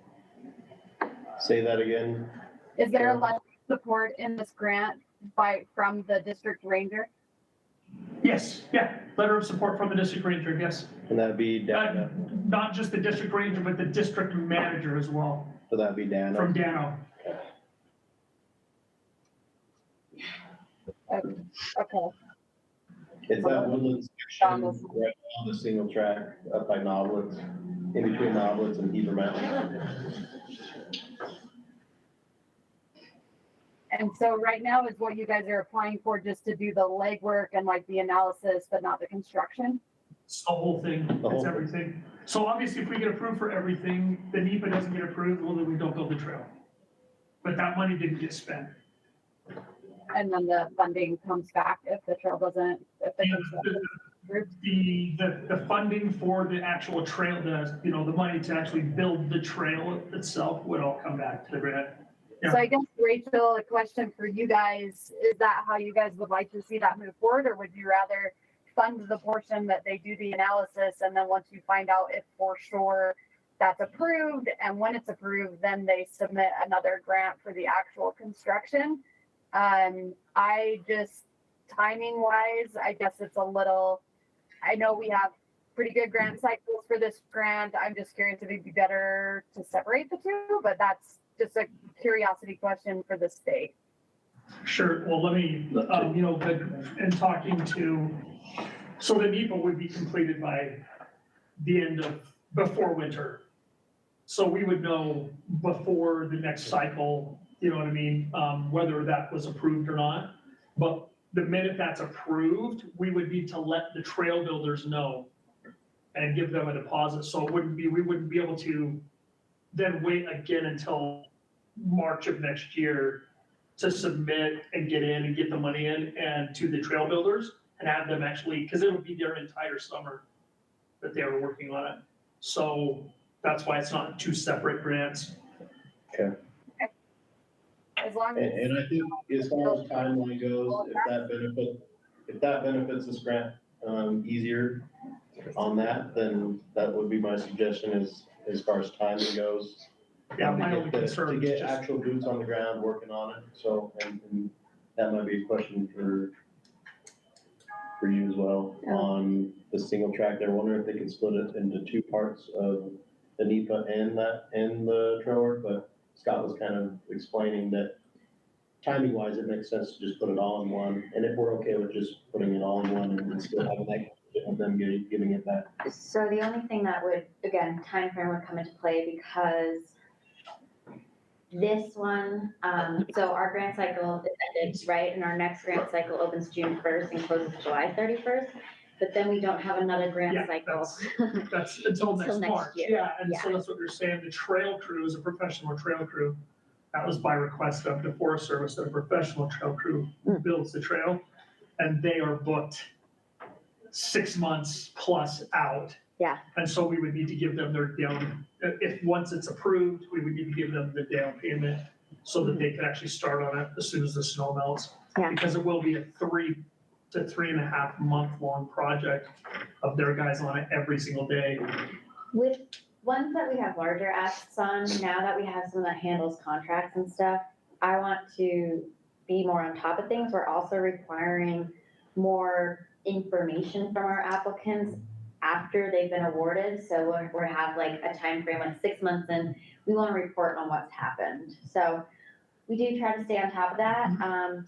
Say that again. Is there a lot of support in this grant from the district ranger? Yes, yeah, letter of support from the district ranger, yes. And that'd be Dano. Not just the district ranger, but the district manager as well. So that'd be Dano. From Dano. Okay. It's that Woodland section right on the single track up by Noblets, in between Noblets and Heber Mountain. And so right now is what you guys are applying for, just to do the legwork and like the analysis, but not the construction? It's the whole thing, it's everything. So obviously if we get approved for everything, the NEPA doesn't get approved, well then we don't build the trail. But that money didn't get spent. And then the funding comes back if the trail doesn't, if the construction is approved? The funding for the actual trail, the money to actually build the trail itself would all come back to the grant. So I guess, Rachel, a question for you guys, is that how you guys would like to see that move forward? Or would you rather fund the portion that they do the analysis, and then once you find out if for sure that's approved, and when it's approved, then they submit another grant for the actual construction? I just, timing wise, I guess it's a little, I know we have pretty good grant cycles for this grant. I'm just curious if it'd be better to separate the two, but that's just a curiosity question for the state. Sure, well, let me, in talking to, so the NEPA would be completed by the end of, before winter. So we would know before the next cycle, you know what I mean, whether that was approved or not. But the minute that's approved, we would need to let the trail builders know and give them a deposit. So we wouldn't be able to then wait again until March of next year to submit and get in and get the money in and to the trail builders and have them actually, because it'll be their entire summer that they were working on it. So that's why it's not two separate grants. Okay. As long as. And I think as far as timeline goes, if that benefits this grant easier on that, then that would be my suggestion as far as timing goes. Yeah, my only concern To is get just, actual boots on the ground working on it, so, and that might be a question for you as well, on the single track there. I wonder if they could split it into two parts of the NEPA and the trail work, but Scott was kind of explaining that timing wise, it makes sense to just put it all in one, and if we're okay with just putting it all in one and still having that, of them giving it back. So the only thing that would, again, time frame would come into play because this one, so our grant cycle is ended, right? And our next grant cycle opens June 1st and closes July 31st. But then we don't have another grant cycle. That's until next March. year. Yeah, and so that's what you're saying. The trail crew is a professional trail crew. That was by request of the Forest Service, that a professional trail crew builds the trail. And they are booked 6 months plus out. Yeah. And so we would need to give them their down, if once it's approved, we would need to give them the down payment so that they can actually start on it as soon as the snow melts. Yeah. Because it will be a 3 to 3.5 month long project of their guys on it every single day. With ones that we have larger asks on, now that we have someone that handles contracts and stuff, I want to be more on top of things. We're also requiring more information from our applicants after they've been awarded. So we have like a time frame, like 6 months in, we want to report on what's happened. So we do try to stay on top of that.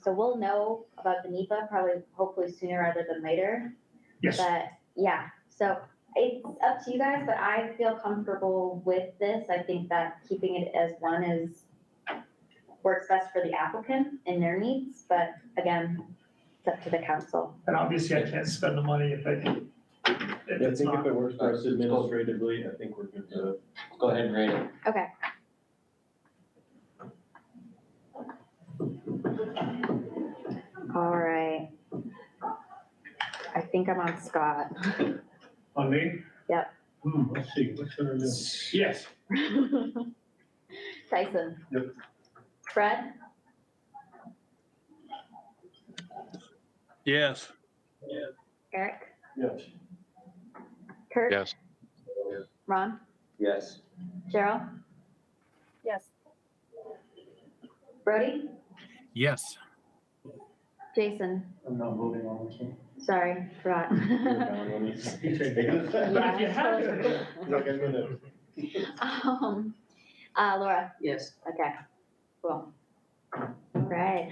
So we'll know about the NEPA probably, hopefully sooner rather than later. Yes. But yeah, so it's up to you guys, but I feel comfortable with this. I think that keeping it as one is works best for the applicant and their needs, but again, it's up to the council. And obviously I can't spend the money if I can. I think if it works for us administratively, I think we're good to. Go ahead and rate it. Okay. All right. I think I'm on Scott. On me? Yep. Let's see, what should I do? Yes. Tyson. Yep. Fred? Yes. Eric? Yes. Kurt? Yes. Ron? Yes. Cheryl? Yes. Brody? Yes. Jason? I'm not voting on this one. Sorry, forgot. Laura? Yes. Okay, cool. All right.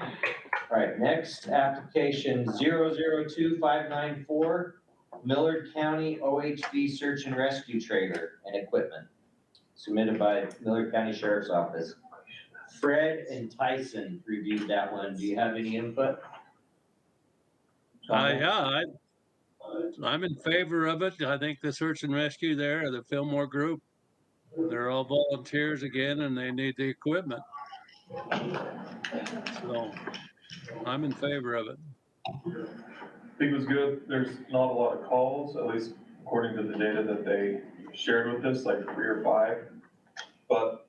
All right, next application 002594, Millard County OHV Search and Rescue Trailer and Equipment, submitted by Millard County Sheriff's Office. Fred and Tyson reviewed that one. Do you have any input? Yeah, I'm in favor of it. I think the search and rescue there, the Fillmore Group, they're all volunteers again and they need the equipment. So I'm in favor of it. I think it was good. There's not a lot of calls, at least according to the data that they shared with us, like 3 or 5. But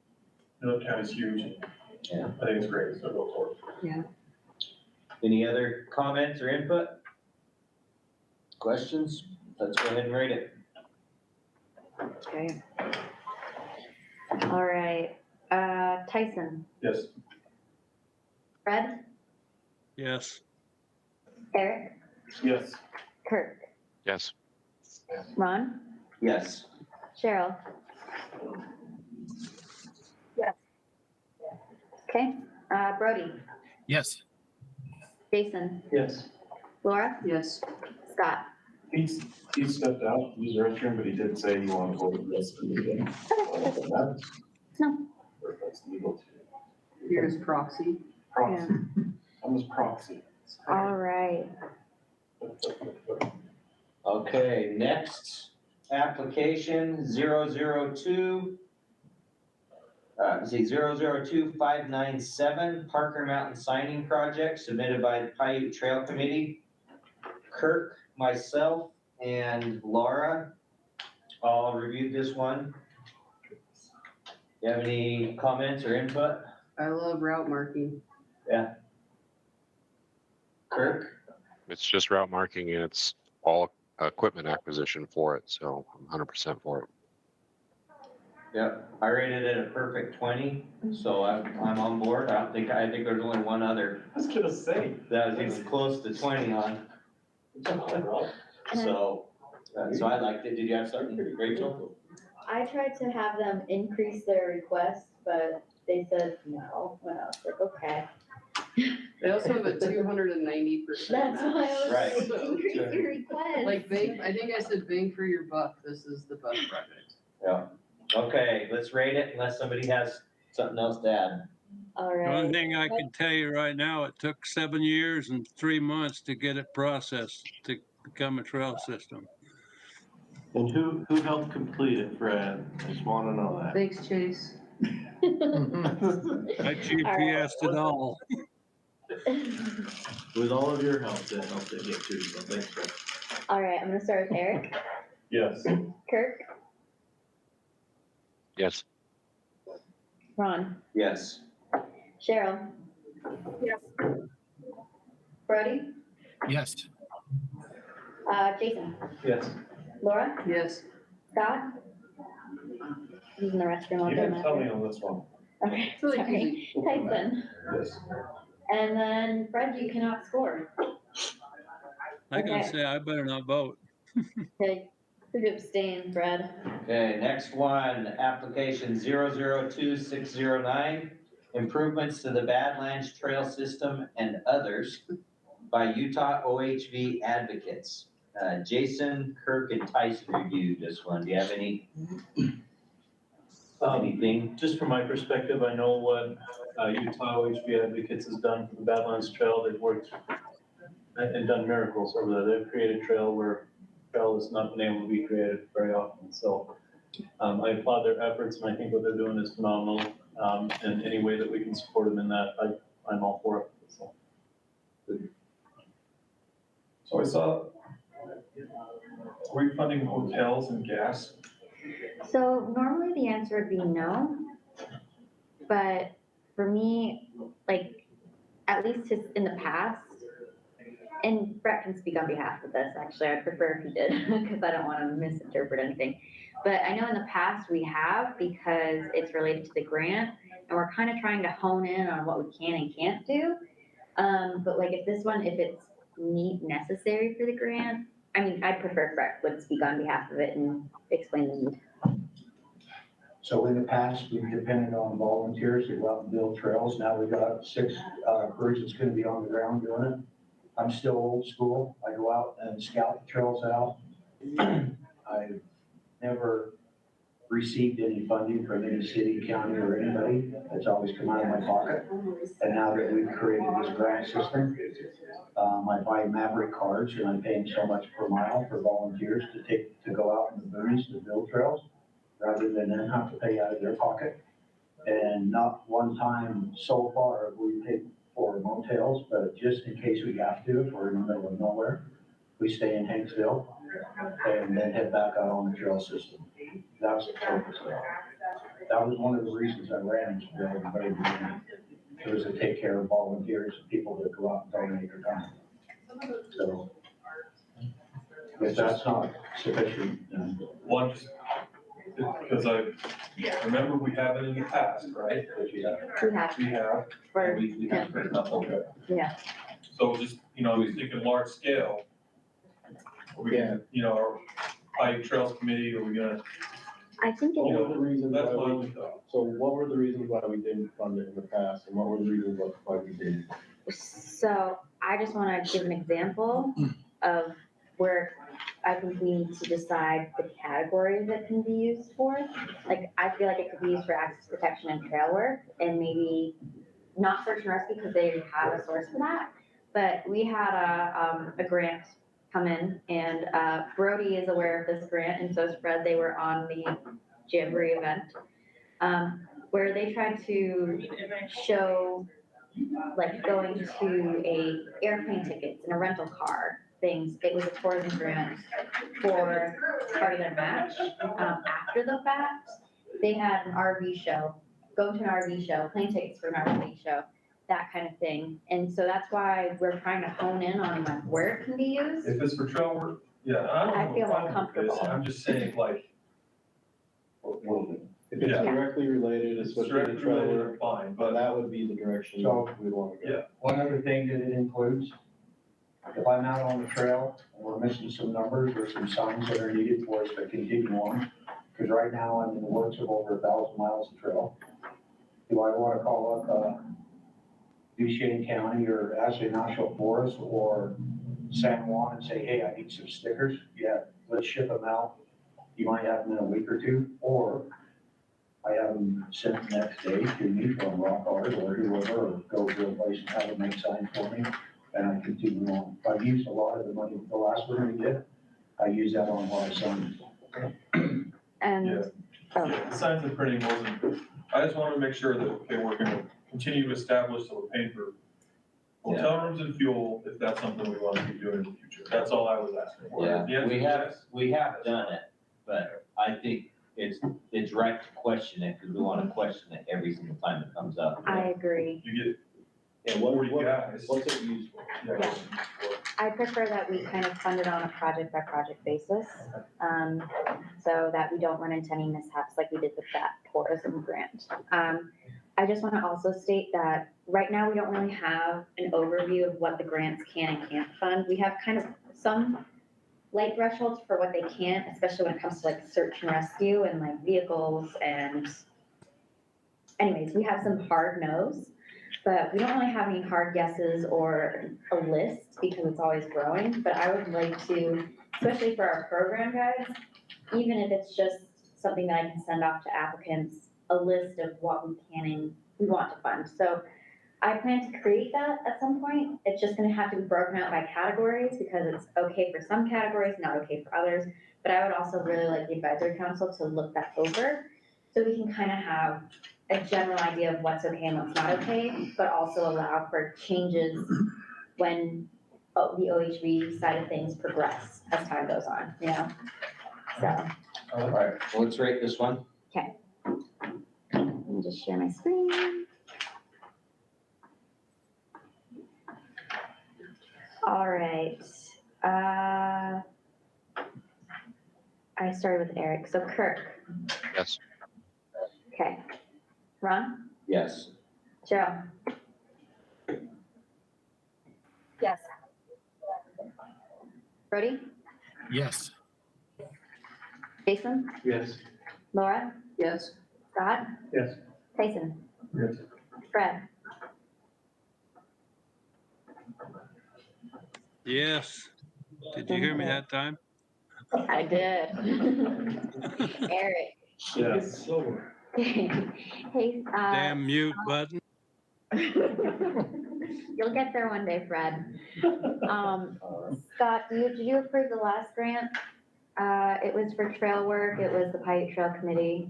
Millard County's huge. Yeah. I think it's great, so go for it. Yeah. Any other comments or input? Questions? Let's go ahead and rate it. Okay. All right, Tyson, Yes. Fred, Yes. Eric, Yes. Kirk, Yes. Ron, Yes. Cheryl. Yes. Okay, Brody, Yes. Jason, Yes. Laura, Yes. Scott. He stepped out, he was the restroom, but he did say he wanted to go to the rest of the meeting. No. That's legal too. Here's proxy. Proxy. I'm his proxy. All right. Okay, next application 002-597 Parker Mountain Signing Project submitted by the Paiute Trail Committee. Kirk, myself, and Laura all reviewed this one. You have any comments or input? I love route marking. Yeah. Kirk? It's just route marking and it's all equipment acquisition for it. So I'm 100% for it. Yeah, I rated it a perfect 20, so I'm on board. I think there's only one other I was gonna say. that was even close to 20 on. So I liked it. Did you have something, Rachel? I tried to have them increase their request, but they said no. Well, I was like, okay. They also have a 290%. That's why I was Right. like, increase your request. Like bang, I think I said bang for your buck, this is the best project. Yeah. Okay, let's rate it unless somebody has something else to add. All The only right. thing I can tell you right now, it took 7 years and 3 months to get it processed to become a trail system. And who helped complete it, Fred? I just wanna know that. Thanks, Chase. I GPSed it all. It was all of your help that helped it get through, so thanks, Fred. All right, I'm gonna start with Eric, Yes. Kirk, Yes. Ron, Yes. Cheryl, Yes. Brody, Yes. Jason, Yes. Laura, Yes. Scott. Using the restroom all You day. didn't tell me on this one. Okay, It's really sorry. easy. Tyson. Yes. And then Fred, you cannot score. I gotta Okay. say, I better not vote. Okay, you abstain, Fred. Okay, next one, application 002-609, improvements to the Badlands Trail System and others by Utah OHV advocates. Jason, Kirk, and Tyson reviewed this one. Do you have anything? Just from my perspective, I know what Utah OHV Advocates has done for the Badlands Trail. They've worked and done miracles over there. They've created a trail where trail has not been able to be created very often. So I applaud their efforts, and I think what they're doing is phenomenal. And any way that we can support them in that, I'm all for it. So I saw, are we funding hotels and gas? So normally the answer would be no. But for me, like, at least in the past, and Brett can speak on behalf of this, actually, I'd prefer if he did, because I don't want to misinterpret anything. But I know in the past we have, because it's related to the grant, and we're kind of trying to hone in on what we can and can't do. But like if this one, if it's necessary for the grant, I mean, I'd prefer Brett would speak on behalf of it and explain the need. So in the past, we've depended on volunteers to go out and build trails. Now we've got 6 crews that's gonna be on the ground doing it. I'm still old school. I go out and scout the trails out. I've never received any funding from any city, county, or anybody. It's always come out of my pocket. And now that we've created this grant system, I buy Maverick cards and I'm paying so much per mile for volunteers to go out in the boonies to build trails, rather than them have to pay out of their pocket. And not one time so far have we paid for motels, but just in case we have to, if we're in the middle of nowhere, we stay in Hanksville and then head back out on the trail system. That's the purpose of it. That was one of the reasons I ran into the very beginning. to take care of volunteers and people that go out and donate their time. So if that's not sufficient, then One, just because I remember we have it in the past, right? We have. We have, For, we have for a couple. yeah. So just, I was thinking large scale. Are we gonna, our Pike Trails Committee, are we gonna, I think What it, were the reasons that's why my we, only thought. so what were the reasons why we didn't fund it in the past, and what were the reasons why we did? so I just want to give an example of where I think we need to decide the categories that can be used for. Like, I feel like it could be used for access protection and trail work, and maybe not search and rescue because they have a source for that. But we had a grant come in, and Brody is aware of this grant, and so is Fred. They were on the Jamboree event, where they tried to show, like, going to a airplane tickets and a rental car things. It was a tourism grant for part of their match. After the fact, they had an RV show, go to an RV show, plane tickets for an RV show, that kind of thing. And so that's why we're trying to hone in on like where it can be used. If it's for trail work, yeah, I don't I have a feel more problem with this. comfortable. I'm just saying like, If it's Yeah. directly related, especially to directly trail related, work, fine, but but that would be the direction So- we want to go. yeah. one other thing that it includes, if I'm out on the trail and we're missing some numbers or some signs that are needed for us to continue on, because right now I'm in the works of over 1,000 miles of trail. Do I want to call up, Duchesne County or Ashley National Forest or San Juan and say, hey, I need some stickers? Yeah, let's ship them out. You might have them in a week or two, or I have them sent the next day to me from Rock Art or whoever, or go to a place and have them make signs for me, and I continue on. I've used a lot of the money, the last one we did, I used that on a lot of signs. And, Yeah. Yeah, the signs and printing wasn't, I just want to make sure that, okay, we're gonna continue to establish that we're paying for hotel rooms and fuel, if that's something we want to keep doing in the future. That's all I was asking for. Yeah, The answer we is have, yes. we have done it, but I think it's right to question it, because we want to question it every single time it comes up. I agree. You And get what, 40 guys. what's it used for? Yeah. I prefer that we kind of fund it on a project by project basis, so that we don't run into any mishaps like we did with that tourism grant. I just want to also state that right now we don't really have an overview of what the grants can and can't fund. We have kind of some light thresholds for what they can, especially when it comes to like search and rescue and like vehicles and anyways, we have some hard no's. But we don't really have any hard yeses or a list because it's always growing. But I would like to, especially for our program guys, even if it's just something that I can send off to applicants, a list of what we can and we want to fund. So I plan to create that at some point. It's just gonna have to be broken out by categories because it's okay for some categories, not okay for others. But I would also really like the advisory council to look that over so we can kind of have a general idea of what's okay and what's not okay, but also allow for changes when the OHV side of things progress as time goes on, you know? So, All right, well, let's rate this one. okay. Let me just share my screen. All right, I started with Eric, so Kirk, Yes. okay. Ron, Yes. Joe, Yes. Brody, Yes. Jason, Yes. Laura, Yes. Scott, Yes. Tyson, Yes. Fred, Yes. Did you hear me that time? I did. Eric, Yes. hey, Damn mute button. you'll get there one day, Fred. Scott, did you approve the last grant? It was for trail work, it was the Pike Trail Committee.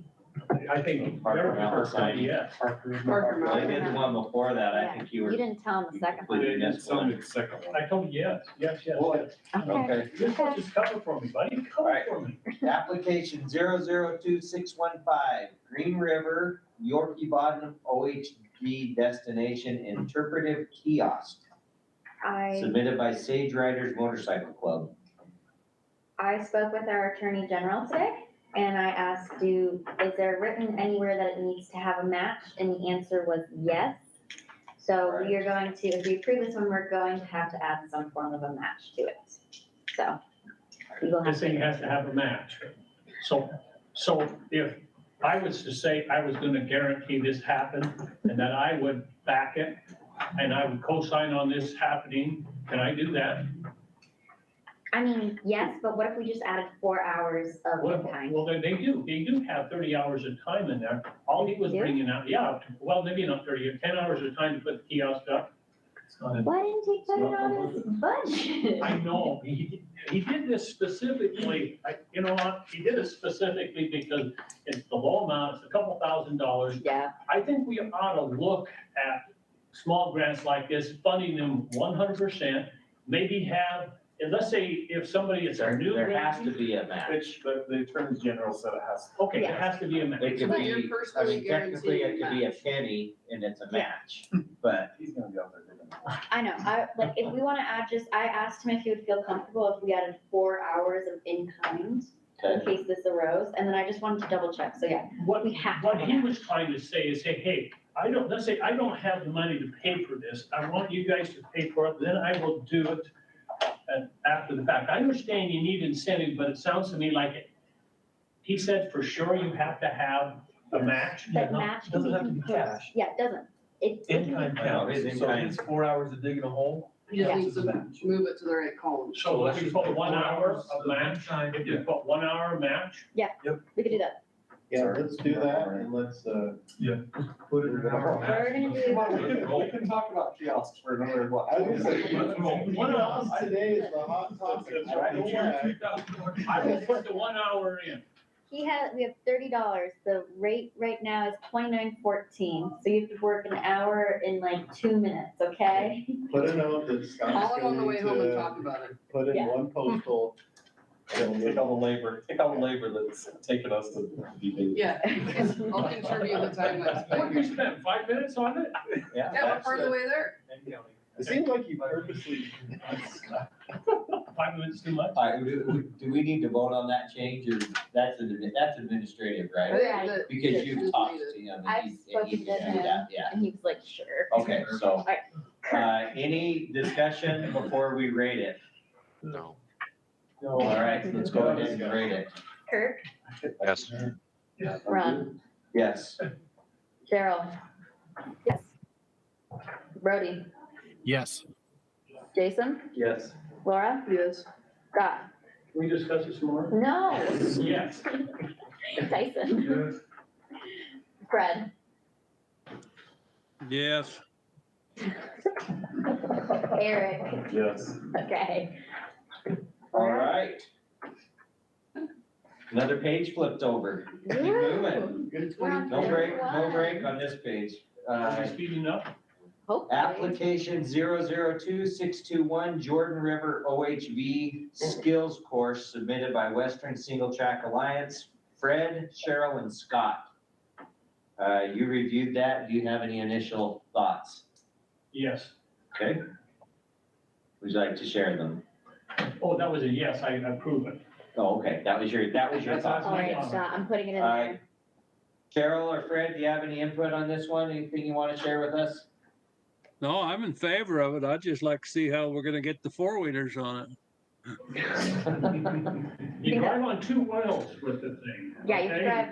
I think. Parker Mountain sign. Yes. Parker I Mountain. did the one before that, I think you You were. didn't tell him the second one. completely missed Some one. of the second one. I told you yes, yes. Okay, Just cover for me, buddy, cover for me. Application 002615, Green River, Yorkie Bottom OHV Destination Interpretive Kiosk, submitted by Sage Riders Motorcycle Club. I spoke with our Attorney General today, and I asked, is there written anywhere that it needs to have a match? And the answer was yes. So we are going to, if we approve this one, we're going to have to add some form of a match to it. So we will have This thing has to have a match. So if I was to say I was gonna guarantee this happened, and that I would back it, and I would co-sign on this happening, can I do that? I mean, yes, but what if we just added 4 hours of time? Well, they do have 30 hours of time in there. All he was bringing out, yeah, well, maybe not 30, 10 hours of time to put the kiosk up. Why didn't he put it on his budget? I know, he did this specifically, you know what, he did it specifically because it's the low amount, it's a couple $1,000s. Yeah. I think we ought to look at small grants like this, funding them 100%, maybe have, and let's say if somebody is a new. There has to be a match. Which the Attorney General said it has. Okay, there has to be a match. It could But be, you're I mean, personally technically it could be a guaranteeing penny and it's a match, but. He's gonna be out there digging. I know, if we wanna add I asked him if he would feel comfortable if we added 4 hours of in-kind in case this arose, and then I just wanted to double check, so yeah, What, we have to. what he was trying to say is, hey, let's say I don't have the money to pay for this. I want you guys to pay for it, then I will do it after the fact. I understand you need incentive, but it sounds to me like he said for sure you have to have a match. That match. Doesn't have to be cash. Yeah, it doesn't. In-kind counts, It's so in-kind. it's 4 hours of digging a hole. You just counts need as a to match. move it to the right column. So if you put 1 hour of match, Time, if you put 1 hour match, We could do that. Yeah, let's do that and let's, put it in an hour. We're gonna do, We can talk about kiosks for another, what? I was gonna say, One hour. today is the hot topic. I don't wanna- I will put the 1 hour in. we have $30. The rate right now is $29.14, so you have to work an hour in like 2 minutes, okay? Put a note that Scott's Call it on the way home and going talk to about it. put in Yeah. one postal. Take all the labor that's taking us to be. Yeah, I'll contribute the time I What you spent. spent 5 minutes on it? Yeah, we're part of the way there. It seems like you purposely. 5 minutes too much? All right, do we need to vote on that change or that's administrative, I right? think that- Because that you've just talked need it. to him and I've he's spoken to gonna do him, that, yeah. and he was like, sure. Okay, so, Alright. any discussion before we rate it? No. All right, let's go ahead and rate it. Kirk, Yes. Ron, Yes. Cheryl. Yes. Brody, Yes. Jason, Yes. Laura, Yes. Scott. Can we discuss this more? No. Yes. Tyson. Fred. Yes. Eric. Yes. Okay. All right. Another page flipped over. Keep moving. We're on No break, no 31. break on this page. Are we speeding up? Hopefully. Application 002621 Jordan River OHV Skills Course submitted by Western Single Track Alliance, Fred, Cheryl, and Scott. You reviewed that. Do you have any initial thoughts? Yes. Okay. Would you like to share them? Oh, that was a yes, I approve it. Oh, okay. That was your thoughts. All right, Scott, I'm putting it in All there. right. Cheryl or Fred, do you have any input on this one? Anything you want to share with us? No, I'm in favor of it. I'd just like to see how we're gonna get the four-wheelers on it. You drive on 2 wheels with the thing. Yeah, you okay? drive,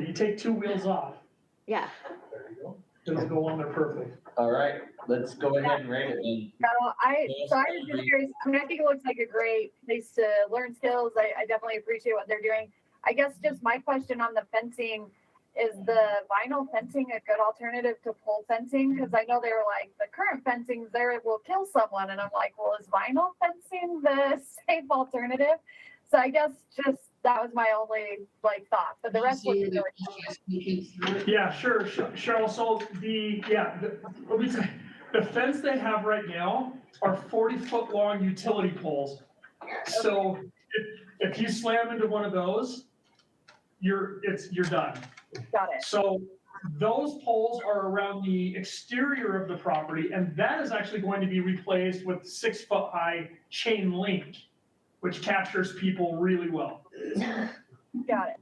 You take 2 wheels off, yeah. it'll go on there perfect. All right, let's go ahead and rate it then. So I was just curious, I mean, I think it looks like a great place to learn skills. I definitely appreciate what they're doing. I guess just my question on the fencing, is the vinyl fencing a good alternative to pole fencing? Because I know they were like, the current fencing there will kill someone. And I'm like, well, is vinyl fencing the safe alternative? So I guess just, that was my only like thought, but the rest was really cool. Yeah, sure, Cheryl, so let me say, the fence they have right now are 40-foot long utility poles. So if you slam into one of those, you're done. Got it. So those poles are around the exterior of the property, and that is actually going to be replaced with 6-foot-high chain link, which captures people really well. Got it.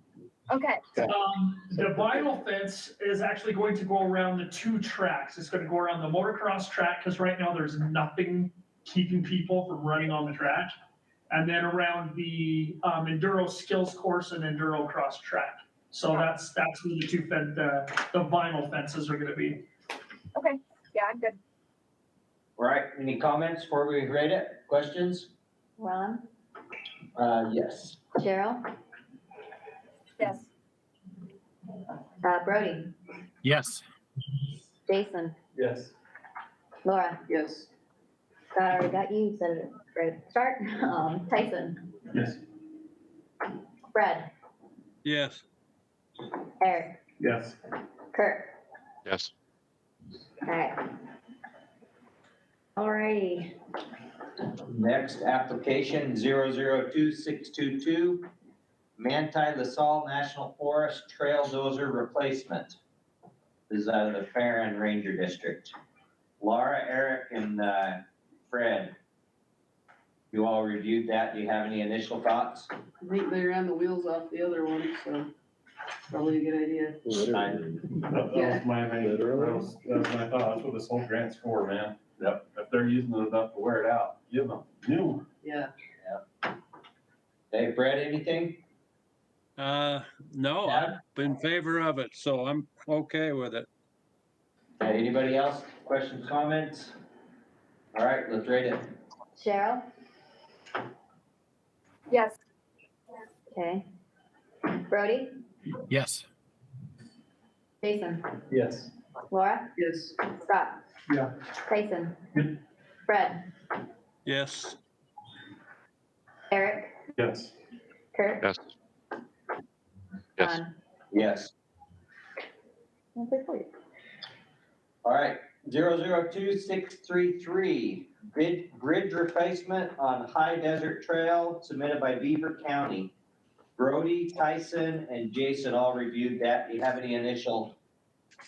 Okay. The vinyl fence is actually going to go around the 2 tracks. It's going to go around the motocross track, because right now there's nothing keeping people from running on the track. And then around the enduro skills course and enduro cross track. So that's where the 2 the vinyl fences are going to be. Okay. Yeah, I'm good. All right, any comments before we grade it? Questions? Ron, Yes. Cheryl, Yes. Brody, Yes. Jason, Yes. Laura. Yes. Scott, I already got you, said it right at the start. Tyson, Yes. Fred, Yes. Eric, Yes. Kirk. Yes. Okay. Alrighty. Next application 002622, Manti LaSalle National Forest Trail Dozer Replacement. This is out of the Farron Ranger District. Laura, Eric, and Fred, you all reviewed that. Do you have any initial thoughts? I think they ran the wheels off the other one, so probably a good idea. That was my main, that was my thought, that's what this whole grant's for, man. Yep. If they're using it enough to wear it out, give them new one. Yeah. Hey, Fred, anything? No, I'm in favor of it, so I'm okay with it. Anybody else? Questions, comments? All right, let's rate it. Cheryl, Yes. okay. Brody, Yes. Jason, Yes. Laura, Yes. Scott, Yeah. Tyson, Fred, Yes. Eric, Yes. Kirk. Yes. Yes. Ron. Yes. I'll play for you. All right, 002633, bridge replacement on High Desert Trail submitted by Beaver County. Brody, Tyson, and Jason all reviewed that. Do you have any initial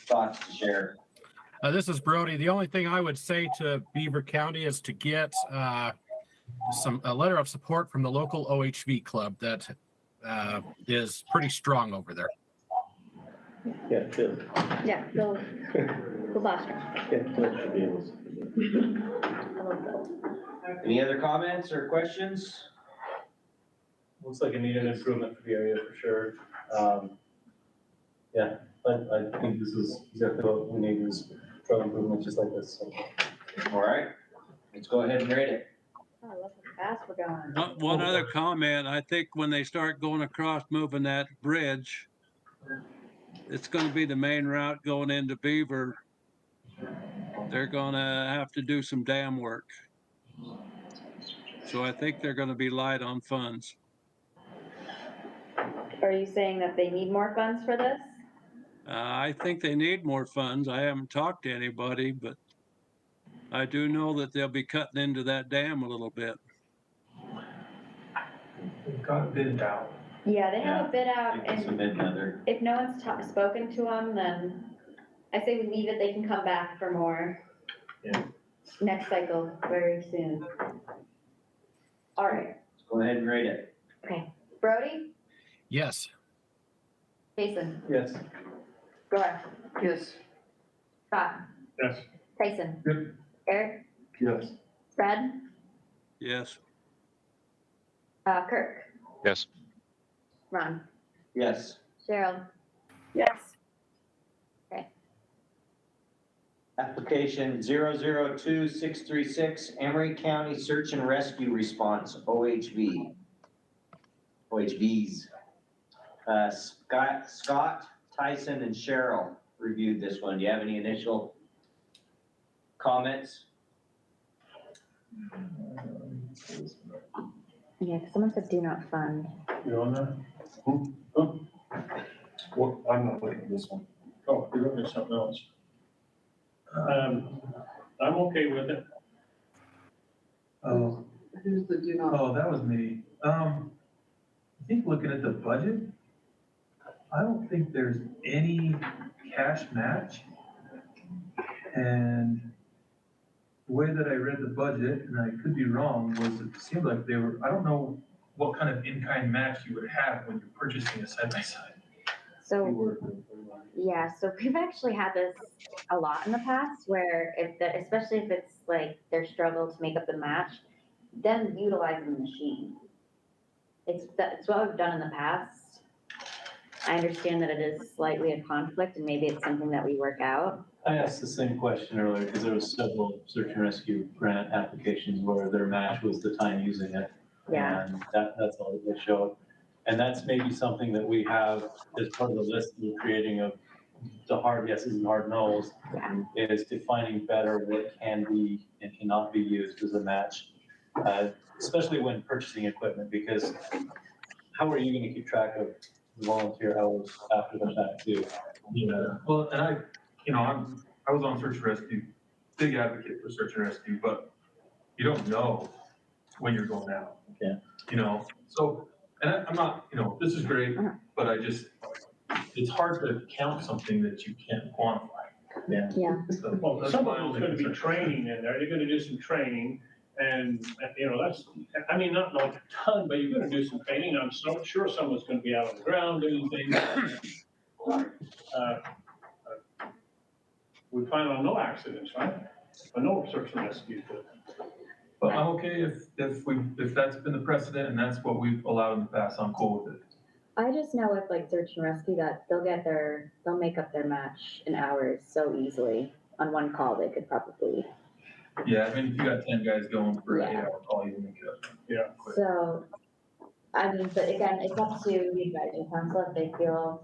thoughts to share? This is Brody. The only thing I would say to Beaver County is to get a letter of support from the local OHV club that is pretty strong over there. Yeah, Phil. Yeah, Bill Bostrom. Yeah, Phil should be able to. Any other comments or questions? Looks like it needed improvement for the area for sure. Yeah, I think this is exactly what we need is trail improvement just like this. So. All right, let's go ahead and rate it. Oh, look how fast we're going. One other comment, I think when they start going across, moving that bridge, it's gonna be the main route going into Beaver. They're gonna have to do some dam work. So I think they're gonna be light on funds. Are you saying that they need more funds for this? I think they need more funds. I haven't talked to anybody, but I do know that they'll be cutting into that dam a little bit. We've got a bid out. Yeah, they have a bid out, and Submit another. if no one's spoken to them, then I say we leave it, they can come back for more. Yeah. Next cycle, very soon. All right, Let's go ahead and rate it. okay. Brody, Yes. Jason, Yes. Laura, Yes. Scott, Yes. Tyson, Yep. Eric, Yes. Fred, Yes. Kirk, Yes. Ron, Yes. Cheryl. Yes. Okay. Application 002636, Emery County Search and Rescue Response, OHVs. Scott, Tyson, and Cheryl reviewed this one. Do you have any initial comments? Yeah, 'cause someone said do not fund. You on that? Oh. Well, I'm not looking at this one. Oh, you're looking at something else. I'm okay with it. Oh, Who's the do not? oh, that was me. I think looking at the budget, I don't think there's any cash match. And the way that I read the budget, and I could be wrong, was it seemed like they were, I don't know what kind of in-kind match you would have when you're purchasing a side-by-side. So, yeah, so we've actually had this a lot in the past where especially if it's like their struggle to make up the match, them utilizing the machine. It's what we've done in the past. I understand that it is slightly a conflict and maybe it's something that we work out. I asked the same question earlier because there was several search and rescue grant applications where their match was the time using it. Yeah. And that's all they showed. And that's maybe something that we have as part of the list we're creating of the hard yeses and hard nos, is defining better what can be and cannot be used as a match, especially when purchasing equipment, because how are you going to keep track of volunteer hours after the fact too? Yeah, well, and I was on search and rescue, big advocate for search and rescue, but you don't know when you're going out. Yeah. So, and I'm not, this is great, but it's hard to count something that you can't quantify. Yeah. Yeah. So, Well, that's some my of only it's gonna be concern. training in there, you're gonna do some training, and, that's, I mean, not like a ton, but you're gonna do some training, I'm so sure someone's gonna be out on the ground doing things. We plan on no accidents, right? Or no search and rescue. But I'm okay if that's been the precedent and that's what we've allowed in the past, I'm cool with it. I just know with like search and rescue that they'll make up their match in hours so easily. On one call, they could probably. Yeah, I mean, if you got 10 guys going for an 8-hour call, you can make it up. Yeah. So, I mean, but again, it's up to the advisory council if they feel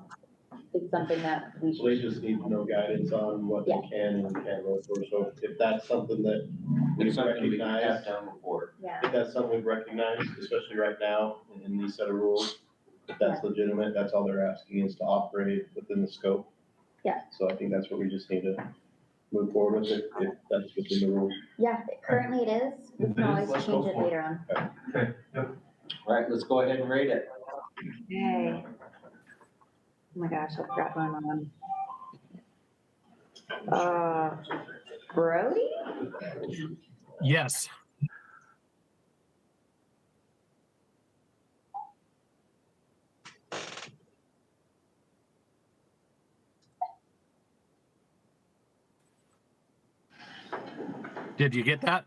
it's something that we So they should. just need to know guidance on what they can and can't vote for. So if that's something that we've It's something we have recognized, done before. Yeah. if that's something we've recognized, especially right now in these set of rules, if that's legitimate, that's all they're asking is to operate within the scope. Yeah. So I think that's what we just need to move forward with it, if that's within the rules. Yeah, currently it is. We If can it is, always let's change go it for it. later on. Okay, yep. All right, let's go ahead and rate it. Okay. Oh my gosh, I forgot my mom. Brody? Yes. Did you get that?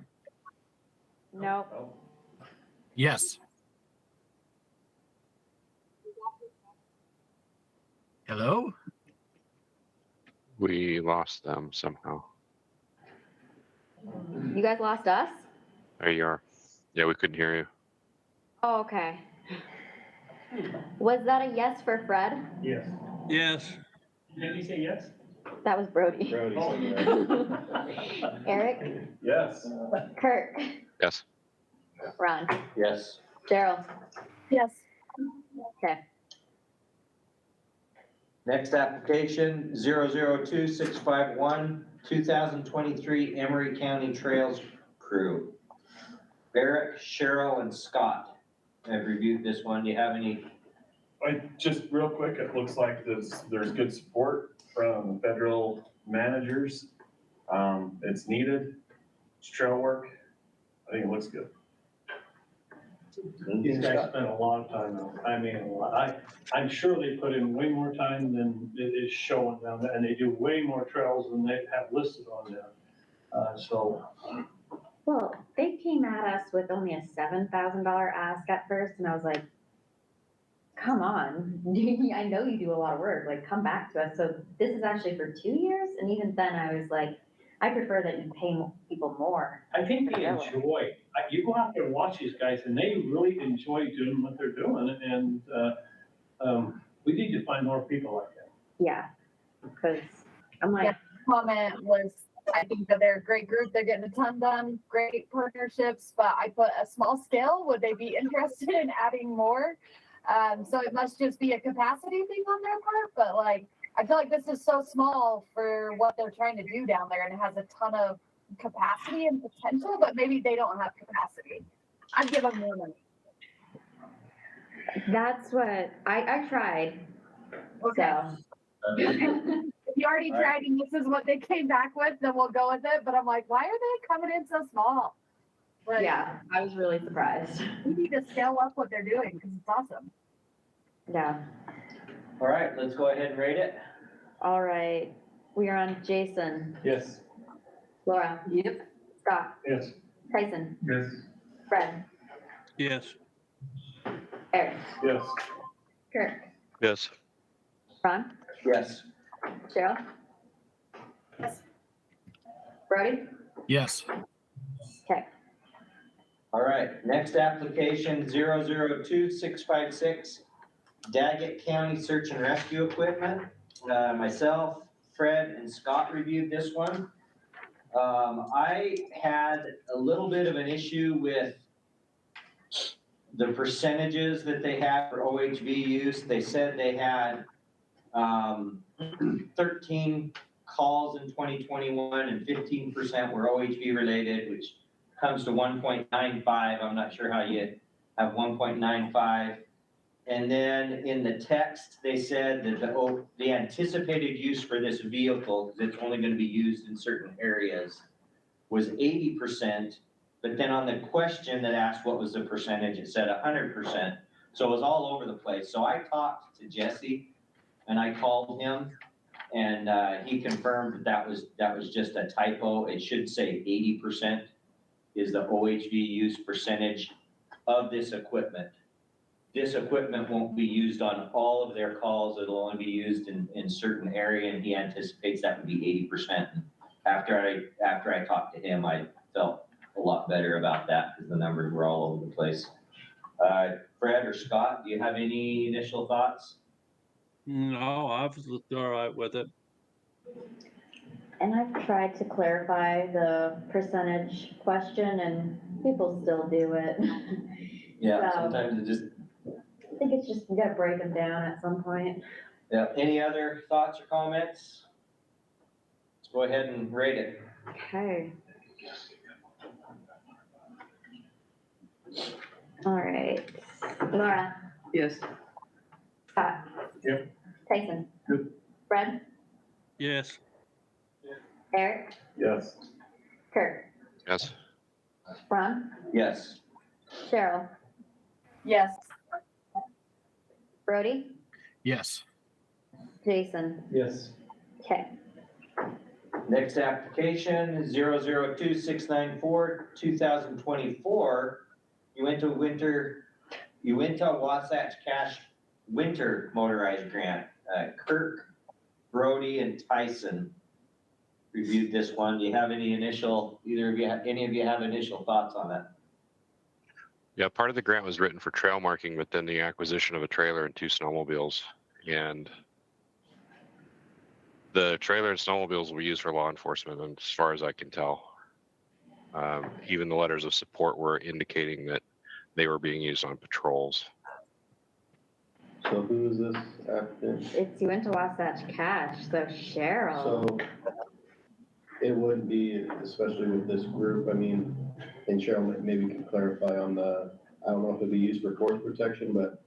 Nope. Yes. Hello? We lost them somehow. You guys lost us? There you are. Yeah, we couldn't hear you. Oh, okay. Was that a yes for Fred? Yes. Yes. Did you say yes? That was Brody. Brody Eric? Yes. Kirk? Yes. Ron? Yes. Gerald? Yes. Okay. Next application, 002651, 2023 Emery County Trails Crew. Barrett, Cheryl, and Scott have reviewed this one. Do you have any? Just real quick, it looks like there's good support from federal managers. It's needed, it's trail work. I think it looks good. These guys spent a lot of time on it. I mean, I'm sure they put in way more time than it is showing them, and they do way more trails than they have listed on there. Well, they came at us with only a $7,000 ask at first, and I was like, come on, I know you do a lot of work, like, come back to us. So this is actually for 2 years, and even then I was like, I prefer that you pay people more. I think they enjoy, you go out there and watch these guys, and they really enjoy doing what they're doing, and we need to find more people like that. Yeah, because I'm like. Yeah, comment was, I think that they're a great group, they're getting a ton done, great partnerships, but I put a small scale, would they be interested in adding more? So it must just be a capacity thing on their part, but like, I feel like this is so small for what they're trying to do down there, and it has a ton of capacity and potential, but maybe they don't have capacity. I'd give them more money. That's what I tried. Okay. So. If you already All right. tried and this is what they came back with, then we'll go with it. But I'm like, why are they coming in so small? Like, Yeah, I was really surprised. we need to scale up what they're doing because it's awesome. Yeah. All right, let's go ahead and rate it. All right. We are on Jason, Yes. Laura, Yep. Scott, Yes. Tyson, Yes. Fred, Yes. Eric, Yes. Kirk, Yes. Ron, Yes. Cheryl. Yes. Brody? Yes. Okay. All right, next application 002656, Daggett County Search and Rescue Equipment. Myself, Fred, and Scott reviewed this one. I had a little bit of an issue with the percentages that they had for OHV use. They said they had 13 calls in 2021 and 15% were OHV related, which comes to 1.95. I'm not sure how you have 1.95. And then in the text, they said that the anticipated use for this vehicle, because it's only going to be used in certain areas, was 80%. But then on the question that asked what was the percentage, it said 100%. So it was all over the place. So I talked to Jesse and I called him and he confirmed that was just a typo. It should say 80% is the OHV use percentage of this equipment. This equipment won't be used on all of their calls. It'll only be used in certain area, and he anticipates that would be 80%. After I talked to him, I felt a lot better about that because the numbers were all over the place. Fred or Scott, do you have any initial thoughts? No, I've looked all right with it. And I've tried to clarify the percentage question and people still do it. Yeah, So, sometimes it just, I think it's just, we gotta break them down at some point. yeah. Any other thoughts or comments? Let's go ahead and rate it. Okay. All right. Laura, Yes. Scott. Yep. Tyson. Good. Fred, Yes. Eric, Yes. Kirk, Yes. Ron, Yes. Cheryl, Yes. Brody, Yes. Jason. Yes. Okay. Next application, 002694, 2024, Uintah Wasatch Cache Winter Motorized Grant. Kirk, Brody, and Tyson reviewed this one. Do you have any of you have initial thoughts on that? Yeah, part of the grant was written for trail marking, but then the acquisition of a trailer and 2 snowmobiles. And the trailer and snowmobiles will be used for law enforcement, and as far as I can tell. Even the letters of support were indicating that they were being used on patrols. So who is this applicant? It's Uintah Wasatch Cache, so Cheryl. So it would be, especially with this group, I mean, and Cheryl maybe can clarify on I don't know if it'd be used for force protection, but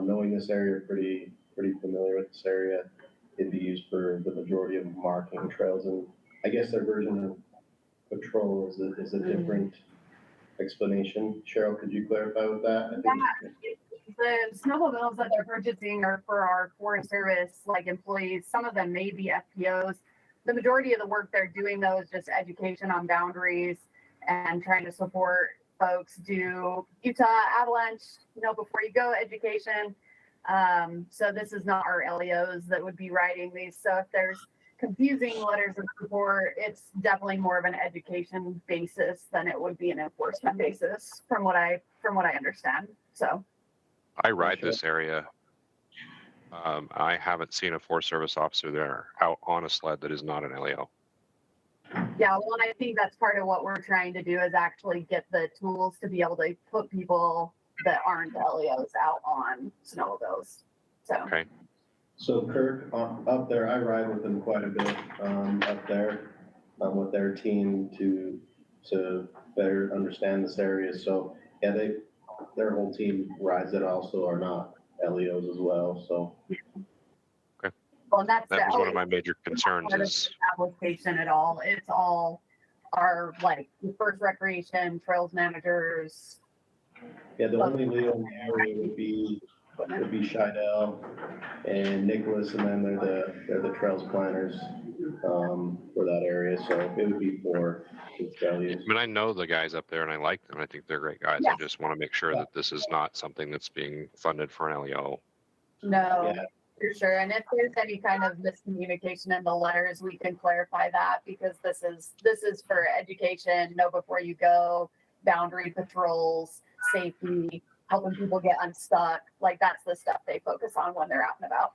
knowing this area pretty familiar with this area, it'd be used for the majority of marking trails, and I guess their version of patrol is a different explanation. Cheryl, could you clarify with that? I think The snowmobiles that they're purchasing are for our Forest Service employees. Some of them may be FPOs. The majority of the work they're doing though is just education on boundaries and trying to support folks do Utah avalanche, before you go education. So this is not our LEOs that would be writing these. So if there's confusing letters of support, it's definitely more of an education basis than it would be an enforcement basis from what I understand. So I ride this area. I haven't seen a Forest Service officer there out on a sled that is not an LEO. yeah, well, and I think that's part of what we're trying to do is actually get the tools to be able to put people that aren't LEOs out on snowmobiles. So. Okay. so. Kirk, up there, I ride with them quite a bit up there with their team to better understand this area. So yeah, their whole team rides it also are not LEOs as well. So. Okay. Well, and that's That was one of my the major concerns part of is, the application at all. It's all our like first recreation, trails managers. Yeah, the only Leo in the area would be Shidell and Nicholas, and then they're the trails planners, for that area, so it would be for the trail I use. mean, I know the guys up there and I like them. I think they're great guys. I Yeah. just want to make sure that this is not something that's being funded for an LEO. No, Yeah. for sure. And if there's any kind of miscommunication in the letters, we can clarify that because this is for education, know before you go, boundary patrols, safety, helping people get unstuck. Like that's the stuff they focus on when they're out and about.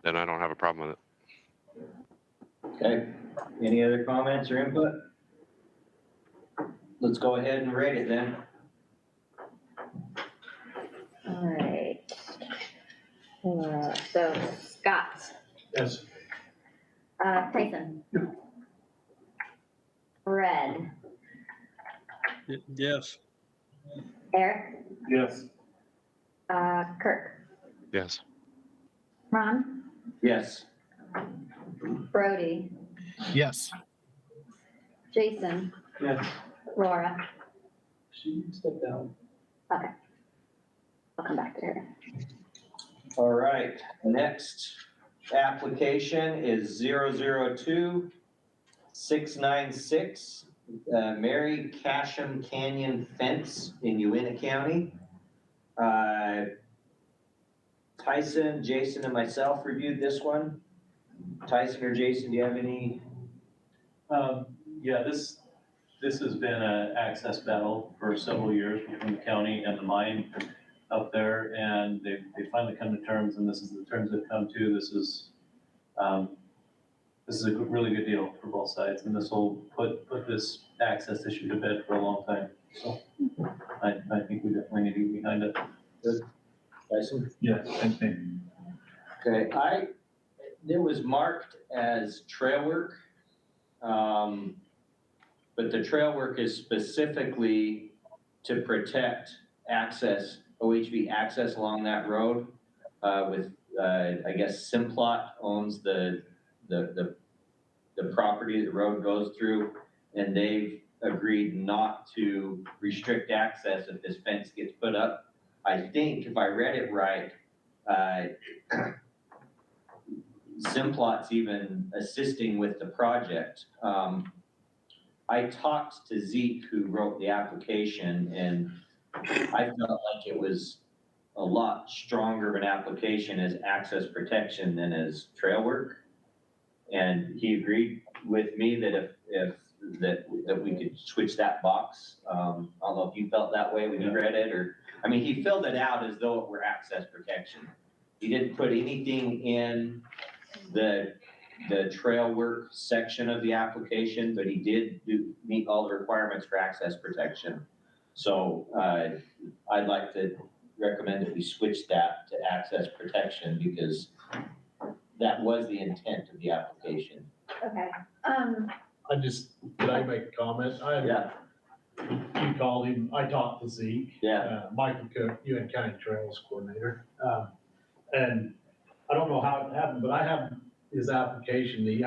Then I don't have a problem with it. Okay, any other comments or input? Let's go ahead and rate it then. All right. So Scott, Yes. Tyson. Fred, Yes. Eric, Yes. Kirk, Yes. Ron, Yes. Brody, Yes. Jason, Yes. Laura. She stepped down. Okay. I'll come back to her. All right, next application is 002-696, Mary Casham Canyon Fence in Uintah County. Tyson, Jason, and myself reviewed this one. Tyson or Jason, do you have any? Yeah, this has been an access battle for several years between the county and the mine up there, and they finally come to terms, and this is the terms they've come to. This is a really good deal for both sides, and this will put this access issue to bed for a long time. So I think we definitely need to be behind it. Good. Tyson? Yeah, same thing. Okay, it was marked as trail work. But the trail work is specifically to protect access, OHV access along that road. I guess Simplot owns the property the road goes through, and they've agreed not to restrict access if this fence gets put up. I think if I read it right, Simplot's even assisting with the project. I talked to Zeke, who wrote the application, and I felt like it was a lot stronger of an application as access protection than as trail work. And he agreed with me that that we could switch that box. I don't know if you felt that way when you read it, or, I mean, he filled it out as though it were access protection. He didn't put anything in the trail work section of the application, but he did meet all the requirements for access protection. So I'd like to recommend that we switch that to access protection because that was the intent of the application. Okay. Could I make a comment? Yeah. You called him, I talked to Zeke. Yeah. Michael Cook, Uintah County Trails Coordinator. And I don't know how it happened, but I have his application, his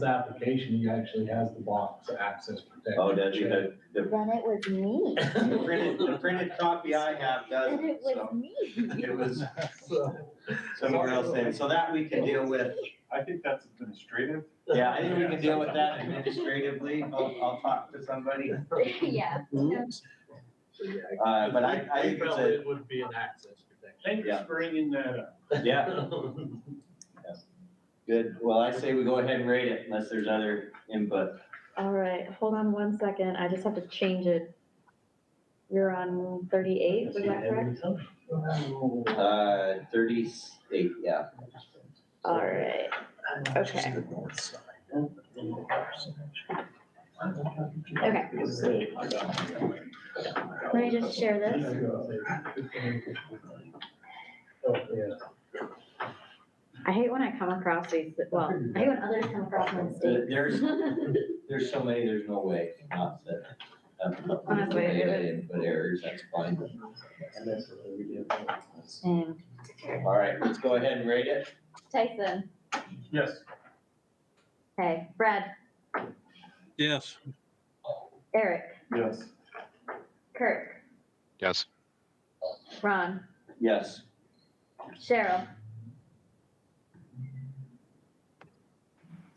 application, he actually has the box access protection. Oh, does he? Then it was me. The printed copy I have does. Then it was me. It was somewhere else then. So that we can deal with. I think that's administrative. Yeah, I think we can deal with that administratively. I'll talk to somebody. Yeah. But I think felt it's it would be an access protection. Thank you for bringing that up. yeah. Good. Well, I say we go ahead and rate it unless there's other input. All right, hold on 1 second. I just have to change it. You're on 38, is that correct? 38, yeah. All right, okay. Okay. Let me just share this. I hate when I come across these, well, I hate when others come across my mistakes. There's so many, there's no way not to Honestly, it was- Input errors, that's fine. And All right, let's go ahead and rate it. Tyson, Yes. okay, Brad, Yes. Eric, Yes. Kirk, Yes. Ron, Yes. Cheryl,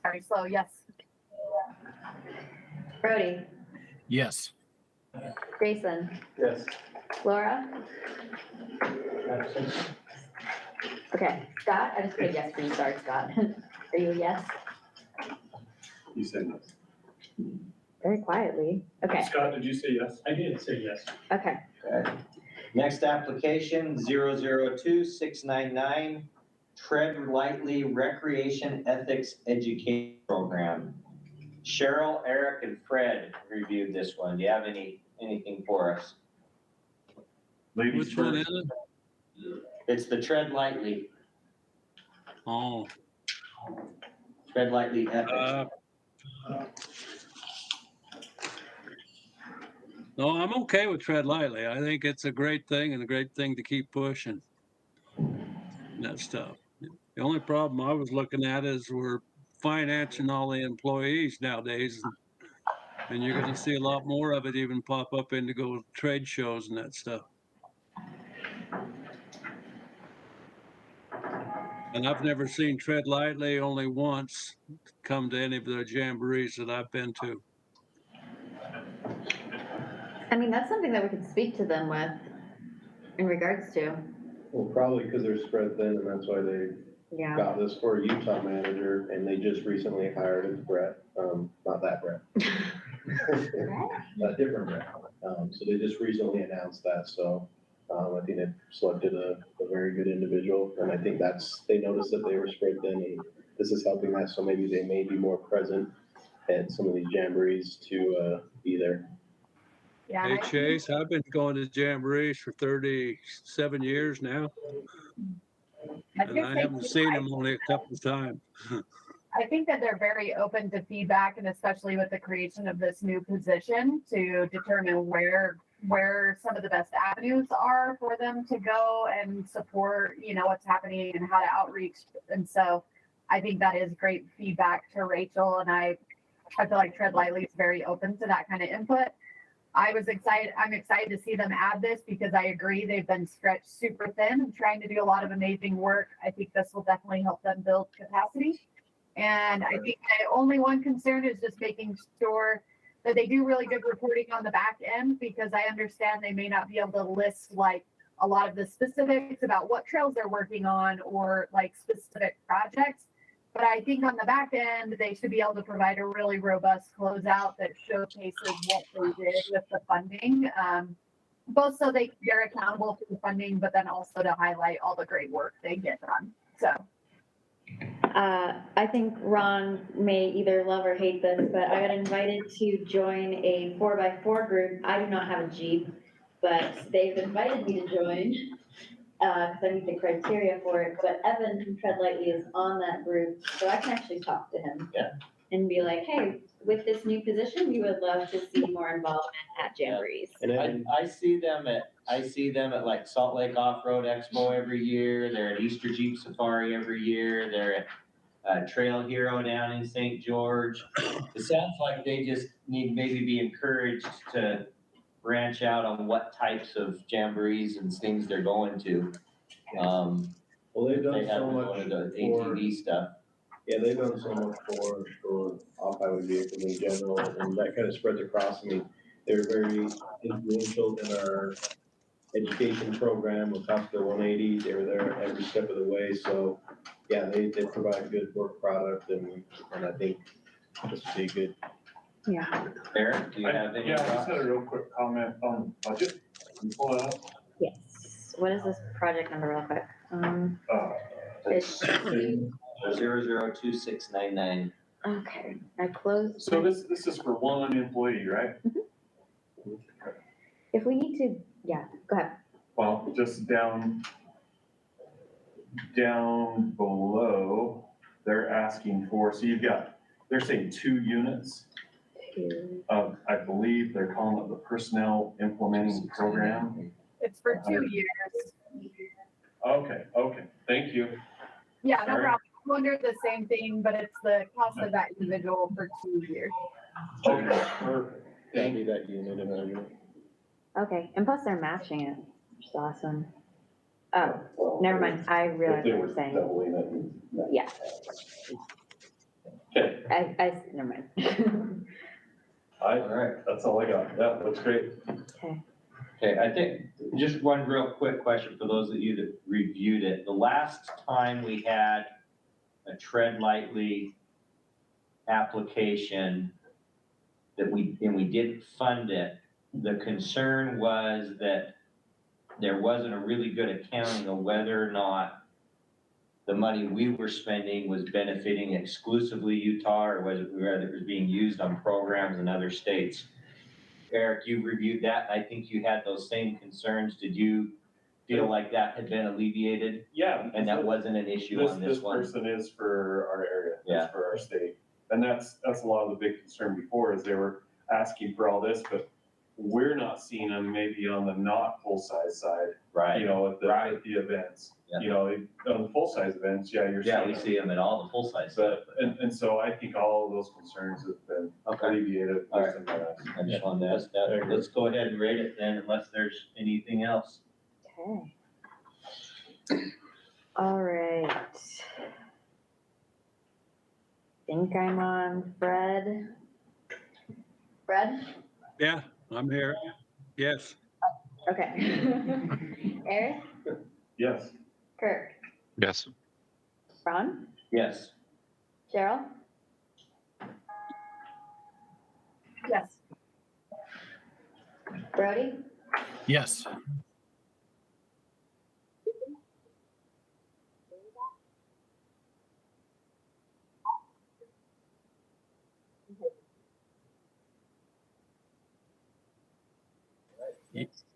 Sorry, slow, yes. Brody, Yes. Jason, Yes. Laura. Okay, Scott, I just said yes for you, sorry, Scott. Are you a yes? You said yes. Very quietly. Okay, Scott, did you say yes? I did say yes. okay. Okay. Next application, 002699, Tread Lightly Recreation Ethics Education Program. Cheryl, Eric, and Fred reviewed this one. Do you have anything for us? Ladies Which one first. is it? It's the Tread Lightly, Oh, Tread Lightly Ethics. no, I'm okay with Tread Lightly. I think it's a great thing and a great thing to keep pushing. That stuff. The only problem I was looking at is we're financing all the employees nowadays. And you're gonna see a lot more of it even pop up into go trade shows and that stuff. And I've never seen Tread Lightly only once come to any of the jamborees that I've been to. I mean, that's something that we could speak to them with in regards to. Well, probably because they're spread thin and that's why they Yeah. got this for a Utah manager and they just recently hired a Brett, not that Brett. A different Brett. So they just recently announced that, so, I think they selected a very good individual. And I think they noticed that they were spread thin and this is helping that, so maybe they may be more present at some of these jamborees to, be there. Yeah. Hey Chase, I've been going to jamborees for 37 years now. And I haven't seen them only a couple of times. I think that they're very open to feedback, and especially with the creation of this new position to determine where some of the best avenues are for them to go and support, what's happening and how to outreach. And so I think that is great feedback to Rachel, and I feel like Tread Lightly is very open to that kind of input. I'm excited to see them add this because I agree they've been stretched super thin and trying to do a lot of amazing work. I think this will definitely help them build capacity. And I think the only one concern is just making sure that they do really good reporting on the back end, because I understand they may not be able to list like a lot of the specifics about what trails they're working on or like specific projects. But I think on the back end, they should be able to provide a really robust closeout that showcases what they did with the funding, both so they're accountable for the funding, but then also to highlight all the great work they get done. So. I think Ron may either love or hate this, but I got invited to join a 4x4 group. I do not have a Jeep, but they've invited me to join because I meet the criteria for it. But Evan from Tread Lightly is on that group, so I can actually talk to him and be like, hey, with this new position, we would love to see more involvement at jamborees. And I see them at like Salt Lake Off-Road Expo every year. They're at Easter Jeep Safari every year. They're at Trail Hero down in St. George. It sounds like they just need maybe be encouraged to branch out on what types of jamborees and things they're going to. Well, they've done They so haven't much gone to the for, ATV stuff. yeah, they've done so much for off-highway vehicles in general, and that kind of spreads across. I mean, they're very influential in our education program with Hospital 180. They were there every step of the way, so yeah, they provide good work product, and I think this would be good. Yeah. Eric, do you have any Yeah, I just thoughts? had a real quick comment on budget. Can you pull it up? Yes. What is this project number real quick? It's 002699. okay. I closed. So this is for one employee, right? If we need to, yeah, go ahead. Well, just down below, they're asking for, so they're saying 2 units. I believe they're calling it the Personnel Implementing Program. It's for 2 years. Okay, thank you. Yeah, no Sorry. problem. I wondered the same thing, but it's the cost of that individual for 2 years. Okay, perfect. That'd be that unit in argument. Okay, and plus they're matching it, which is awesome. Oh, never mind. I realize what you're saying. Yeah. Okay. Never mind. All right, that's all I got. Yeah, that's great. Okay. Okay, I think, just one real quick question for those of you that reviewed it. The last time we had a tread lightly application that we didn't fund it, the concern was that there wasn't a really good accounting of whether or not the money we were spending was benefiting exclusively Utah, or whether it was being used on programs in other states. Eric, you reviewed that. I think you had those same concerns. Did you feel like that had been alleviated? Yeah. And that wasn't an issue on this one? This person is for our area, Yeah. that's for our state. And that's a lot of the big concern before, is they were asking for all this, but we're not seeing them maybe on the not full-size side. Right. You know, at the events. Yeah. You know, on the full-size events, yeah, you're seeing. Yeah, we see them at all the full-size stuff. But, and so I think all of those concerns have been alleviated. All right. I just wanted to ask that. Let's go ahead and rate it then, unless there's anything else. Okay. All right. Think I'm on Fred. Fred? Yeah, I'm here. Yes. Okay. Eric? Yes. Kirk? Yes. Ron? Yes. Cheryl? Yes. Brody? Yes.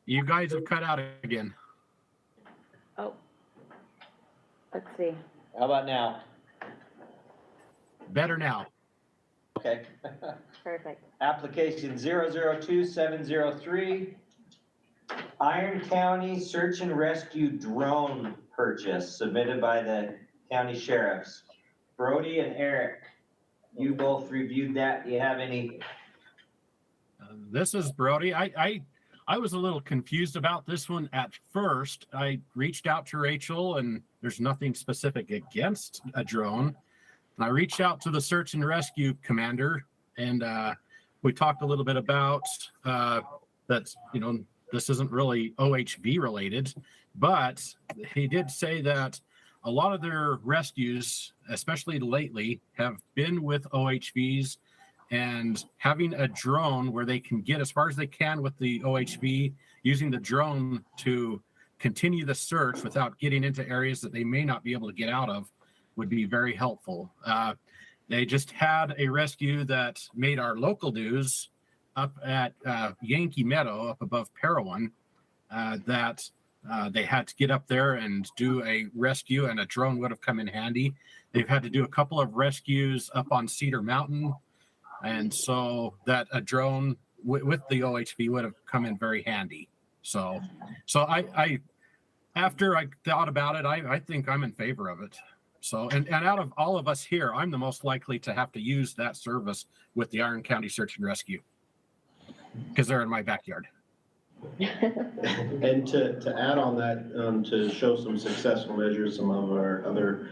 You guys have cut out again. Oh. Let's see. How about now? Better now. Okay. Perfect. Application 002703, Iron County Search and Rescue Drone Purchase, submitted by the county sheriffs. Brody and Eric, you both reviewed that. Do you have any? This is Brody. I was a little confused about this one at first. I reached out to Rachel, and there's nothing specific against a drone. And I reached out to the search and rescue commander, and we talked a little bit about that, you know, this isn't really OHV related, but he did say that a lot of their rescues, especially lately, have been with OHVs, and having a drone where they can get as far as they can with the OHV, using the drone to continue the search without getting into areas that they may not be able to get out of, would be very helpful. They just had a rescue that made our local news up at Yankee Meadow, up above Parowan, that they had to get up there and do a rescue, and a drone would have come in handy. They've had to do a couple of rescues up on Cedar Mountain, and so that a drone with the OHV would have come in very handy. So I after I thought about it, I think I'm in favor of it. So, and out of all of us here, I'm the most likely to have to use that service with the Iron County Search and Rescue, because they're in my backyard. And to add on that, to show some successful measures, some of our other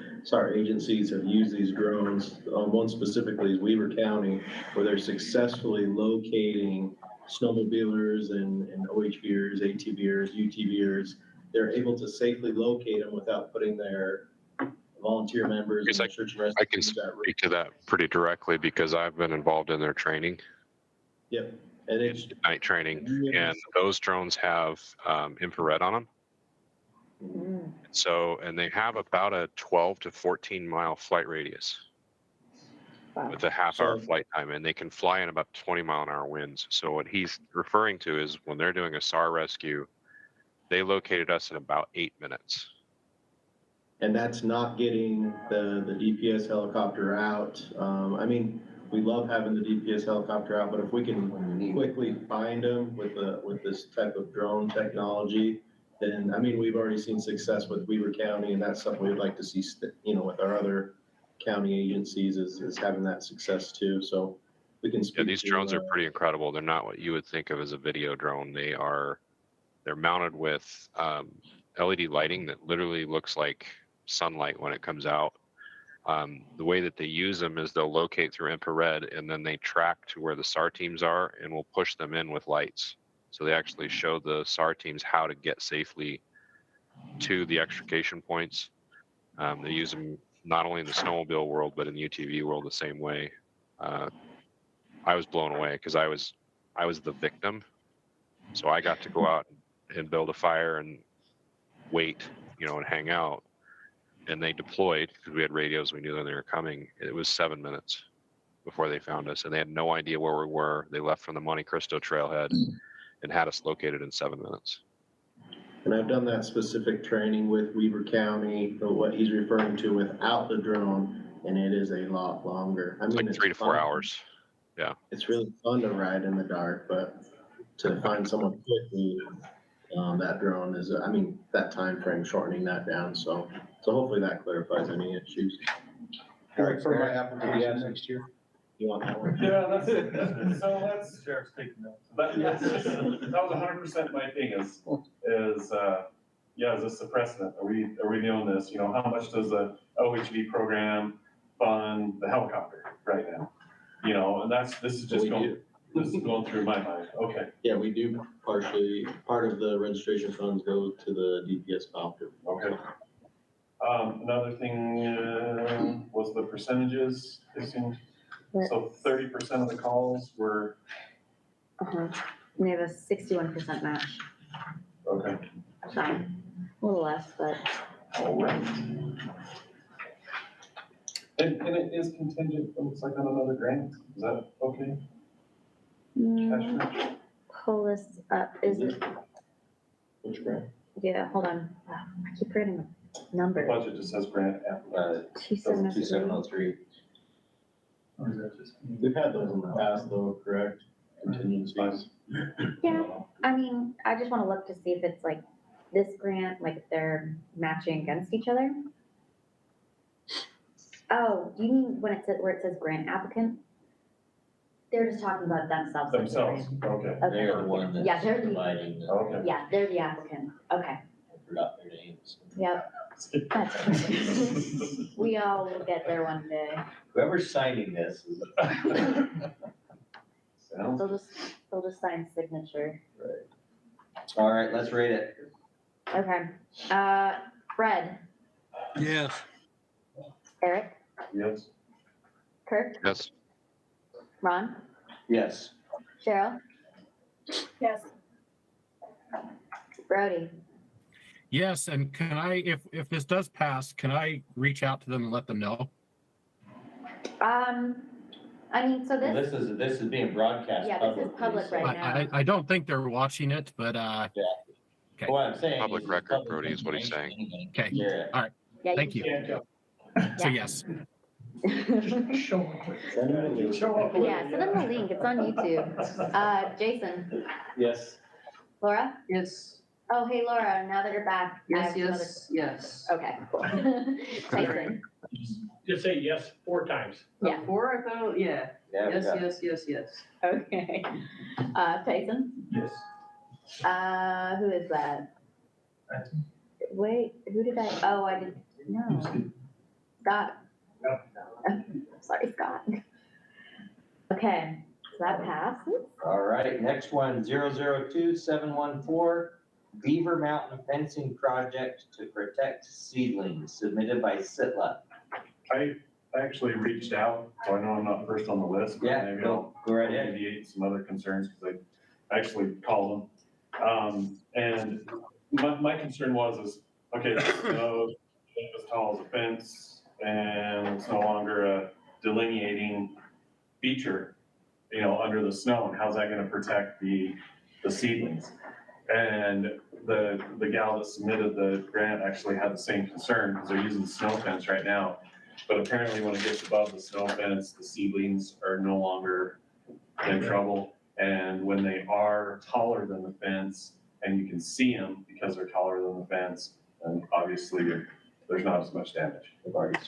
agencies have used these drones. One specifically is Weaver County, where they're successfully locating snowmobilers and OHVers, ATVers, UTVers. They're able to safely locate them without putting their volunteer members and search and rescue. I can speak to that pretty directly because I've been involved in their training. Yep. And it's night training, and those drones have infrared on them. So, and they have about a 12 to 14 mile flight radius with a half-hour flight time, and they can fly in about 20-mile-an-hour winds. So what he's referring to is when they're doing a SAR rescue, they located us in about 8 minutes. And that's not getting the DPS helicopter out. I mean, we love having the DPS helicopter out, but if we can quickly find them with this type of drone technology, then, I mean, we've already seen success with Weaver County, and that's something we'd like to see, with our other county agencies is having that success too, so we can speak. Yeah, these drones are pretty incredible. They're not what you would think of as a video drone. They're mounted with LED lighting that literally looks like sunlight when it comes out. The way that they use them is they'll locate through infrared, and then they track to where the SAR teams are, and we'll push them in with lights. So they actually show the SAR teams how to get safely to the extrication points. They use them not only in the snowmobile world, but in the UTV world the same way. I was blown away because I was the victim. So I got to go out and build a fire and wait, and hang out. And they deployed because we had radios. We knew that they were coming. It was 7 minutes before they found us, and they had no idea where we were. They left from the Monte Cristo trailhead and had us located in 7 minutes. And I've done that specific training with Weaver County, or what he's referring to without the drone, and it is a lot longer. It's like 3 to 4 hours. Yeah. It's really fun to ride in the dark, but to find someone quickly, that drone is, that time frame, shortening that down. So hopefully that clarifies any issues. All right, For my application next year. You want that one? Yeah, that's it. So that's. Sheriff's taking notes. That was 100% my thing is, is this a precedent? Are we doing this? How much does the OHV program fund the helicopter right now? And this is going through my mind. Okay. Yeah, we do partially, part of the registration funds go to the DPS copter. Okay. Another thing was the percentages. So 30% of the calls were. We have a 61% match. Okay. Fine, a little less, but. All right. And it is contingent, it looks like on another grant. Is that okay? Pull this up, is it? Which grant? Yeah, hold on. I keep forgetting the number. The budget just says grant. 2703. We've had those in the past though, correct? Contingencies. Yeah, I just want to look to see if it's like this grant, like if they're matching against each other. Oh, do you mean when where it says grant applicant? They're just talking about themselves. Themselves, okay. They're the one Yeah, that's providing. Okay. Yeah, they're the applicant. Okay. I forgot their names. Yep. That's okay. We all will get there one day. Whoever's signing this is. They'll just sign signature. Right. All right, let's rate it. Okay. Fred, Yes. Eric, Yes. Kirk, Yes. Ron, Yes. Cheryl, Yes. Brody. Yes, and can I, if this does pass, can I reach out to them and let them know? So Well, this, this is being broadcast. yeah, this is public so- right now. I don't think they're watching it, but Yeah. Okay. What I'm saying. Public is it's record, public Brody, is what he's saying. information. Okay. Yeah. All right. Yeah, Thank you. So yes. Show them quick. Send them a link. Show up. Yeah, send them the link. It's on YouTube. Jason, Yes. Laura? Yes, Oh, hey, Laura, now that you're back. I have some other- yes. Okay, cool. Tyson, Just say yes 4 times. Yeah. 4, I thought, yeah. Yeah, we Yes, got it. yes. okay. Tyson? Yes. Who is that? Wait, who did I, I didn't, no. Scott. Sorry, Scott. Okay, so that passes. All right, next one, 002714, Beaver Mountain Fencing Project to Protect Seedlings, submitted by Sitla. I actually reached out, so I know I'm not first on the list. But Yeah, maybe go right ahead. alleviate some other concerns because I actually called them. And my concern was, okay, the snow is as tall as a fence and it's no longer a delineating feature, under the snow. And how's that going to protect the seedlings? And the gal that submitted the grant actually had the same concern because they're using the snow fence right now. But apparently when it gets above the snow fence, the seedlings are no longer in trouble. And when they are taller than the fence and you can see them because they're taller than the fence, then obviously there's not as much damage.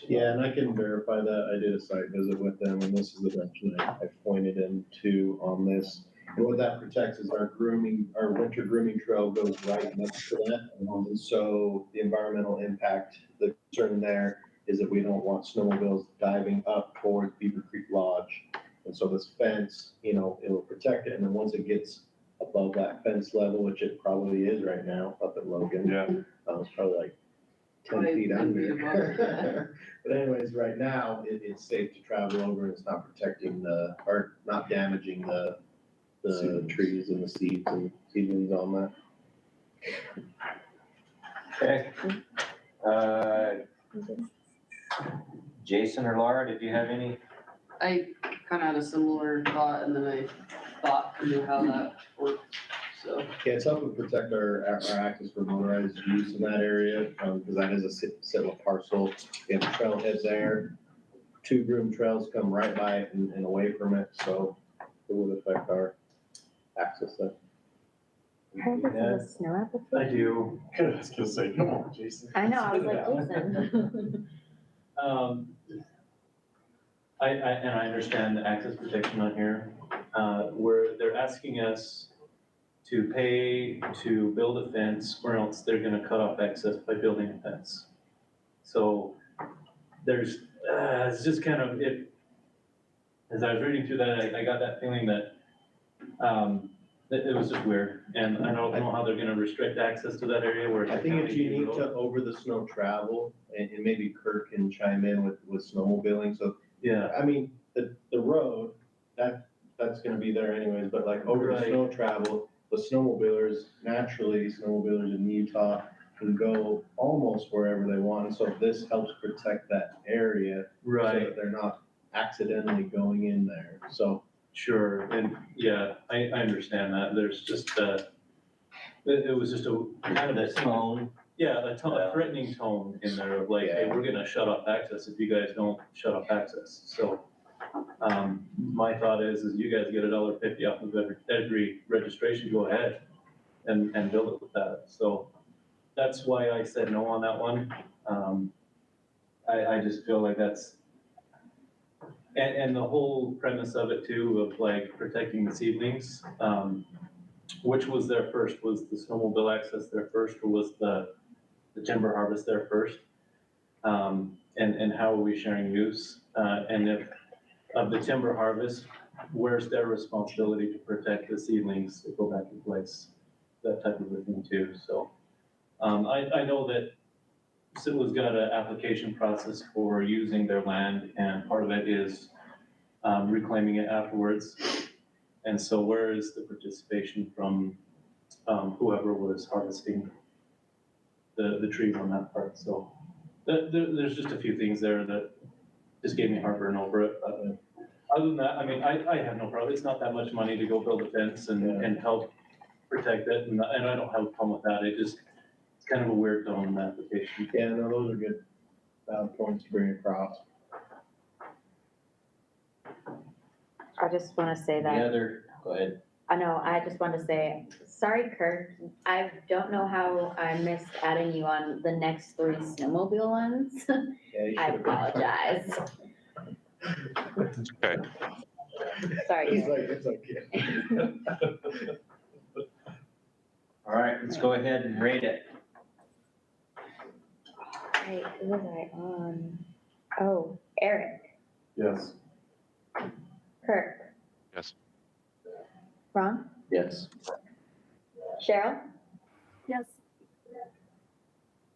Yeah, and I can verify that. I did a site visit with them, and this is the direction I pointed them to on this. And what that protects is our winter grooming trail goes right next to that. And so the environmental impact, the concern there is that we don't want snowmobiles diving up towards Beaver Creek Lodge. And so this fence, it'll protect it. And then once it gets above that fence level, which it probably is right now up at Logan. Yeah. It's probably like 10 feet under. But anyways, right now, it's safe to travel over and it's not protecting or not damaging the trees and the seeds and seedlings on that. Okay. Jason or Laura, did you have any? I kind of had a similar thought, and then I thought through how that works, so. Yeah, it's helping protect our access for motorized use in that area, because that is a settled parcel. We have trailheads there. 2 groom trails come right by it and away from it, so it would affect our access there. Snow application? I do. I was gonna say, come on, Jason. I know, I was like, Jason. I understand the access protection on here, where they're asking us to pay to build a fence, or else they're gonna cut off access by building a fence. So there's, it's just kind of, as I was reading through that, I got that feeling that, it was just weird, and I don't know how they're gonna restrict access to that area where. I think it's unique to over the snow travel, and maybe Kirk can chime in with snowmobiling, so. Yeah. I mean, the road, that's gonna be there anyways, but like over the snow travel, the snowmobilers in Utah can go almost wherever they want, so this helps protect that area. So that they're not accidentally going in there, so. Sure, and yeah, I understand that, there's just, it was just a kind of a tone. Yeah, a threatening tone in there of like, hey, we're gonna shut off access if you guys don't shut off access, so. My thought is you guys get $1.50 off of every registration, go ahead and build it with that, so. That's why I said no on that one. I just feel like that's, and the whole premise of it too, of like protecting the seedlings, which was there first? Was the snowmobile access there first, or was the timber harvest there first? And how are we sharing use? And if, of the timber harvest, where's their responsibility to protect the seedlings that go back in place? That type of a thing too, so. I know that Sitwa's got an application process for using their land, and part of it is reclaiming it afterwards. And so where is the participation from whoever was harvesting the trees on that part? So there's just a few things there that just gave me heartburn over it. Other than that, I mean, I have no problem. It's not that much money to go build a fence and help protect it, and I don't have a problem with that. It's kind of a weird tone in the application. Yeah, no, those are good points to bring across. I just want to say that. Go ahead. I know, I just want to say, sorry, Kirk, I don't know how I missed adding you on the next 3 snowmobile ones. I apologize. Okay. Sorry. He's like, it's okay. All right, let's go ahead and rate it. Wait, who was I on? Oh, Eric, Yes. Kirk, Yes. Ron, Yes. Cheryl, Yes.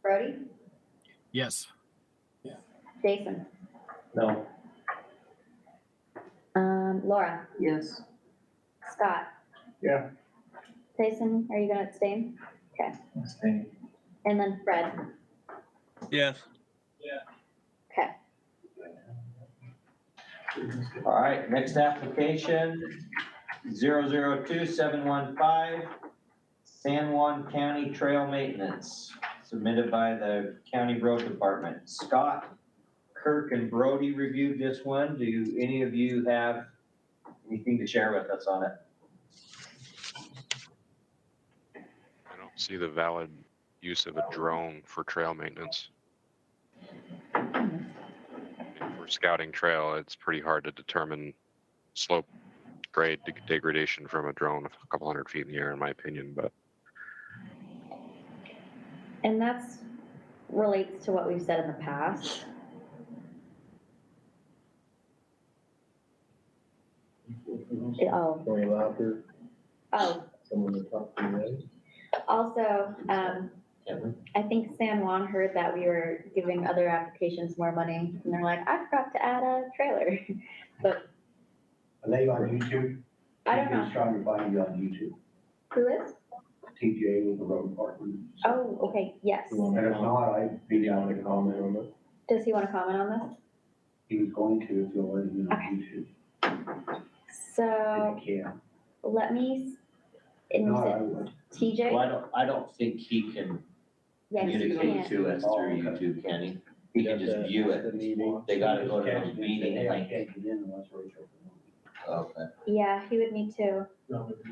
Brody, Yes. Jason, No. Laura, Yes. Scott. Yeah. Jason, are you gonna abstain? Okay. And then Fred. Yes. Okay. All right, next application, 002715, San Juan County Trail Maintenance, submitted by the County Road Department. Scott Kirk and Brody reviewed this one. Do any of you have anything to share with us on it? I don't see the valid use of a drone for trail maintenance. For scouting trail, it's pretty hard to determine slope grade degradation from a drone a couple hundred feet in the air, in my opinion, but And that's relates to what we've said in the past. Going louder. Oh, Someone to talk to you. also, I think San Juan heard that we were giving other applications more money, and they're like, I forgot to add a trailer. But Are they on YouTube? I don't know. TJ's trying to find you on YouTube. Who is? TJ with the road department. Oh, okay, yes. And if not, I'd be down to comment on it. Does he want to comment on this? He was going to if you'll let him on YouTube. So, If he can. let me, and you No, I said would. TJ? Well, I don't think he can Yes, you communicate can. to us through YouTube, can he? He can just view it. They gotta go to the meeting Hey, I link. can't get in unless Rachel. Okay. Yeah, he would need to.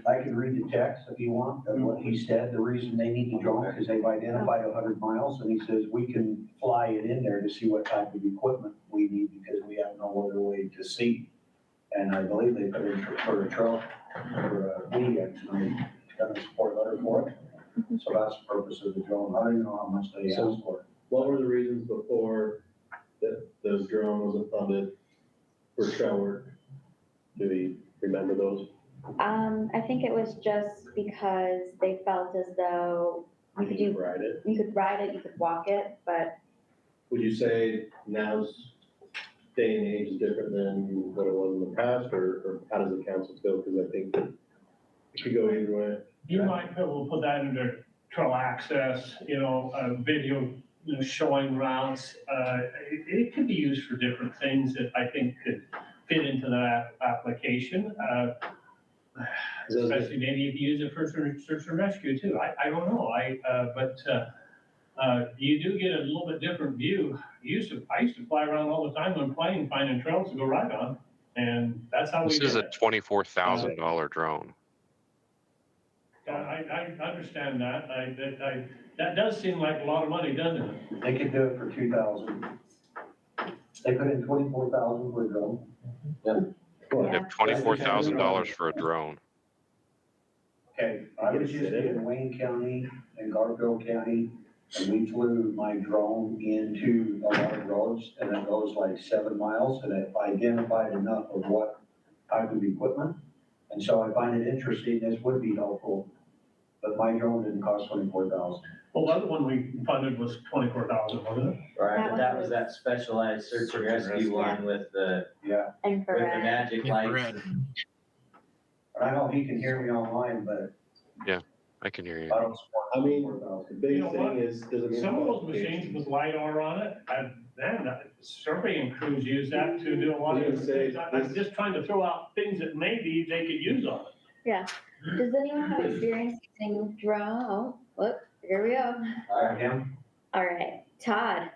I can read the text if you want, of what he said, the reason they need the drone, because they've identified 100 miles, and he says, we can fly it in there to see what type of equipment we need, because we have no other way to see. And I believe they put in for a trail, for a VX, and they got a support letter for it. So that's the purpose of the drone. I don't even know how much they So- asked for it. What were the reasons before that the drone wasn't funded for trail work? Do we remember those? I think it was just because they felt as though you could do, Ride it? you could ride it, you could walk it, but Would you say now's day and age is different than what it was in the past, or how does the council feel? Because I think it could go either way. You might be able to put that under trail access, video, showing routes. It could be used for different things that I think could fit into that application. Especially maybe if you use it for search and rescue too. I don't know. But you do get a little bit different view. I used to fly around all the time on plane finding trails to go ride on, and that's how we this did is a it. $24,000 drone. I understand that. That does seem like a lot of money, doesn't it? They could do it for 2,000. They put in 24,000 for a drone. Yep. They have $24,000 for a drone. Okay, I was just in Wayne County and Garfield County, and we flew my drone into a lot of roads, and it goes like 7 miles, and it identified enough of what type of equipment. And so I find it interesting, this would be helpful, but my drone didn't cost 24,000. Well, the other one we funded was 24,000, wasn't it? Right, but that was that specialized search and rescue one with the, with the infrared. magic lights. I know he can hear me online, but Yeah, I can hear you. I don't support. I mean, the biggest thing is, does it mean? Some of those machines with LiDAR on it, surveying crews use that to do a lot of different things. I'm just trying to throw out things that maybe they could use on it. Yeah. Does anyone have experience using drone? Oh, whoop, here we go. I am. All right, Todd.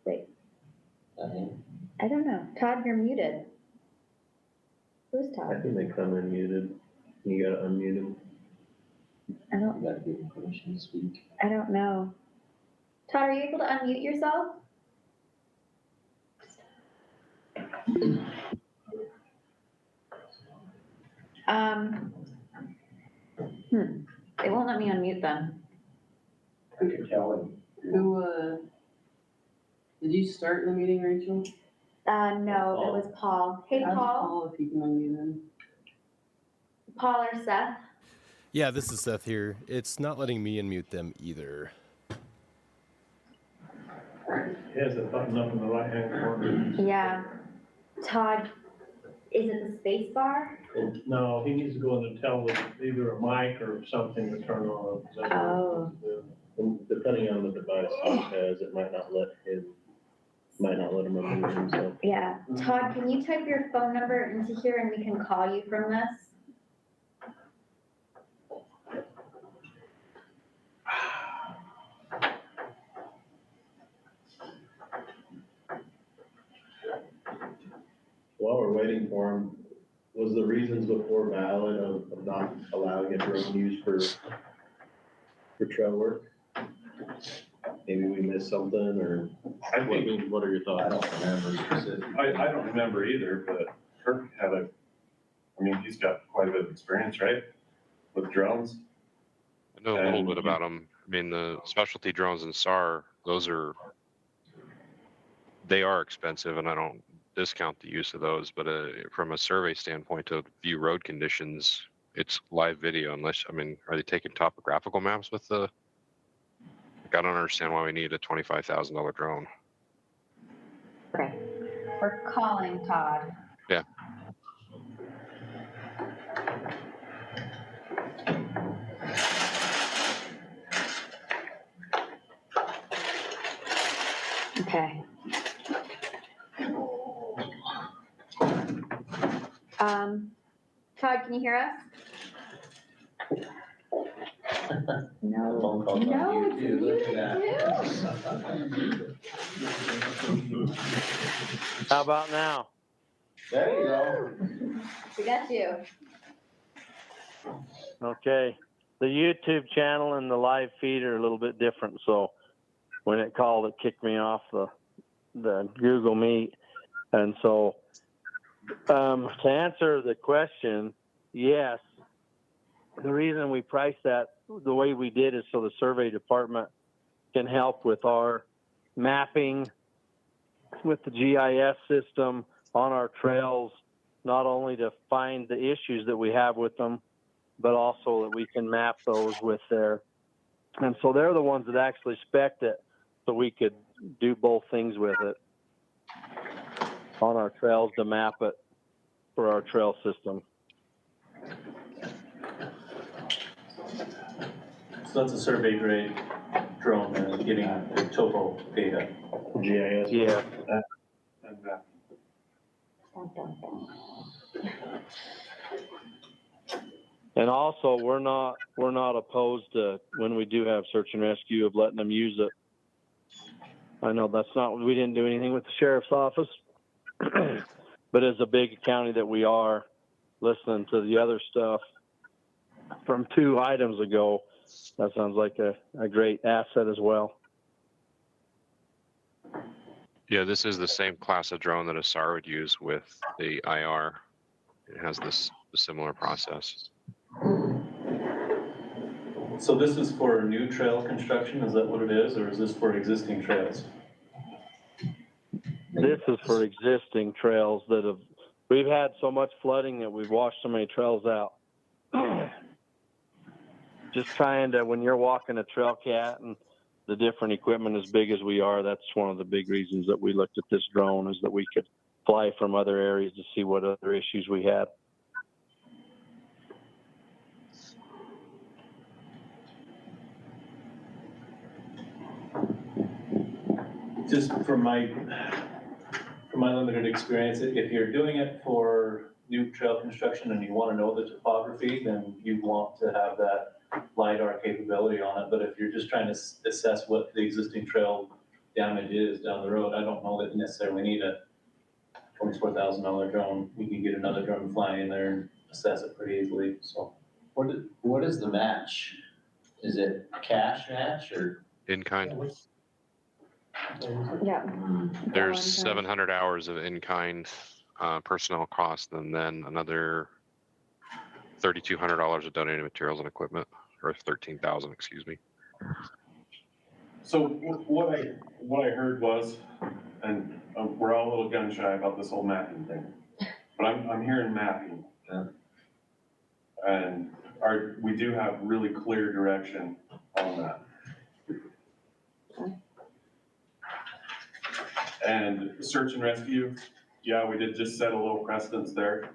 Wait, I don't know. Todd, you're muted. Who's I Todd? think they come in muted. You gotta unmute them. I don't. You gotta give them permission to speak. I don't know. Todd, are you able to unmute yourself? It won't let me unmute them. I can tell him. Who, did you start the meeting, Rachel? No, it was Paul. Hey, Ask Paul. Paul, if you can unmute him. Paul or Seth? Yeah, this is Seth here. It's not letting me unmute them either. He has a button up in the right-hand corner. Yeah. Todd, is it the space bar? No, he needs to go in and tell with either a mic or something to turn on. Oh. And depending on the device he has, it might not let him unmute himself. Yeah. Todd, can you type your phone number into here and we can call you from this? While we're waiting for him, was the reasons before valid of not allowing a drone use for trail work? Maybe we missed something, or, I think, what are your thoughts? I don't remember specifically. I don't remember either, but Kirk had he's got quite a bit of experience, right? With drones. I know a little bit about them. I mean, the specialty drones in SAR, they are expensive, and I don't discount the use of those, but from a survey standpoint to view road conditions, it's live video are they taking topographical maps with I don't understand why we need a $25,000 drone. Okay, we're calling Todd. Yeah. Okay. Todd, can you hear us? No. Phone call No, on it's you too, look muted at that. How about now? There you go. We got you. Okay. The YouTube channel and the live feed are a little bit different, so when it called, it kicked me off the Google Meet. And so, to answer the question, yes, the reason we priced that the way we did is so the survey department can help with our mapping, with the GIS system on our trails, not only to find the issues that we have with them, but also that we can map those with and so they're the ones that actually spec'd it, so we could do both things with it on our trails to map it for our trail system. So that's a survey grade drone and getting the total data. GIS. Yeah. And also, we're not opposed to, when we do have search and rescue, of letting them use it. I know we didn't do anything with the sheriff's office, but as a big county that we are, listening to the other stuff from 2 items ago, that sounds like a great asset as well. Yeah, this is the same class of drone that a SAR would use with the IR. It has a similar process. So this is for new trail construction, is that what it is, or is this for existing trails? This is for existing trails we've had so much flooding that we've washed so many trails out. Just trying to, when you're walking a trail cat and the different equipment as big as we are, that's one of the big reasons that we looked at this drone, is that we could fly from other areas to see what other issues we had. Just from my limited experience, if you're doing it for new trail construction and you want to know the topography, then you want to have that LiDAR capability on it. But if you're just trying to assess what the existing trail damage is down the road, I don't know that you necessarily need a $24,000 drone. You can get another drone flying in there and assess it pretty easily, so. What is the match? Is it cash match or? In kind. Yeah. There's 700 hours of in-kind personnel cost, and then another $3,200 of donated materials and equipment, or 13,000, excuse me. So what I heard was, and we're all a little gun shy about this whole mapping thing, but I'm hearing mapping. And we do have really clear direction on that. And search and rescue, yeah, we did just set a little precedence there,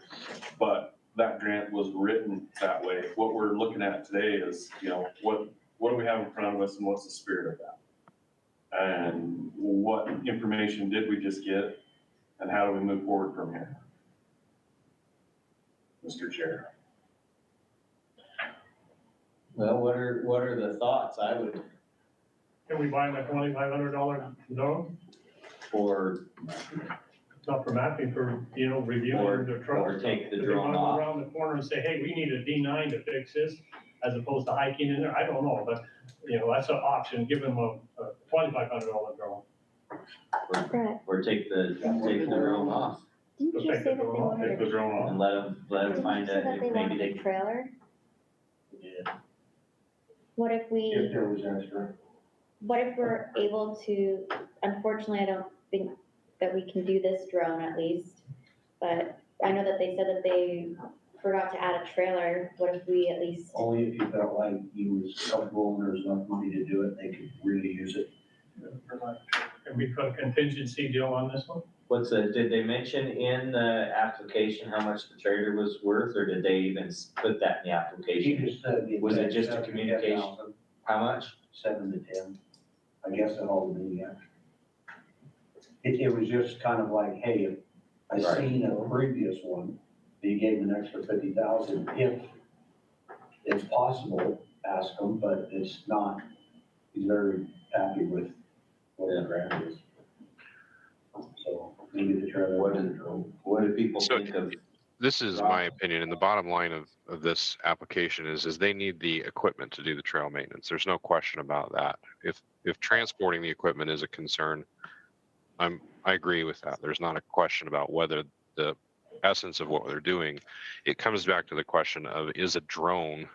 but that grant was written that way. What we're looking at today is, what do we have in front of us and what's the spirit of that? And what information did we just get and how do we move forward from here? Mr. Chair. Well, what are the thoughts? Can we buy him a $2,500 drone? For not for mapping, for, you know, reviewing their trucks. or take the If they drone wanna go off. around the corner and say, hey, we need a D9 to fix this, as opposed to hiking in there, I don't know, but, you know, that's an option, give them a $2,500 drone. Or take the drone off Didn't you say that they wanted Take the a, drone off. and let them didn't find you say out that if they maybe wanted they a can. trailer? What if If we, there was extra. what if we're able to, unfortunately, I don't think that we can do this drone at least, but I know that they said that they forgot to add a trailer. What if we at least, Only if you felt like you was comfortable and there's enough money to do it, they could really use it. Can we put a contingency deal on this one? Did they mention in the application how much the trailer was worth, or did they even put that in the He application? just said. Was it just a 7 to communication? 10,000, How much? 7 to 10. I guess that all would be, yeah. It was just kind of like, hey, I Right. seen a previous one, he gave an extra 50,000. If it's possible, ask him, but it's not. He's very happy with what the grant is. So maybe the trailer. What do people So- think of? This is my opinion, and the bottom line of this application is they need the equipment to do the trail maintenance. There's no question about that. If transporting the equipment is a concern, I agree with that. There's not a question about whether the essence of what they're doing. It comes back to the question of, is a drone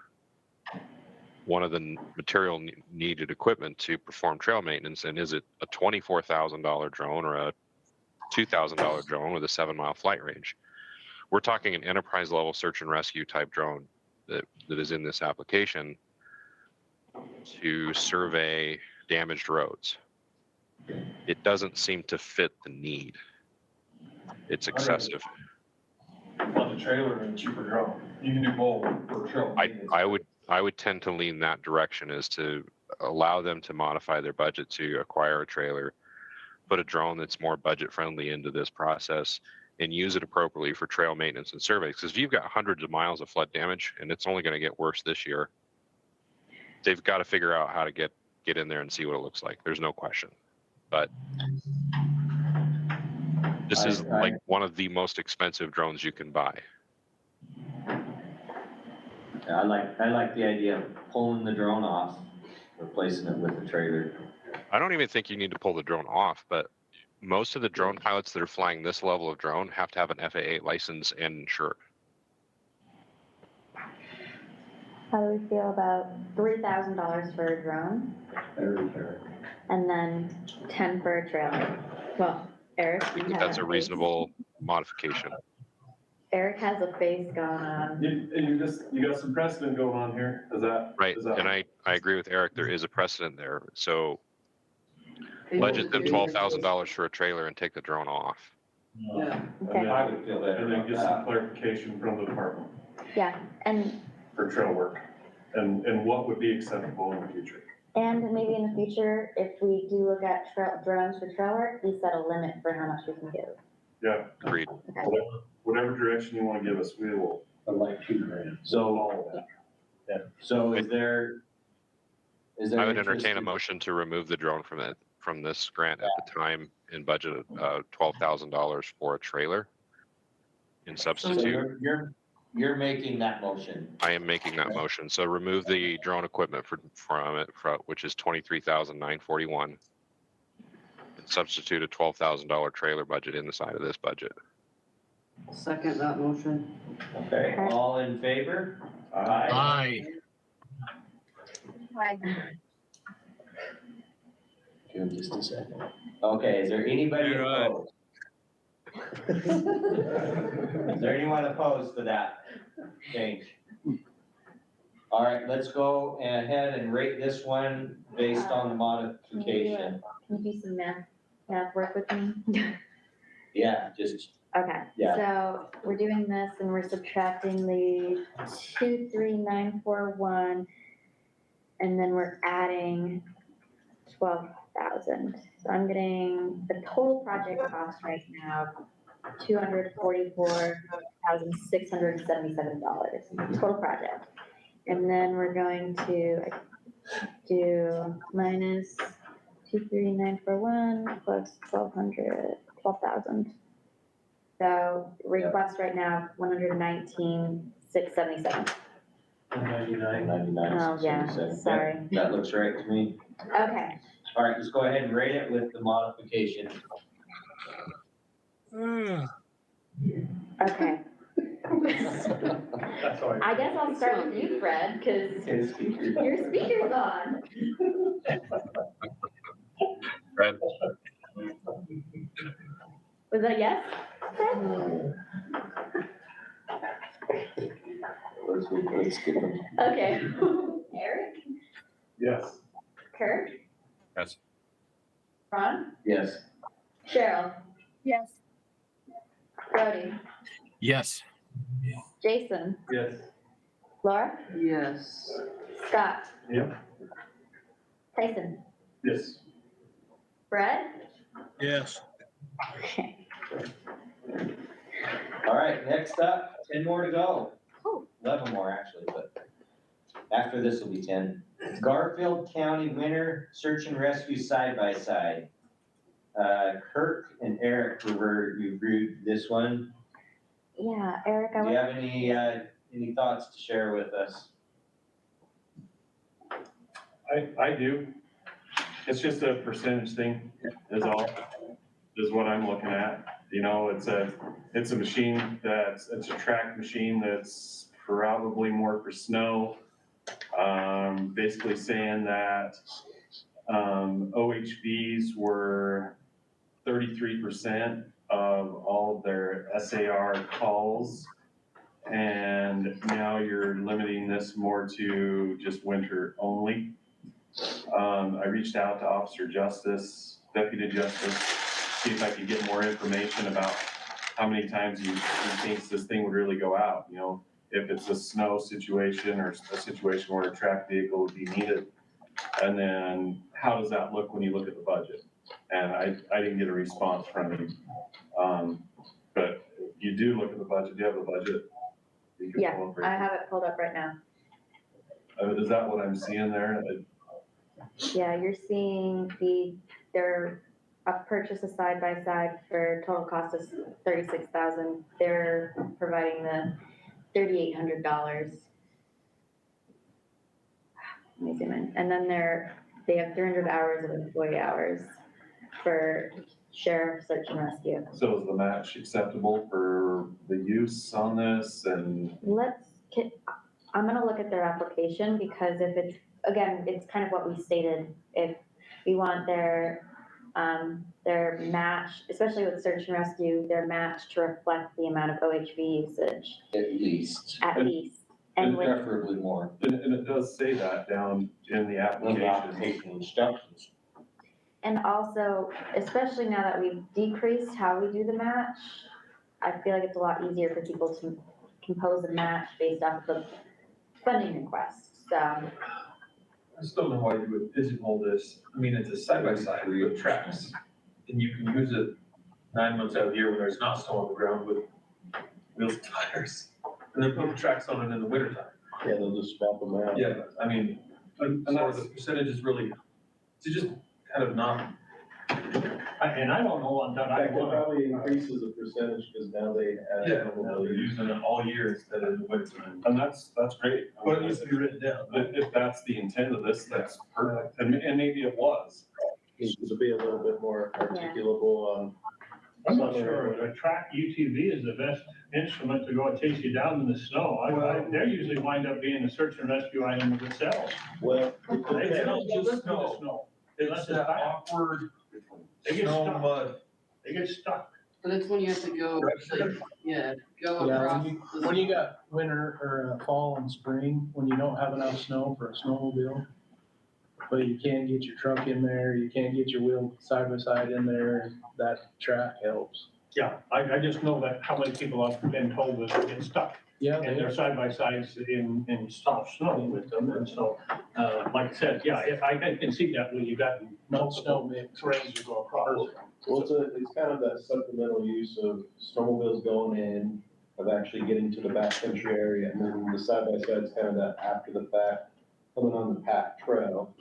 one of the material needed equipment to perform trail maintenance, and is it a $24,000 drone or a $2,000 drone with a 7-mile flight range? We're talking an enterprise level search and rescue type drone that is in this application to survey damaged roads. It doesn't seem to fit the need. It's excessive. Want the trailer and cheaper drone. You can do both for trail maintenance. I would tend to lean that direction, is to allow them to modify their budget to acquire a trailer, put a drone that's more budget friendly into this process, and use it appropriately for trail maintenance and surveys. Because if you've got hundreds of miles of flood damage, and it's only going to get worse this year, they've got to figure out how to get in there and see what it looks like. There's no question. But this is like one of the most expensive drones you can buy. I like the idea of pulling the drone off, replacing it with the trailer. I don't even think you need to pull the drone off, but most of the drone pilots that are flying this level of drone have to have an FAA license and insured. how do we feel about $3,000 for a drone Very fair. and then 10 for a trailer? Well, Eric, I you think have that's a face. reasonable modification. Eric has a face going on. You got some precedent going on here, is that? Right, is that- and I agree with Eric, there is a precedent there. So budget them $12,000 for a trailer and take the drone off. Yeah. Okay. I would feel better And then about get some that. clarification from the department Yeah, and for trail work and what would be acceptable in the future. maybe in the future, if we do look at drones for trail work, we set a limit for how much we can give. Yeah, Agreed. Okay. whatever direction you want to give us, we will. But like $2,000. So, All of that. so is there? I would interest entertain a in- motion to remove the drone from this grant at the time and budget $12,000 for a trailer and So substitute. you're making that motion. I am making that motion. So remove the drone equipment from it, which is $23,941, and substitute a $12,000 trailer budget in the side of this budget. Second that motion. Okay, all in favor? Aye. Give him just a second. Okay, is there anybody You're right. opposed? Is there anyone opposed to that change? All right, let's go ahead and rate this one based on the modification. Can you do some math work with me? Yeah, just, Okay, Yeah. so we're doing this and we're subtracting the 23941, and then we're adding 12,000. So I'm getting the total project cost right now, $244,677 total project. And then we're going to do minus 23941 plus 12,000. So request right now, 119,677. 99. Oh, yeah, 77. sorry. That looks right to me. Okay, All right, let's go ahead and rate it with the modification. okay. That's all right. I guess I'll start with you, Fred, because your speaker's on. Fred? Was that yes, Fred? Let's skip them. Okay. Eric? Yes. Kurt? Yes. Ron? Yes. Cheryl? Yes. Brody? Yes. Jason? Yes. Laura? Yes. Scott? Yep. Tyson? Yes. Brett? Yes. Okay. All right, next up, 10 more to go. Oh. 11 more actually, but after this will be 10. Garfield County Winter Search and Rescue Side-by-Side. Kirk and Eric reviewed this one. Yeah, Eric, Do you have any thoughts to share with us? I do. It's just a percentage thing is all, is what I'm looking at. You know, it's a machine it's a track machine that's probably more for snow. Basically saying that, OHVs were 33% of all of their SAR calls. And now you're limiting this more to just winter only. I reached out to Officer Justice, Deputy Justice, see if I could get more information about how many times he thinks this thing would really go out, you know, if it's a snow situation or a situation where a track vehicle would be needed. And then how does that look when you look at the budget? And I didn't get a response from him. But you do look at the budget, do you have the budget? You can Yeah, pull up I right have it pulled up right now. there. Is that what I'm seeing there? Yeah, you're seeing they're a purchase a side-by-side for total cost of $36,000. They're providing the $3,800. Let me zoom in. And then they have 300 hours of employee hours for sheriff search and rescue. So is the match acceptable for the use on this and? I'm gonna look at their application because if it's, again, it's kind of what we stated. If we want their match, especially with search and rescue, their match to reflect the amount of OHV usage. At least. And with, preferably more. And it does say that down in the application. Instructions. and also, especially now that we've decreased how we do the match, I feel like it's a lot easier for people to compose a match based off of the funding requests, so. I just don't know why you would pigeonhole this. I mean, it's a side-by-side with tracks. And you can use it 9 months out of the year when there's not snow on the ground with wheels and tires. And then put the tracks on it in the wintertime. Yeah, they'll just swap them out. Yeah, I mean, and the percentage is really, to just kind of not. And I don't know what that, That could probably increases the percentage because now they add. Yeah, now they're using it all year instead of in the wintertime. And that's great. But it needs to be written down. If that's the intent of this, that's perfect. And maybe it was. Needs to be a little bit more articulable on. I'm not sure, a track UTV is the best instrument to go and chase you down in the snow. They usually wind up being a search and rescue item of itself. Well. They don't live through the snow. It's that awkward They get snow stuck. mud. They get stuck. But it's when you have to go, like, go Yeah, across. when you got winter or fall and spring, when you don't have enough snow for a snowmobile, but you can't get your truck in there, you can't get your wheel side by side in there, that track helps. Yeah, I just know that how many people have been told that they get stuck. Yeah, And they're side by sides in soft snow with them, and so, like I said, yeah, if I can see that when you got no snow terrains to go across. Well, it's kind of that supplemental use of snowmobiles going in, of actually getting to the backcountry area, and then the side by side is kind of that after the fact, coming on the packed trail.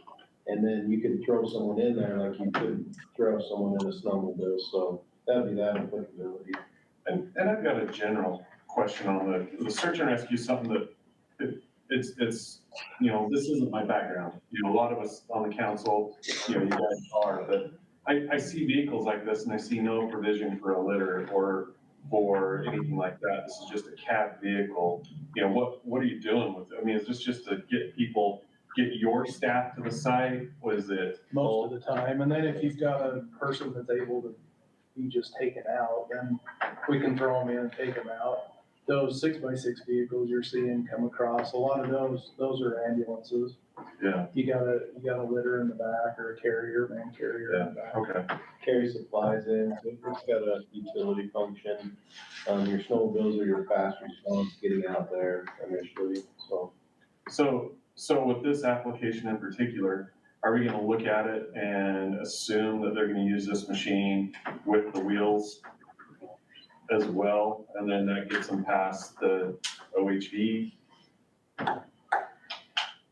And then you can throw someone in there like you could throw someone in a snowmobile, so that'd be that applicability. And I've got a general question on the search and rescue, something that it's, you know, this isn't my background. You know, a lot of us on the council, you know, you guys are, but I see vehicles like this and I see no provision for a litter or anything like that. This is just a cab vehicle. You know, what are you doing with it? I mean, is this just to get your staff to the site? Was it? Most of the time, and then if you've got a person that's able to be just taken out, then we can throw them in and take them out. Those 6x6 vehicles you're seeing come across, a lot of those are ambulances. Yeah. You got a litter in the back or a carrier, man carrier in the back. Okay. Carry supplies in, so it's got a utility function. Your snowmobiles are your fast response getting out there initially, so. So with this application in particular, are we gonna look at it and assume that they're gonna use this machine with the wheels as well? And then that gets them past the OHV,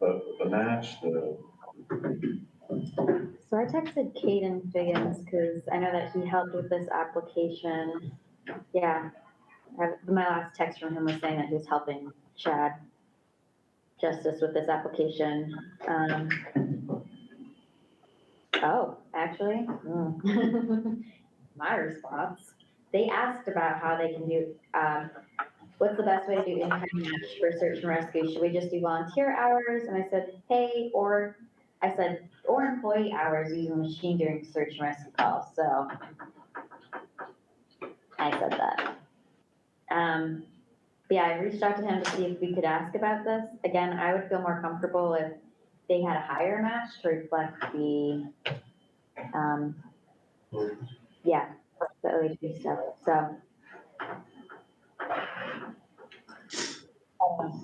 the match, So I texted Caden Figgins because I know that he helped with this application. Yeah, my last text from him was saying that he was helping Chad Justice with this application. Oh, actually, my response, they asked about how they can do, what's the best way to do in-kind match for search and rescue? Should we just do volunteer hours? And I said, hey, or employee hours using the machine during search and rescue calls. So I said that. Yeah, I reached out to him to see if we could ask about this. Again, I would feel more comfortable if they had a higher match to reflect the, the OHV stuff. So.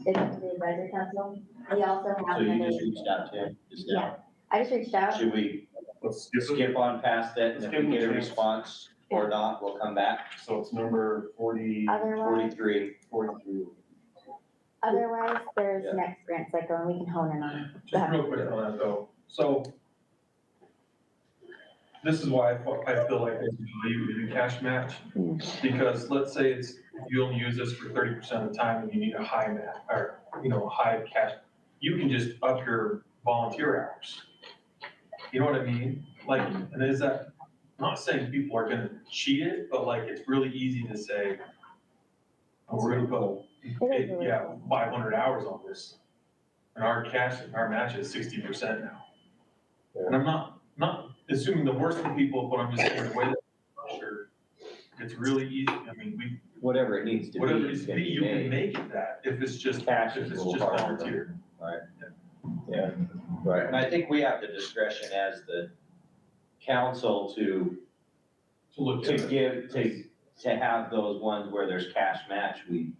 It's up to the advisory council. We also have. So you just reached out to him just now? Yeah, I just reached out. Should we skip on past it, and if we get a response or not, we'll come back? so it's number 43. Otherwise, there's next grant cycle and we can hone in on it. Just real quick on that though, so this is why I feel like there's value in a cash match, because let's say you only use this for 30% of the time and you need a high match, or, you know, high cash, you can just up your volunteer hours. You know what I mean? Like, and is that, I'm not saying people are gonna cheat it, but like, it's really easy to say, oh, we're gonna put 500 hours on this. And our match is 60% now. And I'm not assuming the worst of people, but I'm just saying the way that sure, it's really easy. I mean, whatever it needs to be, you can make it that if it's just volunteer. Right. Yeah, right. And I think we have the discretion as the council to have those ones where there's cash match, we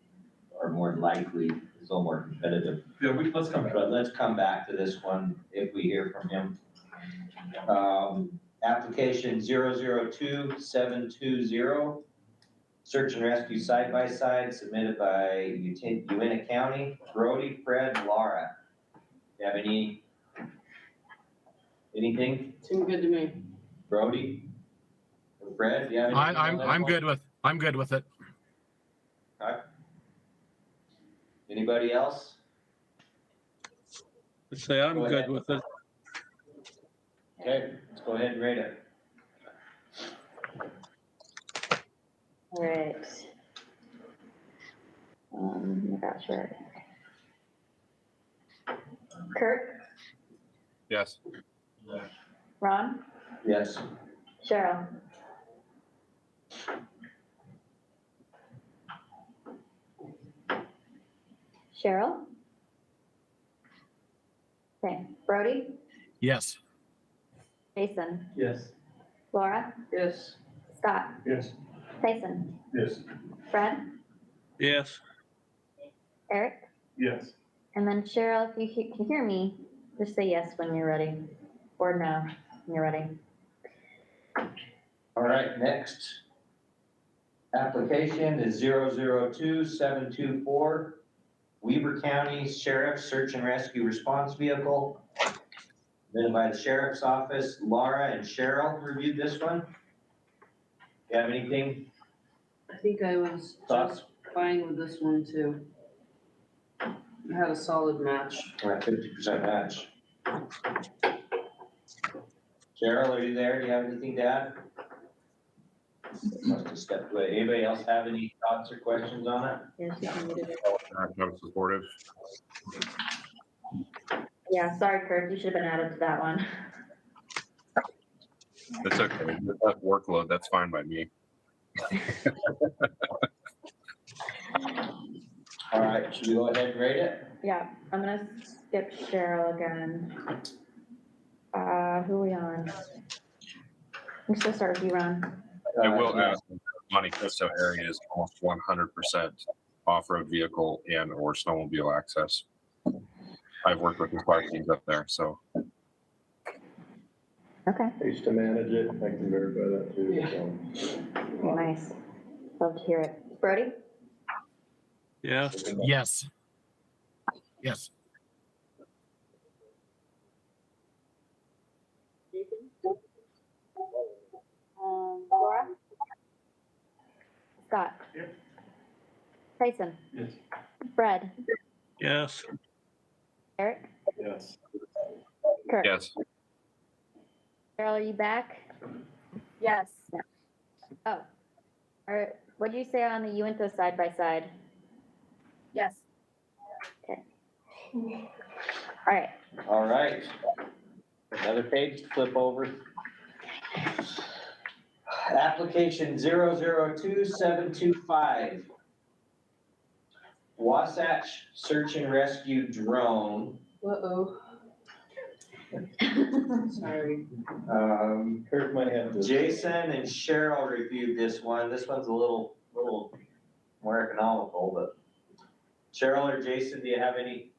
are more likely, it's a little more competitive. Yeah, let's come back. But let's come back to this one if we hear from him. Application 002720, search and rescue side-by-side submitted by Uintah County, Brody, Fred, and Laura. Do you have anything? Seemed good to me. Brody? Fred, do you have anything? I'm good with it. Okay. Anybody else? Let's say I'm good with it. Okay, let's go ahead and rate it. All right. I got sure. Kurt, Yes. Ron, Yes. Cheryl. Cheryl? Okay, Brody, Yes. Jason, Yes. Laura, Yes. Scott, Yes. Tyson, Yes. Fred, Yes. Eric, Yes. and then Cheryl, if you can hear me, just say yes when you're ready, or no when you're ready. All right, next application is 002724, Weber County Sheriff Search and Rescue Response Vehicle. Then by the Sheriff's Office, Laura and Cheryl reviewed this one. You have anything? think I was Thoughts? just fine with this one too. It had a solid match. We're at 50% match. Cheryl, are you there? Do you have anything to add? Must have stepped away. Anybody else have any thoughts or questions on it? I'm supportive. Yeah, sorry, Kurt, you should have been added to that one. It's okay. With that workload, that's fine by me. All right, should we go ahead and rate it? Yeah, I'm gonna skip Cheryl again. Who are we on? I'm just gonna start with you, Ron. I will add, Monte Cristo area is almost 100% off-road vehicle and or snowmobile access. I've worked with the park teams up there, so. Okay. I used to manage it, I can verify that too, so. Oh, nice. Love to hear it. Brody? Yes. Yes. Yes. Laura? Scott? Yes. Tyson? Yes. Fred? Yes. Eric? Yes. Kurt? Yes. Cheryl, are you back? Yes. Oh. All right. What did you say on the Uintah side by side? Yes. Okay. All right. All right. Another page to flip over. Application 002725. Wasatch Search and Rescue Drone. Uh-oh. Sorry. Kurt might have to. Jason and Cheryl reviewed this one. This one's a little more economical, but Cheryl or Jason, do you have any?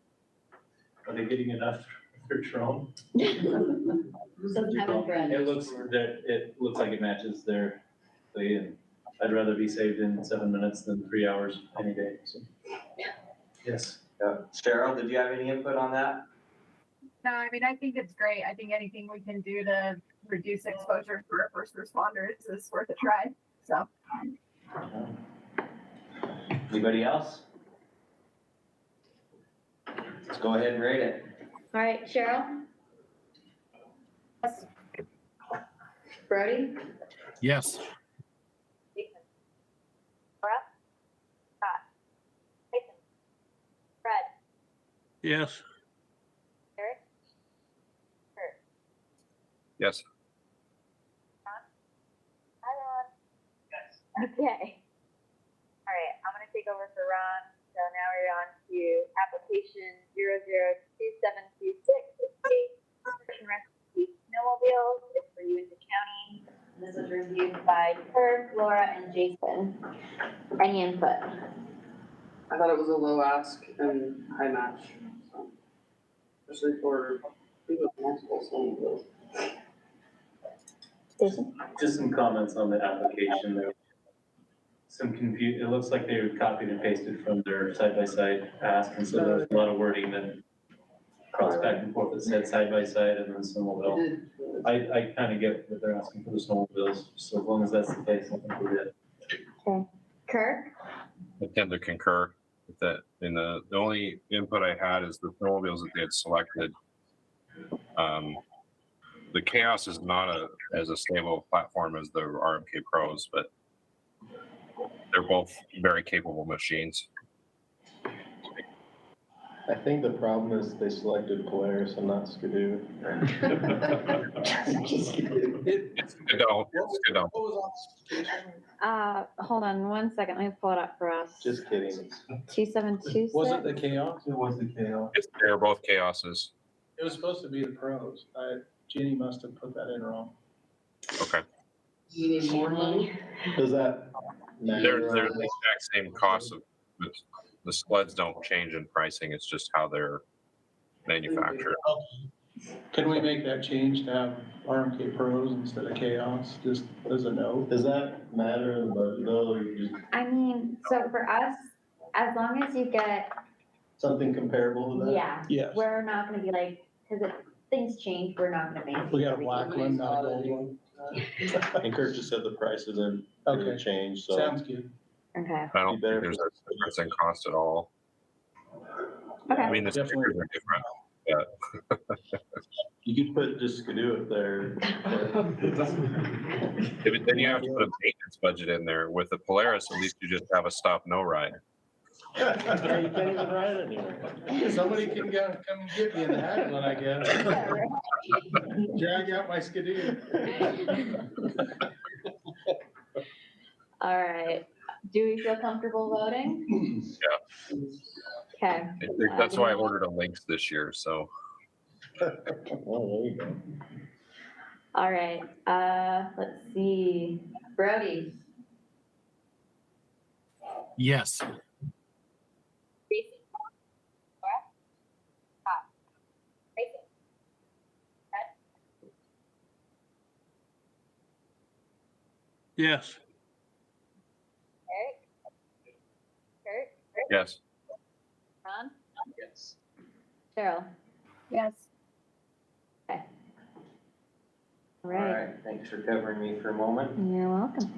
Are they getting enough for drone? Doesn't have a friend. It looks like it matches their play, and I'd rather be saved in 7 minutes than 3 hours any day, so. Yes. Cheryl, did you have any input on that? No, I mean, I think it's great. I think anything we can do to reduce exposure for our first responders is worth a try, so. Anybody else? Let's go ahead and rate it. All right, Cheryl? Yes. Brody? Yes. Laura? Scott? Tyson? Fred? Yes. Eric? Kurt? Yes. Ron? Hi, Ron. Yes. Okay. All right, I'm gonna take over for Ron. So now we're on to application 002726. It's a search and rescue snowmobiles. It's for Uintah County. This was reviewed by Kurt, Laura, and Jason. Any input? I thought it was a low ask and high match, so. Especially for people with multiple snowmobiles. Jason? Just some comments on the application there. Some it looks like they copied and pasted from their side-by-side ask, and so there's a lot of wording that crossed back and forth that said side-by-side and then snowmobile. I kind of get that they're asking for the snowmobiles, so as long as that's the case, I think we're good. Okay. Kirk? I tend to concur with that. And the only input I had is the snowmobiles that they had selected. The Chaos is not as a stable platform as the RMK Pros, but they're both very capable machines. I think the problem is they selected Polaris and not Skidoo. Just kidding. It's good on. Hold on 1 second. Let me pull it up for us. Just kidding. 2726? Was it the Chaos? It was the Chaos. They're both Chaoses. It was supposed to be the Pros. Jenny must have put that in wrong. Okay. You need more money? Does that matter? They're the exact same cost of, but the sleds don't change in pricing. It's just how they're manufactured. Can we make that change to have RMK Pros instead of Chaos, just as a note? Does that matter in the budget though, or you just I mean, so for us, as long as you get, something comparable to that? yeah, Yes. we're not gonna be like, because if things change, we're not gonna make. We got a black one, not a gold one. And Kurt just said the prices are Okay. gonna change, so. Sounds good. Okay. I don't think there's a difference in cost at all. Okay. I mean, the stickers are different, but You could put just Skidoo up there. then you have to put a maintenance budget in there. With the Polaris, at least you just have a stop no ride. Yeah, you can't even ride it anymore. Somebody can come and get me in the hat one, I guess. Drag out my Skidoo. All right. Do we feel comfortable voting? Yeah. Okay. I think that's why I ordered a Lynx this year, so. Oh, there you go. All right. Let's see. Brody. Yes. Yes. Kurt? Yes. Ron? Yes. Cheryl. Yes. Okay. All All right. right, thanks for covering me for a moment. You're welcome.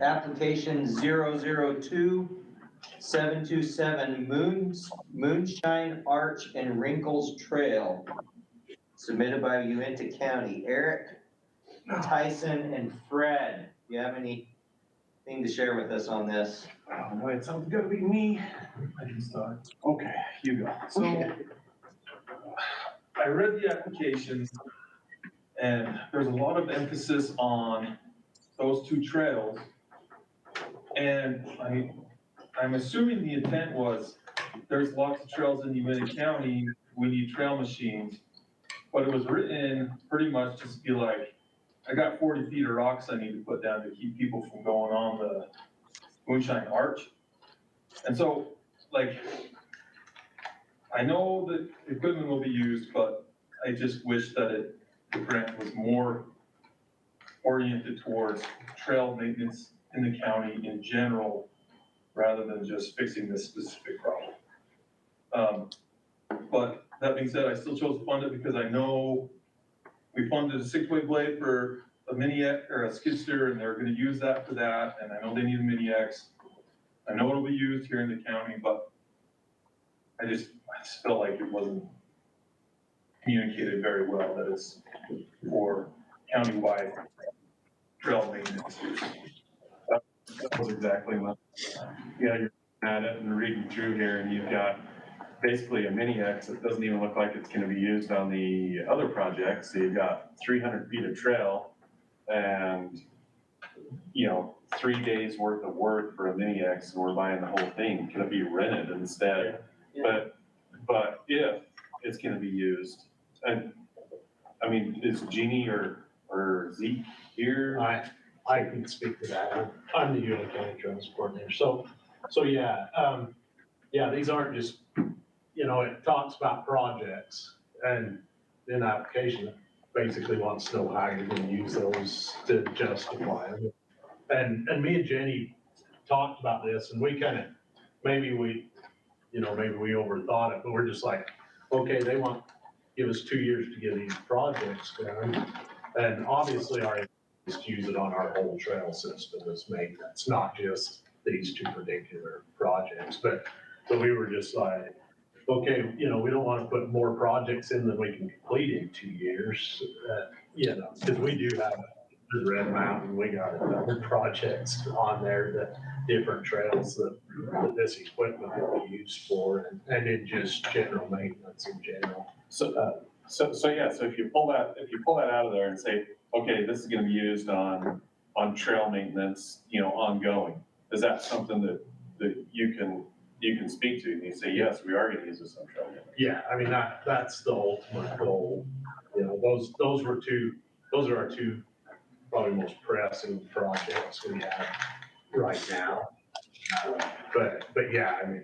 Application 002-727 Moonshine Arch and Wrinkles Trail, submitted by Uintah County. Eric, Tyson, and Fred, do you have anything to share with us on this? Oh, no, it's something gotta be me. I can start. Okay, you go. So, I read the applications, and there's a lot of emphasis on those two trails. And I'm assuming the intent was, there's lots of trails in Uintah County, we need trail machines. But it was written pretty much just be like, I got 40 feet of rocks I need to put down to keep people from going on the Moonshine Arch. And so, like, I know that equipment will be used, but I just wish that the grant was more oriented towards trail maintenance in the county in general, rather than just fixing this specific problem. But that being said, I still chose to fund it because I know we funded a 6-way blade for a mini or a skid steer, and they're gonna use that for that, and I know they need a mini X. I know it'll be used here in the county, but I just felt like it wasn't communicated very well that it's for countywide trail maintenance use. That was exactly what. Yeah, you're at it and reading through here, and you've got basically a mini X that doesn't even look like it's gonna be used on the other project. So you've got 300 feet of trail and, 3 days worth of work for a mini X, and we're buying the whole thing. Can it be rented instead? Yeah. But if it's gonna be used, and, I mean, is Jeannie or Zeke here? I can speak to that. I'm the Uintah County Trails Coordinator. So yeah, these aren't just, it talks about projects, and in application, it basically wants to know how you're gonna use those to justify them. And me and Jenny talked about this, and we kind of, maybe we overthought it, but we're just like, okay, they give us 2 years to get these projects done. And obviously our aim is to use it on our whole trail system as maintenance, not just these two particular projects. But we were just like, okay, we don't want to put more projects in than we can complete in 2 years, because we do have Red Mountain, we got other projects on there, that different trails that this equipment will be used for, and in just general maintenance in general. So if you pull that out of there and say, okay, this is gonna be used on trail maintenance, ongoing, is that something that you can speak to? And you say, yes, we are gonna use this on trail maintenance. Yeah, I mean, that's the ultimate goal. Those are our two probably most pressing projects we have right now. But yeah, I mean,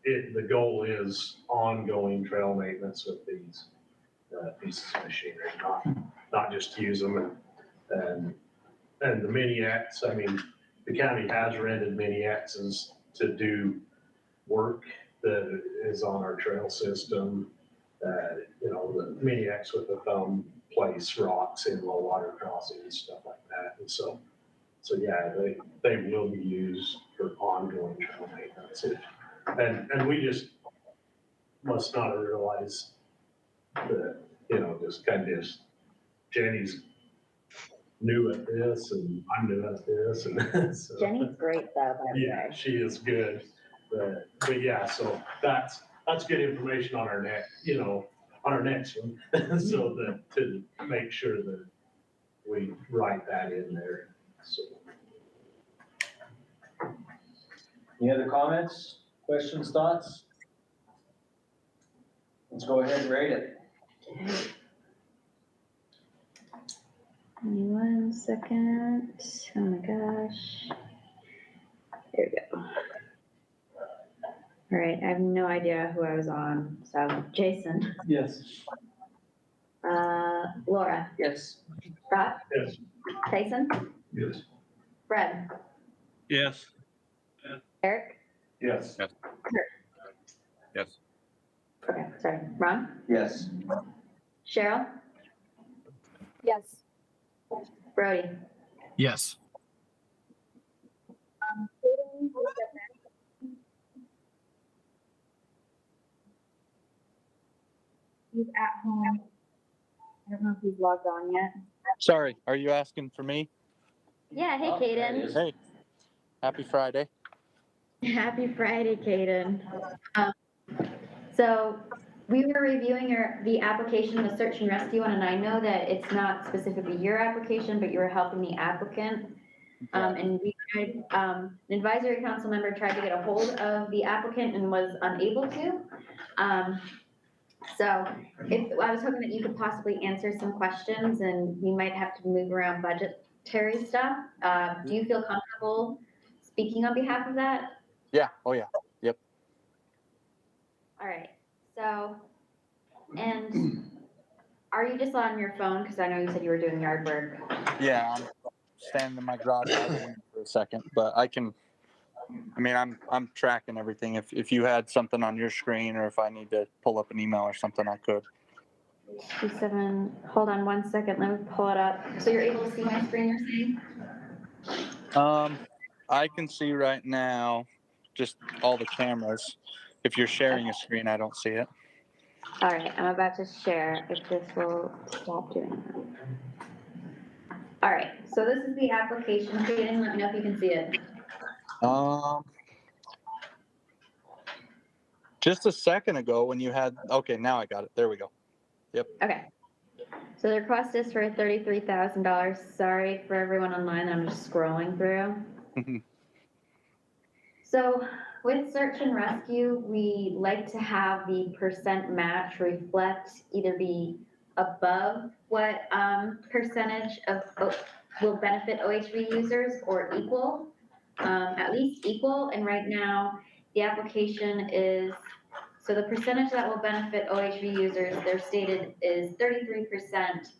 the goal is ongoing trail maintenance of these pieces of machinery, not just use them. And the mini X, I mean, the county has rented mini X's to do work that is on our trail system. The mini X with the thumb place rocks in low water crossings and stuff like that. And so yeah, they will be used for ongoing ongoing trail maintenance. And we just must not realize that, just kind of Jenny's new at this and I'm new at this and so. Jenny's great though, by the way. Yeah, she is good, but yeah, so that's good information on our next one, so that, to make sure that we write that in there, so. Any other comments, questions, thoughts? Let's go ahead and rate it. Give me 1 second. Oh my gosh. There we go. All right, I have no idea who I was on. So Jason, Yes. Laura, Yes. Scott, Yes. Tyson, Yes. Fred, Yes. Eric, Yes. Kurt. Yes. Okay, sorry. Ron, Yes. Cheryl, Yes. Brody. Yes. He's at home. I don't know if he's logged on yet. Sorry, are you asking for me? Yeah, hey, Oh, there he Caden. is. Hey, happy Friday. Happy Friday, Caden. So we were reviewing the application of the search and rescue one, and I know that it's not specifically your application, but you were helping the applicant. And we tried, an advisory council member tried to get a hold of the applicant and was unable to. So I was hoping that you could possibly answer some questions, and we might have to move around budgetary stuff. Do you feel comfortable speaking on behalf of that? Yeah, oh yeah, yep. All right, so, and are you just on your phone? Because I know you said you were doing yard work. Yeah, I'm standing in my garage out of the wind for a second, but I'm tracking everything. If you had something on your screen or if I need to pull up an email or something, I could. 27, hold on 1 second, let me pull it up. So you're able to see my screen, you're saying? I can see right now just all the cameras. If you're sharing a screen, I don't see it. All right, I'm about to share if this will stop doing that. All right, so this is the application. Kaden, let me know if you can see it. Just a second ago when you had, okay, now I got it. There we go. Yep. Okay. So the request is for $33,000. Sorry for everyone online, I'm just scrolling through. So with search and rescue, we like to have the percent match reflect either be above what percentage of will benefit OHV users or equal, at least equal. And right now the application is, so the percentage that will benefit OHV users, they're stated is 33%,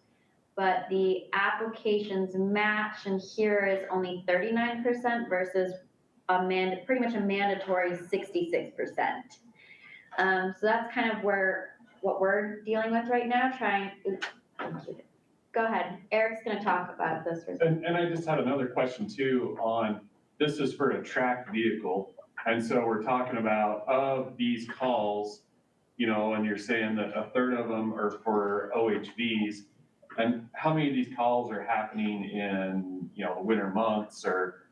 but the application's match in here is only 39% versus pretty much a mandatory 66%. So that's kind of what we're dealing with right now, go ahead. Eric's gonna talk about this. And I just had another question too on, this is for a tracked vehicle. And so we're talking about of these calls, and you're saying that a third of them are for OHVs. And how many of these calls are happening in, the winter months or,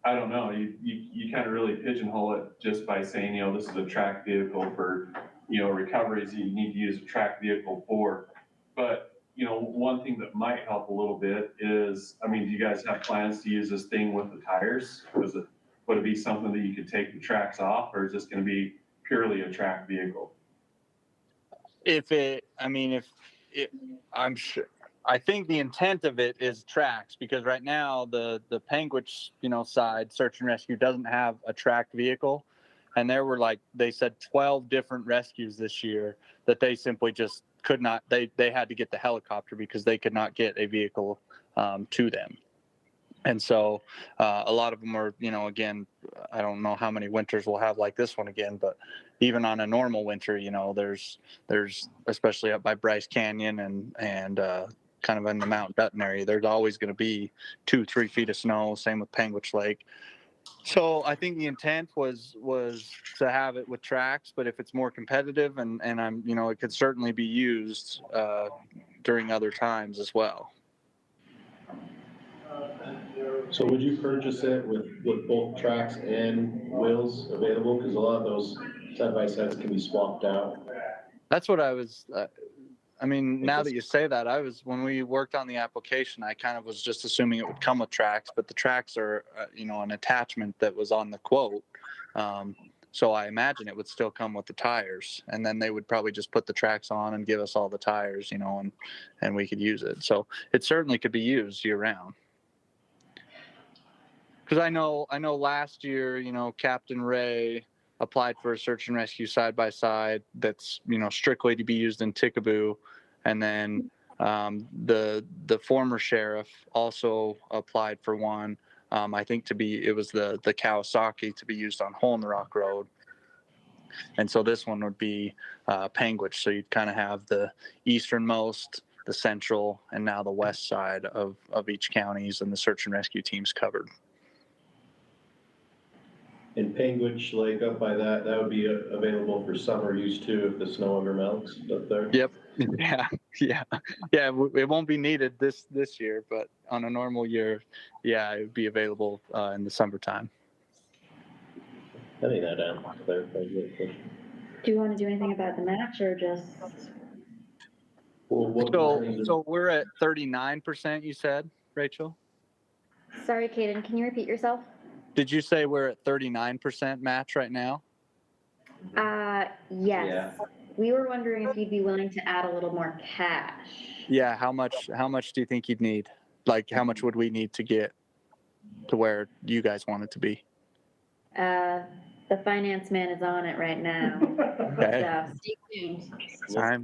I don't know, you kind of really pigeonhole it just by saying, this is a tracked vehicle for, recoveries that you need to use a tracked vehicle for. But, one thing that might help a little bit is, do you guys have plans to use this thing with the tires? Would it be something that you could take the tracks off, or is this going to be purely a tracked vehicle? I'm sure. I think the intent of it is tracks, because right now the Panguitch, side search and rescue doesn't have a tracked vehicle. And there were they said 12 different rescues this year that they simply just could not, they had to get the helicopter because they could not get a vehicle to them. And so a lot of them are, again, I don't know how many winters we'll have like this one again, but even on a normal winter, there's especially up by Bryce Canyon and kind of in the Mount Dutton area. There's always going to be 2-3 feet of snow. Same with Panguitch Lake. So I think the intent was to have it with tracks, but if it's more competitive and I'm, it could certainly be used during other times as well. So would you purchase it with both tracks and wheels available? Because a lot of those side-by-sides can be swapped out. That's what I was, now that you say that, when we worked on the application, I kind of was just assuming it would come with tracks, but the tracks are, an attachment that was on the quote. So I imagine it would still come with the tires, and then they would probably just put the tracks on and give us all the tires, and we could use it. So it certainly could be used year round. Because I know last year, Captain Ray applied for a search and rescue side-by-side that's, strictly to be used in Tickaboo. And then the former sheriff also applied for one, I think it was the Kawasaki to be used on Hole in the Rock Road. And so this one would be Panguitch. So you'd kind of have the easternmost, the central, and now the west side of each counties and the search and rescue teams covered. In Panguitch Lake up by that would be available for summer use too if the snow ever melts up there. Yep. Yeah. It won't be needed this year, but on a normal year, it would be available in the summertime. I think that clarifies that question. Do you want to do anything about the match or just? So we're at 39%, you said, Rachel? Sorry, Kaden, can you repeat yourself? Did you say we're at 39% match right now? Yes. Yeah. We were wondering if you'd be willing to add a little more cash. Yeah, how much do you think you'd need? Like, how much would we need to get to where you guys want it to be? The finance man is on it right now. Okay. So stay tuned. I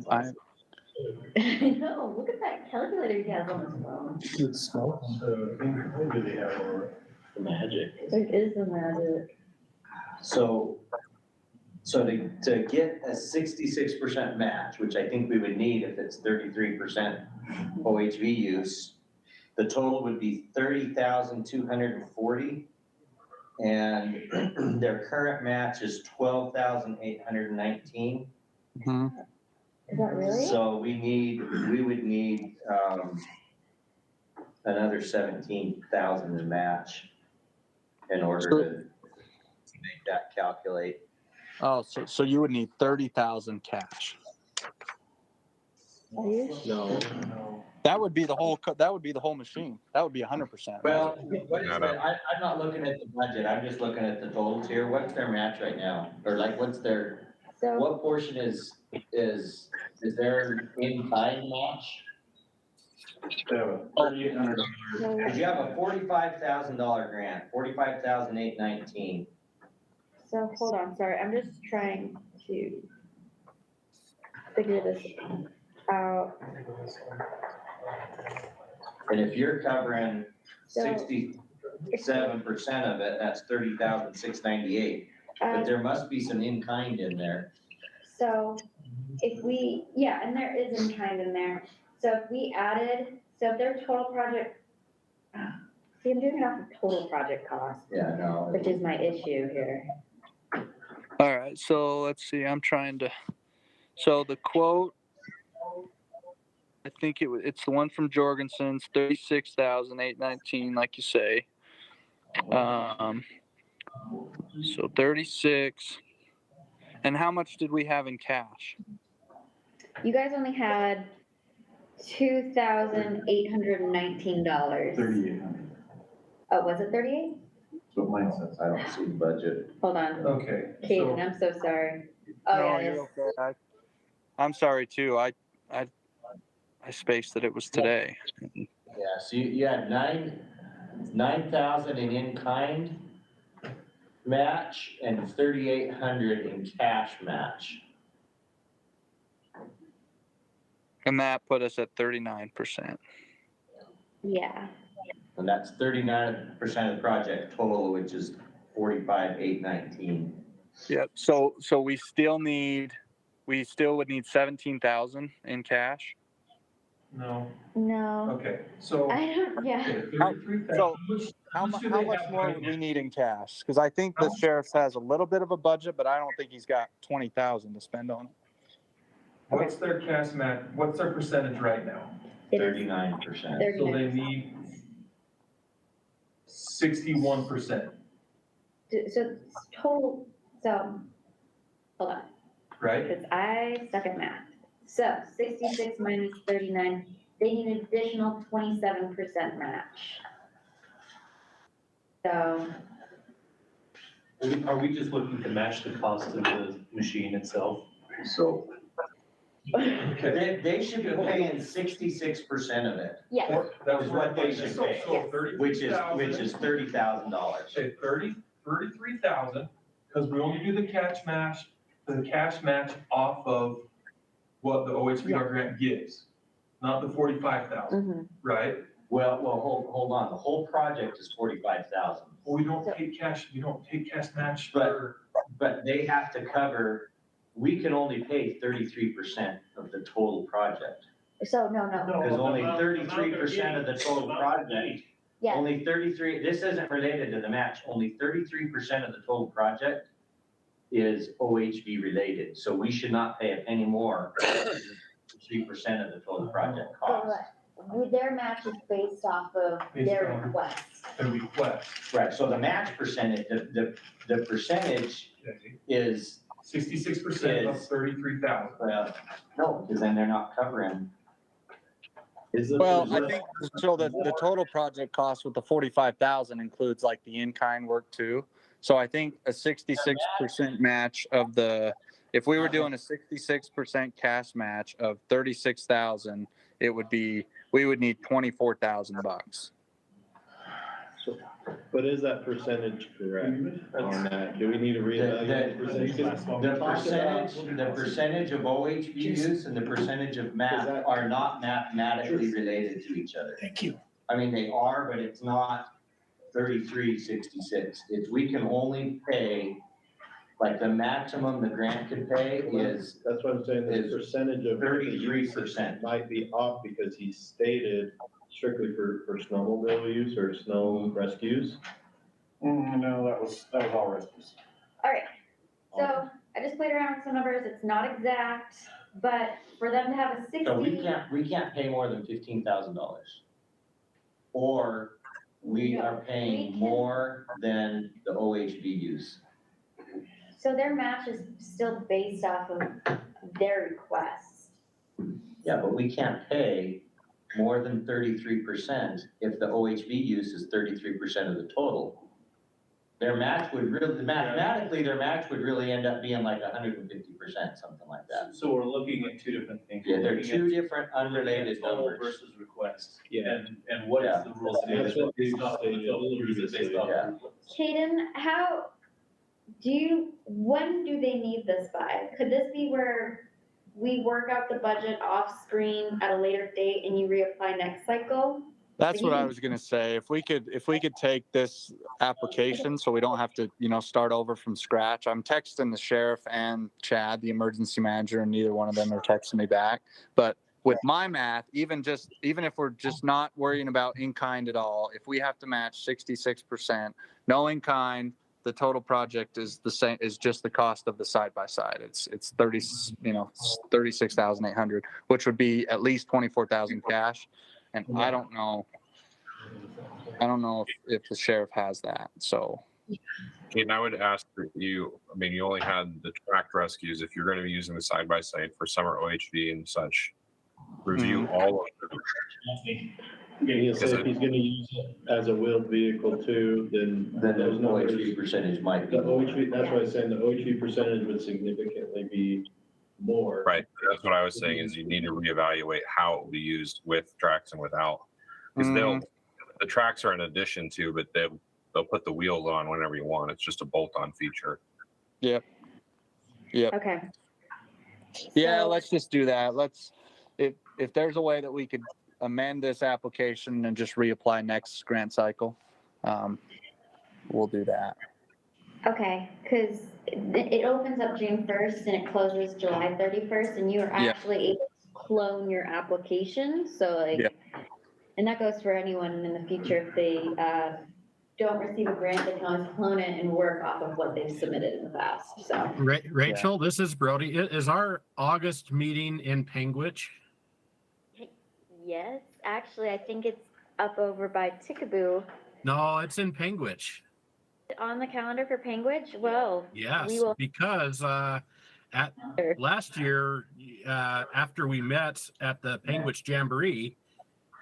know, look at that calculator he has on his phone. It's snow. What do they have over? The magic. It is the magic. So to get a 66% match, which I think we would need if it's 33% OHV use, the total would be $30,240. And their current match is $12,819. Mm-hmm. Is that really? So we would need another 17,000 to match in order to make that calculate. Oh, so you would need 30,000 cash. No. That would be the whole machine. That would be 100%. Well, what is I'm not looking at the budget. I'm just looking at the totals here. What's their match right now? Or like, what portion is their in-kind match? $3,800. Because you have a $45,000 grant, $45,819. So hold on, sorry, I'm just trying to figure this out. And if you're covering 67% of it, that's $30,698. But there must be some in-kind in there. So if and there is in kind in there. So if we added, if their total project, see, I'm doing it off of total project cost. Yeah, no. Which is my issue here. All right, so let's see. So the quote, I think it's the one from Jorgensen's, $36,819, like you say. So 36. And how much did we have in cash? You guys only had $2,819. 3,800. Oh, was it 38? That's what mine says. I don't see the budget. Hold on. Okay. Kaden, I'm so sorry. Oh, No, yeah, you're yes. okay. I'm sorry too. I spaced that it was today. Yeah, so you had 9,000 in kind match and 3,800 in cash match. And that put us at 39%. Yeah. And that's 39% of the project total, which is 45,819. Yep. So we still would need 17,000 in cash. No, No, okay, so. I don't, yeah. Okay, How- 33,000. so how do how they much have more right would we now? need in cash? Because I think the How- sheriff has a little bit of a budget, but I don't think he's got 20,000 to spend on it. What's their cash match, what's their percentage right now? It is 39%. So they 39. need 61%, So total, so, hold on, right? because I suck at math. So 66 minus 39, they need an additional 27% match. So, Are we just looking to match the cost of the machine itself? So. Okay. They should be paying 66% of it, yes, That is what they should pay, So which is $33,000. $30,000. Say 33,000, because we only do the cash match off of what the OHVR grant gives, not the 45,000, right? Well, hold on, the whole project is 45,000. Well, we don't take cash match But- But they have to cover, we can only pay 33% of the total project. so no. Because only 33% of the total project, Yes, only 33, this isn't related to the match, only 33% of the total project is OHV related, so we should not pay a penny more than 3% of the total project cost. their match is based off of their on- request. The request. Right, so the match percentage, the percentage is, 66% of Is- 33,000. well, no, because then they're not covering. Well, I think, so the total project cost with the 45,000 includes like the in-kind work too. So I think a 66% match of the, if we were doing a 66% cash match of 36,000, it would be, we would need $24,000. But is that percentage correct on that? Do we need to reevaluate the percentage? The percentage of OHV use and the percentage of MAP are not mathematically related to each other. Thank you. I mean, they are, but it's not 3366. It's, we can only pay, like the maximum the grant could pay is That's what I'm saying, the is percentage of. 33%. Might be off because he stated strictly for snowmobile use or snow rescues. No, that was all rescues. All right, so I just played around with some numbers, it's not exact, but for them to have a 60. So we can't pay more than $15,000. Or we are paying more than the OHV use. So their match is still based off of their request. Yeah, but we can't pay more than 33% if the OHV use is 33% of the total. Their match would really, mathematically, their match would really end up being like 150%, something like that. So we're looking at two different things. Yeah, they're We're looking two at different unrelated total numbers. versus request. Yeah. And what is the rule? That's what Based off of the total, or is it based off Yeah. of? Caden, when do they need this by? Could this be where we work out the budget off screen at a later date and you reapply next cycle? That's what I was gonna say. If we could take this application so we don't have to, start over from scratch. I'm texting the sheriff and Chad, the emergency manager, and neither one of them are texting me back. But with my math, even if we're just not worrying about in-kind at all, if we have to match 66%, no in-kind, the total project is the same, is just the cost of the side-by-side. It's 36,800, which would be at least 24,000 cash. And I don't know if the sheriff has that, so. And I would ask that you only had the tracked rescues. If you're going to be using the side-by-side for summer OHV and such, review all of them. He'll say if he's gonna use it as a wheeled vehicle too, then those the numbers. OHV percentage might be. The OHV, that's why I was saying the OHV percentage would significantly be more. Right. That's what I was saying is you need to reevaluate how it will be used with tracks and without. Because the tracks are an addition to, but they'll put the wheels on whenever you want. It's just a bolt-on feature. Yep. Okay. Yeah, So- let's just do that. If there's a way that we could amend this application and just reapply next grant cycle, we'll do that. Okay, because it opens up June 1st and it closes July 31st, and you are Yeah. actually able to clone your application, so like, Yeah. and that goes for anyone in the future, if they, don't receive a grant, they can always clone it and work off of what they've submitted in the past, so. Rachel, this is Brody. Is our August meeting in Panguitch? Yes, actually, I think it's up over by Tickaboo. No, it's in Panguitch. On the calendar for Panguitch? Well, Yes, we will. because at last year, after we met at the Panguitch Jamboree,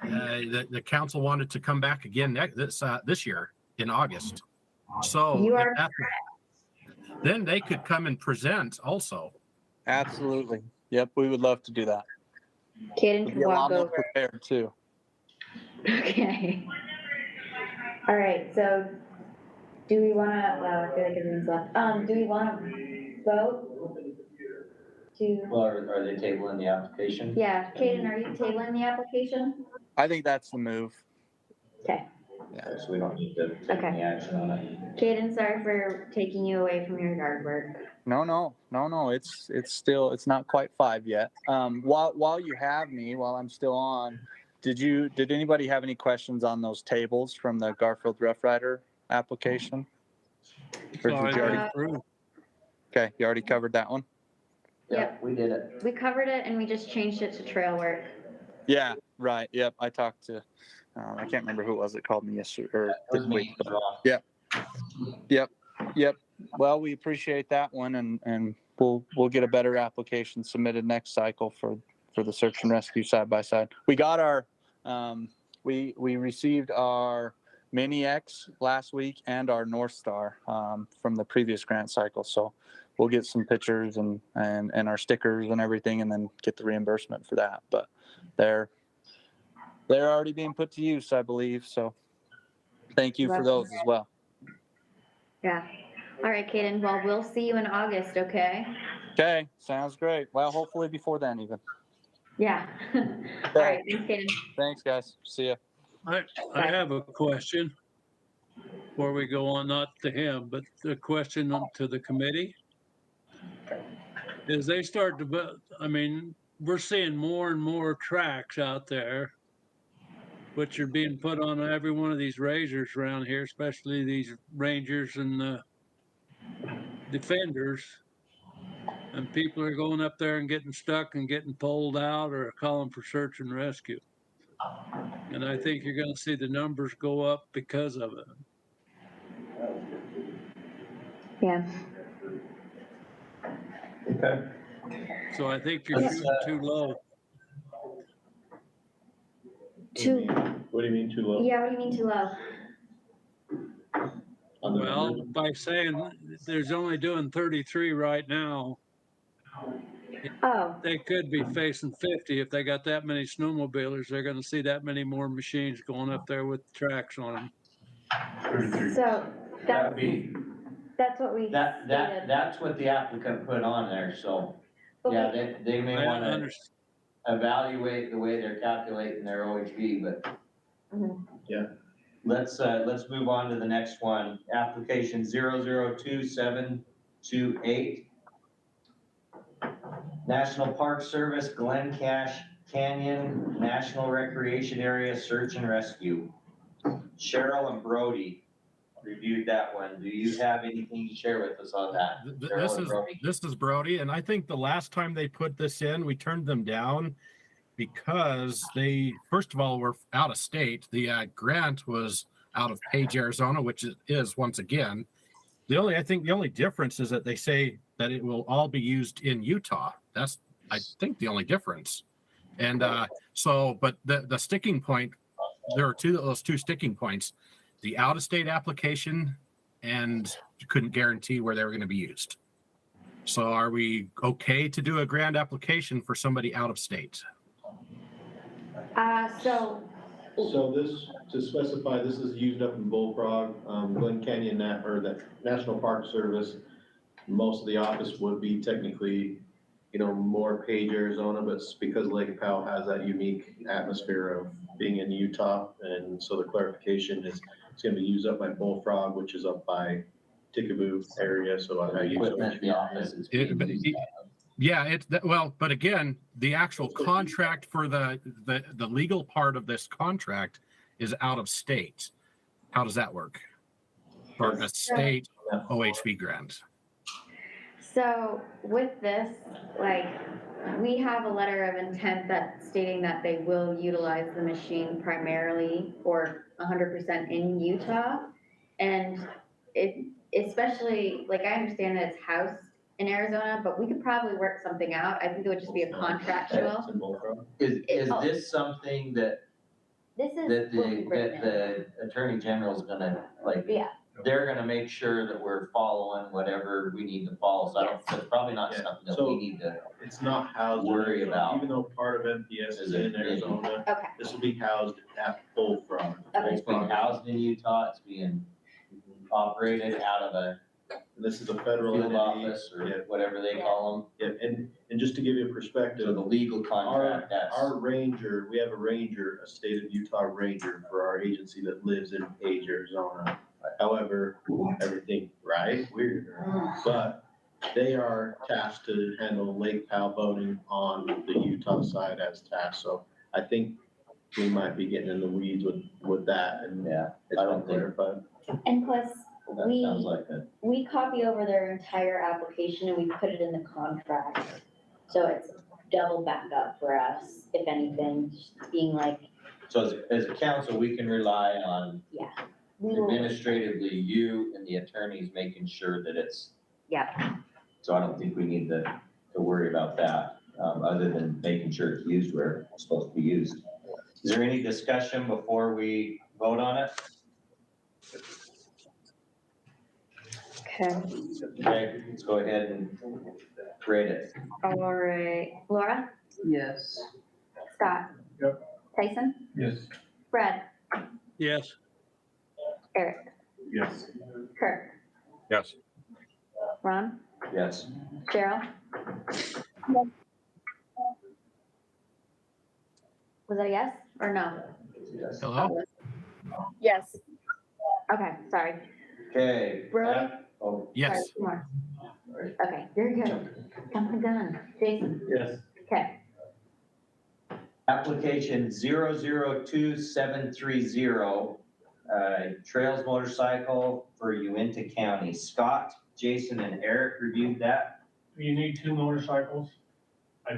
the council wanted to come back again this year in August. So You are then they could come and present also. Absolutely. Yep, we would love to do that. Kaden We'll can be a walk lot more over. prepared too. Okay. All right, so do we wanna, wow, I feel like everyone's left. Do we wanna vote to, Well, are they tabling the application? yeah, Kaden, are you tabling the application? I think that's the move. Okay. Yeah. So we don't need to take Okay. any action on it. Kaden, sorry for taking you away from your yard work. No. It's still, it's not quite 5 yet. While you have me, while I'm still on, did anybody have any questions on those tables from the Garfield Rough Rider application? Or did you already? Okay, you already covered that one? Yep. We did it. We covered it and we just changed it to trail work. Yeah, right. Yep. I talked to, I can't remember who it was that called me yesterday or this week. But Yep. Well, we appreciate that one, and we'll get a better application submitted next cycle for the search and rescue side by side. We got our we received our Mini X last week and our North Star from the previous grant cycle. So we'll get some pictures and our stickers and everything, and then get the reimbursement for that. But they're already being put to use, I believe. So thank you for those as well. Yeah. All right, Kaden. Well, we'll see you in August, okay? Okay, sounds great. Well, hopefully before then even. Yeah. All right, thanks, Kaden. Thanks, guys. See ya. I have a question before we go on, not to him, but the question to the committee. Is they start to, I mean, we're seeing more and more tracks out there, which are being put on every one of these razors around here, especially these Rangers and the Defenders. And people are going up there and getting stuck and getting pulled out or calling for search and rescue. And I think you're going to see the numbers go up because of it. Yeah. Okay. So I think you're shooting too low. What do you mean too low? Yeah, what do you mean too low? Well, by saying there's only doing 33 right now, they could be facing 50 if they got that many snowmobilers. They're going to see that many more machines going up there with tracks on them. So that's what we stated. That's what the applicant put on there, so, yeah, they may I wanna understand. evaluate the way they're calculating their OHV, but. Yeah. Let's move on to the next one, application 002728. National Park Service Glen Cache Canyon National Recreation Area Search and Rescue. Cheryl and Brody reviewed that one. Do you have anything to share with us on that? This is Brody, and I think the last time they put this in, we turned them down because they, first of all, were out of state. The grant was out of Page, Arizona, which it is once again. I think the only difference is that they say that it will all be used in Utah. That's, I think, the only difference. And but the sticking point, there are those two sticking points: the out-of-state application, and you couldn't guarantee where they were going to be used. So, are we okay to do a grant application for somebody out of state? So this, to specify, this is used up in Bullfrog, Glen Canyon, or the National Park Service. Most of the office would be technically, more Page, Arizona, but it's because Lake Powell has that unique atmosphere of being in Utah. And so the clarification is it's gonna be used up by Bullfrog, which is up by Tickaboo area, so I use Equipment, the office is being used. Yeah, well, but again, the actual contract for the legal part of this contract is out of state. How does that work? For a state OHV grant. So with this, like, we have a letter of intent that's stating that they will utilize the machine primarily or 100% in Utah. And it, especially, like, I understand that it's housed in Arizona, but we could probably work something out. I think it would just be a contractual. Is this something that, This is. that what we've written in. the Attorney General's gonna, like, Yeah, they're gonna make sure that we're following whatever we need to follow, so I don't, so it's probably not something that we need to It's not housed. worry about. Even though part of MPS is in Arizona, okay, this will be housed at full from. okay. It's being housed in Utah, it's being operated out of a This is a federal field entity. office or whatever they call Yeah, and just to give you a them. perspective. So the legal contract, that's. Our ranger, we have a ranger, a state of Utah ranger for our agency that lives in Page, Arizona. However, everything, right, weird, but they are tasked to handle Lake Powell boating on the Utah side as tasked, so I think we might be getting in the weeds with that, and Yeah, it's I been don't think clarified. And plus, that sounds like it. we copy over their entire application and we put it in the contract. So it's double backup for us, if anything, just being like, So as a council, we can rely on yeah. We will, administratively you and the attorneys making sure that it's, yeah, so I don't think we need to worry about that, other than making sure it's used where it's supposed to be used. Is there any discussion before we vote on it? okay. Okay, let's go ahead and create it. All right, Laura, Yes. Scott? Yep. Tyson? Yes. Brad? Yes. Eric? Yes. Kirk? Yes. Ron? Yes. Cheryl? Was that a yes or no? Hello? Yes. Okay, sorry. Okay. Brody? Oh, Yes. Sorry, two more. Okay, very good. I'm done. Jason? Yes. Okay. application 002730, Trails Motorcycle for Uintah County. Scott, Jason, and Eric reviewed that. You need two motorcycles.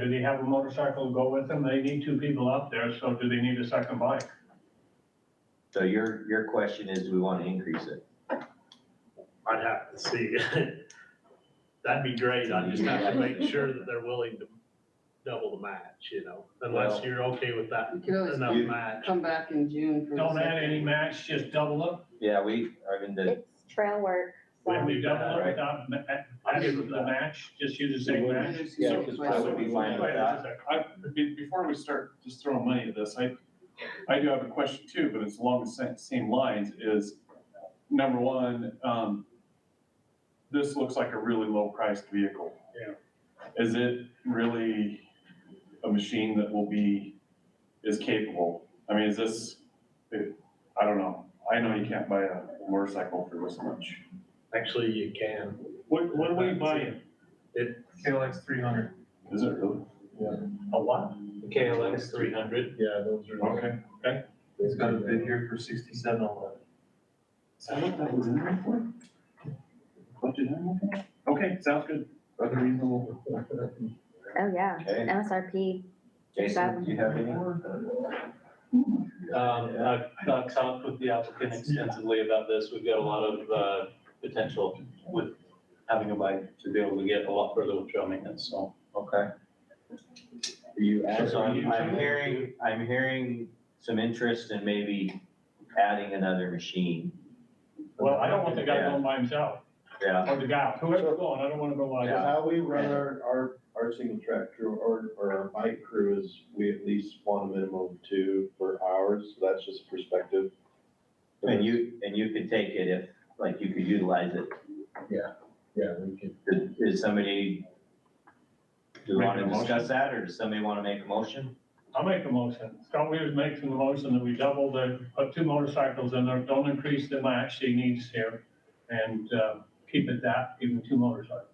Do they have a motorcycle to go with them? They need two people up there, so do they need a second bike? So your question is, do we want to increase it? I'd have to see. That'd be great. I just have to make sure that they're willing to double the match, unless Well, you're okay with that You could always enough match. come back in June for the Don't add second. any match, just double it. Yeah, we are in the, It's trail work. When So we double it Right. without adding the match, just use the same match. yeah, I would be fine with that. Before we start just throwing money at this, I do have a question too, but it's along the same lines, is number one, this looks like a really low priced vehicle. Yeah. Is it really a machine that is capable? I mean, is this, I don't know. I know you can't buy a motorcycle for this much. Actually, you can. What are we buying? KLX 300. Is it really? A what? The KLX 300. Yeah, those are. Okay. It's got a bid here for 6711. Is that what that was in there for? Budget? Okay, sounds good. Rather reasonable. Oh, yeah, Okay. MSRP. Jason, do you have any? I've talked with the applicant extensively about this. We've got a lot of potential with having a bike to be able to get a lot further with trail maintenance, so. Okay. So I'm hearing some interest in maybe adding another machine. Well, I don't want the guy going by himself, Yeah. or the gal, whoever's going, I don't wanna go by So himself. how we run our single track crew or our bike crew is we at least want a minimum of 2 per hour, so that's just perspective. And you could take it if, like, you could utilize it. Yeah, we could. Is somebody, do you Make want a to motion? discuss that, or does somebody want to make a motion? I'll make a motion. Scott Weaver's making the motion that we double put two motorcycles in there, don't increase the match he needs here, and keep it that, give him two motorcycles.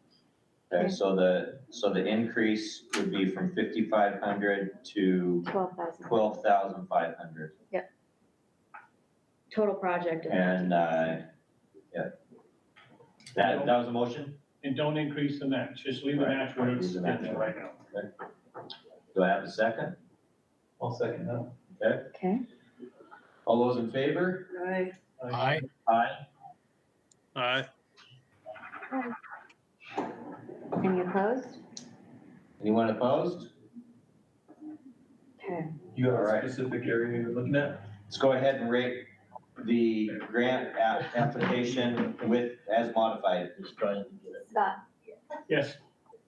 Okay, so the increase would be from 5,500 to 12,000. 12,500. Total project. And, yeah. That was a motion? And don't increase the match, just leave the match where it's right now. Do I have a second? I'll second that. Okay, Okay. all those in favor? Aye. Aye. Aye. Any opposed? Anyone opposed? Okay. You have All a right. specific area you're looking at? Let's go ahead and rate the grant application with, as modified. Scott. Yes.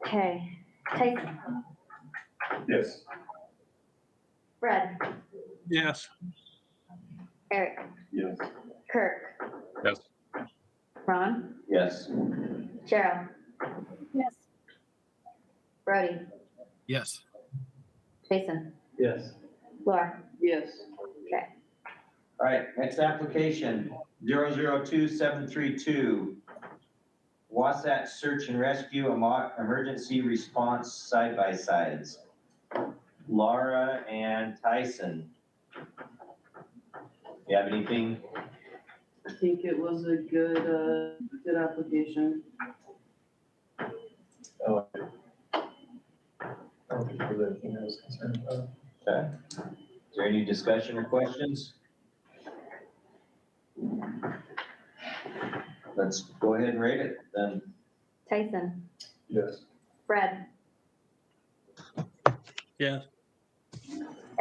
Okay. Tyson. Yes. Fred. Yes. Eric. Yes. Kirk. Yes. Ron. Yes. Cheryl. Yes. Brody. Yes. Jason. Yes. Laura. Yes. Okay. All right, next application, 002732. Wasatch Search and Rescue Emergency Response Side-by-Sides. Laura and Tyson. You have anything? I think it was a good application. Oh, I don't think there was anything I was concerned about. Okay. Is there any discussion or questions? Let's go ahead and rate it then. Tyson. Yes. Fred. Yes.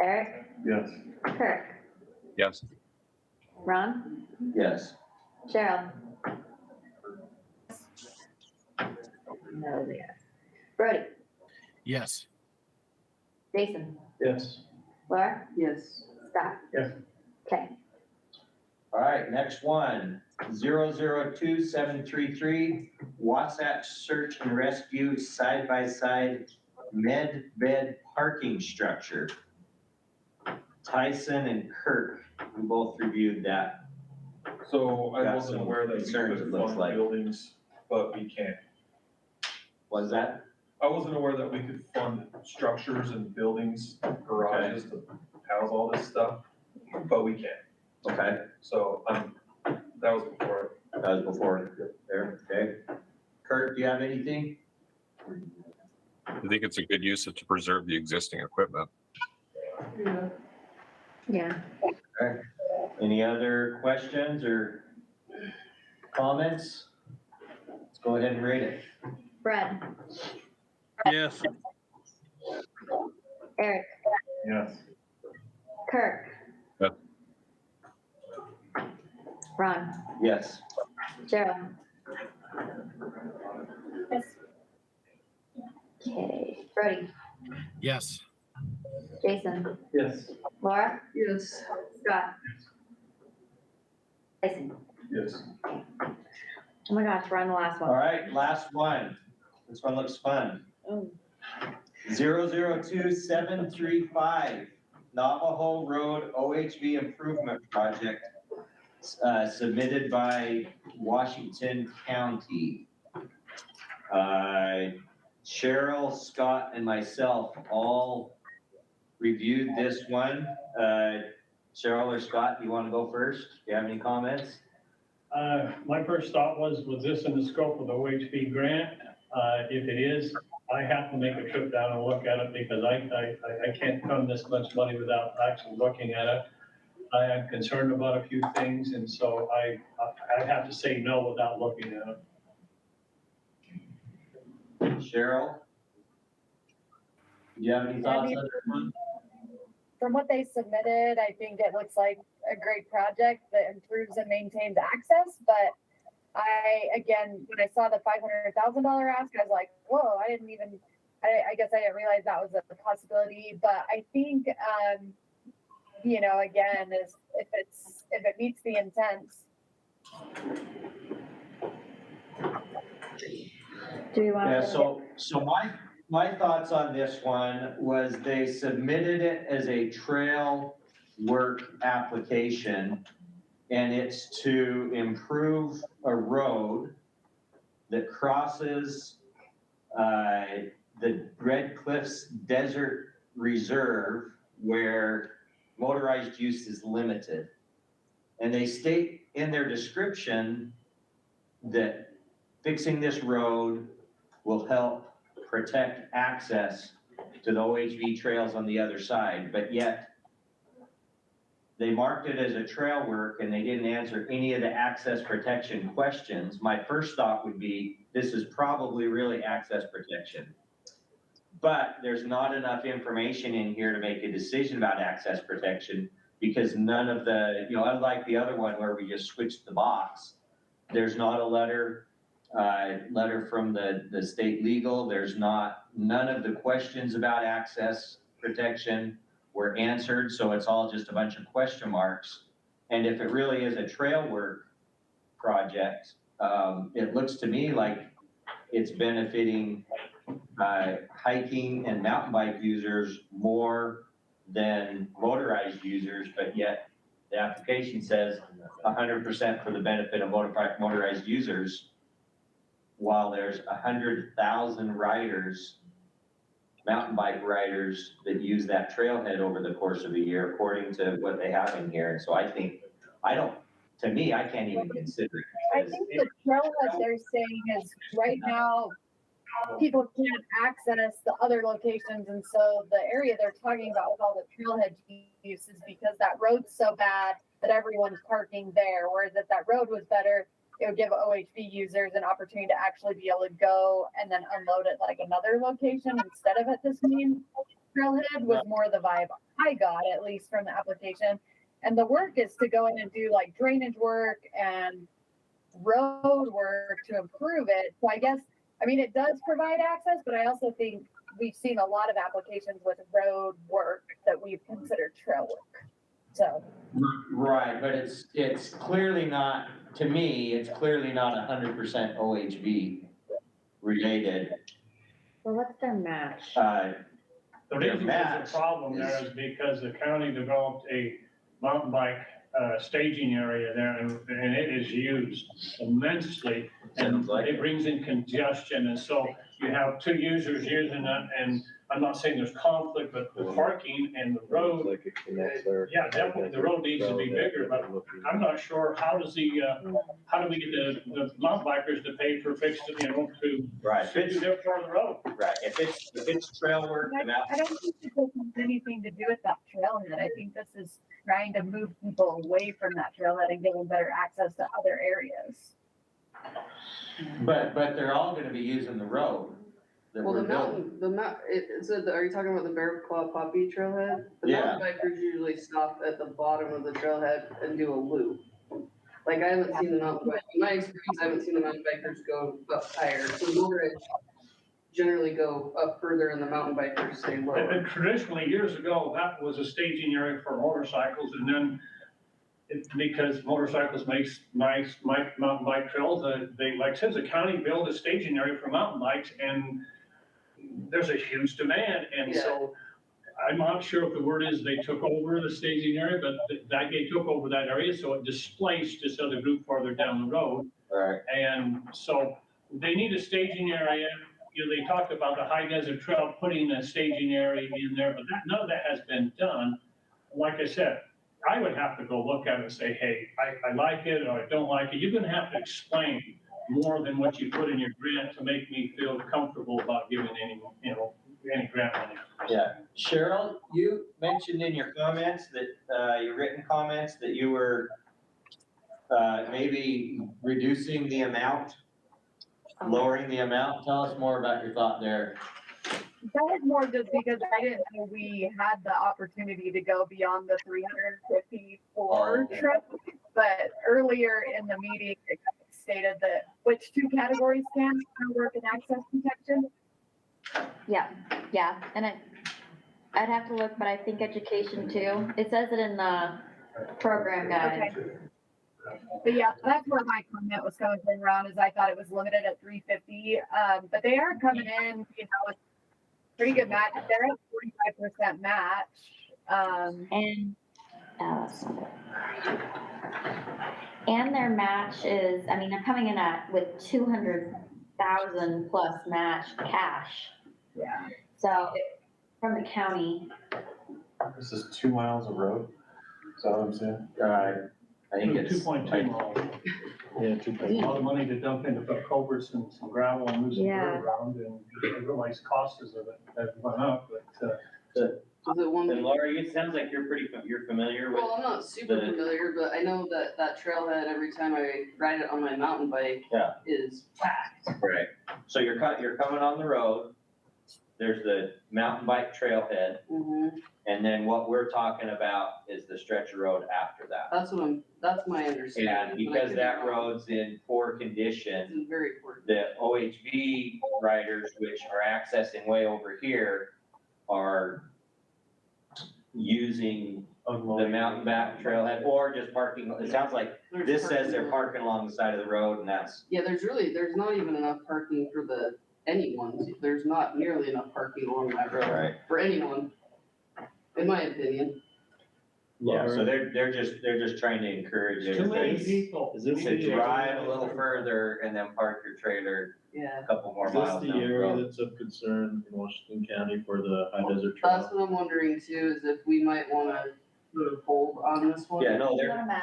Eric. Yes. Kirk. Yes. Ron. Yes. Cheryl. No, there. Brody. Yes. Jason. Yes. Laura. Yes. Scott. Yes. Okay. All right, next one, 002733, Wasatch Search and Rescue Side-by-Side Med Bed Parking Structure. Tyson and Kirk, we both reviewed that. So I Got wasn't some aware that we concerns, could it looks fund like. buildings, but we can't. Was that? I wasn't aware that we could fund structures and buildings, garages to house all this stuff, but we can. Okay, So, that was before. that was before there, okay. Kirk, do you have anything? I think it's a good use to preserve the existing equipment. Yeah. Okay. Any other questions or comments? Let's go ahead and rate it. Fred. Yes. Eric. Yes. Kirk. Yes. Ron. Yes. Cheryl. Yes. Okay. Brody. Yes. Jason. Yes. Laura. Yes. Scott. Tyson. Yes. Oh my gosh, we're on the last one. All right, last one. This one looks fun. Oh. 002735, Navajo Road OHV Improvement Project, submitted by Washington County. Cheryl, Scott, and myself all reviewed this one. Cheryl or Scott, do you want to go first? Do you have any comments? My first thought was this in the scope of the OHV grant? If it is, I have to make a trip down and look at it because I can't fund this much money without actually looking at it. I am concerned about a few things, and so I have to say no without looking at it. Cheryl? Do you have any thoughts on this one? From what they submitted, I think it looks like a great project that improves and maintains access, but again, when I saw the $500,000 ask, I was like, whoa, I guess I didn't realize that was a possibility, but I think, again, if it meets the intent. Do we want Yeah, to? so my thoughts on this one was they submitted it as a trail work application, and it's to improve a road that crosses the Red Cliffs Desert Reserve where motorized use is limited. And they state in their description that fixing this road will help protect access to the OHV trails on the other side, but yet they marked it as a trail work and they didn't answer any of the access protection questions. My first thought would be, this is probably really access protection. But there's not enough information in here to make a decision about access protection because none of the, unlike the other one where we just switched the box, there's not a letter from the state legal. There's none of the questions about access protection were answered. So it's all just a bunch of question marks. And if it really is a trail work project, it looks to me like it's benefiting hiking and mountain bike users more than motorized users, but yet the application says 100% for the benefit of motorized users, while there's 100,000 riders, mountain bike riders that use that trailhead over the course of a year, according to what they have in here. And so I can't even consider it. I think the trailhead they're saying is right now, people can't access the other locations. And so the area they're talking about with all the trailhead use is because that road's so bad that everyone's parking there. Whereas if that road was better, it would give OHV users an opportunity to actually be able to go and then unload at like another location instead of at this main trailhead was more the vibe I got, at least from the application. And the work is to go in and do like drainage work and road work to improve it. So I guess, it does provide access, but I also think we've seen a lot of applications with road work that we've considered trail work. So. Right, but it's clearly not, to me, it's clearly not 100% OHV related. Well, what's their match? The reason there's a problem there is because the county developed a mountain bike staging area there, and it is used immensely. And it brings in congestion, and so you have two users using it, and I'm not saying there's conflict, but the parking and the road, yeah, definitely, the road needs to be bigger, but I'm not sure, how do we get the mountain bikers to pay for fixing, to do their part of the road? Right, if it's trail work. I don't think this has anything to do with that trailhead. I think this is trying to move people away from that trailhead and give them better access to other areas. But they're all gonna be using the road. Well, it said, are you talking about the Bear Claw Poppy trailhead? The mountain bikers usually stop at the bottom of the trailhead and do a loop. Like, I haven't seen the mountain bike, in my experience, I haven't seen the mountain bikers go up higher. So motorists generally go up further and the mountain bikers stay lower. And traditionally, years ago, that was a staging area for motorcycles, and then because motorcycles makes nice mountain bike trails, they, like since the county built a staging area for mountain bikes, and there's a huge demand, and so I'm not sure if the word is they took over the staging area, but that they took over that area, so it displaced this other group farther down the road. Right. And so they need a staging area. They talked about the High Desert Trail putting a staging area in there, but none of that has been done. Like I said, I would have to go look at it and say, hey, I like it or I don't like it. You're gonna have to explain more than what you put in your grant to make me feel comfortable about giving any grant money. Yeah, Cheryl, you mentioned in your comments that, your written comments, that you were maybe reducing the amount, lowering the amount. Tell us more about your thought there. That was more just because I didn't know we had the opportunity to go beyond the 354 trip. But earlier in the meeting, it stated that which two categories can work in access protection? Yeah, and I'd have to look, but I think education too. It says it in the program guide. Okay. But yeah, that's where my comment was coming from, Ron, is I thought it was limited at 350. But they are coming in, with pretty good match. They're at 45% match. And their match is, they're coming in with 200 thousand plus match cash. Yeah. So from the county, This is 2 miles of road. Is that what I'm saying? I think it's 2.2 miles. Yeah, A lot of money to dump into the culverts and some gravel and move some Yeah. dirt around, and I realize costs of it have went up, but, Was it one? And Laura, it sounds like you're familiar with. Well, I'm not super the- familiar, but I know that that trailhead, every time I ride it on my mountain bike, Yeah. is packed. Right. So you're coming on the road, there's the mountain bike trailhead, and then what we're talking about is the stretch of road after that. That's my understanding. And but I because could be that wrong. road's in poor condition, It's very poor. the OHV riders, which are accessing way over here, are using the mountain back trailhead or just parking. It sounds like this says they're parking along the side of the road, and that's. Yeah, there's not even enough parking for anyone. There's not nearly enough parking along that road. Right. For anyone, in my opinion. Yeah, so they're just trying to encourage too many everybody people. to drive a little further and then park your trailer Yeah. a couple more Is this miles the down the area road. that's of concern in Washington County for the high desert trail? That's what I'm wondering too, is if we might wanna put a hold on this one. Yeah, no, is that a map?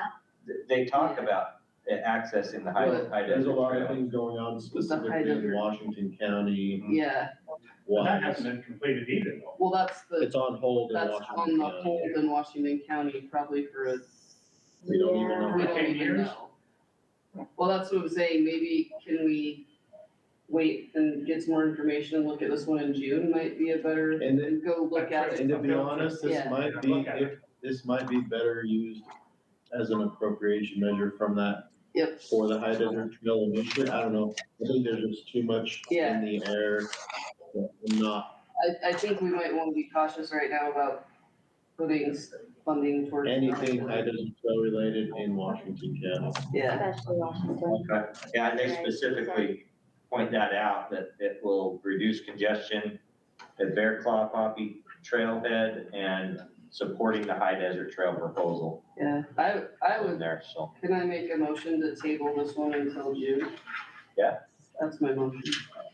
they talk about accessing the high desert There's a lot of trail. things going on high specifically desert. in Washington County. Yeah, But that Why? hasn't been completed either, though. well, that's It's on hold in that's Washington on the County. hold in Washington County, probably for a. We don't even know. We don't 10 even years? know. Well, that's what I'm saying, maybe can we wait and get some more information and look at this one in June, might be a better, And then- and go look at And it. to be honest, Yeah. this might be better used as an appropriation measure from that Yep, for the high desert trail initiative. I don't know. I think there's just too much Yeah. in the air. Not I think we might wanna be cautious right now about putting funding towards. anything high desert trail related in Washington County. Yeah, Especially Washington. Okay, yeah, and they specifically point that out, that it will reduce congestion at Bear Claw Poppy Trailhead and supporting the high desert trail proposal yeah, I in would, there, so. can I make a motion to table this one until June? Yeah. That's my motion.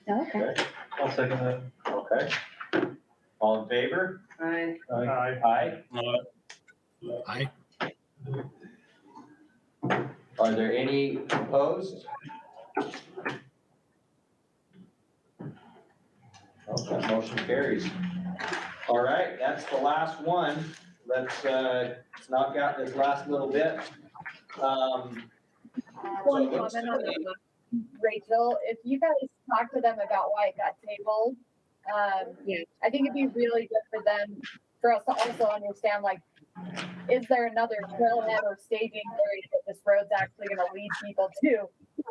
Okay. I'll second that. Okay. All in favor? Aye. Aye. Aye. Are there any opposed? Okay, motion carries. All right, that's the last one. Let's knock out this last little bit. One So it looks comment to on me- that, Rachel, if you guys talk to them about why it got tabled, I think it'd be really good for them, for us to also understand, like, is there another trailhead or staging area that this road's actually gonna lead people to,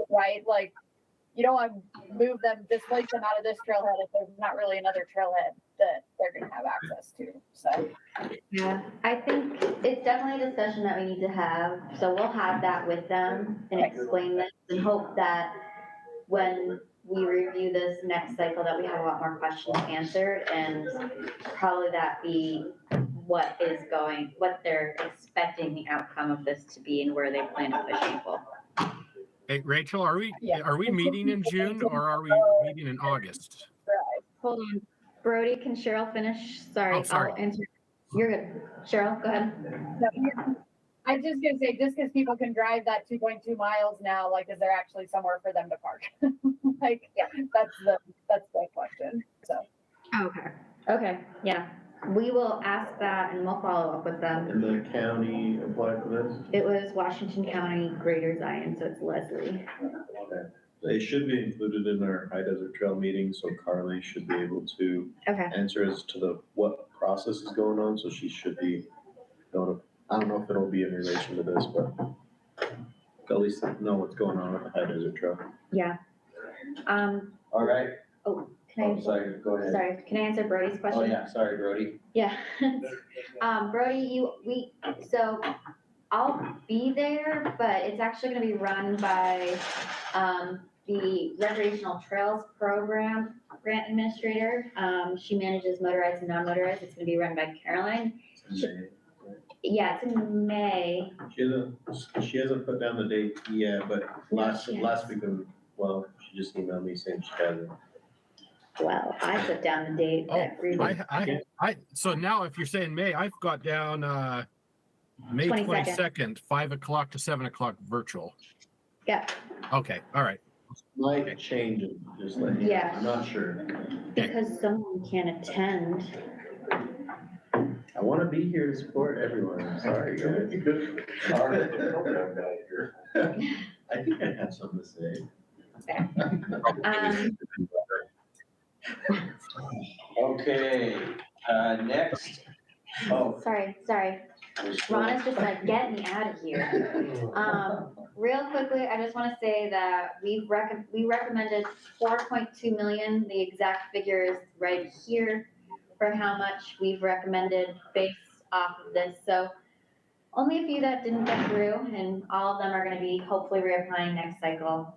right? Like, you don't want to move them, displace them out of this trailhead if there's not really another trailhead that they're gonna have access to, so. Yeah, I think it's definitely a discussion that we need to have, so we'll have that with them and explain this and hope that when we review this next cycle, that we have a lot more questions answered and probably that be what they're expecting the outcome of this to be and where they plan to push people. Hey, Rachel, are we meeting in June or are we meeting in August? Hold on, Brody, can Cheryl finish? Sorry, Oh, sorry. I'll answer. You're good. Cheryl, go ahead. I'm just gonna say, just because people can drive that 2.2 miles now, like, is there actually somewhere for them to park? Like, that's the question, so. Okay, yeah, we will ask that and we'll follow up with them. And the county applied for this? It was Washington County, Greater Zion, so it's Leslie. Okay. They should be included in our high desert trail meeting, so Carly should be able to Okay. answer as to what process is going on, so she should be going to, I don't know if it'll be in relation to this, but at least know what's going on with the high desert trail. Yeah. All right. Oh, can I? Sorry, go ahead. Sorry, can I answer Brody's question? Oh, yeah, sorry, Brody. Yeah. Brody, so I'll be there, but it's actually gonna be run by, the Recreational Trails Program Grant Administrator. She manages motorized and non-motorized. It's gonna be run by Caroline. Yeah, it's in May. She hasn't put down the date yet, but last week, well, she she just emailed me saying she hasn't. Well, I put down the date that So now if you're saying May, I've got down, May 22nd, 5 o'clock to 7 o'clock virtual. Yeah. Okay, all right. Might change it, just like, Yeah. I'm not sure. Because someone can't attend. I want to be here to support everyone. I'm sorry, guys. Sorry, the program guy here. I think I have something to say. Okay, next. Oh, Sorry. Ron is just like, get me out of here. Real quickly, I just want to say that we recommended 4.2 million. The exact figure is right here for how much we've recommended based off of this. So only a few that didn't get through, and all of them are going to be hopefully reapplying next cycle.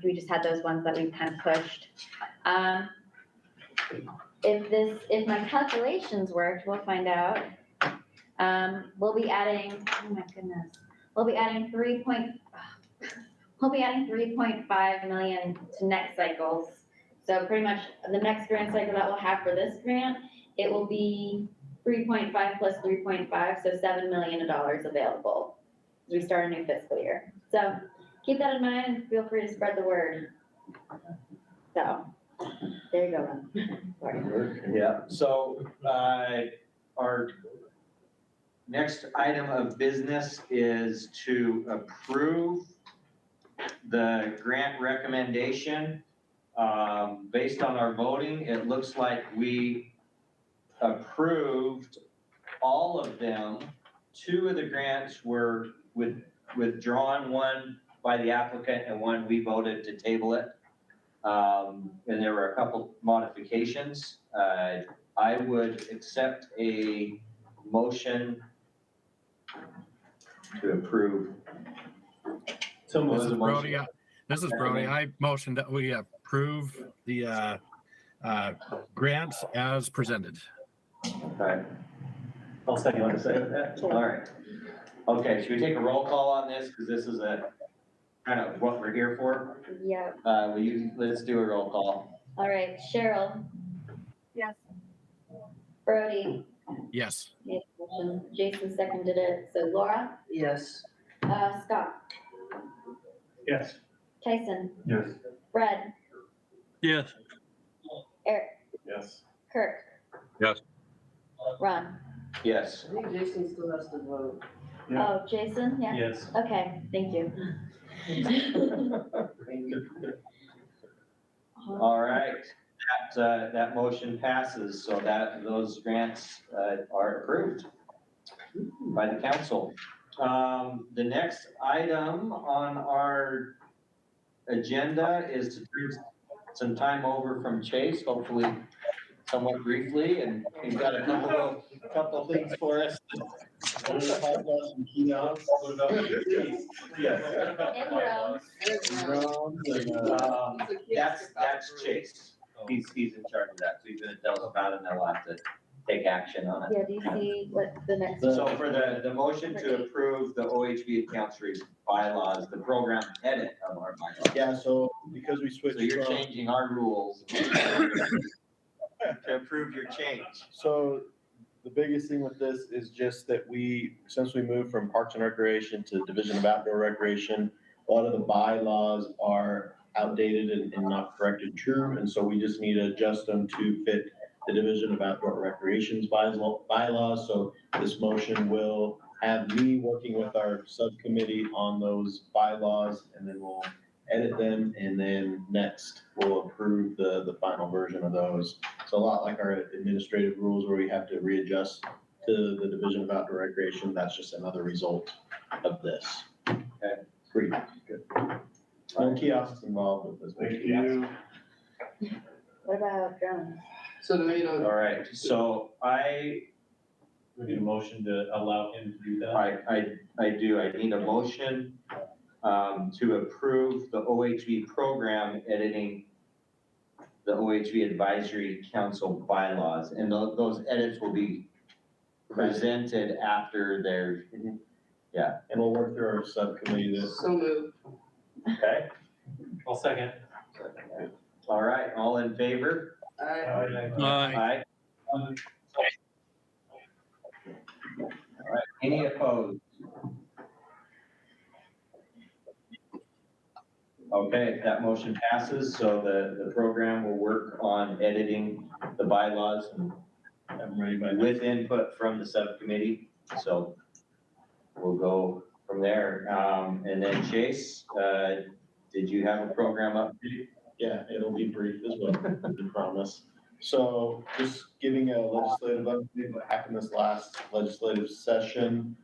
We just had those ones that we kind of pushed. If my calculations worked, we'll find out. We'll be adding, oh my goodness, we'll be adding 3.5 million to next cycles. So pretty much the next grant cycle that we'll have for this grant, it will be 3.5 plus 3.5, so $7 million available as we start a new fiscal year. So keep that in mind and feel free to spread the word. So there you go. Sorry. yeah, so, our next item of business is to approve the grant recommendation. Based on our voting, it looks like we approved all of them. 2 of the grants were withdrawn, one by the applicant and one we voted to table it. And there were a couple modifications. I would accept a motion to approve. This is Brody. I motion that we approve the grants as presented. Okay. I'll second what to say with that. All right. Okay, should we take a roll call on this? Because this is a kind of what we're here for. Yeah. Let's do a roll call. All right, Cheryl. Yes. Brody. Yes. Made the motion. Jason seconded it. So Laura. Yes. Scott. Yes. Tyson. Yes. Fred. Yes. Eric. Yes. Kirk. Yes. Ron. Yes. I think Jason still has to vote. Yeah. Oh, Jason, yeah? Yes. Okay, thank you. All right. That motion passes, so that those grants are approved by the council. The next item on our agenda is to turn some time over from Chase, hopefully somewhat briefly, and he's got a couple of things for us. That's Chase. He's in charge of that, so he's gonna tell us about it, and then we'll have to take action on it. Yeah, do you see what the next? So for the motion to approve the OHV accounts bylaws, the program edit of our bylaws. Yeah, so because we switched. So you're changing our rules to approve your change. So the biggest thing with this is just that since we moved from Parks and Recreation to Division of Outdoor Recreation, a lot of the bylaws are outdated and not corrected true. And so we just need to adjust them to fit the Division of Outdoor Recreation's bylaws. So this motion will have me working with our subcommittee on those bylaws, and then we'll edit them, and then next we'll approve the final version of those. So a lot like our administrative rules where we have to readjust to the Division of Outdoor Recreation, that's just another result of this. Okay. Pretty good. No kiosks involved with this. Thank you. What about drones? So do we need All right, so We need a motion to allow him to do that. I do, I need a motion to approve the OHV program editing the OHV Advisory Council bylaws, and those edits will be presented after they're, yeah. And we'll work through our subcommittee this. So moved. Okay. I'll second. All right, all in favor? Aye. All right, any opposed? Okay, that motion passes, so the program will work on editing the bylaws and with input from the subcommittee, so we'll go from there. And then Chase, did you have a program update? Yeah, it'll be brief as well, I promise. So just giving a legislative update, what happened this last legislative session.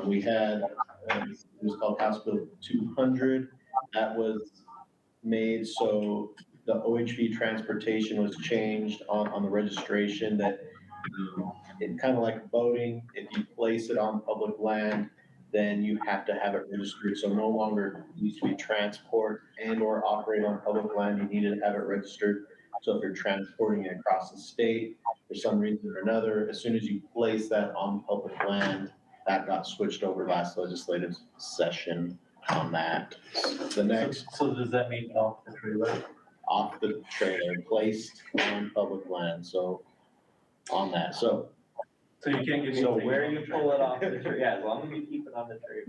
We had, it was called House Bill 200. That was made so the OHV transportation was changed on the registration that it kind of like voting, if you place it on public land, then you have to have it registered. So no longer needs to be transport and or operate on public land, you needed to have it registered. So if you're transporting it across the state for some reason or another, as soon as you place that on public land, that got switched over last legislative session on that. The next. So does that mean off the trailer? Off the trailer, placed on public land, so on that, so. So you can't give me. So where you pull it off the tree, yeah, as long as you keep it on the tree.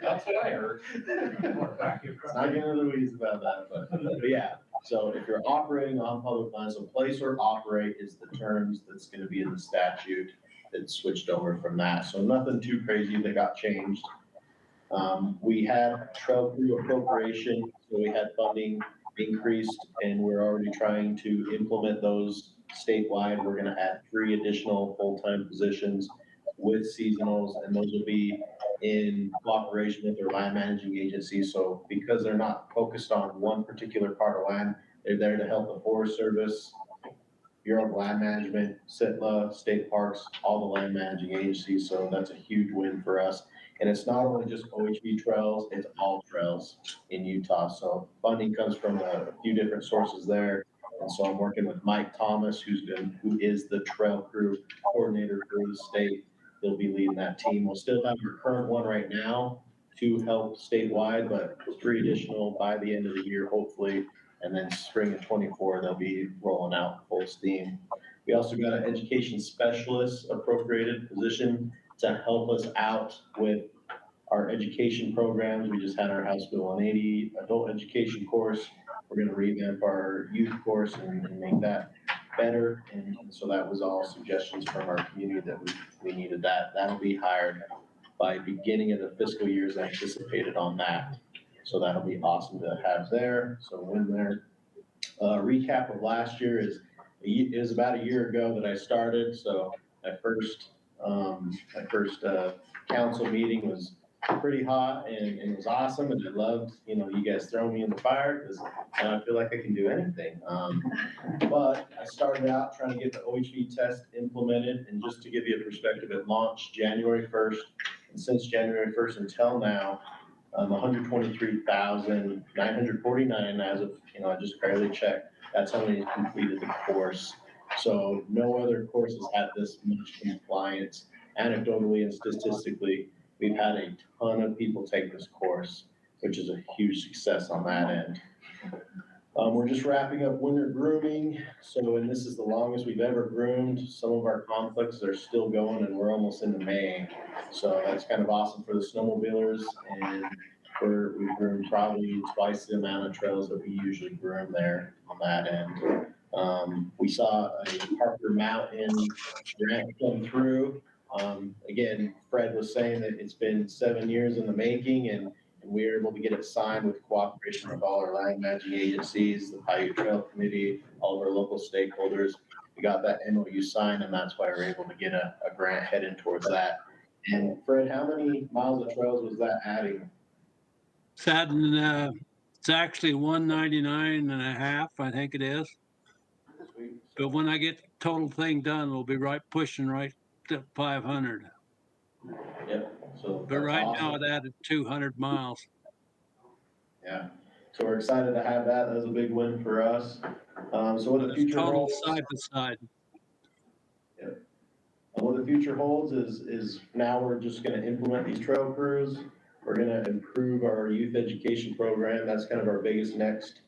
That's what I heard. Not getting into the weeds about that, but yeah, so if you're operating on public land, so place or operate is the terms that's gonna be in the statute. It switched over from that, so nothing too crazy that got changed. We had trail crew appropriation, so we had funding increased, and we're already trying to implement those statewide. We're gonna add 3 additional full-time positions with seasonals, and those will be in cooperation with their land managing agencies. So because they're not focused on one particular part of land, they're there to help the Forest Service, Bureau of Land Management, SITLA, state parks, all the land managing agencies. So that's a huge win for us. And it's not only just OHV trails, it's all trails in Utah. So funding comes from a few different sources there. And so I'm working with Mike Thomas, who is the trail crew coordinator for the state. He'll be leading that team. We'll still have our current one right now to help statewide, but 3 additional by the end of the year, hopefully. And then spring of 24, they'll be rolling out full steam. We also got an education specialist appropriated position to help us out with our education programs. We just had our House Bill 180 adult education course. We're gonna revamp our youth course and make that better. And so that was all suggestions from our community that we needed that. That'll be hired by beginning of the fiscal year as anticipated on that. So that'll be awesome to have there. So win there. Recap of last year is, it was about a year ago that I started. So my first council meeting was pretty hot and it was awesome. And I loved, you guys throwing me in the fire because I feel like I can do anything. But I started out trying to get the OHV test implemented, and just to give you a perspective, it launched January 1st. And since January 1st until now, 123,949 as of, I just barely checked. That's how many completed the course. So no other courses had this much compliance. Anecdotally and statistically, we've had a ton of people take this course, which is a huge success on that end. We're just wrapping up winter grooming. And this is the longest we've ever groomed. Some of our conflicts are still going and we're almost into May. So that's kind of awesome for the snowmobilers. And we've groomed probably twice the amount of trails that we usually groom there on that end. We saw a Harper Mountain grant come through. Again, Fred was saying that it's been 7 years in the making, and we were able to get it signed with cooperation of all our land managing agencies, the Paiute Trail Committee, all of our local stakeholders. We got that MOU signed, and that's why we're able to get a grant heading towards that. And Fred, how many miles of trails was that adding? It's actually 199.5, I think it is. But when I get the total thing done, we'll be pushing right to 500. Yep. So but right awesome. now it added 200 miles. Yeah. So we're excited to have that. That was a big win for us. So what the future holds? Side by side. Yep. What the future holds is now we're just going to implement these trail crews. We're going to improve our youth education program. That's kind of our biggest next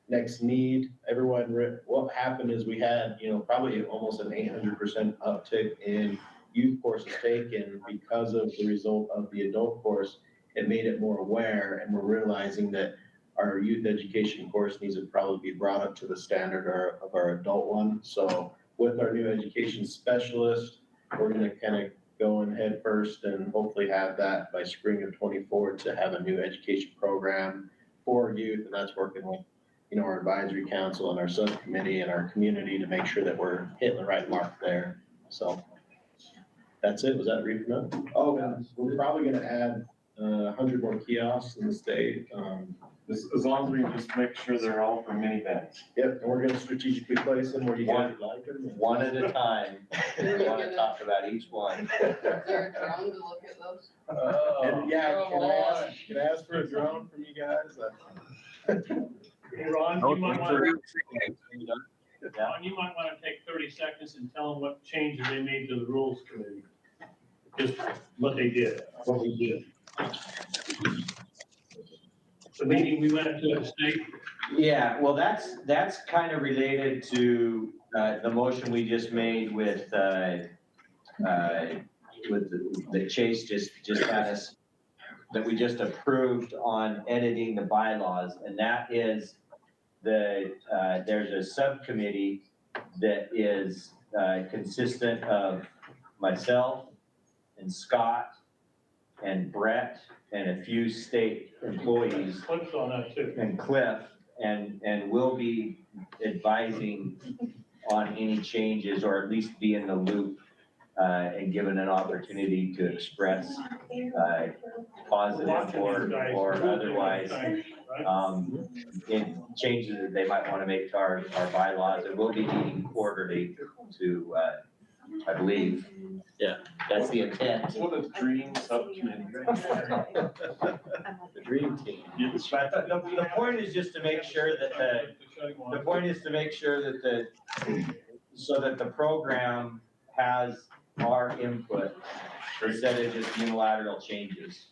next need. Everyone, what happened is we had, probably almost an 800% uptick in youth courses taken because of the result of the adult course. It made it more aware, and we're realizing that our youth education course needs to probably be brought up to the standard of our adult one. So with our new education specialist, we're gonna kind of go in head first and hopefully have that by spring of 24 to have a new education program for youth. And that's working with, our advisory council and our subcommittee and our community to make sure that we're hitting the right mark there. So that's it. Was that brief enough? Oh, and we're probably gonna add 100 more kiosks in the state. As long as we just make sure they're all for minivans. Yep, and we're gonna strategically place them where you guys like them. One at a time. We want to talk about each one. Is there a drone to look at those? And yeah, can I ask for a drone from you guys? Hey, Ron, you might want to, Yeah. Ron, you might want to take 30 seconds and tell them what changes they made to the rules committee. Just what they did, what we did. The meeting we went to at the state. Yeah, well, that's kind of related to the motion we just made with the Chase just had us, that we just approved on editing the bylaws, and that is there's a subcommittee that is consistent of myself and Scott and Brett and a few state employees. Cliff's on that too. And Cliff, and we'll be advising on any changes, or at least be in the loop, and given an opportunity to express positive or otherwise, in changes that they might want to make to our bylaws. And we'll be meeting quarterly to, I believe. Yeah, that's the intent. What a dream subcommittee. The dream team. But the point is just to make sure that so that the program has our input instead of just unilateral changes.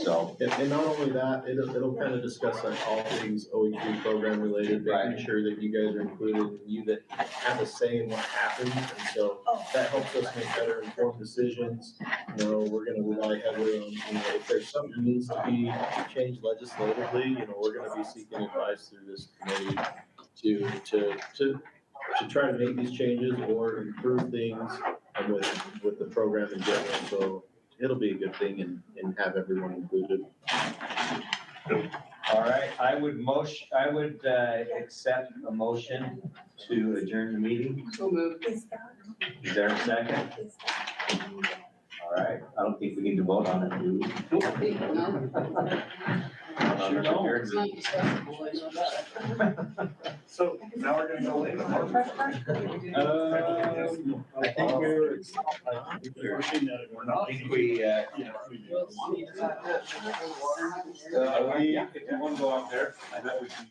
So. And not only that, it'll kind of discuss like all things OHV program related, making sure that you guys are included and you that have a say in what happens. And so that helps us make better informed decisions. We're gonna rely heavily on, if there's something that needs to be changed legislatively, we're gonna be seeking advice through this committee to try to make these changes or improve things with the program in general. So it'll be a good thing and have everyone included. All right, I would accept a motion to adjourn the meeting. So moved. Is there a second? All right, I don't think we need to vote on it, do we? Sure don't. It's not discussable, I know that. So now we're gonna go later. I think we're not. I think we, If you want to go out there, I bet we can.